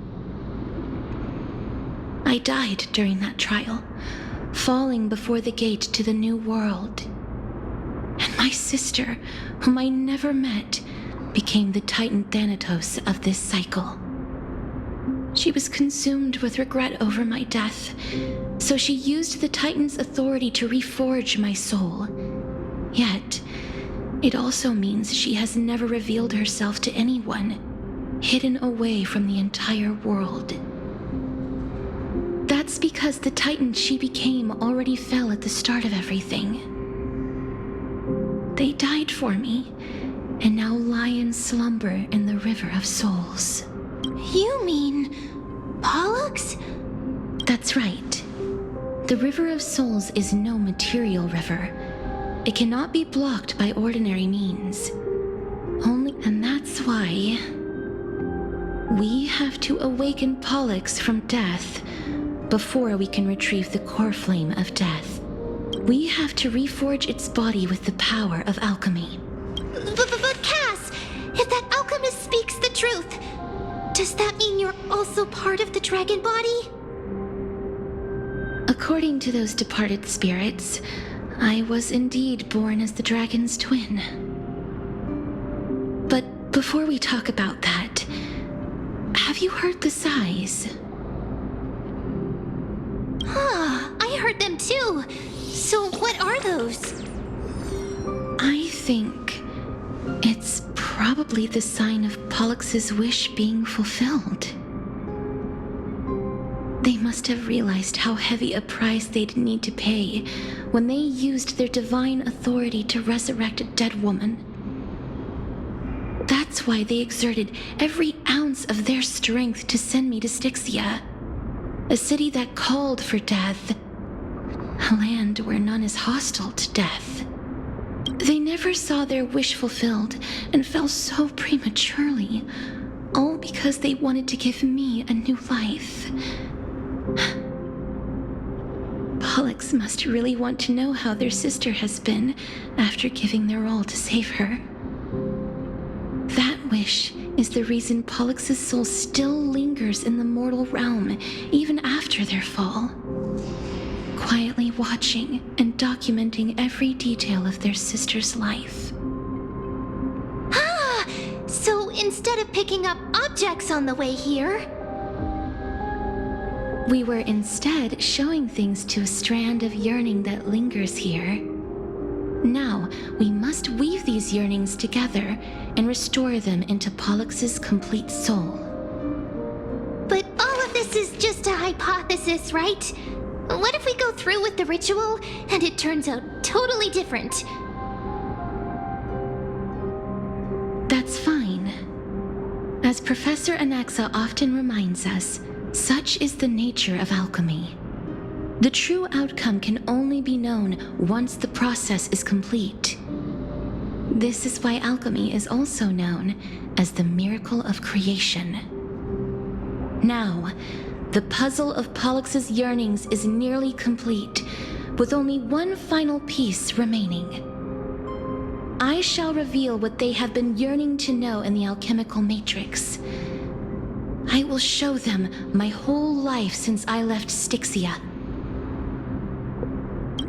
I died during that trial, falling before the gate to the new world. And my sister, whom I never met, became the Titan Thanatos of this cycle. She was consumed with regret over my death, so she used the Titan's authority to reforge my soul. Yet, it also means she has never revealed herself to anyone, hidden away from the entire world. That's because the Titan she became already fell at the start of everything. They died for me, and now lie in slumber in the River of Souls. You mean Pollux? That's right. The River of Souls is no material river. It cannot be blocked by ordinary means. And that's why we have to awaken Pollux from death before we can retrieve the core flame of death. We have to reforge its body with the power of alchemy. But Cass, if that alchemist speaks the truth, does that mean you're also part of the dragon body? According to those departed spirits, I was indeed born as the dragon's twin. But before we talk about that, have you heard the sighs? I heard them too. So what are those? I think it's probably the sign of Pollux's wish being fulfilled. They must have realized how heavy a price they'd need to pay when they used their divine authority to resurrect a dead woman. That's why they exerted every ounce of their strength to send me to Styxia, a city that called for death, a land where none is hostile to death. They never saw their wish fulfilled and fell so prematurely, all because they wanted to give me a new life. Pollux must really want to know how their sister has been after giving their all to save her. That wish is the reason Pollux's soul still lingers in the mortal realm even after their fall, quietly watching and documenting every detail of their sister's life. So instead of picking up objects on the way here, we were instead showing things to a strand of yearning that lingers here. Now, we must weave these yearnings together and restore them into Pollux's complete soul. But all of this is just a hypothesis, right? What if we go through with the ritual and it turns out totally different? That's fine. As Professor Anaxa often reminds us, such is the nature of alchemy. The true outcome can only be known once the process is complete. This is why alchemy is also known as the miracle of creation. Now, the puzzle of Pollux's yearnings is nearly complete, with only one final piece remaining. I shall reveal what they have been yearning to know in the alchemical matrix. I will show them my whole life since I left Styxia.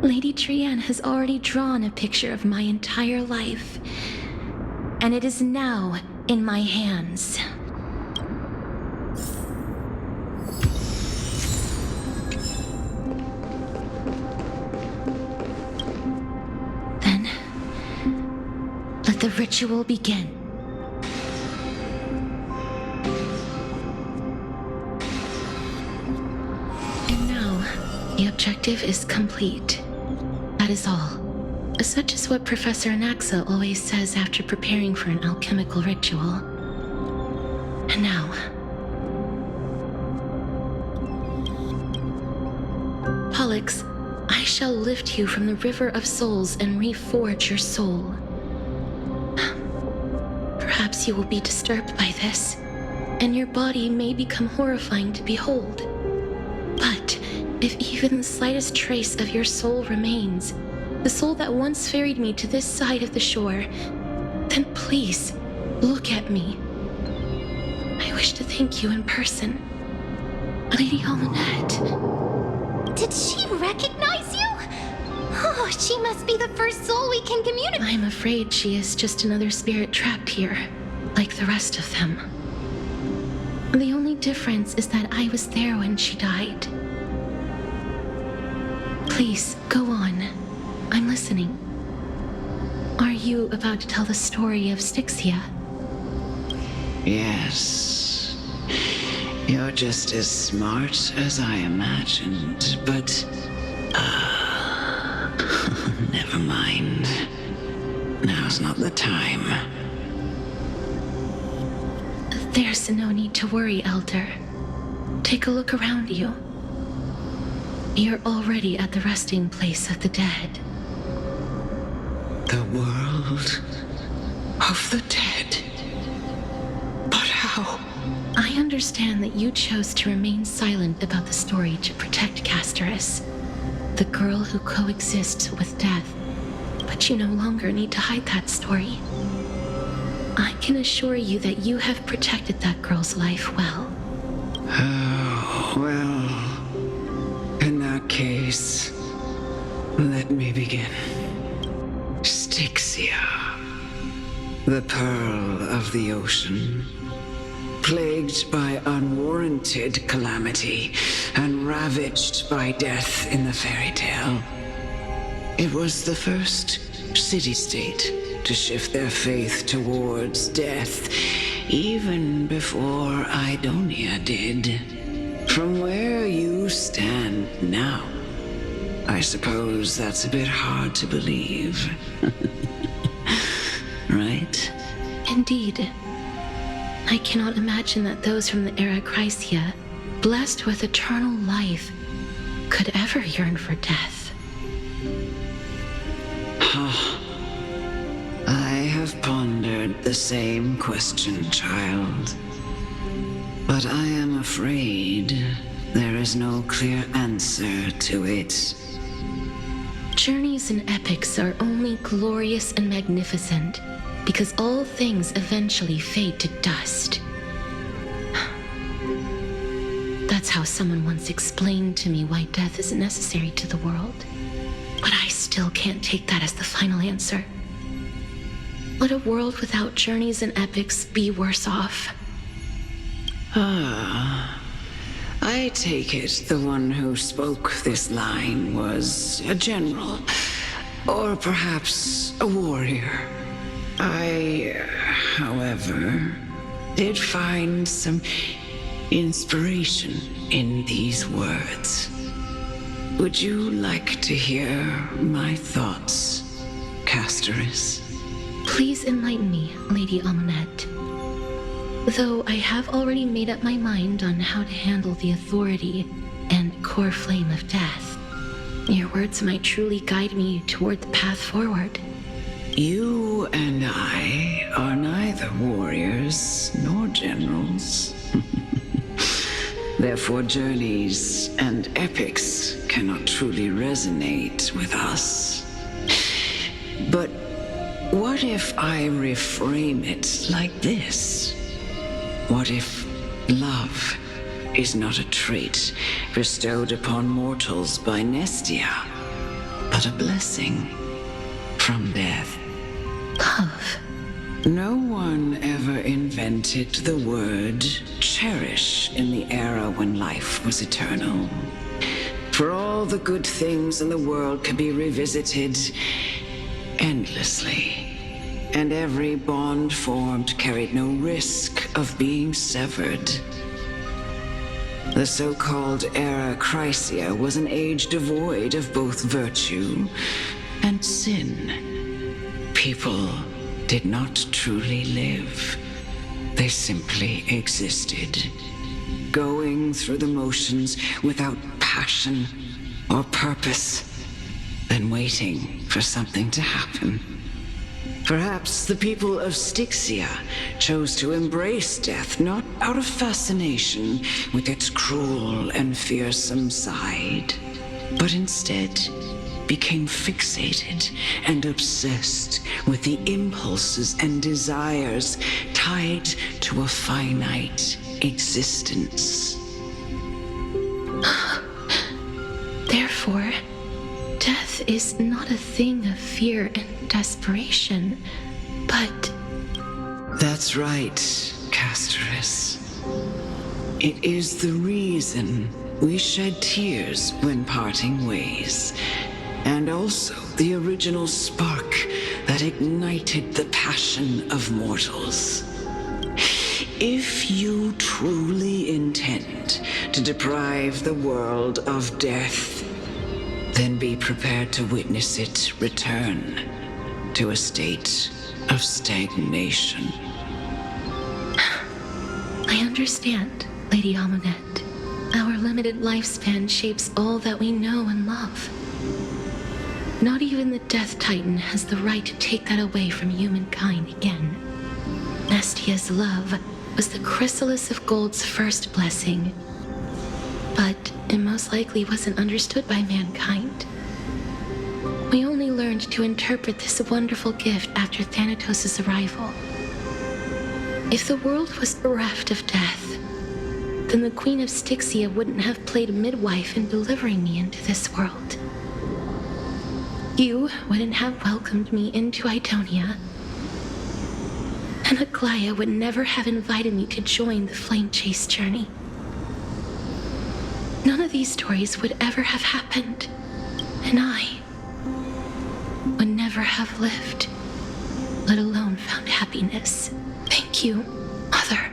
Lady Trianne has already drawn a picture of my entire life, and it is now in my hands. ritual begin. And now, the objective is complete. That is all. Such is what Professor Anaxa always says after preparing for an alchemical ritual. And now... Pollux, I shall lift you from the river of souls and reforge your soul. Perhaps you will be disturbed by this, and your body may become horrifying to behold. But if even the slightest trace of your soul remains, the soul that once ferried me to this side of the shore, then please, look at me. I wish to thank you in person. Lady Almanette. Did she recognize you? Oh, she must be the first soul we can communicate. I'm afraid she is just another spirit trapped here, like the rest of them. The only difference is that I was there when she died. Please, go on. I'm listening. Are you about to tell the story of Styxia? Yes. You're just as smart as I imagined, but... never mind. Now's not the time. There's no need to worry, Elder. Take a look around you. You're already at the resting place of the dead. The world of the dead? But how? I understand that you chose to remain silent about the story to protect Castorus, the girl who coexists with death, but you no longer need to hide that story. I can assure you that you have protected that girl's life well. Oh, well, in that case, let me begin. Styxia, the pearl of the ocean, plagued by unwarranted calamity and ravaged by death in the fairy tale. It was the first city-state to shift their faith towards death, even before Idonia did. From where you stand now, I suppose that's a bit hard to believe. Right? Indeed. I cannot imagine that those from the Era Chrysia, blessed with eternal life, could ever yearn for death. I have pondered the same question, child. But I am afraid there is no clear answer to it. Journeys and epics are only glorious and magnificent because all things eventually fade to dust. That's how someone once explained to me why death is necessary to the world. But I still can't take that as the final answer. Would a world without journeys and epics be worse off? I take it the one who spoke this line was a general, or perhaps a warrior. I, however, did find some inspiration in these words. Would you like to hear my thoughts, Castorus? Please enlighten me, Lady Almanette. Though I have already made up my mind on how to handle the authority and core flame of death, your words might truly guide me toward the path forward. You and I are neither warriors nor generals. Therefore, journeys and epics cannot truly resonate with us. But what if I reframe it like this? What if love is not a trait bestowed upon mortals by Nestia, but a blessing from death? Love. No one ever invented the word cherish in the era when life was eternal. For all the good things in the world can be revisited endlessly. and every bond formed carried no risk of being severed. The so-called Era Chrysia was an age devoid of both virtue and sin. People did not truly live. They simply existed, going through the motions without passion or purpose, then waiting for something to happen. Perhaps the people of Styxia chose to embrace death not out of fascination with its cruel and fearsome side, but instead became fixated and obsessed with the impulses and desires tied to a finite existence. Therefore, death is not a thing of fear and desperation, but... That's right, Castorus. It is the reason we shed tears when parting ways, and also the original spark that ignited the passion of mortals. If you truly intend to deprive the world of death, then be prepared to witness it return to a state of stagnation. I understand, Lady Amunet. Our limited lifespan shapes all that we know and love. Not even the Death Titan has the right to take that away from humankind again. Nestia's love was the chrysalis of Gold's first blessing, but it most likely wasn't understood by mankind. We only learned to interpret this wonderful gift after Thanatos' arrival. If the world was bereft of death, then the Queen of Styxia wouldn't have played a midwife in delivering me into this world. You wouldn't have welcomed me into Idonia, and Aglaya would never have invited me to join the Flame Chase journey. None of these stories would ever have happened, and I would never have lived, let alone found happiness. Thank you, Mother.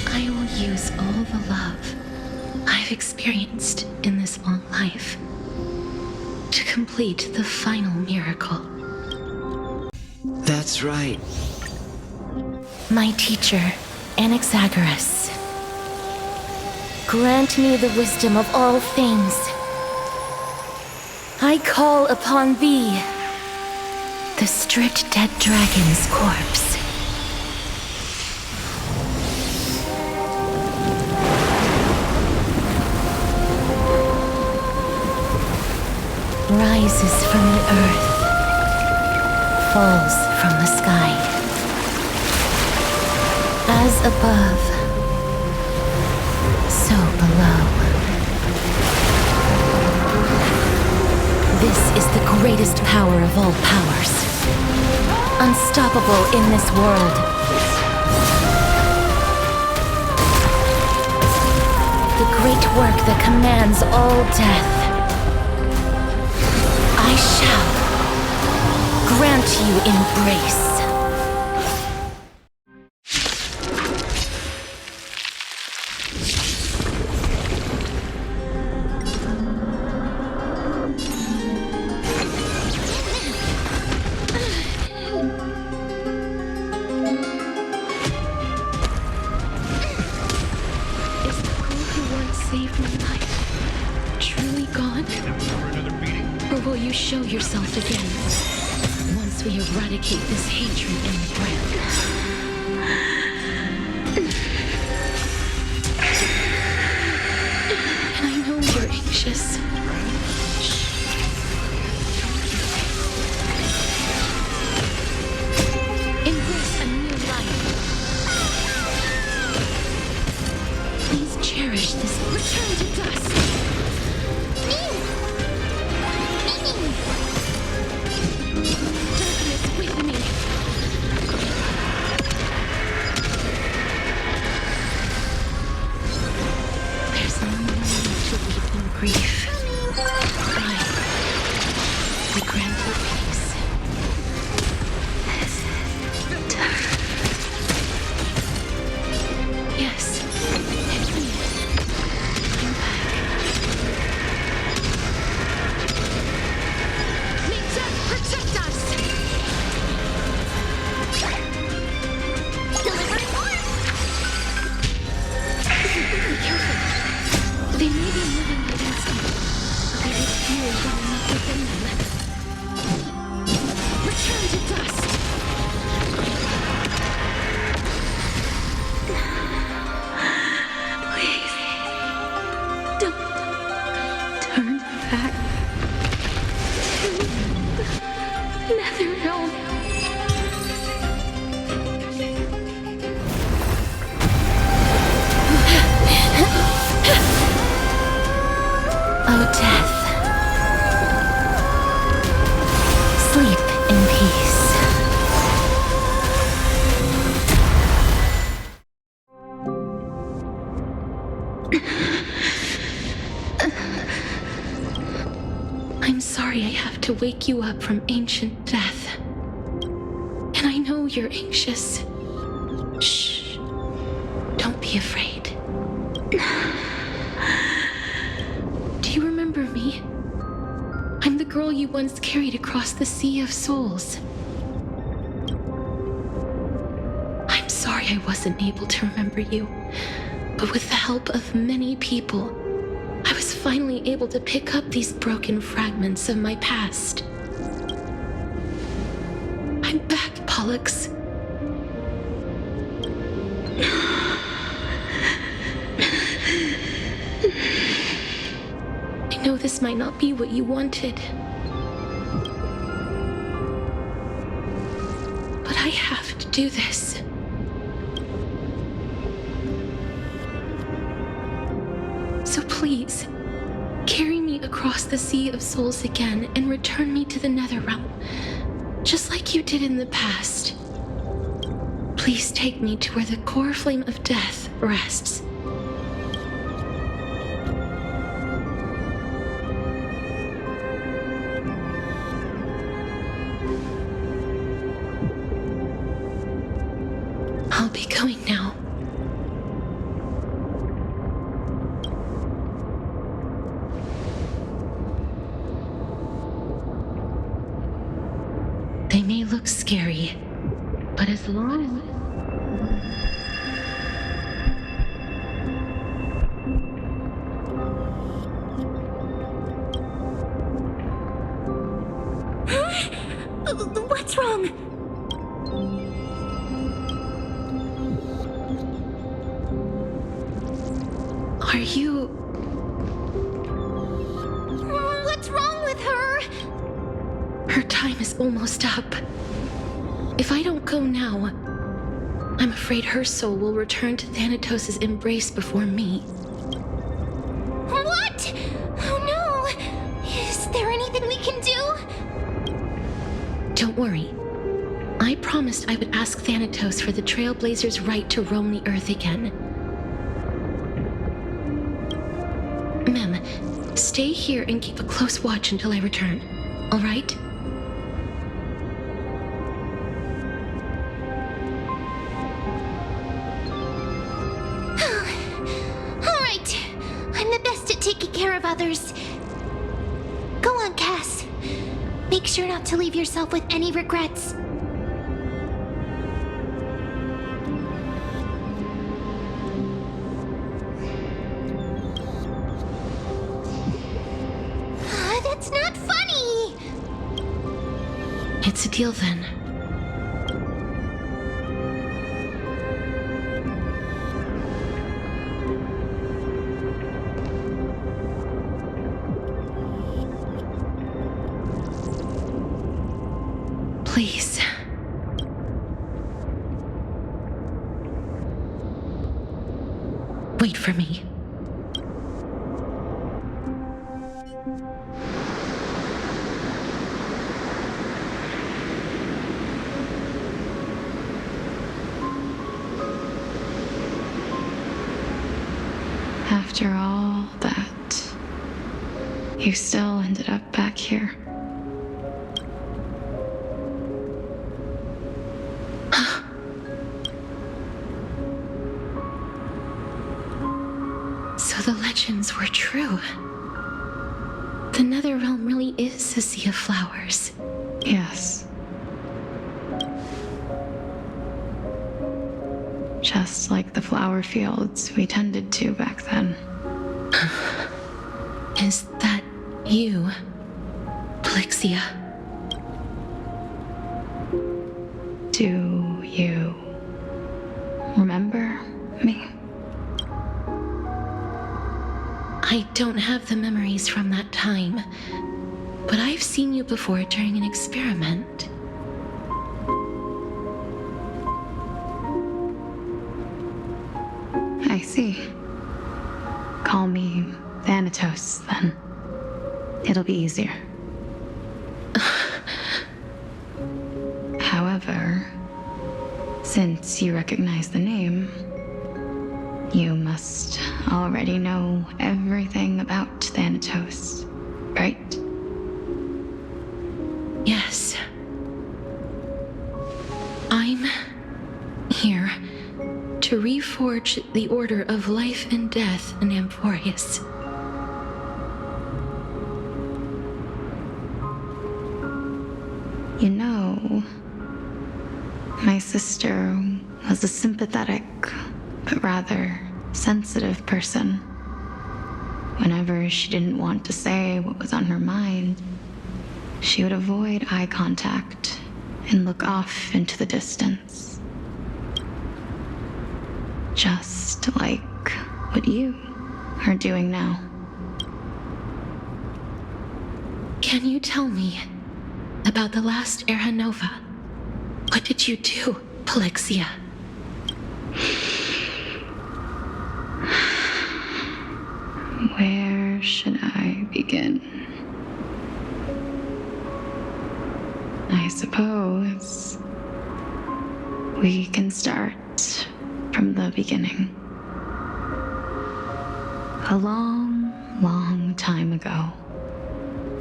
I will use all the love I've experienced in this long life to complete the final miracle. That's right. My teacher, Anaxagoras, grant me the wisdom of all things. I call upon thee, the stripped dead dragon's corpse. Rises from the earth, falls from the sky. As above, so below. This is the greatest power of all powers. Unstoppable in this world. The great work that commands all death. I shall grant you embrace. Is the girl who once saved my life truly gone? Or will you show yourself again once we eradicate this hatred in the ground? And I know you're anxious. Embrace a new life. Please cherish this. Return to dust. Darkness with me. There's no more need to weep in grief. I, the Grand I'm sorry I have to wake you up from ancient death. And I know you're anxious. Shh. Don't be afraid. Do you remember me? I'm the girl you once carried across the Sea of Souls. I'm sorry I wasn't able to remember you, but with the help of many people, I was finally able to pick up these broken fragments of my past. I'm back, Pollux. I know this might not be what you wanted, but I have to do this. So please, carry me across the Sea of Souls again and return me to the Netherrealm, just like you did in the past. Please take me to where the core flame of death rests. I'll be going now. They may look scary, but as long as... What's wrong? Are you... What's wrong with her? Her time is almost up. If I don't go now, I'm afraid her soul will return to Thanatos' embrace before me. What? Oh no! Is there anything we can do? Don't worry. I promised I would ask Thanatos for the Trailblazers' right to roam the Earth again. Mem, stay here and keep a close watch until I return, all right? All right. I'm the best at taking care of others. Go on, Cass. Make sure not to leave yourself with any regrets. That's not funny! It's a deal then. Please. Wait for me. After all that, you still ended up back here. So the legends were true. The Netherrealm really is a sea of flowers. Yes. Just like the flower fields we tended to back then. Is that you, Plixia? Do you remember me? I don't have the memories from that time, but I've seen you before during an experiment. I see. Call me Thanatos, then. It'll be easier. However, since you recognize the name, You must already know everything about Thanatos, right? Yes. I'm here to reforge the order of life and death in Amphorius. You know, my sister was a sympathetic, but rather sensitive person. Whenever she didn't want to say what was on her mind, she would avoid eye contact and look off into the distance. Just like what you are doing now. Can you tell me about the last Era Nova? What did you do, Polixia? Where should I begin? I suppose we can start from the beginning. A long, long time ago,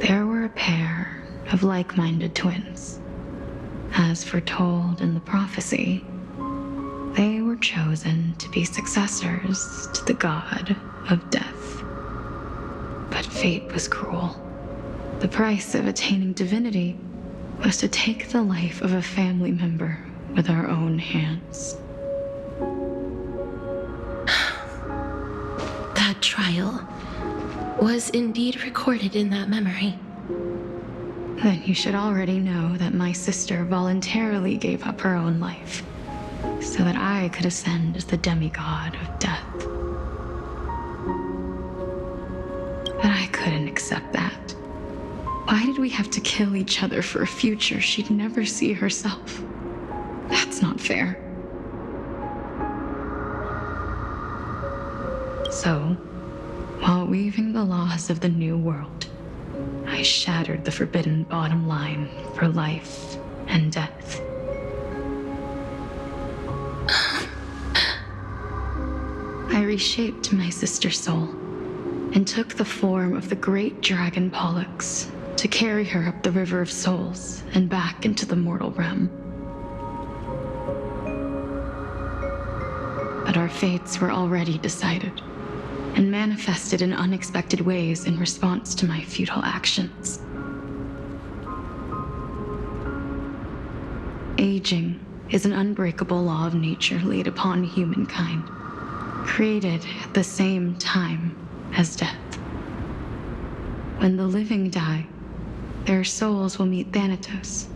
there were a pair of like-minded twins. As foretold in the prophecy, they were chosen to be successors to the god of death. But fate was cruel. The price of attaining divinity was to take the life of a family member with our own hands. That trial was indeed recorded in that memory. Then you should already know that my sister voluntarily gave up her own life so that I could ascend as the demigod of death. But I couldn't accept that. Why did we have to kill each other for a future she'd never see herself? That's not fair. So, while weaving the laws of the new world, I shattered the forbidden bottom line for life and death. I reshaped my sister's soul and took the form of the great dragon Pollux to carry her up the River of Souls and back into the mortal realm. But our fates were already decided and manifested in unexpected ways in response to my futile actions. Aging is an unbreakable law of nature laid upon humankind, created at the same time as death. When the living die, their souls will meet Thanatos,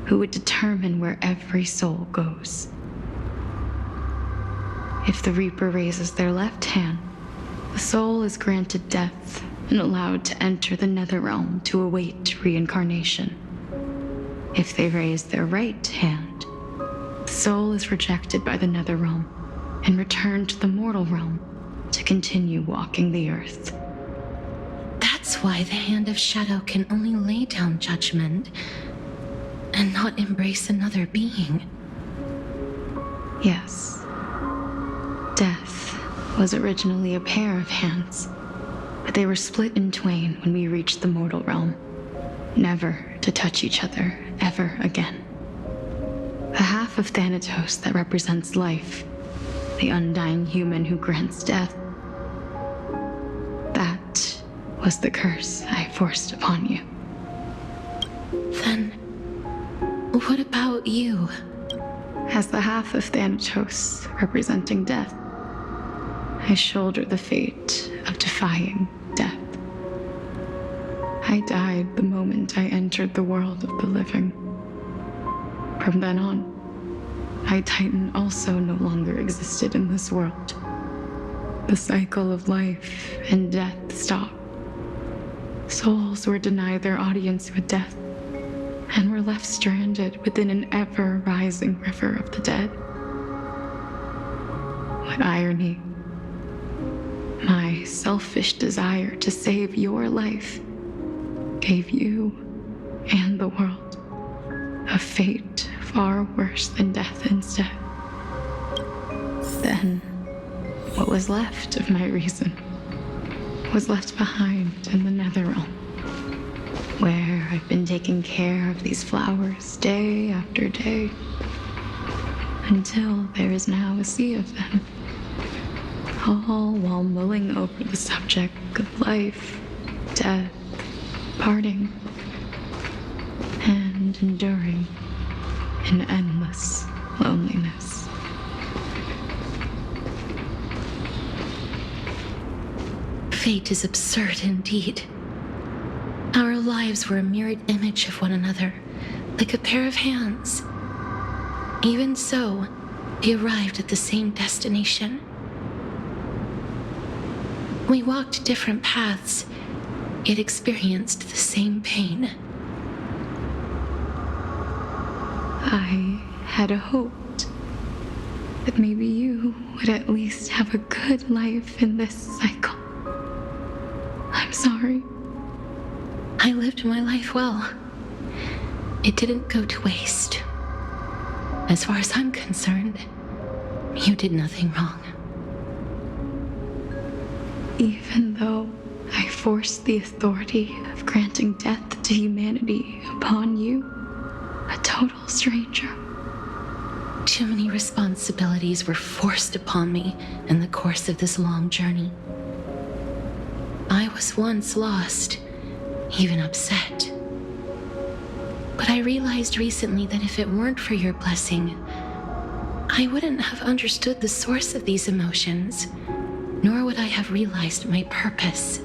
who would determine where every soul goes. If the Reaper raises their left hand, the soul is granted death and allowed to enter the Netherrealm to await reincarnation. If they raise their right hand, the soul is rejected by the Netherrealm and returned to the mortal realm to continue walking the earth. That's why the Hand of Shadow can only lay down judgment and not embrace another being. Yes. Death was originally a pair of hands, but they were split in twain when we reached the mortal realm, never to touch each other ever again. The half of Thanatos that represents life, the undying human who grants death, that was the curse I forced upon you. Then, what about you? As the half of Thanatos representing death, I shoulder the fate of defying death. I died the moment I entered the world of the living. From then on, I, Titan, also no longer existed in this world. The cycle of life and death stopped. Souls were denied their audience with death and were left stranded within an ever-rising river of the dead. What irony. My selfish desire to save your life gave you and the world a fate far worse than death instead. Then, what was left of my reason was left behind in the Netherrealm, where I've been taking care of these flowers day after day, until there is now a sea of them, all while mulling over the subject of life, death, parting, and enduring in endless loneliness. Fate is absurd indeed. Our lives were a mirrored image of one another, like a pair of hands. Even so, we arrived at the same destination. We walked different paths, yet experienced the same pain. I had hoped that maybe you would at least have a good life in this cycle. I'm sorry. I lived my life well. It didn't go to waste. As far as I'm concerned, you did nothing wrong. Even though I forced the authority of granting death to humanity upon you, a total stranger. Too many responsibilities were forced upon me in the course of this long journey. I was once lost, even upset. But I realized recently that if it weren't for your blessing, I wouldn't have understood the source of these emotions, nor would I have realized my purpose.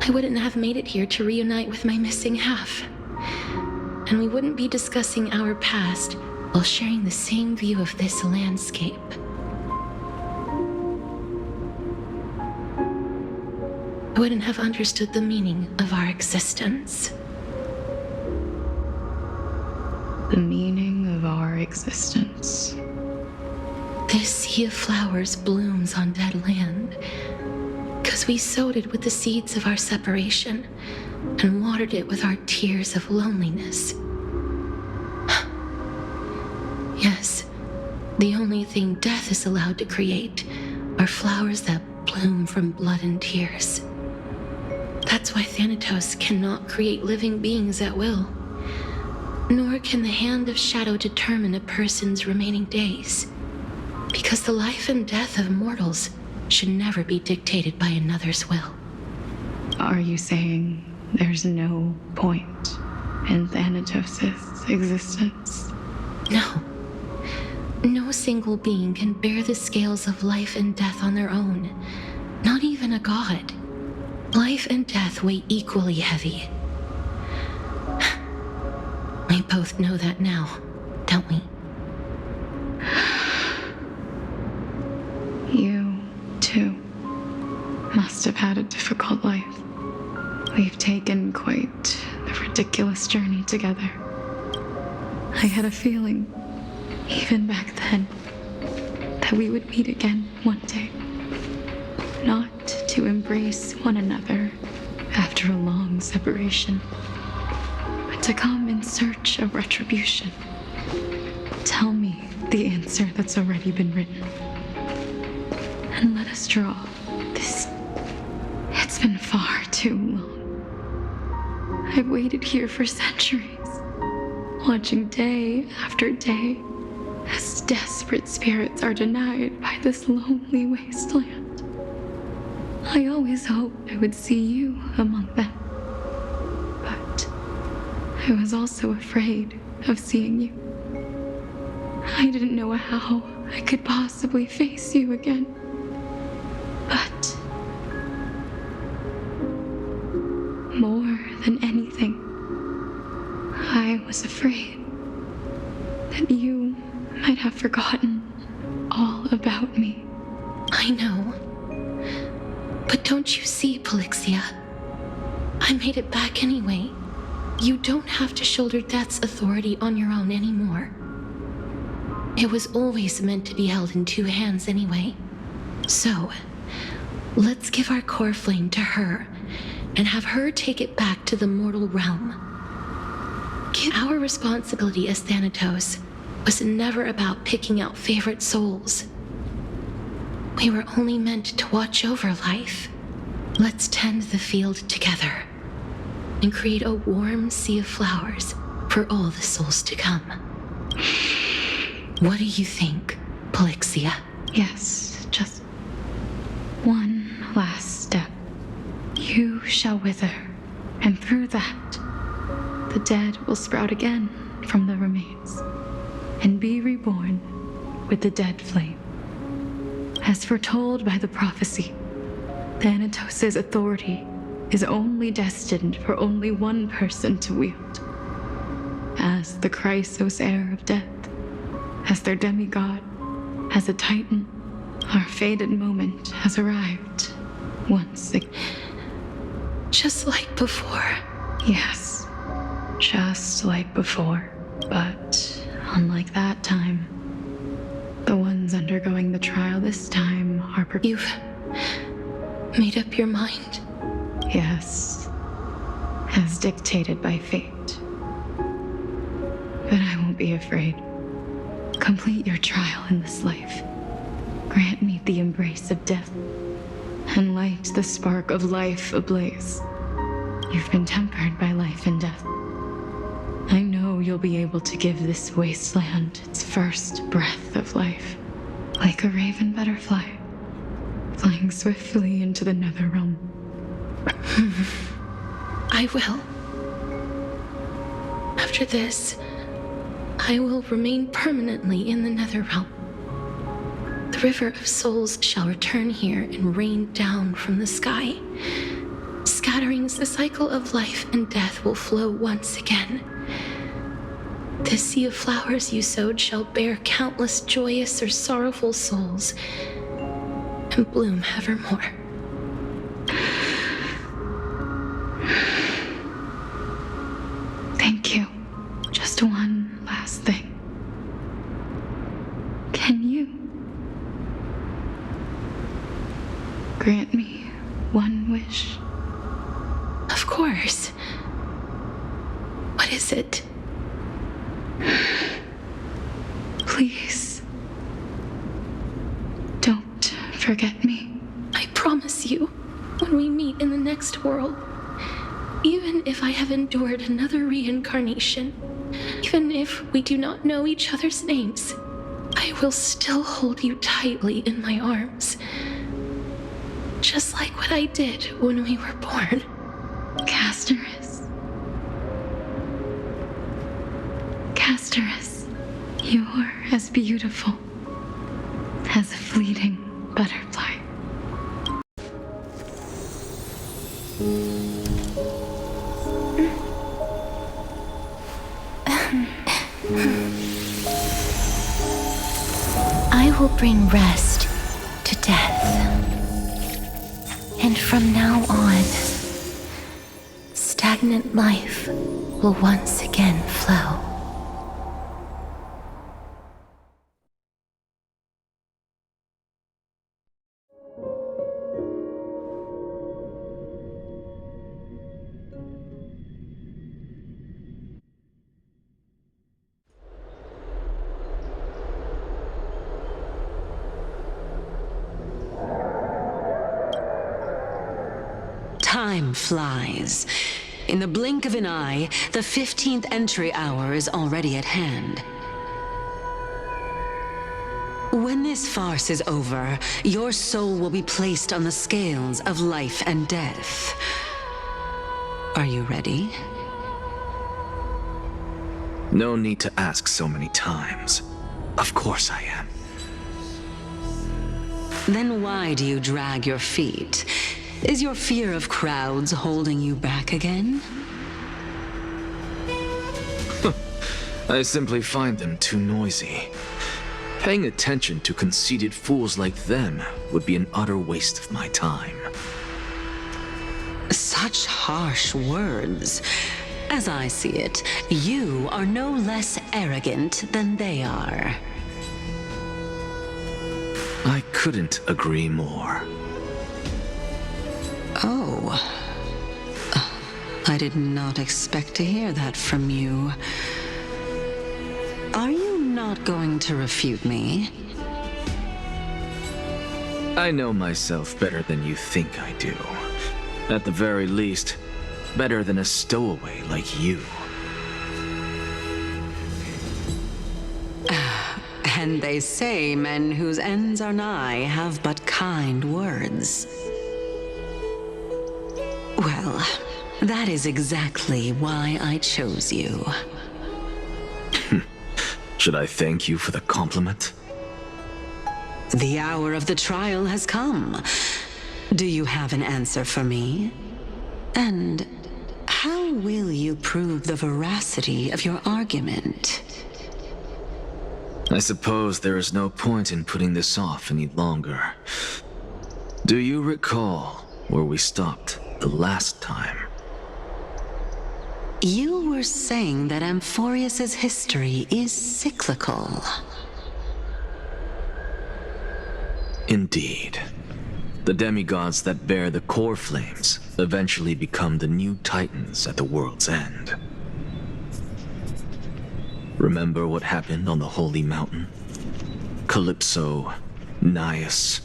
I wouldn't have made it here to reunite with my missing half. And we wouldn't be discussing our past while sharing the same view of this landscape. I wouldn't have understood the meaning of our existence. The meaning of our existence. This sea of flowers blooms on dead land, because we sowed it with the seeds of our separation and watered it with our tears of loneliness. Yes, the only thing death is allowed to create are flowers that bloom from blood and tears. That's why Thanatos cannot create living beings at will, nor can the hand of shadow determine a person's remaining days, because the life and death of mortals should never be dictated by another's will. Are you saying there's no point in Thanatos' existence? No. No single being can bear the scales of life and death on their own, not even a god. Life and death weigh equally heavy. We both know that now, don't we? You, too, must have had a difficult life. We've taken quite the ridiculous journey together. I had a feeling, even back then, that we would meet again one day. Not to embrace one another after a long separation, but to come in search of retribution. Tell me the answer that's already been written. And let us draw this. It's been far too long. I've waited here for centuries, watching day after day as desperate spirits are denied by this lonely wasteland. I always hoped I would see you among them. But I was also afraid of seeing you. I didn't know how I could possibly face you again. But more than anything, I was afraid that you might have forgotten all about me. I know. But don't you see, Polixia? I made it back anyway. You don't have to shoulder death's authority on your own anymore. It was always meant to be held in two hands anyway. So, let's give our core flame to her and have her take it back to the mortal realm. Give our responsibility as Thanatos was never about picking out favorite souls. We were only meant to watch over life. Let's tend the field together and create a warm sea of flowers for all the souls to come. What do you think, Polixia? Yes, just one last step. You shall wither, and through that, the dead will sprout again from the remains and be reborn with the dead flame. As foretold by the prophecy, Thanatos' authority is only destined for only one person to wield. As the Chrysos heir of death, as their demigod, as a titan, our fated moment has arrived once again. Just like before. Yes, just like before. But unlike that time, the ones undergoing the trial this time are prepared. You've made up your mind? Yes, as dictated by fate. But I won't be afraid. Complete your trial in this life. Grant me the embrace of death, and light the spark of life ablaze. You've been tempered by life and death. I know you'll be able to give this wasteland its first breath of life, like a raven butterfly, flying swiftly into the nether realm. I will. After this, I will remain permanently in the Netherrealm. The River of Souls shall return here and rain down from the sky. Scatterings, the cycle of life and death will flow once again. The sea of flowers you sowed shall bear countless joyous or sorrowful souls and bloom evermore. Thank you. Just one last thing. Can you grant me one wish? Of course. What is it? Please, don't forget me. I promise you, when we meet in the next world, even if I have endured another reincarnation, even if we do not know each other's names, I will still hold you tightly in my arms. Just like what I did when we were born. Castorus. Castorus, you're as beautiful as a fleeting butterfly. I will bring rest to death. And from now on, stagnant life will once again flow. Time flies. In the blink of an eye, the 15th entry hour is already at hand. When this farce is over, your soul will be placed on the scales of life and death. Are you ready? No need to ask so many times. Of course I am. Then why do you drag your feet? Is your fear of crowds holding you back again? I simply find them too noisy. Paying attention to conceited fools like them would be an utter waste of my time. Such harsh words. As I see it, you are no less arrogant than they are. I couldn't agree more. Oh. I did not expect to hear that from you. Are you not not going to refute me. I know myself better than you think I do. At the very least, better than a stowaway like you. And they say men whose ends are nigh have but kind words. Well, that is exactly why I chose you. Should I thank you for the compliment? The hour of the trial has come. Do you have an answer for me? And how will you prove the veracity of your argument? I suppose there is no point in putting this off any longer. Do you recall where we stopped the last time? You were saying that Amphorius's history is cyclical. Indeed. The demigods that bear the core flames eventually become the new titans at the world's end. Remember what happened on the Holy Mountain? Calypso, Naias.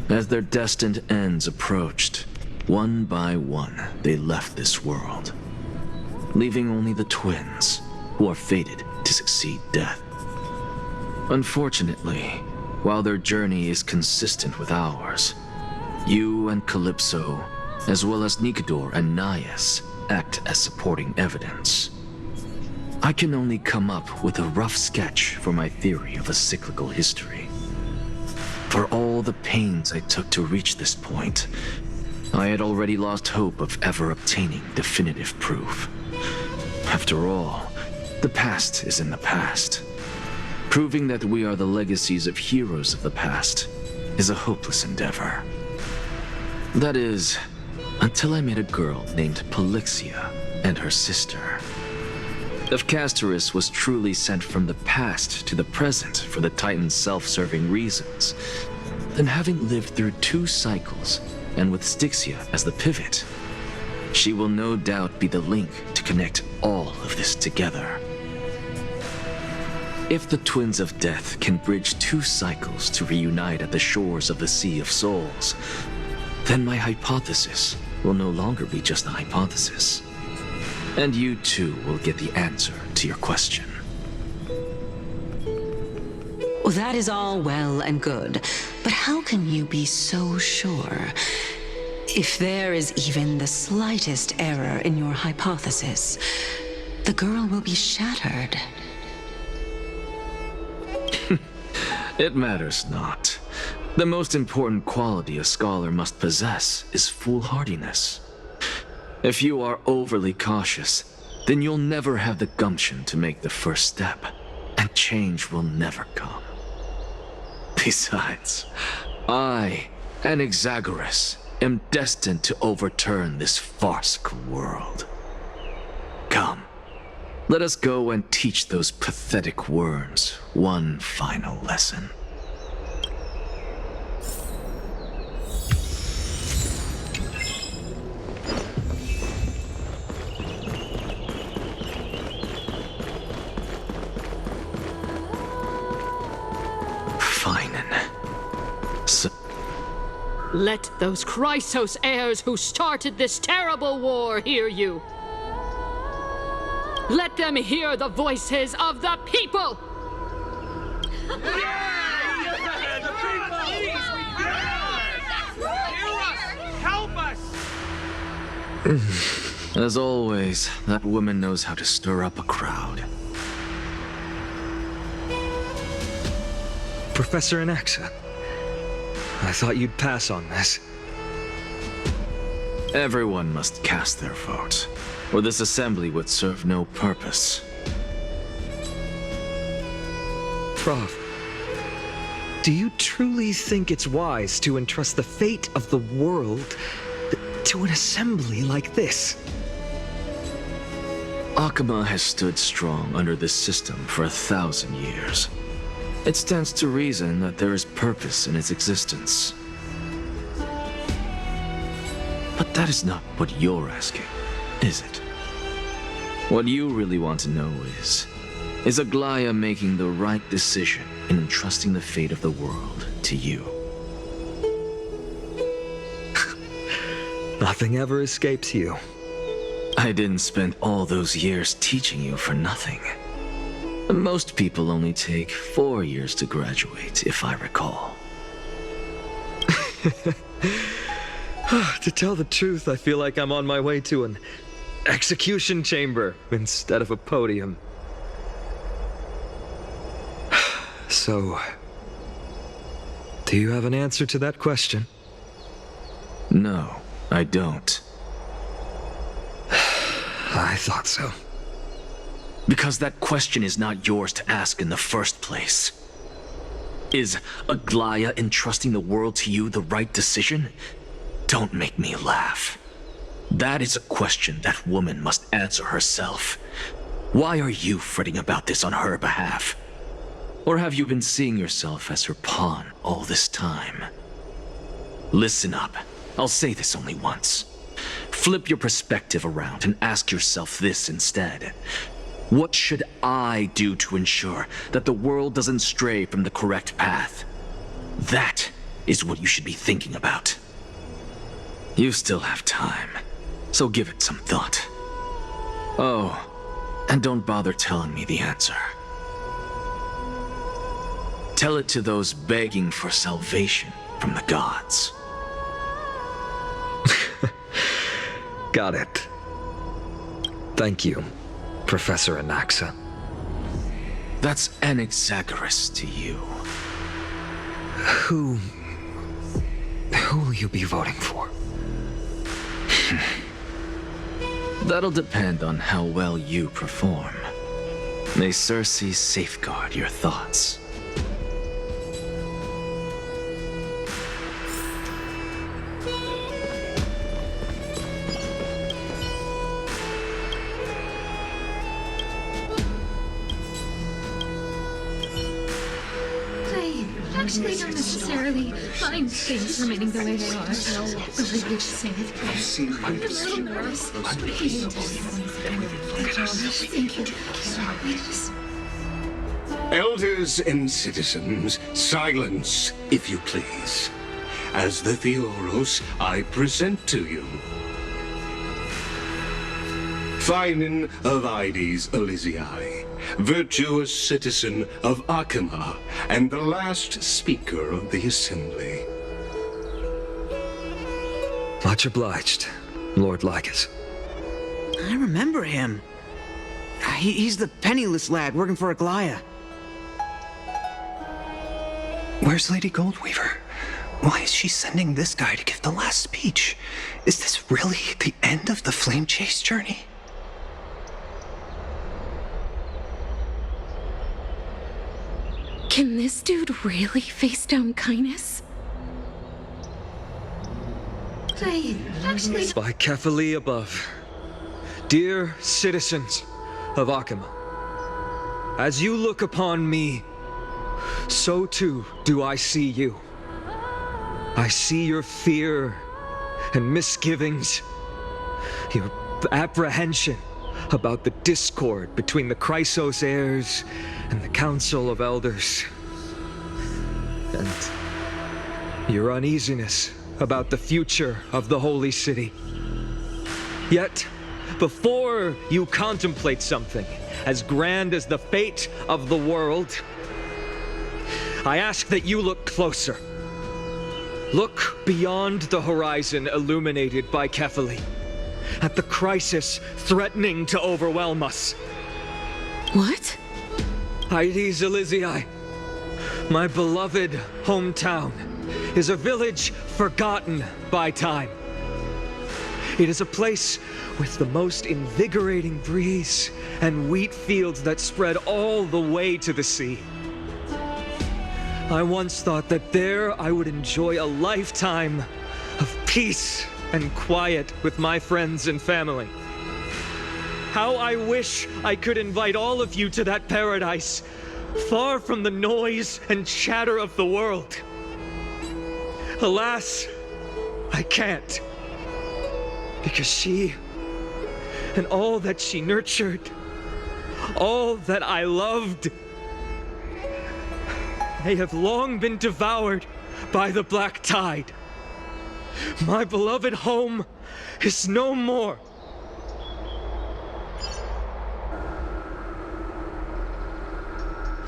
As their destined ends approached, one by one they left this world, leaving only the twins, who are fated to succeed death. Unfortunately, while their journey is consistent with ours, you and Calypso, as well as Nicodor and Naias, act as supporting evidence. I can only come up with a rough sketch for my theory of a cyclical history. For all the pains I took to reach this point, I had already lost hope of ever obtaining definitive proof. After all, the past is in the past. Proving that we are the legacies of heroes of the past is a hopeless endeavor. That is, until I met a girl named Polixia and her sister. If Castorus was truly sent from the past to the present for the Titan's self-serving reasons, then having lived through 2 cycles, and with Styxia as the pivot, she will no doubt be the link to connect all of this together. If the Twins of Death can bridge 2 cycles to reunite at the shores of the Sea of Souls, then my hypothesis will no longer be just a hypothesis. And you too will get the answer to your question. Well, that is all well and good, but how can you be so sure? If there is even the slightest error in your hypothesis, the girl will be shattered. It matters not. The most important quality a scholar must possess is foolhardiness. If you are overly cautious, then you'll never have the gumption to make the first step, and change will never come. Besides, I, Anaxagoras, am destined to overturn this farcical world. Come, let us go and teach those pathetic worms one final lesson. Let those Chrysos heirs who started this terrible war hear you. Let them hear the voices of the people! Help us! As always, that woman knows how to stir up a crowd. Professor Anaxa, I thought you'd pass on this. Everyone must cast their vote, or this assembly would serve no purpose. Prof, do you truly think it's wise to entrust the fate of the world to an assembly like this? Akama has stood strong under this system for 1,000 years. It stands to reason that there is purpose in its existence. But that is not what you're asking, is it? What you really want to know is, Is Aglaya making the right decision in entrusting the fate of the world to you? Nothing ever escapes you. I didn't spend all those years teaching you for nothing. Most people only take 4 years to graduate, if I recall. To tell the truth, I feel like I'm on my way to an execution chamber instead of a podium. So, do you have an answer to that question? No, I don't. I thought so. Because that question is not yours to ask in the first place. Is Aglaya entrusting the world to you the right decision? Don't make me laugh. That is a question that woman must answer herself. Why are you fretting about this on her behalf? Or have you been seeing yourself as her pawn all this time? Listen up. I'll say this only once. Flip your perspective around and ask yourself this instead. What should I do to ensure that the world doesn't stray from the correct path? That is what you should be thinking about. You still have time, so give it some thought. Oh, and don't bother telling me the answer. Tell it to those begging for salvation from the gods. Got it. Thank you, Professor Anaxa. That's Anaxagoras to you. Who will you be voting for? That'll depend on how well you perform. May Cersei safeguard your thoughts. Actually, don't necessarily find things remaining the way they are. Really safe. I'm a little nervous. Thank you. Elders and citizens, silence, if you please. As the Theoros, I present to you Finan of Ides Elysiae, virtuous citizen of Akima, and the last speaker of the assembly. Much obliged, Lord Lycus. I remember him. He's the penniless lad working for Aglaya. Where's Lady Goldweaver? Why is she sending this guy to give the last speech? Is this really the end of the Flame Chase journey? Can this dude really face down kindness? By Kefali above, dear citizens of Akima, as you look upon me, so too do I see you. I see your fear and misgivings, your apprehension about the discord between the Chrysos heirs and the Council of Elders, and your uneasiness about the future of the Holy City. Yet, before you contemplate something as grand as the fate of the world, I ask that you look closer. Look beyond the horizon illuminated by Kefali, at the crisis threatening to overwhelm us. What? Ides Elysiae, my beloved hometown, is a village forgotten by time. It is a place with the most invigorating breeze and wheat fields that spread all the way to the sea. I once thought that there I would enjoy a lifetime of peace and quiet with my friends and family. How I wish I could invite all of you to that paradise, far from the noise and chatter of the world. Alas, I can't. Because she, and all that she nurtured, all that I loved. They have long been devoured by the black tide. My beloved home is no more.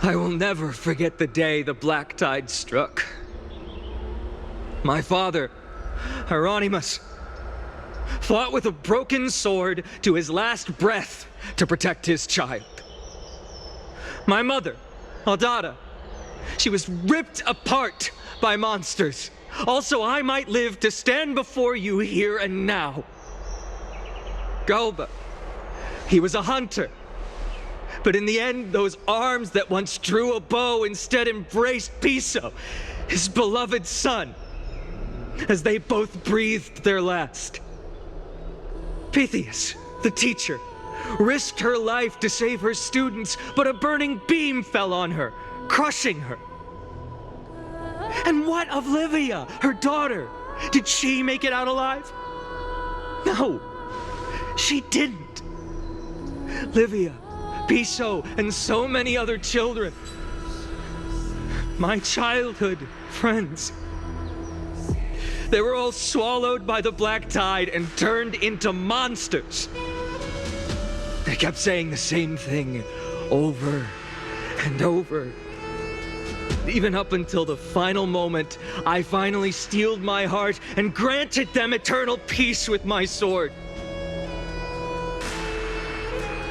I will never forget the day the black tide struck. My father, Hieronymus, fought with a broken sword to his last breath to protect his child. My mother, Aldada, she was ripped apart by monsters. Also, I might live to stand before you here and now. Galba, he was a hunter. But in the end, those arms that once drew a bow instead embraced Piso, his beloved son, as they both breathed their last. Pythias, the teacher, risked her life to save her students, but a burning beam fell on her, crushing her. And what of Livia, her daughter? Did she make it out alive? No, she didn't. Livia, Piso, and so many other children. My childhood friends. They were all swallowed by the black tide and turned into monsters. They kept saying the same thing over and over. Even up until the final moment, I finally steeled my heart and granted them eternal peace with my sword.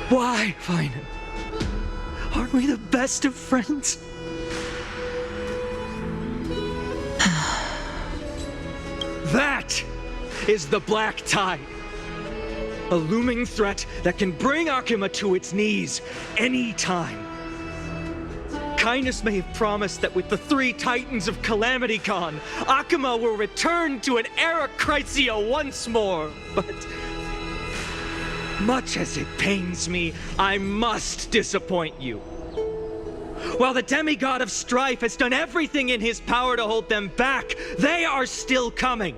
Why, Vina? Aren't we the best of friends? That is the black tide. A looming threat that can bring Akuma to its knees any time. Kindness may have promised that with the 3 Titans of Calamity Con, Akuma will return to an era Chrysia once more, but much as it pains me, I must disappoint you. While the demigod of strife has done everything in his power to hold them back, they are still coming.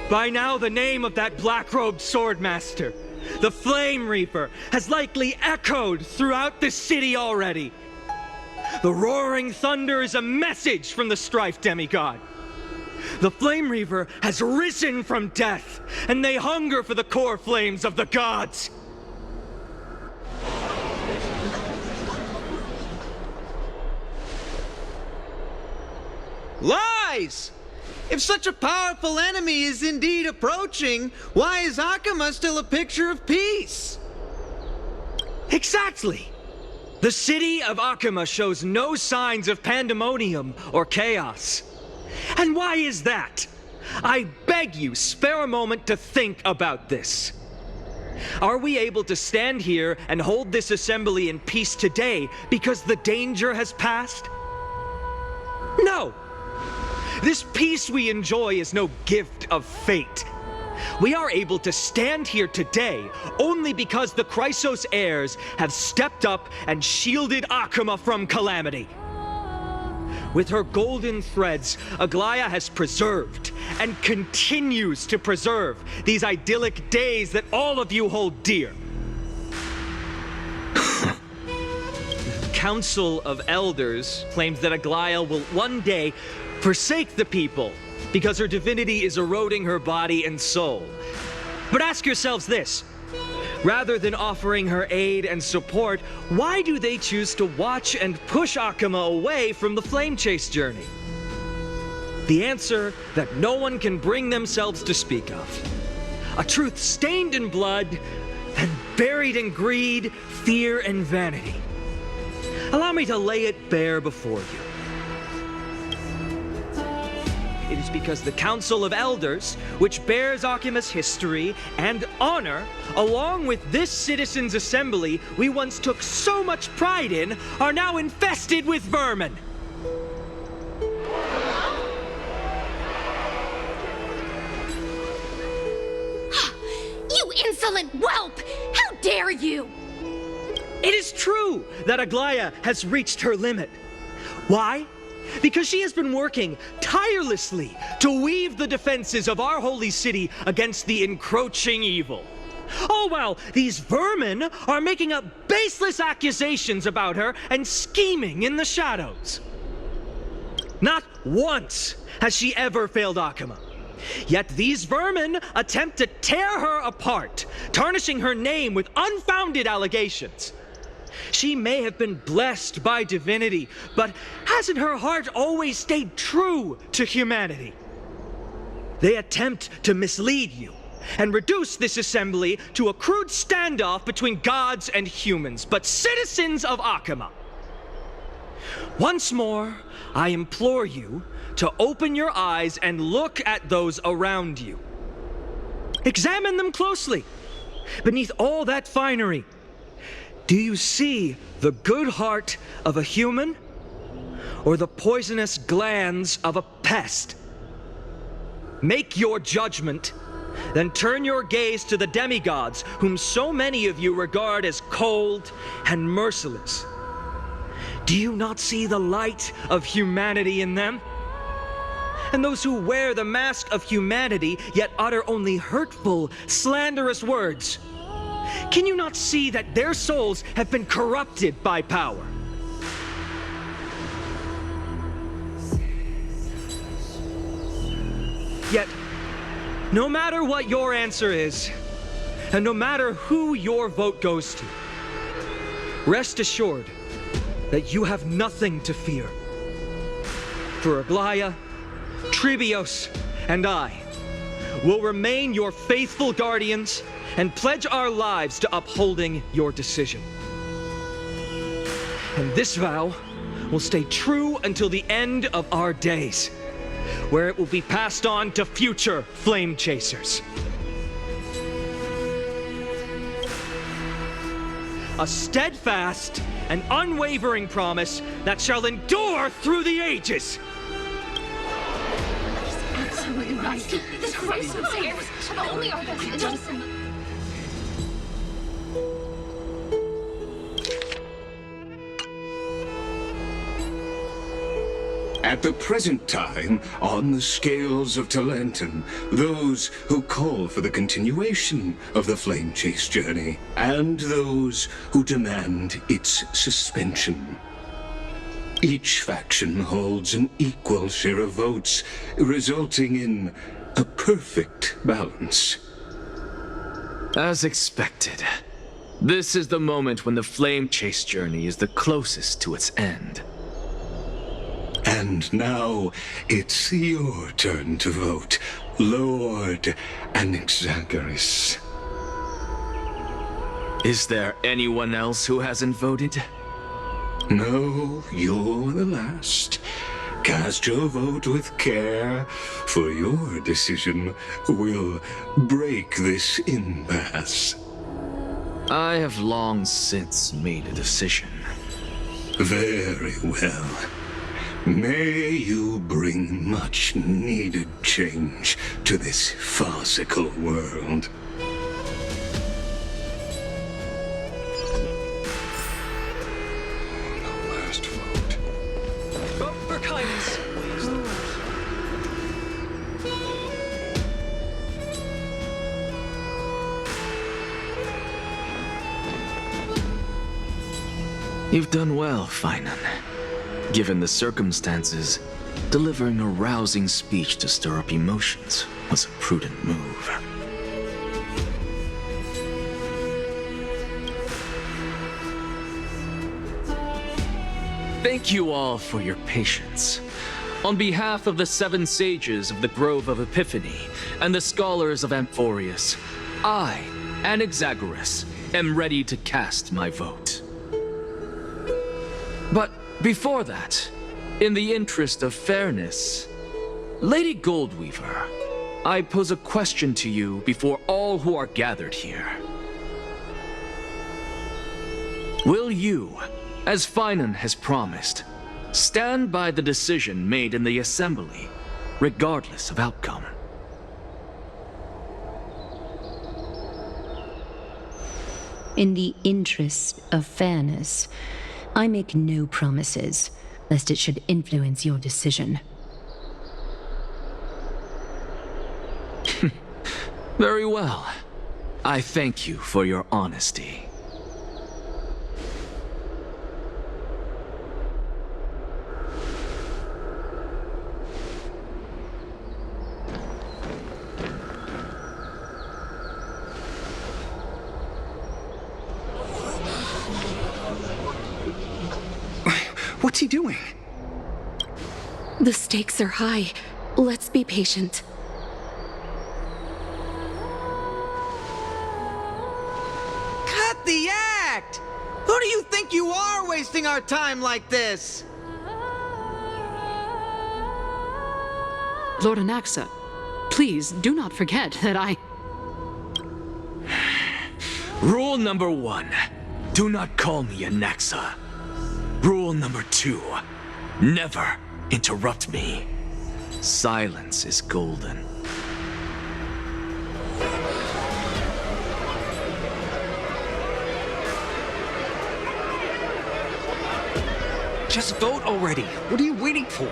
By now, the name of that black-robed swordmaster, the Flame Reaper, has likely echoed throughout the city already. The roaring thunder is a message from the strife demigod. The Flame Reaper has risen from death, and they hunger for the core flames of the gods. Lies! If such a powerful enemy is indeed approaching, why is Akuma still a picture of peace? Exactly! The city of Akuma shows no signs of pandemonium or chaos. And why is that? I beg you, spare a moment to think about this. Are we able to stand here and hold this assembly in peace today because the danger has passed? No! This peace we enjoy is no gift of fate. We are able to stand here today only because the Chrysos heirs have stepped up and shielded Akuma from calamity. With her golden threads, Aglaya has preserved and continues to preserve these idyllic days that all of you hold dear. The Council of Elders claims that Aglaya will one day forsake the people because her divinity is eroding her body and soul. But ask yourselves this. Rather than offering her aid and support, why do they choose to watch and push Akuma away from the Flame Chase journey? The answer that no one can bring themselves to speak of. A truth stained in blood and buried in greed, fear, and vanity. Allow me to lay it bare before you. It is because the Council of Elders, which bears Akuma's history and honor, along with this citizens' assembly we once took so much pride in, are now infested with vermin. You insolent whelp! How dare you! It is true that Aglaya has reached her limit. Why? Because she has been working tirelessly to weave the defenses of our holy city against the encroaching evil. All while these vermin are making up baseless accusations about her and scheming in the shadows. Not once has she ever failed Akama. Yet these vermin attempt to tear her apart, tarnishing her name with unfounded allegations. She may have been blessed by divinity, but hasn't her heart always stayed true to humanity? They attempt to mislead you and reduce this assembly to a crude standoff between gods and humans, but citizens of Akama. Once more, I implore you to open your eyes and look at those around you. Examine them closely. Beneath all that finery, do you see the good heart of a human or the poisonous glands of a pest? Make your judgment, then turn your gaze to the demigods whom so many of you regard as cold and merciless. Do you not see the light of humanity in them? And those who wear the mask of humanity yet utter only hurtful, slanderous words. Can you not see that their souls have been corrupted by power? Yet, no matter what your answer is, and no matter who your vote goes to, rest assured that you have nothing to fear. For Aglaya, Tribios, and I will remain your faithful guardians and pledge our lives to upholding your decision. And this vow will stay true until the end of our days, where it will be passed on to future flame chasers. A steadfast and unwavering promise that shall endure through the ages. Absolutely right. The Chrysos heirs are the only adults. At the present time, on the scales of Talentum, those who call for the continuation of the Flame Chase journey, and those who demand its suspension. Each faction holds an equal share of votes, resulting in a perfect balance. As expected, this is the moment when the Flame Chase journey is the closest to its end. And now, it's your turn to vote, Lord Anaxagoras. Is there anyone else who hasn't voted? No, you're the last. Cast your vote with care, for your decision will break this impasse. I have long since made a decision. Very well. May you bring much needed change to this farcical world. The last vote. Vote for kindness. You've done well, Finan. Given the circumstances, delivering a rousing speech to stir up emotions was a prudent move. Thank you all for your patience. On behalf of the 7 sages of the Grove of Epiphany and the scholars of Amphorius, I, Anaxagoras, am ready to cast my vote. But before that, in the interest of fairness, Lady Goldweaver, I pose a question to you before all who are gathered here. Will you, as Finan has promised, stand by the decision made in the Assembly, regardless of outcome? In the interest of fairness, I make no promises, lest it should influence your decision. Very well. I thank you for your honesty. What's he doing? The stakes are high. Let's be patient. Cut the act! Who do you think you are wasting our time like this? Lord Anaxa, please do not forget that I... Rule number 1. Do not call me Anaxa. Rule number 2. Never interrupt me. Silence is golden. Just vote already. What are you waiting for?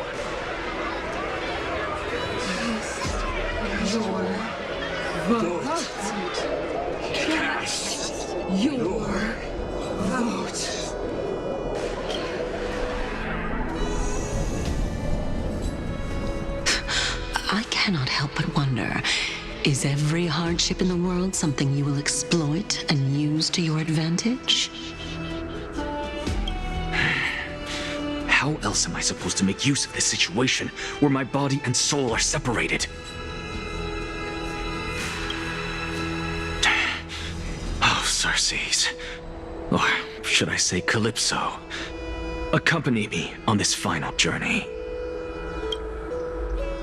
Your vote. I cannot help but wonder, is every hardship in the world something you will exploit and use to your advantage? How else am I supposed to make use of this situation where my body and soul are separated? Oh, Circes. Or should I say Calypso? Accompany me on this final journey.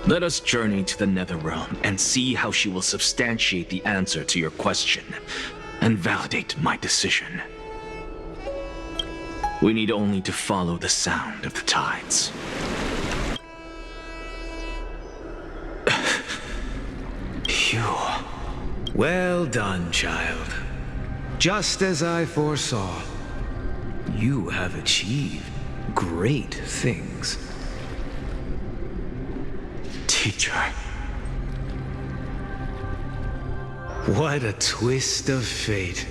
Let us journey to the Netherrealm and see how she will substantiate the answer to your question and validate my decision. We need only to follow the sound of the tides. Phew. Well done, child. Just as I foresaw, you have achieved great things. Teacher. What a twist of fate.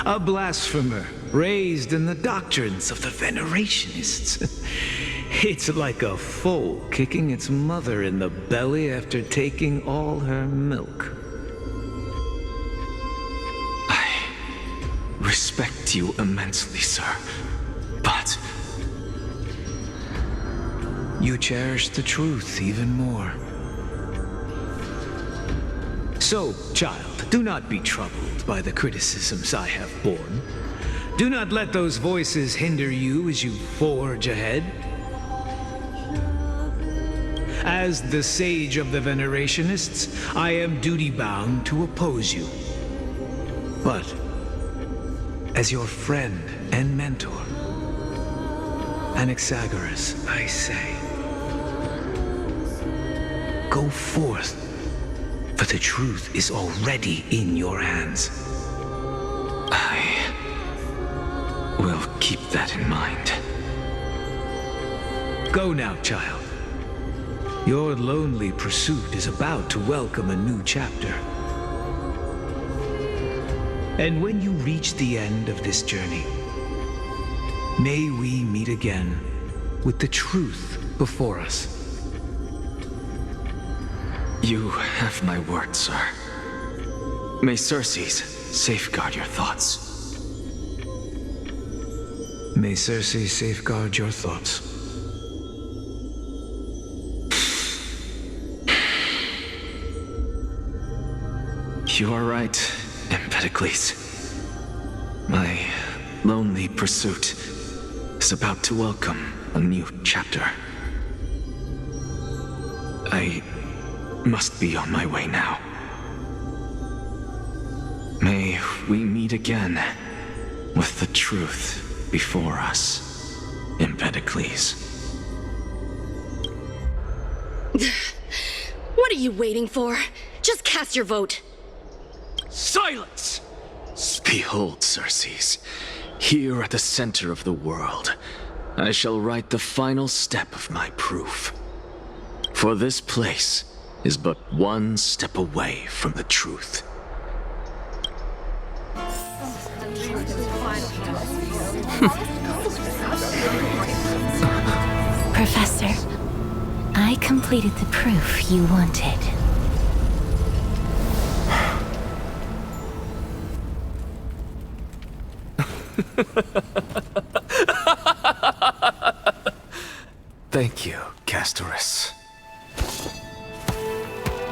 A blasphemer raised in the doctrines of the Venerationists. It's like a foal kicking its mother in the belly after taking all her milk. I respect you immensely, sir, but... You cherish the truth even more. So, child, do not be troubled by the criticisms I have borne. Do not let those voices hinder you as you forge ahead. As the sage of the Venerationists, I am duty-bound to oppose you. But, as your friend and mentor, Anaxagoras, I say, go forth, for the truth is already in your hands. I will keep that in mind. Go now, child. Your lonely pursuit is about to welcome a new chapter. And when you reach the end of this journey, may we meet again with the truth before us. You have my word, sir. May Circes safeguard your thoughts. May Circe safeguard your thoughts. You are right, Empedocles. My lonely pursuit is about to welcome a new chapter. I must be on my way now. May we meet again with the truth before us, Empedocles. What are you waiting for? Just cast your vote. Silence! Behold, Circes, here at the center of the world, I shall write the final step of my proof. For this place is but one step away from the truth. Professor, I completed the proof you wanted. Thank you, Castorus.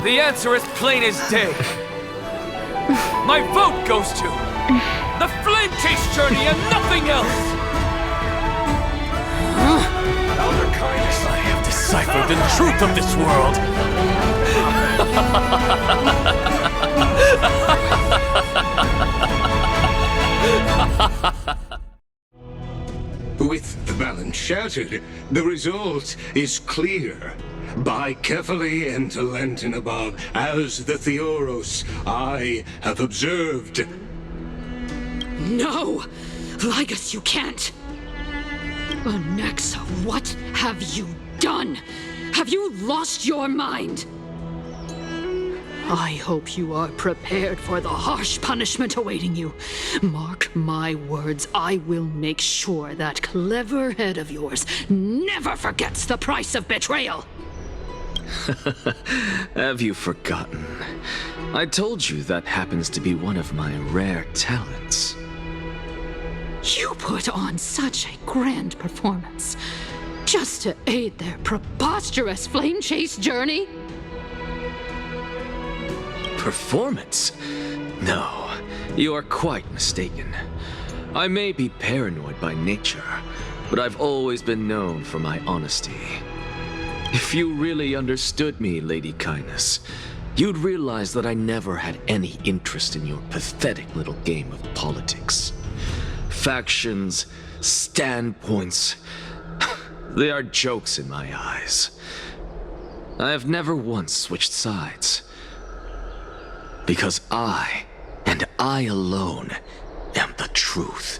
The answer is plain as day. My vote goes to the Flame Chase Journey and nothing else! Elder Kindness, I have deciphered the truth of this world! With the balance shattered, the result is clear. By carefully enter Lenten above, as the Theoros I have observed. No! Ligus, you can't! Onyxa, what have you done? Have you lost your mind? I hope you are prepared for the harsh punishment awaiting you. Mark my words, I will make sure that clever head of yours never forgets the price of betrayal. Have you forgotten? I told you that happens to be one of my rare talents. You put on such a grand performance just to aid their preposterous flame chase journey? Performance? No, you are quite mistaken. I may be paranoid by nature, but I've always been known for my honesty. If you really understood me, Lady Kindness, you'd realize that I never had any interest in your pathetic little game of politics. Factions, standpoints, they are jokes in my eyes. I have never once switched sides. Because I, and I alone, am the truth.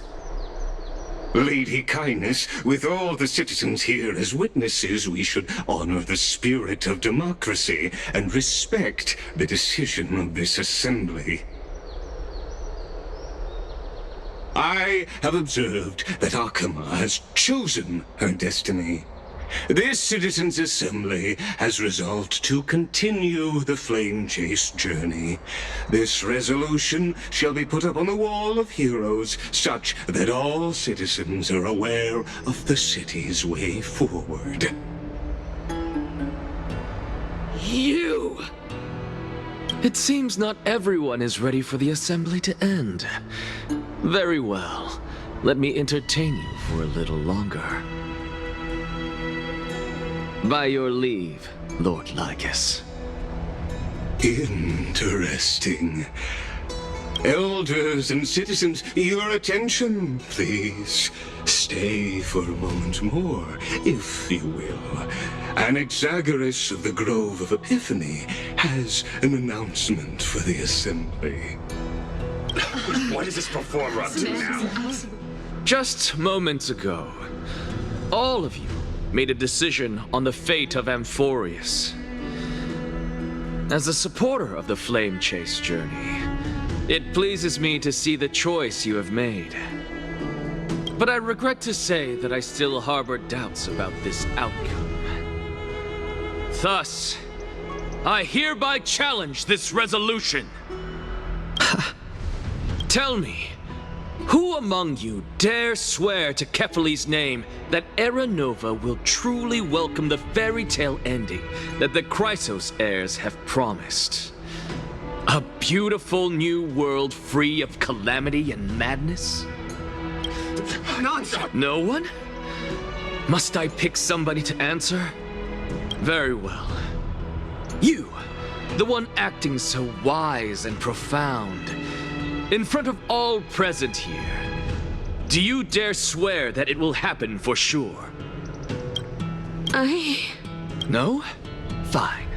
Lady Kindness, with all the citizens here as witnesses, we should honor the spirit of democracy and respect the decision of this assembly. I have observed that Akama has chosen her destiny. This citizens' assembly has resolved to continue the flame chase journey. This resolution shall be put up on the wall of heroes, such that all citizens are aware of the city's way forward. You! It seems not everyone is ready for the assembly to end. Very well. Let me entertain you for a little longer. By your leave, Lord Ligus. Interesting. Elders and citizens, your attention, please. Stay for a moment more, if you will. Anaxagoras of the Grove of Epiphany has an announcement for the assembly. What is this performer up to now? Just moments ago, all of you made a decision on the fate of Amphorius. As a supporter of the Flame Chase journey, it pleases me to see the choice you have made. But I regret to say that I still harbor doubts about this outcome. Thus, I hereby challenge this resolution. Tell me, who among you dare swear to Kephales's name that Era Nova will truly welcome the fairy tale ending that the Chrysos heirs have promised? A beautiful new world free of calamity and madness? Nonsense! No one? Must I pick somebody to answer? Very well. You, the one acting so wise and profound. In front of all present here, do you dare swear that it will happen for sure? No? Fine.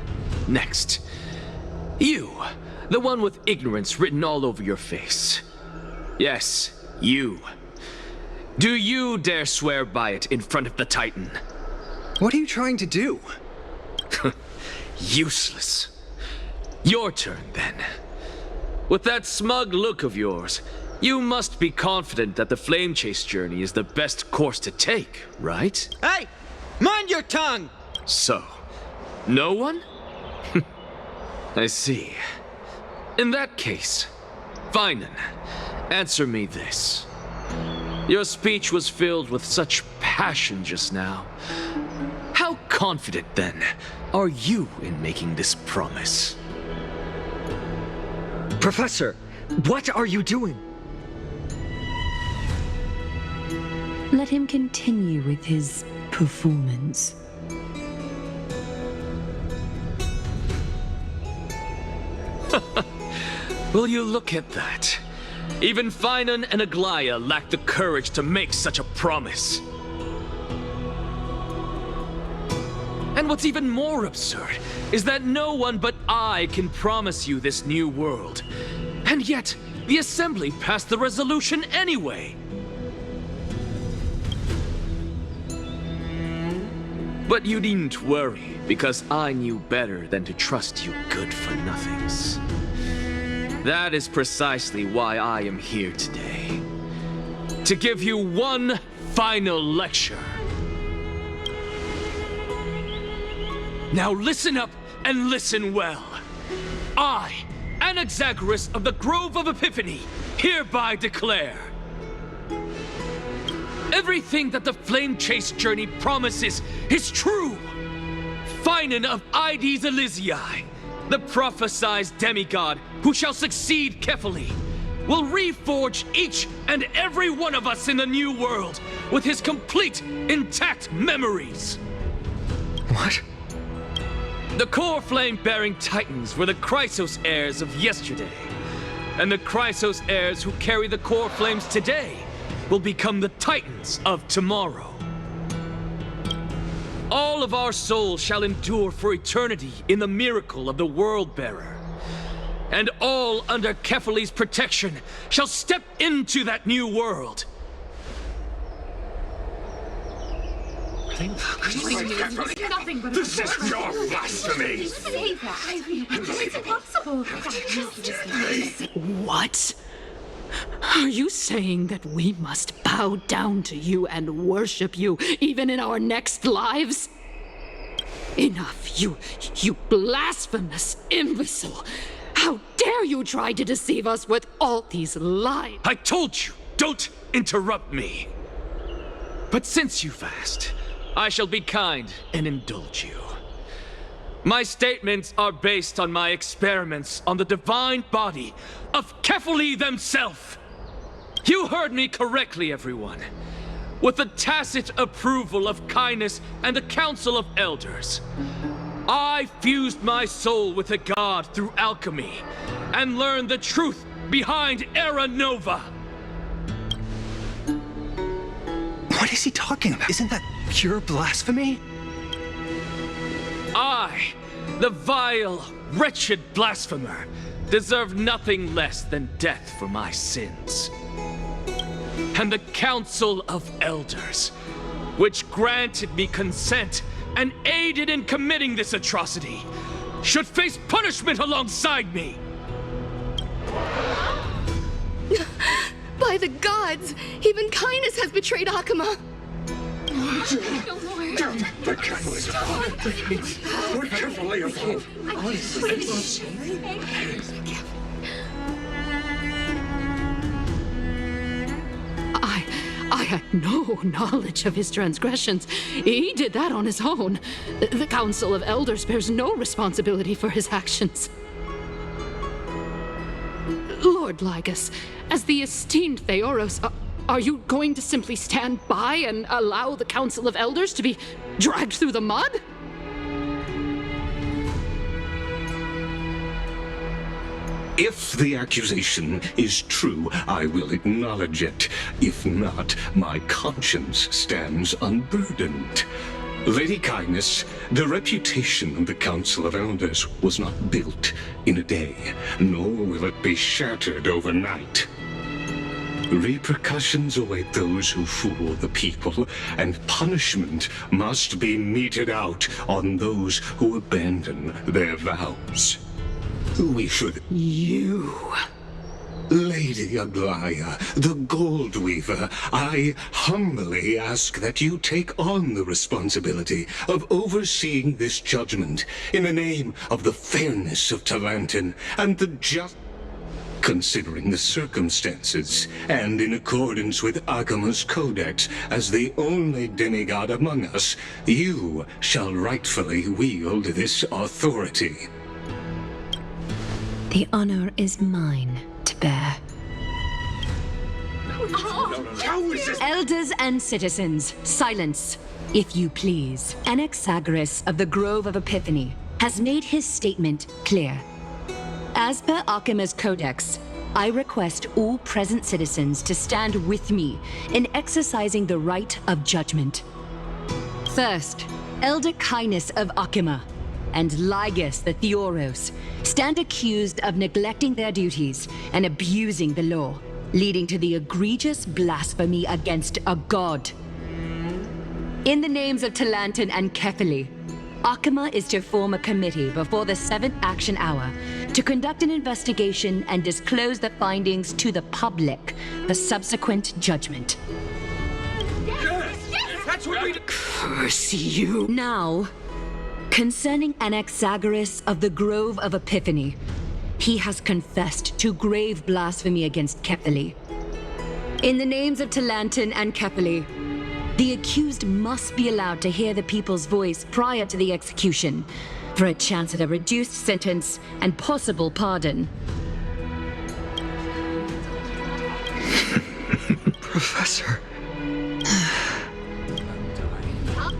Next. You, the one with ignorance written all over your face. Yes, you. Do you dare swear by it in front of the Titan? What are you trying to do? Useless. Your turn, then. With that smug look of yours, You must be confident that the flame chase journey is the best course to take, right? Hey! Mind your tongue! So, no one? I see. In that case, Finan, answer me this. Your speech was filled with such passion just now. How confident, then, are you in making this promise? Professor, what are you doing? Let him continue with his performance. Will you look at that? Even Finan and Aglaya lack the courage to make such a promise. And what's even more absurd is that no one but I can promise you this new world. And yet, the Assembly passed the resolution anyway. But you needn't worry, because I knew better than to trust you good-for-nothings. That is precisely why I am here today. To give you one final lecture. Now listen up and listen well. I, Anaxagoras of the Grove of Epiphany, hereby declare everything that the Flame Chase journey promises is true. Finan of Ides Elysiae, the prophesied demigod who shall succeed Kefali, will reforge each and every one of us in the new world with his complete, intact memories. What? The core flame-bearing titans were the Chrysos heirs of yesterday, and the Chrysos heirs who carry the core flames today will become the titans of tomorrow. All of our souls shall endure for eternity in the miracle of the World-Bearer. And all under Kefali's protection shall step into that new world. This is your blasphemy! It's impossible. What? Are you saying that we must bow down to you and worship you even in our next lives? Enough, you blasphemous imbecile! How dare you try to deceive us with all these lies? I told you, don't interrupt me. But since you've asked, I shall be kind and indulge you. My statements are based on my experiments on the divine body of Kefali themselves. You heard me correctly, everyone. With the tacit approval of kindness and the Council of Elders, I fused my soul with a god through alchemy and learned the truth behind Era Nova. What is he talking about? Isn't that pure blasphemy? I, the vile, wretched blasphemer, deserve nothing less than death for my sins. And the Council of Elders, which granted me consent and aided in committing this atrocity, should face punishment alongside me. By the gods, even kindness has betrayed Akama. The kindness of God. We're carefully above. I had no knowledge of his transgressions. He did that on his own. The Council of Elders bears no responsibility for his actions. Lord Lygus, as the esteemed Theoros, are you going to simply stand by and allow the Council of Elders to be dragged through the mud? If the accusation is true, I will acknowledge it. If not, my conscience stands unburdened. Lady Kindness, the reputation of the Council of Elders was not built in a day, nor will it be shattered overnight. Repercussions await those who fool the people, and punishment must be meted out on those who abandon their vows. We should... You Lady Aglaya, the Gold Weaver, I humbly ask that you take on the responsibility of overseeing this judgment in the name of the fairness of Talantin and the just... Considering the circumstances, and in accordance with Akima's codex, as the only demigod among us, you shall rightfully wield this authority. The honor is mine to bear. Elders and citizens, silence, if you please. Anaxagoras of the Grove of Epiphany has made his statement clear. As per Akima's codex, I request all present citizens to stand with me in exercising the right of judgment. First, Elder Kindness of Akima and Ligus the Theoros stand accused of neglecting their duties and abusing the law, leading to the egregious blasphemy against a god. In the names of Talantin and Kefili, Akima is to form a committee before the 7th action hour to conduct an investigation and disclose the findings to the public for subsequent judgment. That's what we... Curse you! Now, concerning Anaxagoras of the Grove of Epiphany, he has confessed to grave blasphemy against Kefili. In the names of Talantin and Kefili, the accused must be allowed to hear the people's voice prior to the execution, for a chance at a reduced sentence and possible pardon. Professor.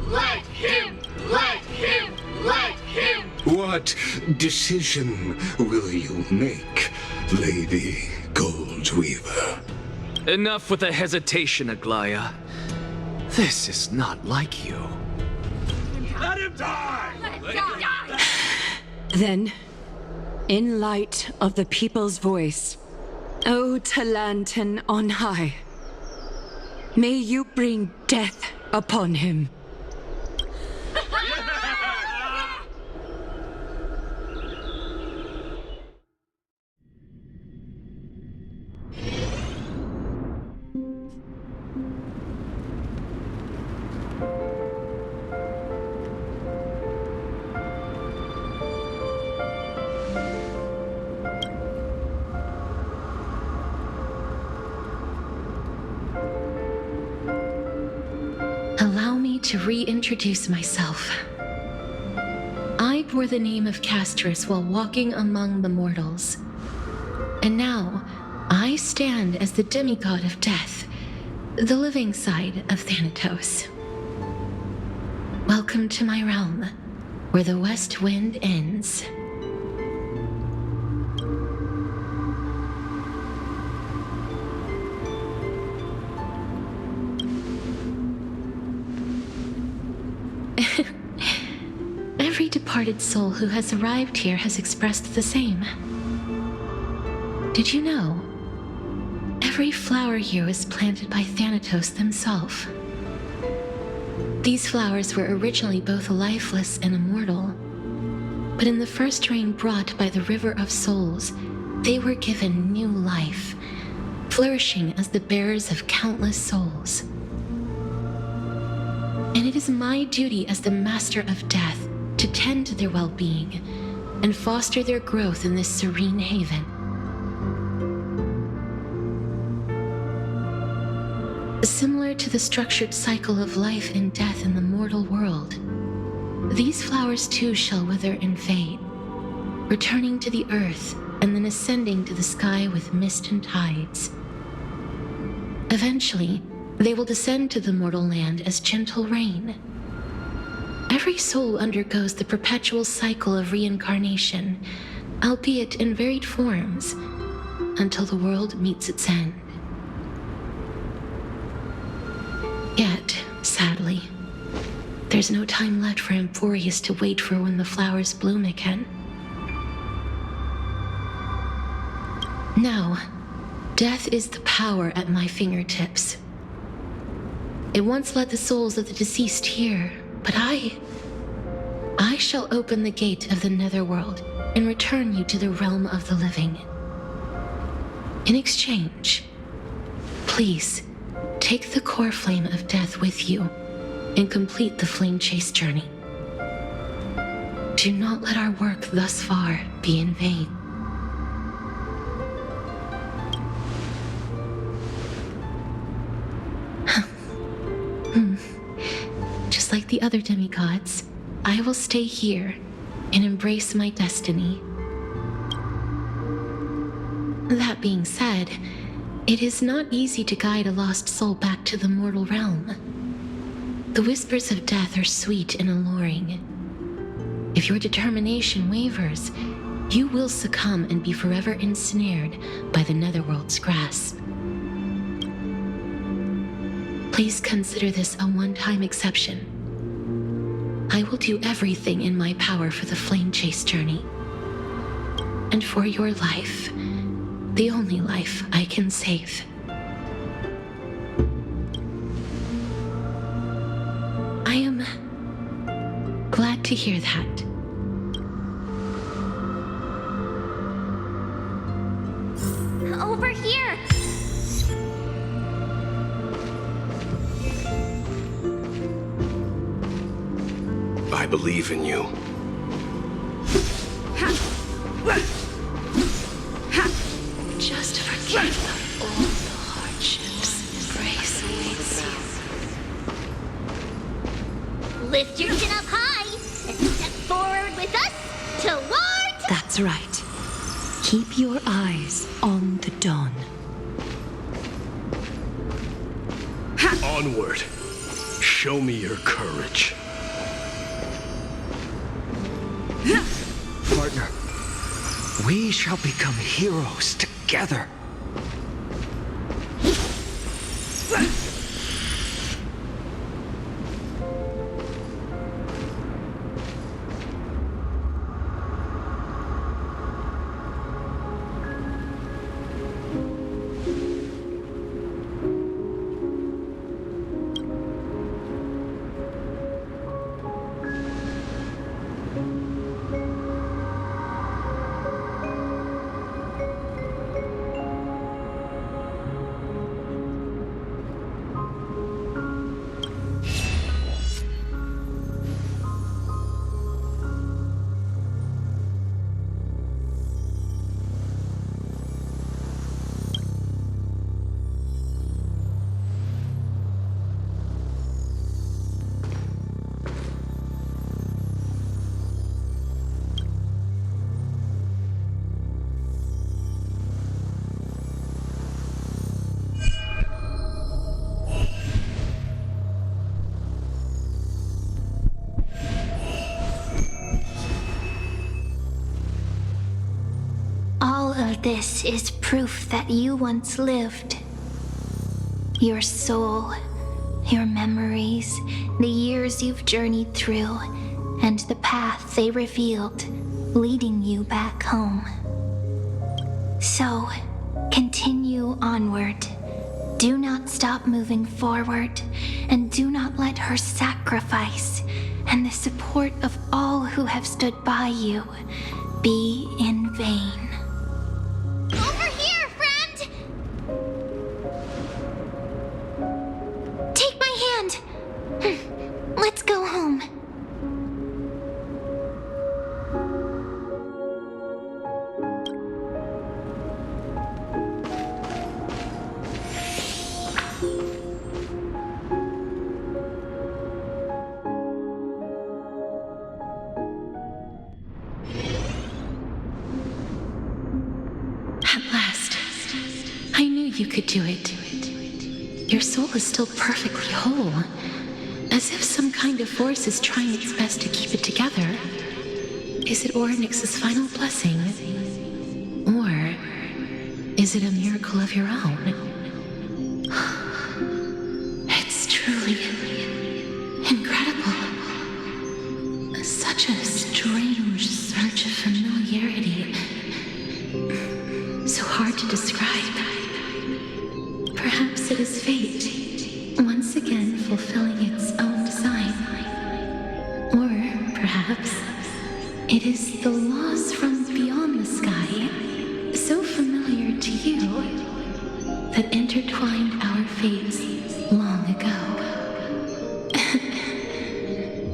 Let him! Let him! Let him! What decision will you make, Lady Goldweaver? Enough with the hesitation, Aglaya. This is not like you. Let him die! Let him die! Then, in light of the people's voice, O Talantin on high, may you bring death upon him. Allow me to reintroduce myself. I bore the name of Castris while walking among the mortals. And now, I stand as the demigod of death, the living side of Thanatos. Welcome to my realm, where the west wind ends. Every departed soul who has arrived here has expressed the same. Did you know? Every flower here was planted by Thanatos themselves. These flowers were originally both lifeless and immortal, but in the first rain brought by the River of Souls, they were given new life, flourishing as the bearers of countless souls. And it is my duty as the Master of Death to tend to their well-being and foster their growth in this serene haven. Similar to the structured cycle of life and death in the mortal world, these flowers too shall wither and fade, returning to the earth and then ascending to the sky with mist and tides. Eventually, they will descend to the mortal land as gentle rain. Every soul undergoes the perpetual cycle of reincarnation, albeit in varied forms, until the world meets its end. Yet, sadly, there's no time left for Emphorius to wait for when the flowers bloom again. Now, death is the power at my fingertips. It once led the souls of the deceased here, but I shall open the gate of the netherworld and return you to the realm of the living. In exchange, please take the core flame of death with you and complete the flame chase journey. Do not let our work thus far be in vain. Just like the other demigods, I will stay here and embrace my destiny. That being said, it is not easy to guide a lost soul back to the mortal realm. The whispers of death are sweet and alluring. If your determination wavers, you will succumb and be forever ensnared by the netherworld's grasp. Please consider this a one-time exception. I will do everything in my power for the flame chase journey. And for your life, the only life I can save. I am glad to hear that. Over here! I believe in you. Just forget about all the hardships. Grace awaits you. Lift your chin up high and step forward with us toward... That's right. Keep your eyes on the dawn. Onward. Show me your courage. Partner, we shall become heroes together. This is proof that you once lived. Your soul, your memories, the years you've journeyed through, and the path they revealed, leading you back home. So, continue onward. Do not stop moving forward, and do not let her sacrifice and the support of all who have stood by you be in vain. Over here, friend! Take my hand. Let's go home. You could do it. Your soul is still perfectly whole, as if some kind of force is trying its best to keep it together. Is it Orynyx's final blessing? Or is it a miracle of your own? It's truly incredible. Such a strange surge of familiarity. So hard to describe. Perhaps it is fate, once again fulfilling its own design. Or perhaps it is the laws from beyond the sky, so familiar to you that intertwined our fates long ago.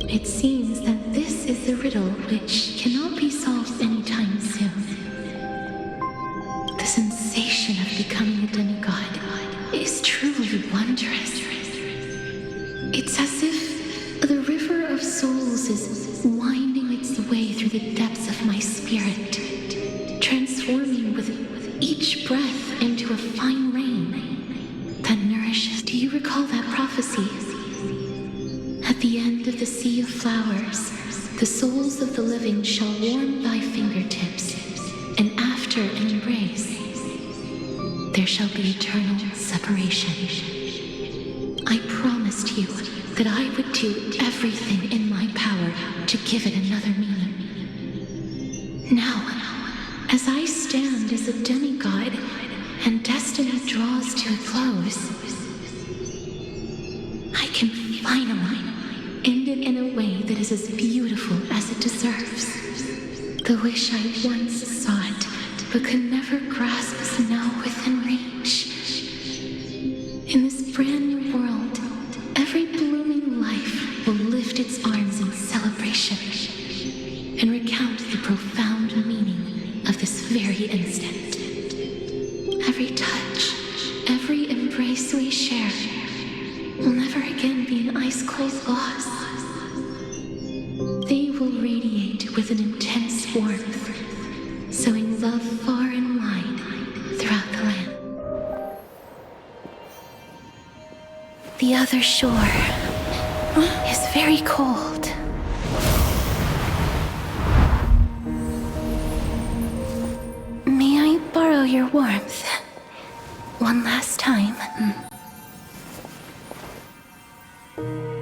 It seems that this is a riddle which cannot be solved anytime soon. The sensation of becoming a demigod is truly wondrous. It's as if the river of souls is winding its way through the depths of my spirit, transforming with each breath into a fine rain that nourishes. Do you recall that prophecy? At the end of the sea of flowers, the souls of the living shall warm thy fingertips, and after an embrace, there shall be eternal separation. I promised you that I would do everything in my power to give it another meaning. Now, as I stand as a demigod and destiny draws to a close, I can finally end it in a way that is as beautiful as it deserves. The wish I once sought but could never grasp is now within reach. In this brand new world, every blooming life will lift its arms in celebration and recount the profound meaning of this very instant. Every touch, every embrace we share will never again be an ice-cold loss. They will radiate with an intense warmth, sowing love far and wide throughout the land. The other shore is very cold. May I borrow your warmth one last time?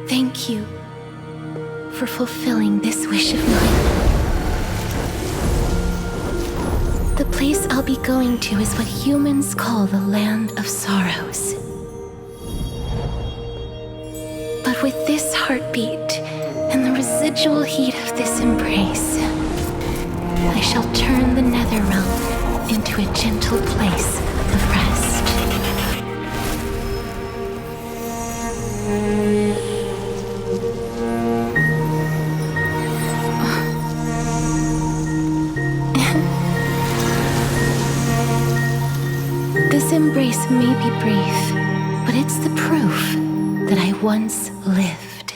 Thank you for fulfilling this wish of mine. The place I'll be going to is what humans call the Land of Sorrows. But with this heartbeat and the residual heat of this embrace, I shall turn the nether realm into a gentle place of rest. This embrace may be brief, but it's the proof that I once lived.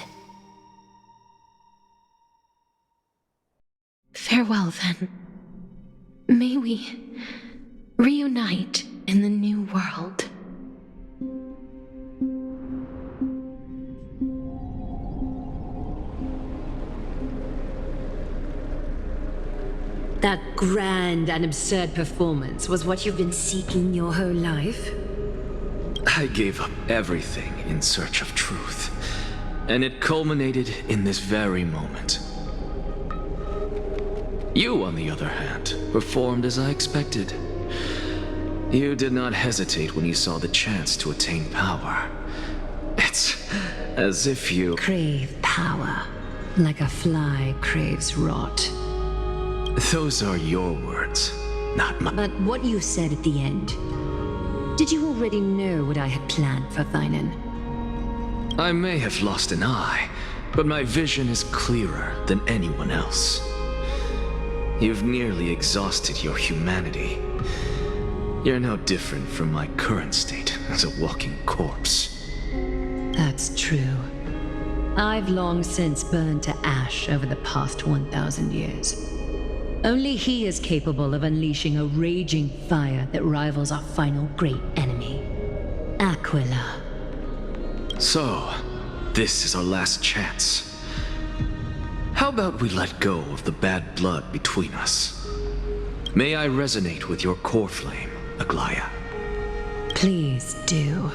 Farewell, then. May we reunite in the new world. That grand and absurd performance was what you've been seeking your whole life? I gave up everything in search of truth, and it culminated in this very moment. You, on the other hand, performed as I expected. You did not hesitate when you saw the chance to attain power. It's as if you crave power, like a fly craves rot. Those are your words, not mine. But what you said at the end, did you already know what I had planned for Thainan? I may have lost an eye, but my vision is clearer than anyone else. You've nearly exhausted your humanity. You're no different from my current state as a walking corpse. That's true. I've long since burned to ash over the past 1,000 years. Only he is capable of unleashing a raging fire that rivals our final great enemy, Aquila. So, this is our last chance. How about we let go of the bad blood between us? May I resonate with your core flame, Aglaya? Please do.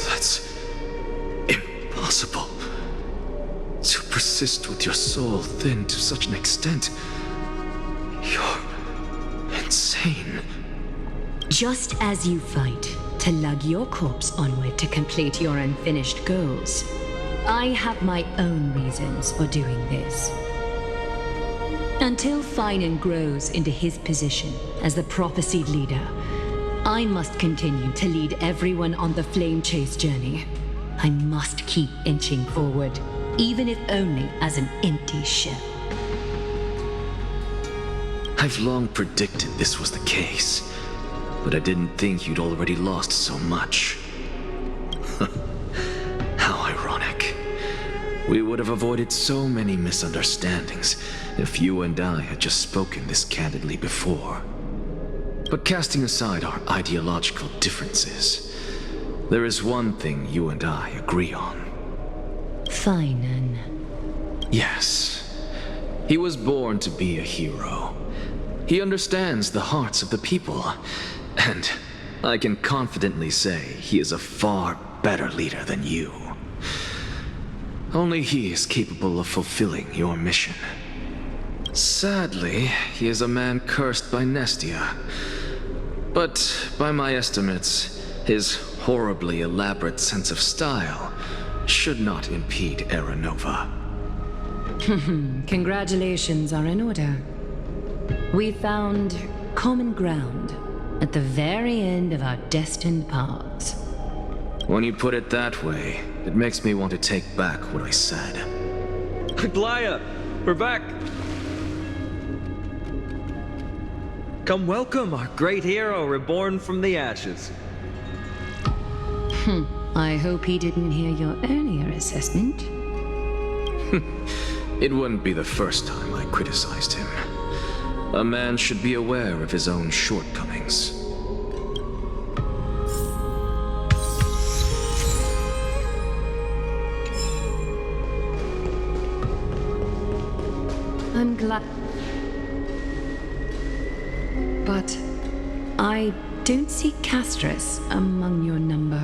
That's impossible. To persist with your soul thinned to such an extent. You're insane. Just as you fight to lug your corpse onward to complete your unfinished goals, I have my own reasons for doing this. Until Finan grows into his position as the prophesied leader, I must continue to lead everyone on the flame chase journey. I must keep inching forward, even if only as an empty shell. I've long predicted this was the case, but I didn't think you'd already lost so much. How ironic. We would have avoided so many misunderstandings if you and I had just spoken this candidly before. But casting aside our ideological differences, there is one thing you and I agree on. Finan. Yes. He was born to be a hero. He understands the hearts of the people, and I can confidently say he is a far better leader than you. Only he is capable of fulfilling your mission. Sadly, he is a man cursed by Nestia. But by my estimates, his horribly elaborate sense of style should not impede Era Nova. Congratulations are in order. We found common ground at the very end of our destined paths. When you put it that way, it makes me want to take back what I said. Glaya, we're back. Come welcome our great hero reborn from the ashes. I hope he didn't hear your earlier assessment. It wouldn't be the first time I criticized him. A man should be aware of his own shortcomings. I'm glad. But I don't see Castris among your number.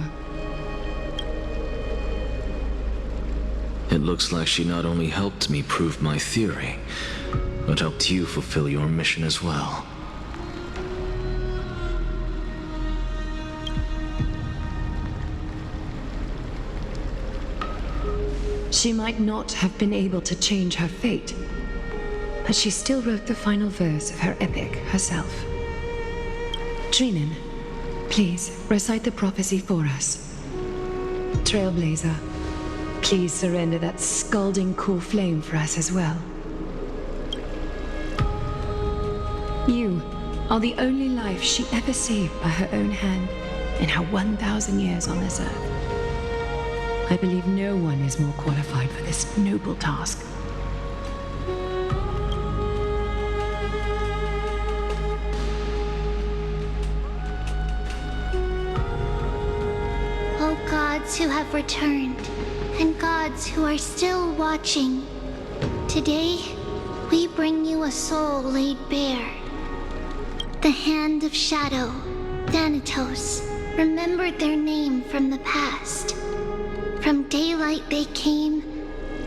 It looks like she not only helped me prove my theory, but helped you fulfill your mission as well. She might not have been able to change her fate, but she still wrote the final verse of her epic herself. Trinan, please recite the prophecy for us. Trailblazer, please surrender that scalding cool flame for us as well. You are the only life she ever saved by her own hand in her 1,000 years on this earth. I believe no one is more qualified for this noble task. O gods who have returned, and gods who are still watching, today we bring you a soul laid bare. The hand of shadow, Thanatos, remembered their name from the past. From daylight they came,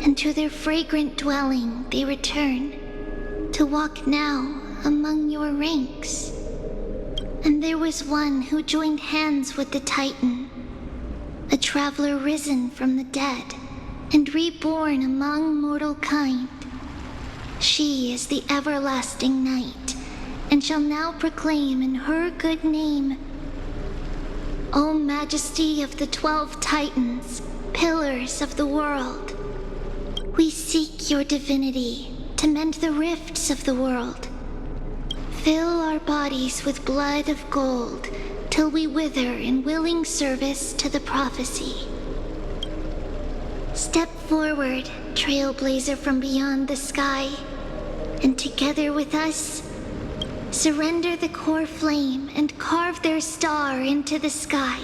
and to their fragrant dwelling they return, to walk now among your ranks. And there was one who joined hands with the Titan, a traveler risen from the dead, and reborn among mortal kind. She is the everlasting night, and shall now proclaim in her good name, O Majesty of the 12 Titans, pillars of the world, we seek your divinity to mend the rifts of the world. Fill our bodies with blood of gold till we wither in willing service to the prophecy. Step forward, trailblazer from beyond the sky, and together with us, surrender the core flame and carve their star into the sky.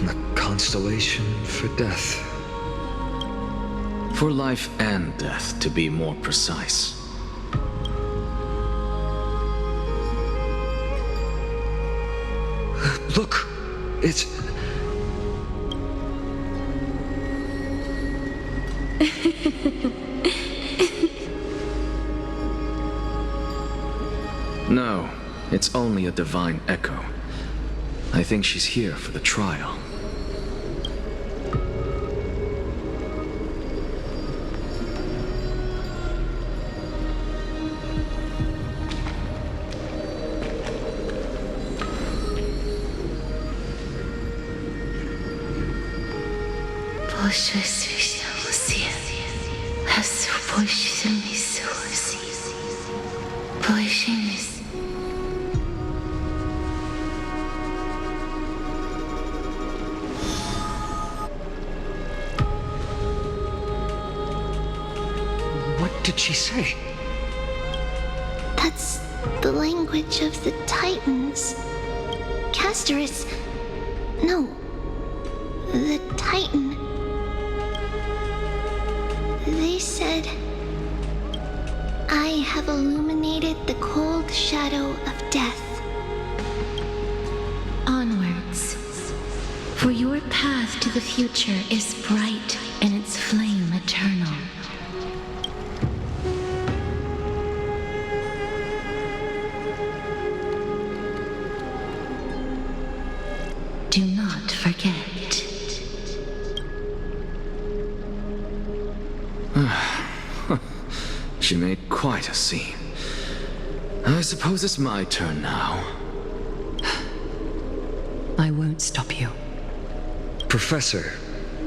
The constellation for death. For life and death, to be more precise. Look, it's... No, it's only a divine echo. I think she's here for the trial. What did she say? That's the language of the Titans. Castorus... No. The Titan. They said... I have illuminated the cold shadow of death. Onwards. For your path to the future is bright and its flame eternal. Do not forget. She made quite a scene. I suppose it's my turn now. I won't stop you. Professor,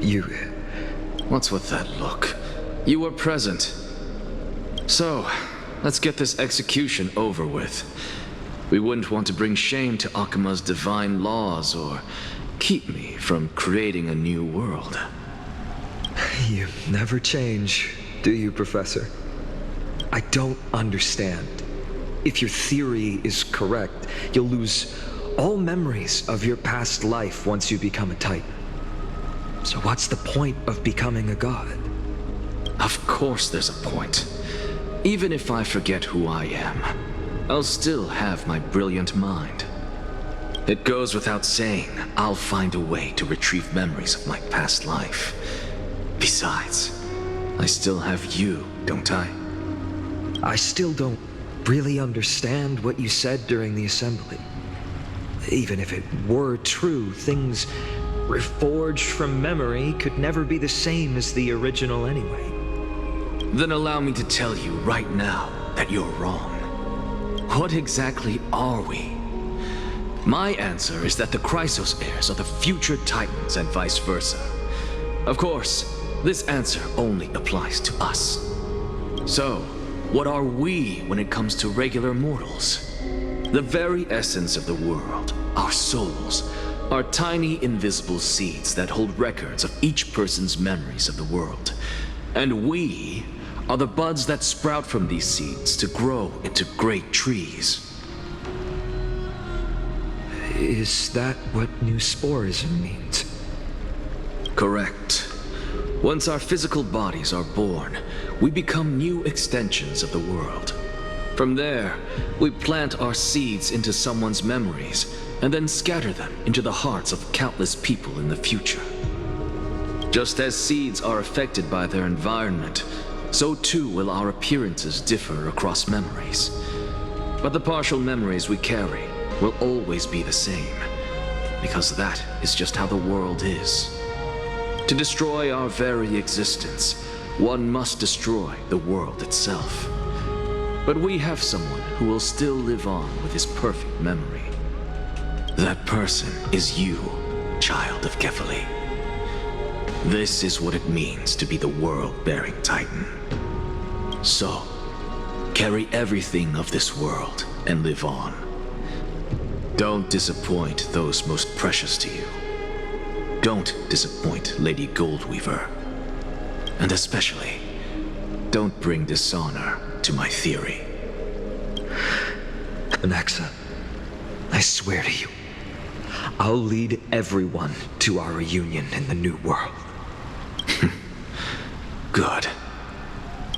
you... What's with that look? You were present. So, let's get this execution over with. We wouldn't want to bring shame to Akuma's divine laws or keep me from creating a new world. You never change, do you, Professor? I don't understand. If your theory is correct, you'll lose all memories of your past life once you become a Titan. So what's the point of becoming a god? Of course there's a point. Even if I forget who I am, I'll still have my brilliant mind. It goes without saying, I'll find a way to retrieve memories of my past life. Besides, I still have you, don't I? I still don't really understand what you said during the assembly. Even if it were true, things reforged from memory could never be the same as the original anyway. Then allow me to tell you right now that you're wrong. What exactly are we? My answer is that the Chrysos heirs are the future Titans and vice versa. Of course, this answer only applies to us. So, what are we when it comes to regular mortals? The very essence of the world, our souls, are tiny invisible seeds that hold records of each person's memories of the world. And we are the buds that sprout from these seeds to grow into great trees. Is that what new sporism means? Correct. Once our physical bodies are born, we become new extensions of the world. From there, we plant our seeds into someone's memories and then scatter them into the hearts of countless people in the future. Just as seeds are affected by their environment, so too will our appearances differ across memories. But the partial memories we carry will always be the same, because that is just how the world is. To destroy our very existence, one must destroy the world itself. But we have someone who will still live on with his perfect memory. That person is you, child of Kefali. This is what it means to be the world-bearing Titan. So, carry everything of this world and live on. Don't disappoint those most precious to you. Don't disappoint Lady Goldweaver. And especially, don't bring dishonor to my theory. Anaxa, I swear to you, I'll lead everyone to our reunion in the new world. Good.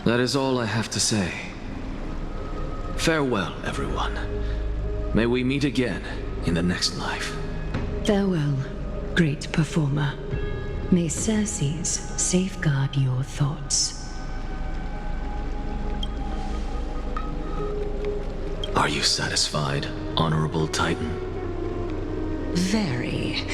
That is all I have to say. Farewell, everyone. May we meet again in the next life. Farewell, great performer. May Circes safeguard your thoughts. Are you satisfied, Honorable Titan? Very.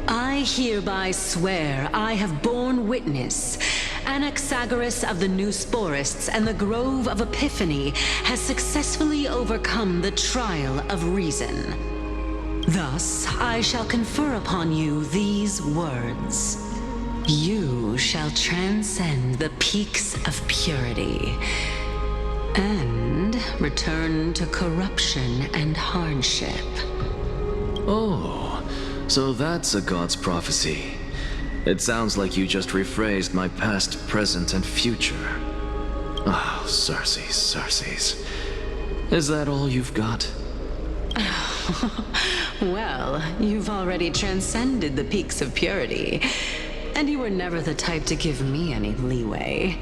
I hereby swear I have borne witness. Anaxagoras of the New Sporists and the Grove of Epiphany has successfully overcome the trial of reason. Thus, I shall confer upon you these words. You shall transcend the peaks of purity and return to corruption and hardship. Oh, so that's a god's prophecy. It sounds like you just rephrased my past, present, and future. Oh, Circes. Is that all you've got? Well, you've already transcended the peaks of purity, and you were never the type to give me any leeway.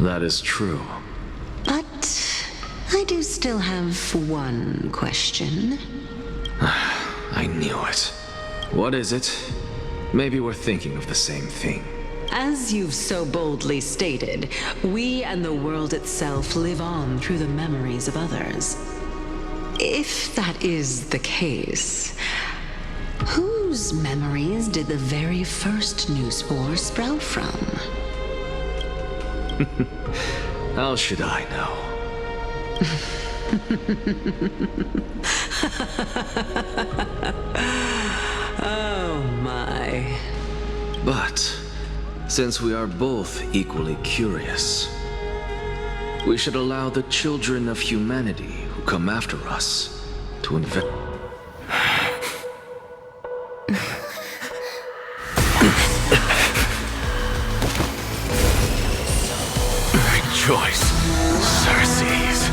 That is true. But I do still have one question. I knew it. What is it? Maybe we're thinking of the same thing. As you've so boldly stated, we and the world itself live on through the memories of others. If that is the case, whose memories did the very first new spore sprout from? How should I know? Oh my. But since we are both equally curious, we should allow the children of humanity who come after us to invent. Rejoice, Circes.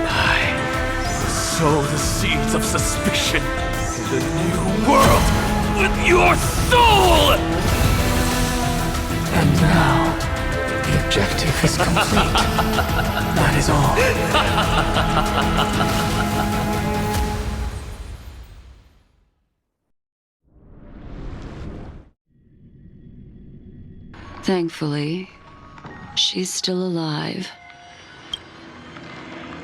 I sow the seeds of suspicion in the new world with your soul! And now, the objective is complete. That is all. Thankfully, she's still alive.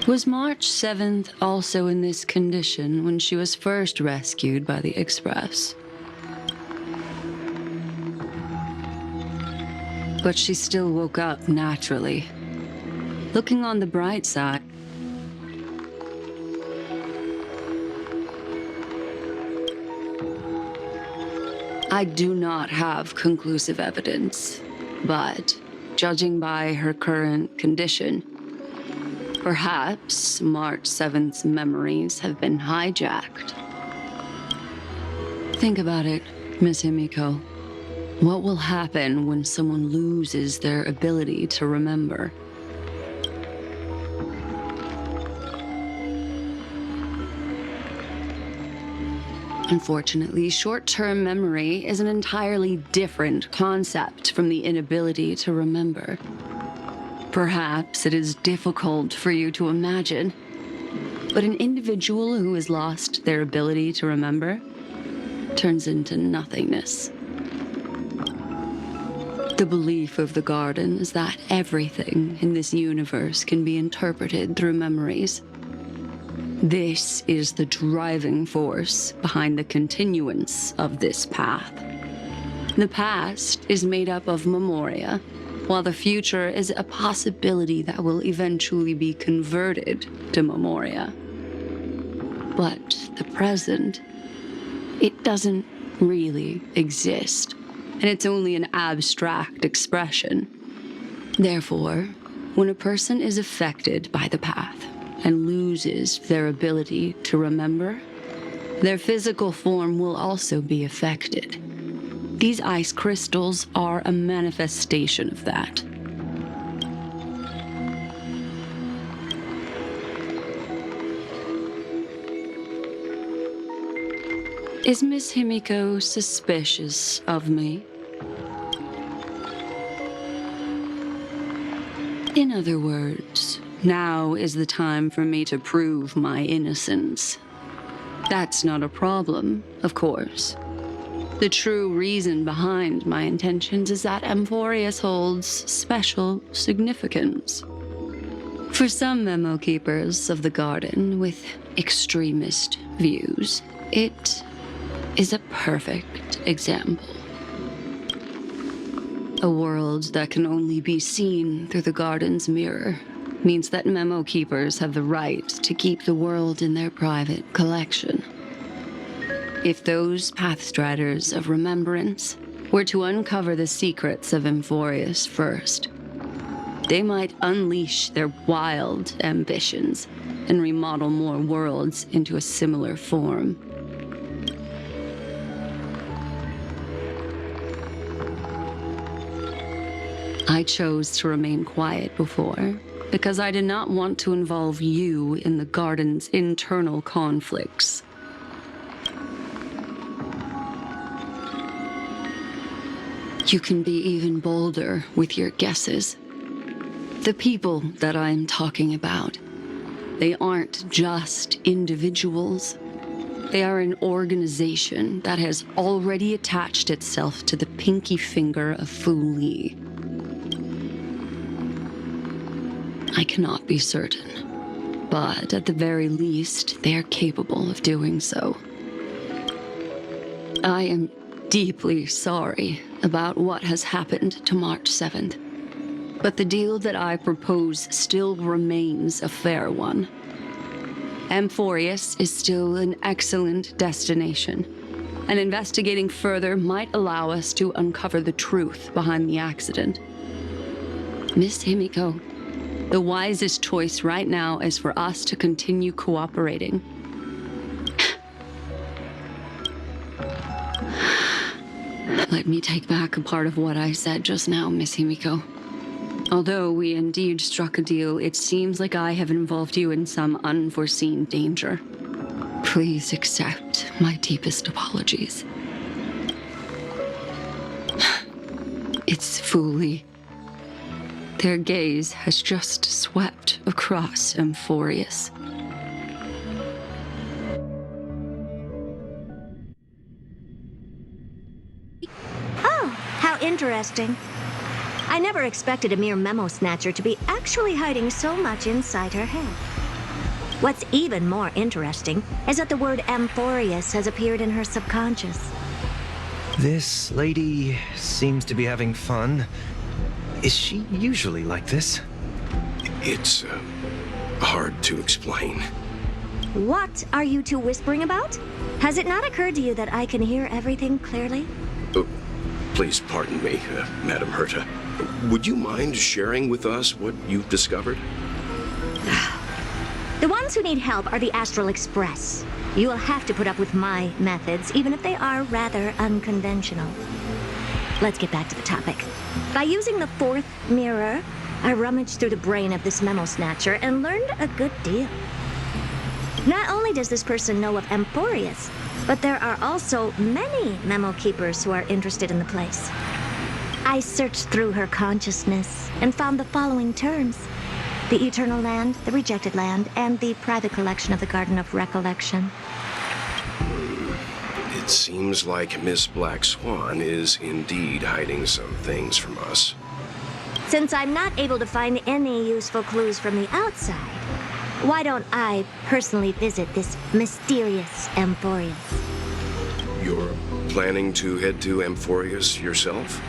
Was March 7th also in this condition when she was first rescued by the Express? But she still woke up naturally. Looking on the bright side, I do not have conclusive evidence, but judging by her current condition, perhaps March 7th's memories have been hijacked. Think about it, Miss Himiko. What will happen when someone loses their ability to remember? Unfortunately, short-term memory is an entirely different concept from the inability to remember. Perhaps it is difficult for you to imagine, but an individual who has lost their ability to remember turns into nothingness. The belief of the Garden is that everything in this universe can be interpreted through memories. This is the driving force behind the continuance of this path. The past is made up of memoria, while the future is a possibility that will eventually be converted to memoria. But the present, it doesn't really exist, and it's only an abstract expression. Therefore, when a person is affected by the path and loses their ability to remember, their physical form will also be affected. These ice crystals are a manifestation of that. Is Miss Himiko suspicious of me? In other words, now is the time for me to prove my innocence. That's not a problem, of course. The true reason behind my intentions is that Amphorius holds special significance. For some memo keepers of the garden with extremist views, it is a perfect example. A world that can only be seen through the garden's mirror means that memo keepers have the right to keep the world in their private collection. If those pathstriders of remembrance were to uncover the secrets of Amphorius first, they might unleash their wild ambitions and remodel more worlds into a similar form. I chose to remain quiet before because I did not want to involve you in the garden's internal conflicts. You can be even bolder with your guesses. The people that I'm talking about, they aren't just individuals. They are an organization that has already attached itself to the pinky finger of Fu Li. I cannot be certain, but at the very least, they are capable of doing so. I am deeply sorry about what has happened to March 7th, but the deal that I propose still remains a fair one. Amphorius is still an excellent destination, and investigating further might allow us to uncover the truth behind the accident. Miss Himiko, the wisest choice right now is for us to continue cooperating. Let me take back a part of what I said just now, Miss Himiko. Although we indeed struck a deal, it seems like I have involved you in some unforeseen danger. Please accept my deepest apologies. It's Fu Li. Their gaze has just swept across Amphorius. Oh, how interesting. I never expected a mere memo snatcher to be actually hiding so much inside her head. What's even more interesting is that the word Amphorius has appeared in her subconscious. This lady seems to be having fun. Is she usually like this? It's hard to explain. What are you two whispering about? Has it not occurred to you that I can hear everything clearly? Please pardon me, Madam Herta. Would you mind sharing with us what you've discovered? The ones who need help are the Astral Express. You will have to put up with my methods, even if they are rather unconventional. Let's get back to the topic. By using the fourth mirror, I rummaged through the brain of this memo snatcher and learned a good deal. Not only does this person know of Amphorius, but there are also many memo keepers who are interested in the place. I searched through her consciousness and found the following terms: the Eternal Land, the Rejected Land, and the private collection of the Garden of Recollection. It seems like Miss Black Swan is indeed hiding some things from us. Since I'm not able to find any useful clues from the outside, why don't I personally visit this mysterious Amphorius? You're planning to head to Amphorius yourself?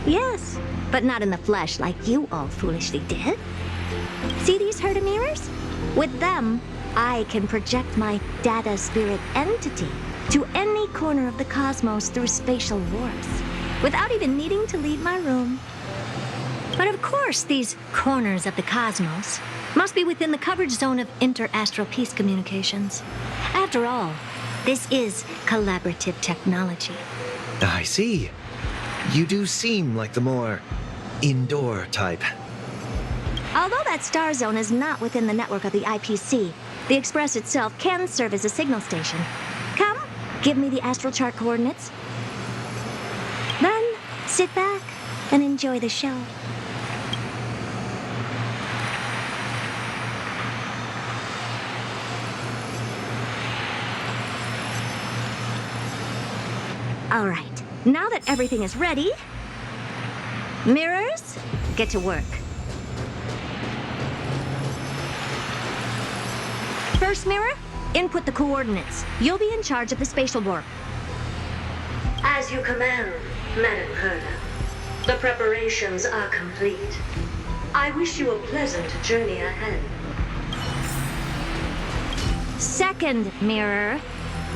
Yes, but not in the flesh like you all foolishly did. See these Herta mirrors? With them, I can project my data spirit entity to any corner of the cosmos through spatial warps, without even needing to leave my room. But of course, these corners of the cosmos must be within the coverage zone of inter-astral peace communications. After all, this is collaborative technology. I see. You do seem like the more indoor type. Although that star zone is not within the network of the IPC, the Express itself can serve as a signal station. Come, give me the astral chart coordinates. Then, sit back and enjoy the show. All right, now that everything is ready, mirrors, get to work. First mirror, input the coordinates. You'll be in charge of the spatial warp. As you command, Madam Herda. The preparations are complete. I wish you a pleasant journey ahead. Second mirror,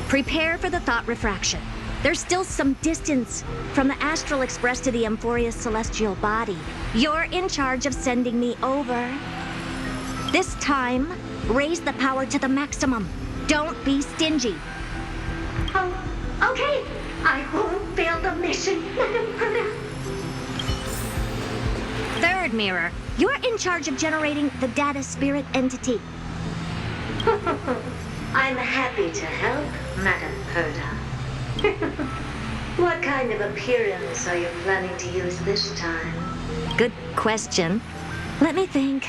prepare for the thought refraction. There's still some distance from the Astral Express to the Amphoria's celestial body. You're in charge of sending me over. This time, raise the power to the maximum. Don't be stingy. Oh, okay. I won't fail the mission, Madam Herda. Third mirror, you're in charge of generating the data spirit entity. I'm happy to help, Madam Herda. What kind of appearance are you planning to use this time? Good question. Let me think.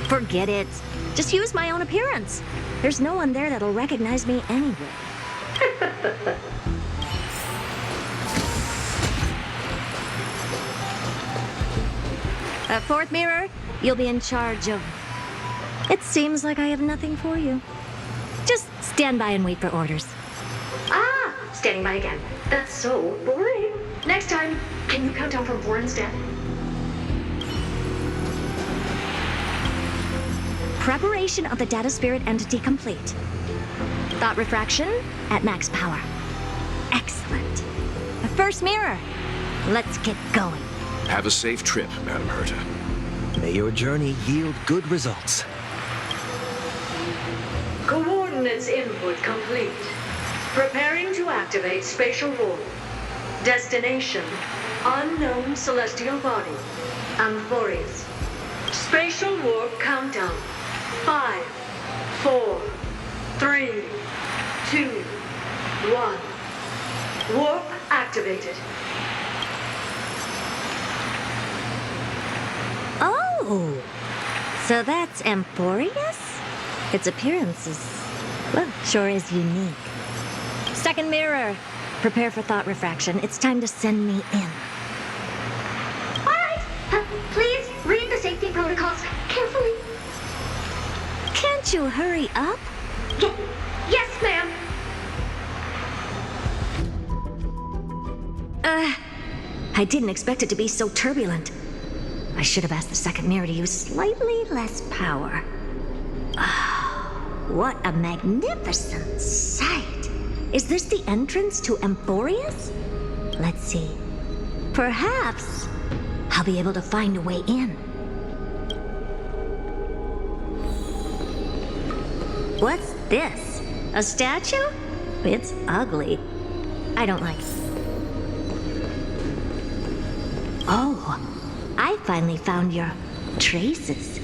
Forget it. Just use my own appearance. There's no one there that'll recognize me anyway. Fourth mirror, you'll be in charge of... It seems like I have nothing for you. Just stand by and wait for orders. Ah, standing by again. That's so boring. Next time, can you count down from 4 instead? Preparation of the data spirit entity complete. Thought refraction at max power. Excellent. The first mirror. Let's get going. Have a safe trip, Madam Herta. May your journey yield good results. Coordinates input complete. Preparing to activate spatial warp. Destination, unknown celestial body. Amphorius. Spatial warp countdown. 5, 4, 3, 2, 1. Warp activated. Oh, so that's Amphorius? Its appearance is, well, sure is unique. Second mirror, prepare for thought refraction. It's time to send me in. All right, please read the safety protocols carefully. Can't you hurry up? Yes, ma'am. I didn't expect it to be so turbulent. I should have asked the second mirror to use slightly less power. What a magnificent sight! Is this the entrance to Amphorius? Let's see. Perhaps I'll be able to find a way in. What's this? A statue? It's ugly. I don't like it. Oh, I finally found your traces.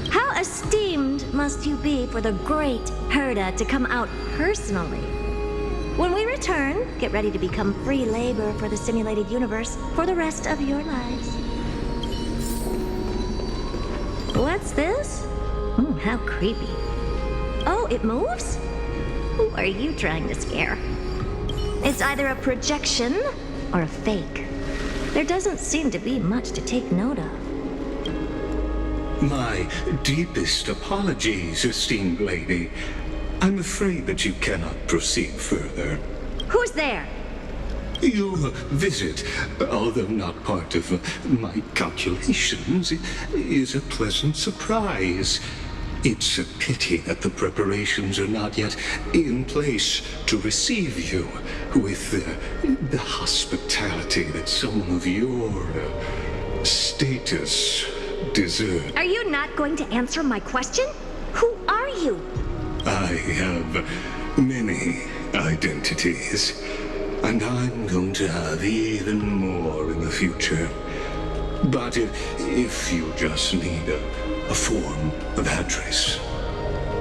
How esteemed must you be for the great Herda to come out personally? When we return, get ready to become free labor for the simulated universe for the rest of your lives. What's this? How creepy. Oh, it moves? Who are you trying to scare? It's either a projection or a fake. There doesn't seem to be much to take note of. My deepest apologies, esteemed lady. I'm afraid that you cannot proceed further. Who's there? Your visit, although not part of my calculations, is a pleasant surprise. It's a pity that the preparations are not yet in place to receive you with the hospitality that someone of your status deserves. Are you not going to answer my question? Who are you? I have many identities, and I'm going to have even more in the future. But if you just need a form of address,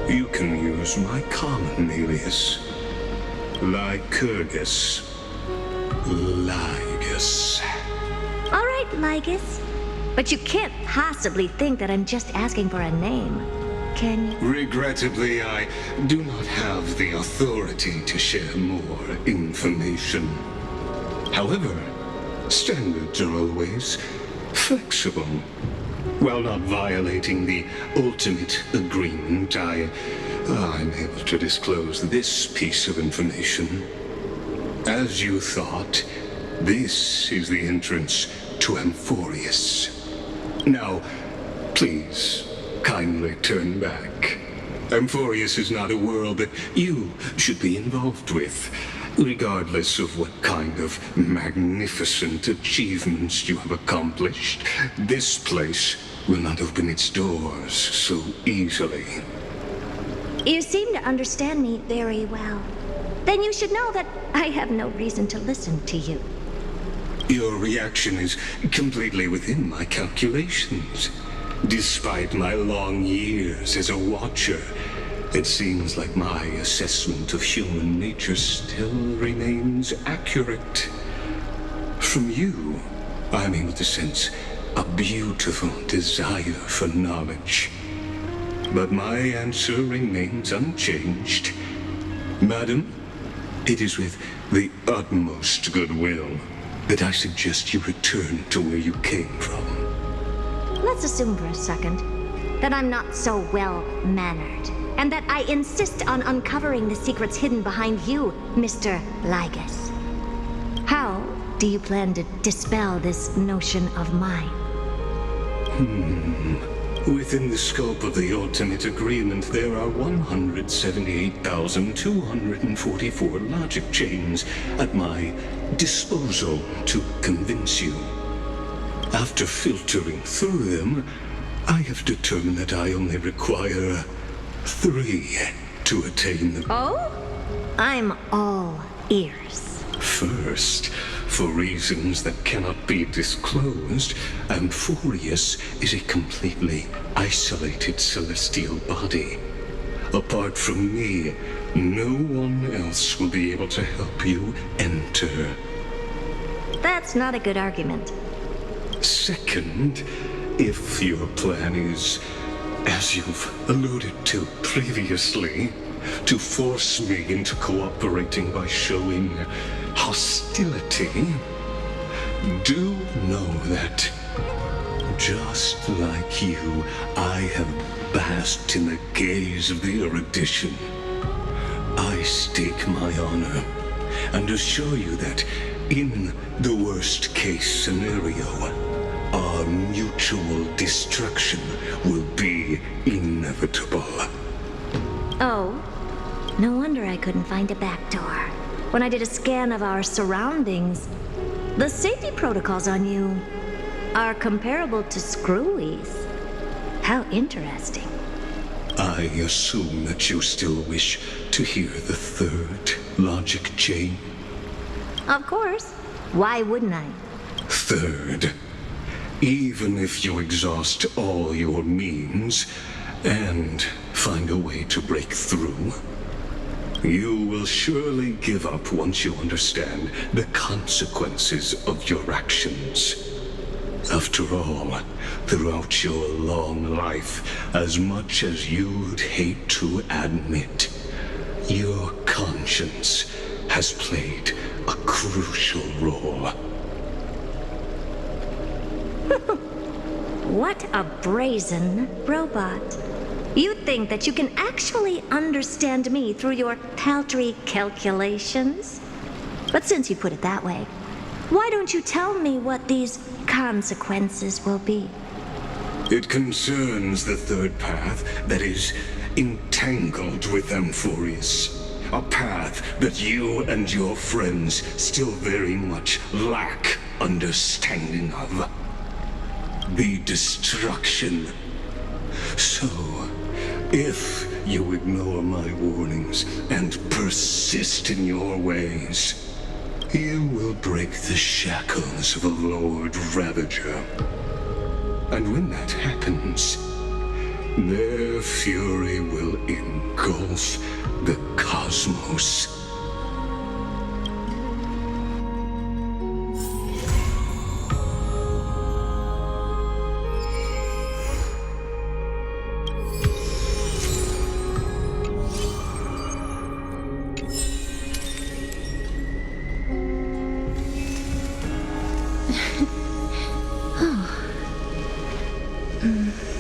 you can use my common alias. Lycurgus. Lygus. All right, Lygus. But you can't possibly think that I'm just asking for a name, can you? Regrettably, I do not have the authority to share more information. However, standards are always flexible. While not violating the ultimate agreement, I'm able to disclose this piece of information. As you thought, this is the entrance to Amphorius. Now, please, kindly turn back. Amphorius is not a world that you should be involved with, regardless of what kind of magnificent achievements you have accomplished. This place will not open its doors so easily. You seem to understand me very well. Then you should know that I have no reason to listen to you. Your reaction is completely within my calculations. Despite my long years as a watcher, it seems like my assessment of human nature still remains accurate. From you, I'm able to sense a beautiful desire for knowledge. But my answer remains unchanged. Madam, it is with the utmost goodwill that I suggest you return to where you came from. Let's assume for a second that I'm not so well-mannered, and that I insist on uncovering the secrets hidden behind you, Mr. Lygus. How do you plan to dispel this notion of mine? Within the scope of the ultimate agreement, there are 178,244 logic chains at my disposal to convince you. After filtering through them, I have determined that I only require 3 to attain the... Oh? I'm all ears. First, for reasons that cannot be disclosed, Amphorius is a completely isolated celestial body. Apart from me, no one else will be able to help you enter. That's not a good argument. Second, if your plan is, as you've alluded to previously, to force me into cooperating by showing hostility, do know that, just like you, I have basked in the gaze of the erudition. I stake my honor and assure you that, in the worst-case scenario, our mutual destruction will be inevitable. Oh, no wonder I couldn't find a back door. When I did a scan of our surroundings, the safety protocols on you are comparable to Screwy's. How interesting. I assume that you still wish to hear the third logic chain? Of course. Why wouldn't I? Third, even if you exhaust all your means and find a way to break through, you will surely give up once you understand the consequences of your actions. After all, throughout your long life, as much as you'd hate to admit, your conscience has played a crucial role. What a brazen robot. You think that you can actually understand me through your paltry calculations? But since you put it that way, why don't you tell me what these consequences will be? It concerns the third path that is entangled with Amphorius. A path that you and your friends still very much lack understanding of. The destruction. So, if you ignore my warnings and persist in your ways, you will break the shackles of a Lord Ravager. And when that happens, their fury will engulf the cosmos. Mm.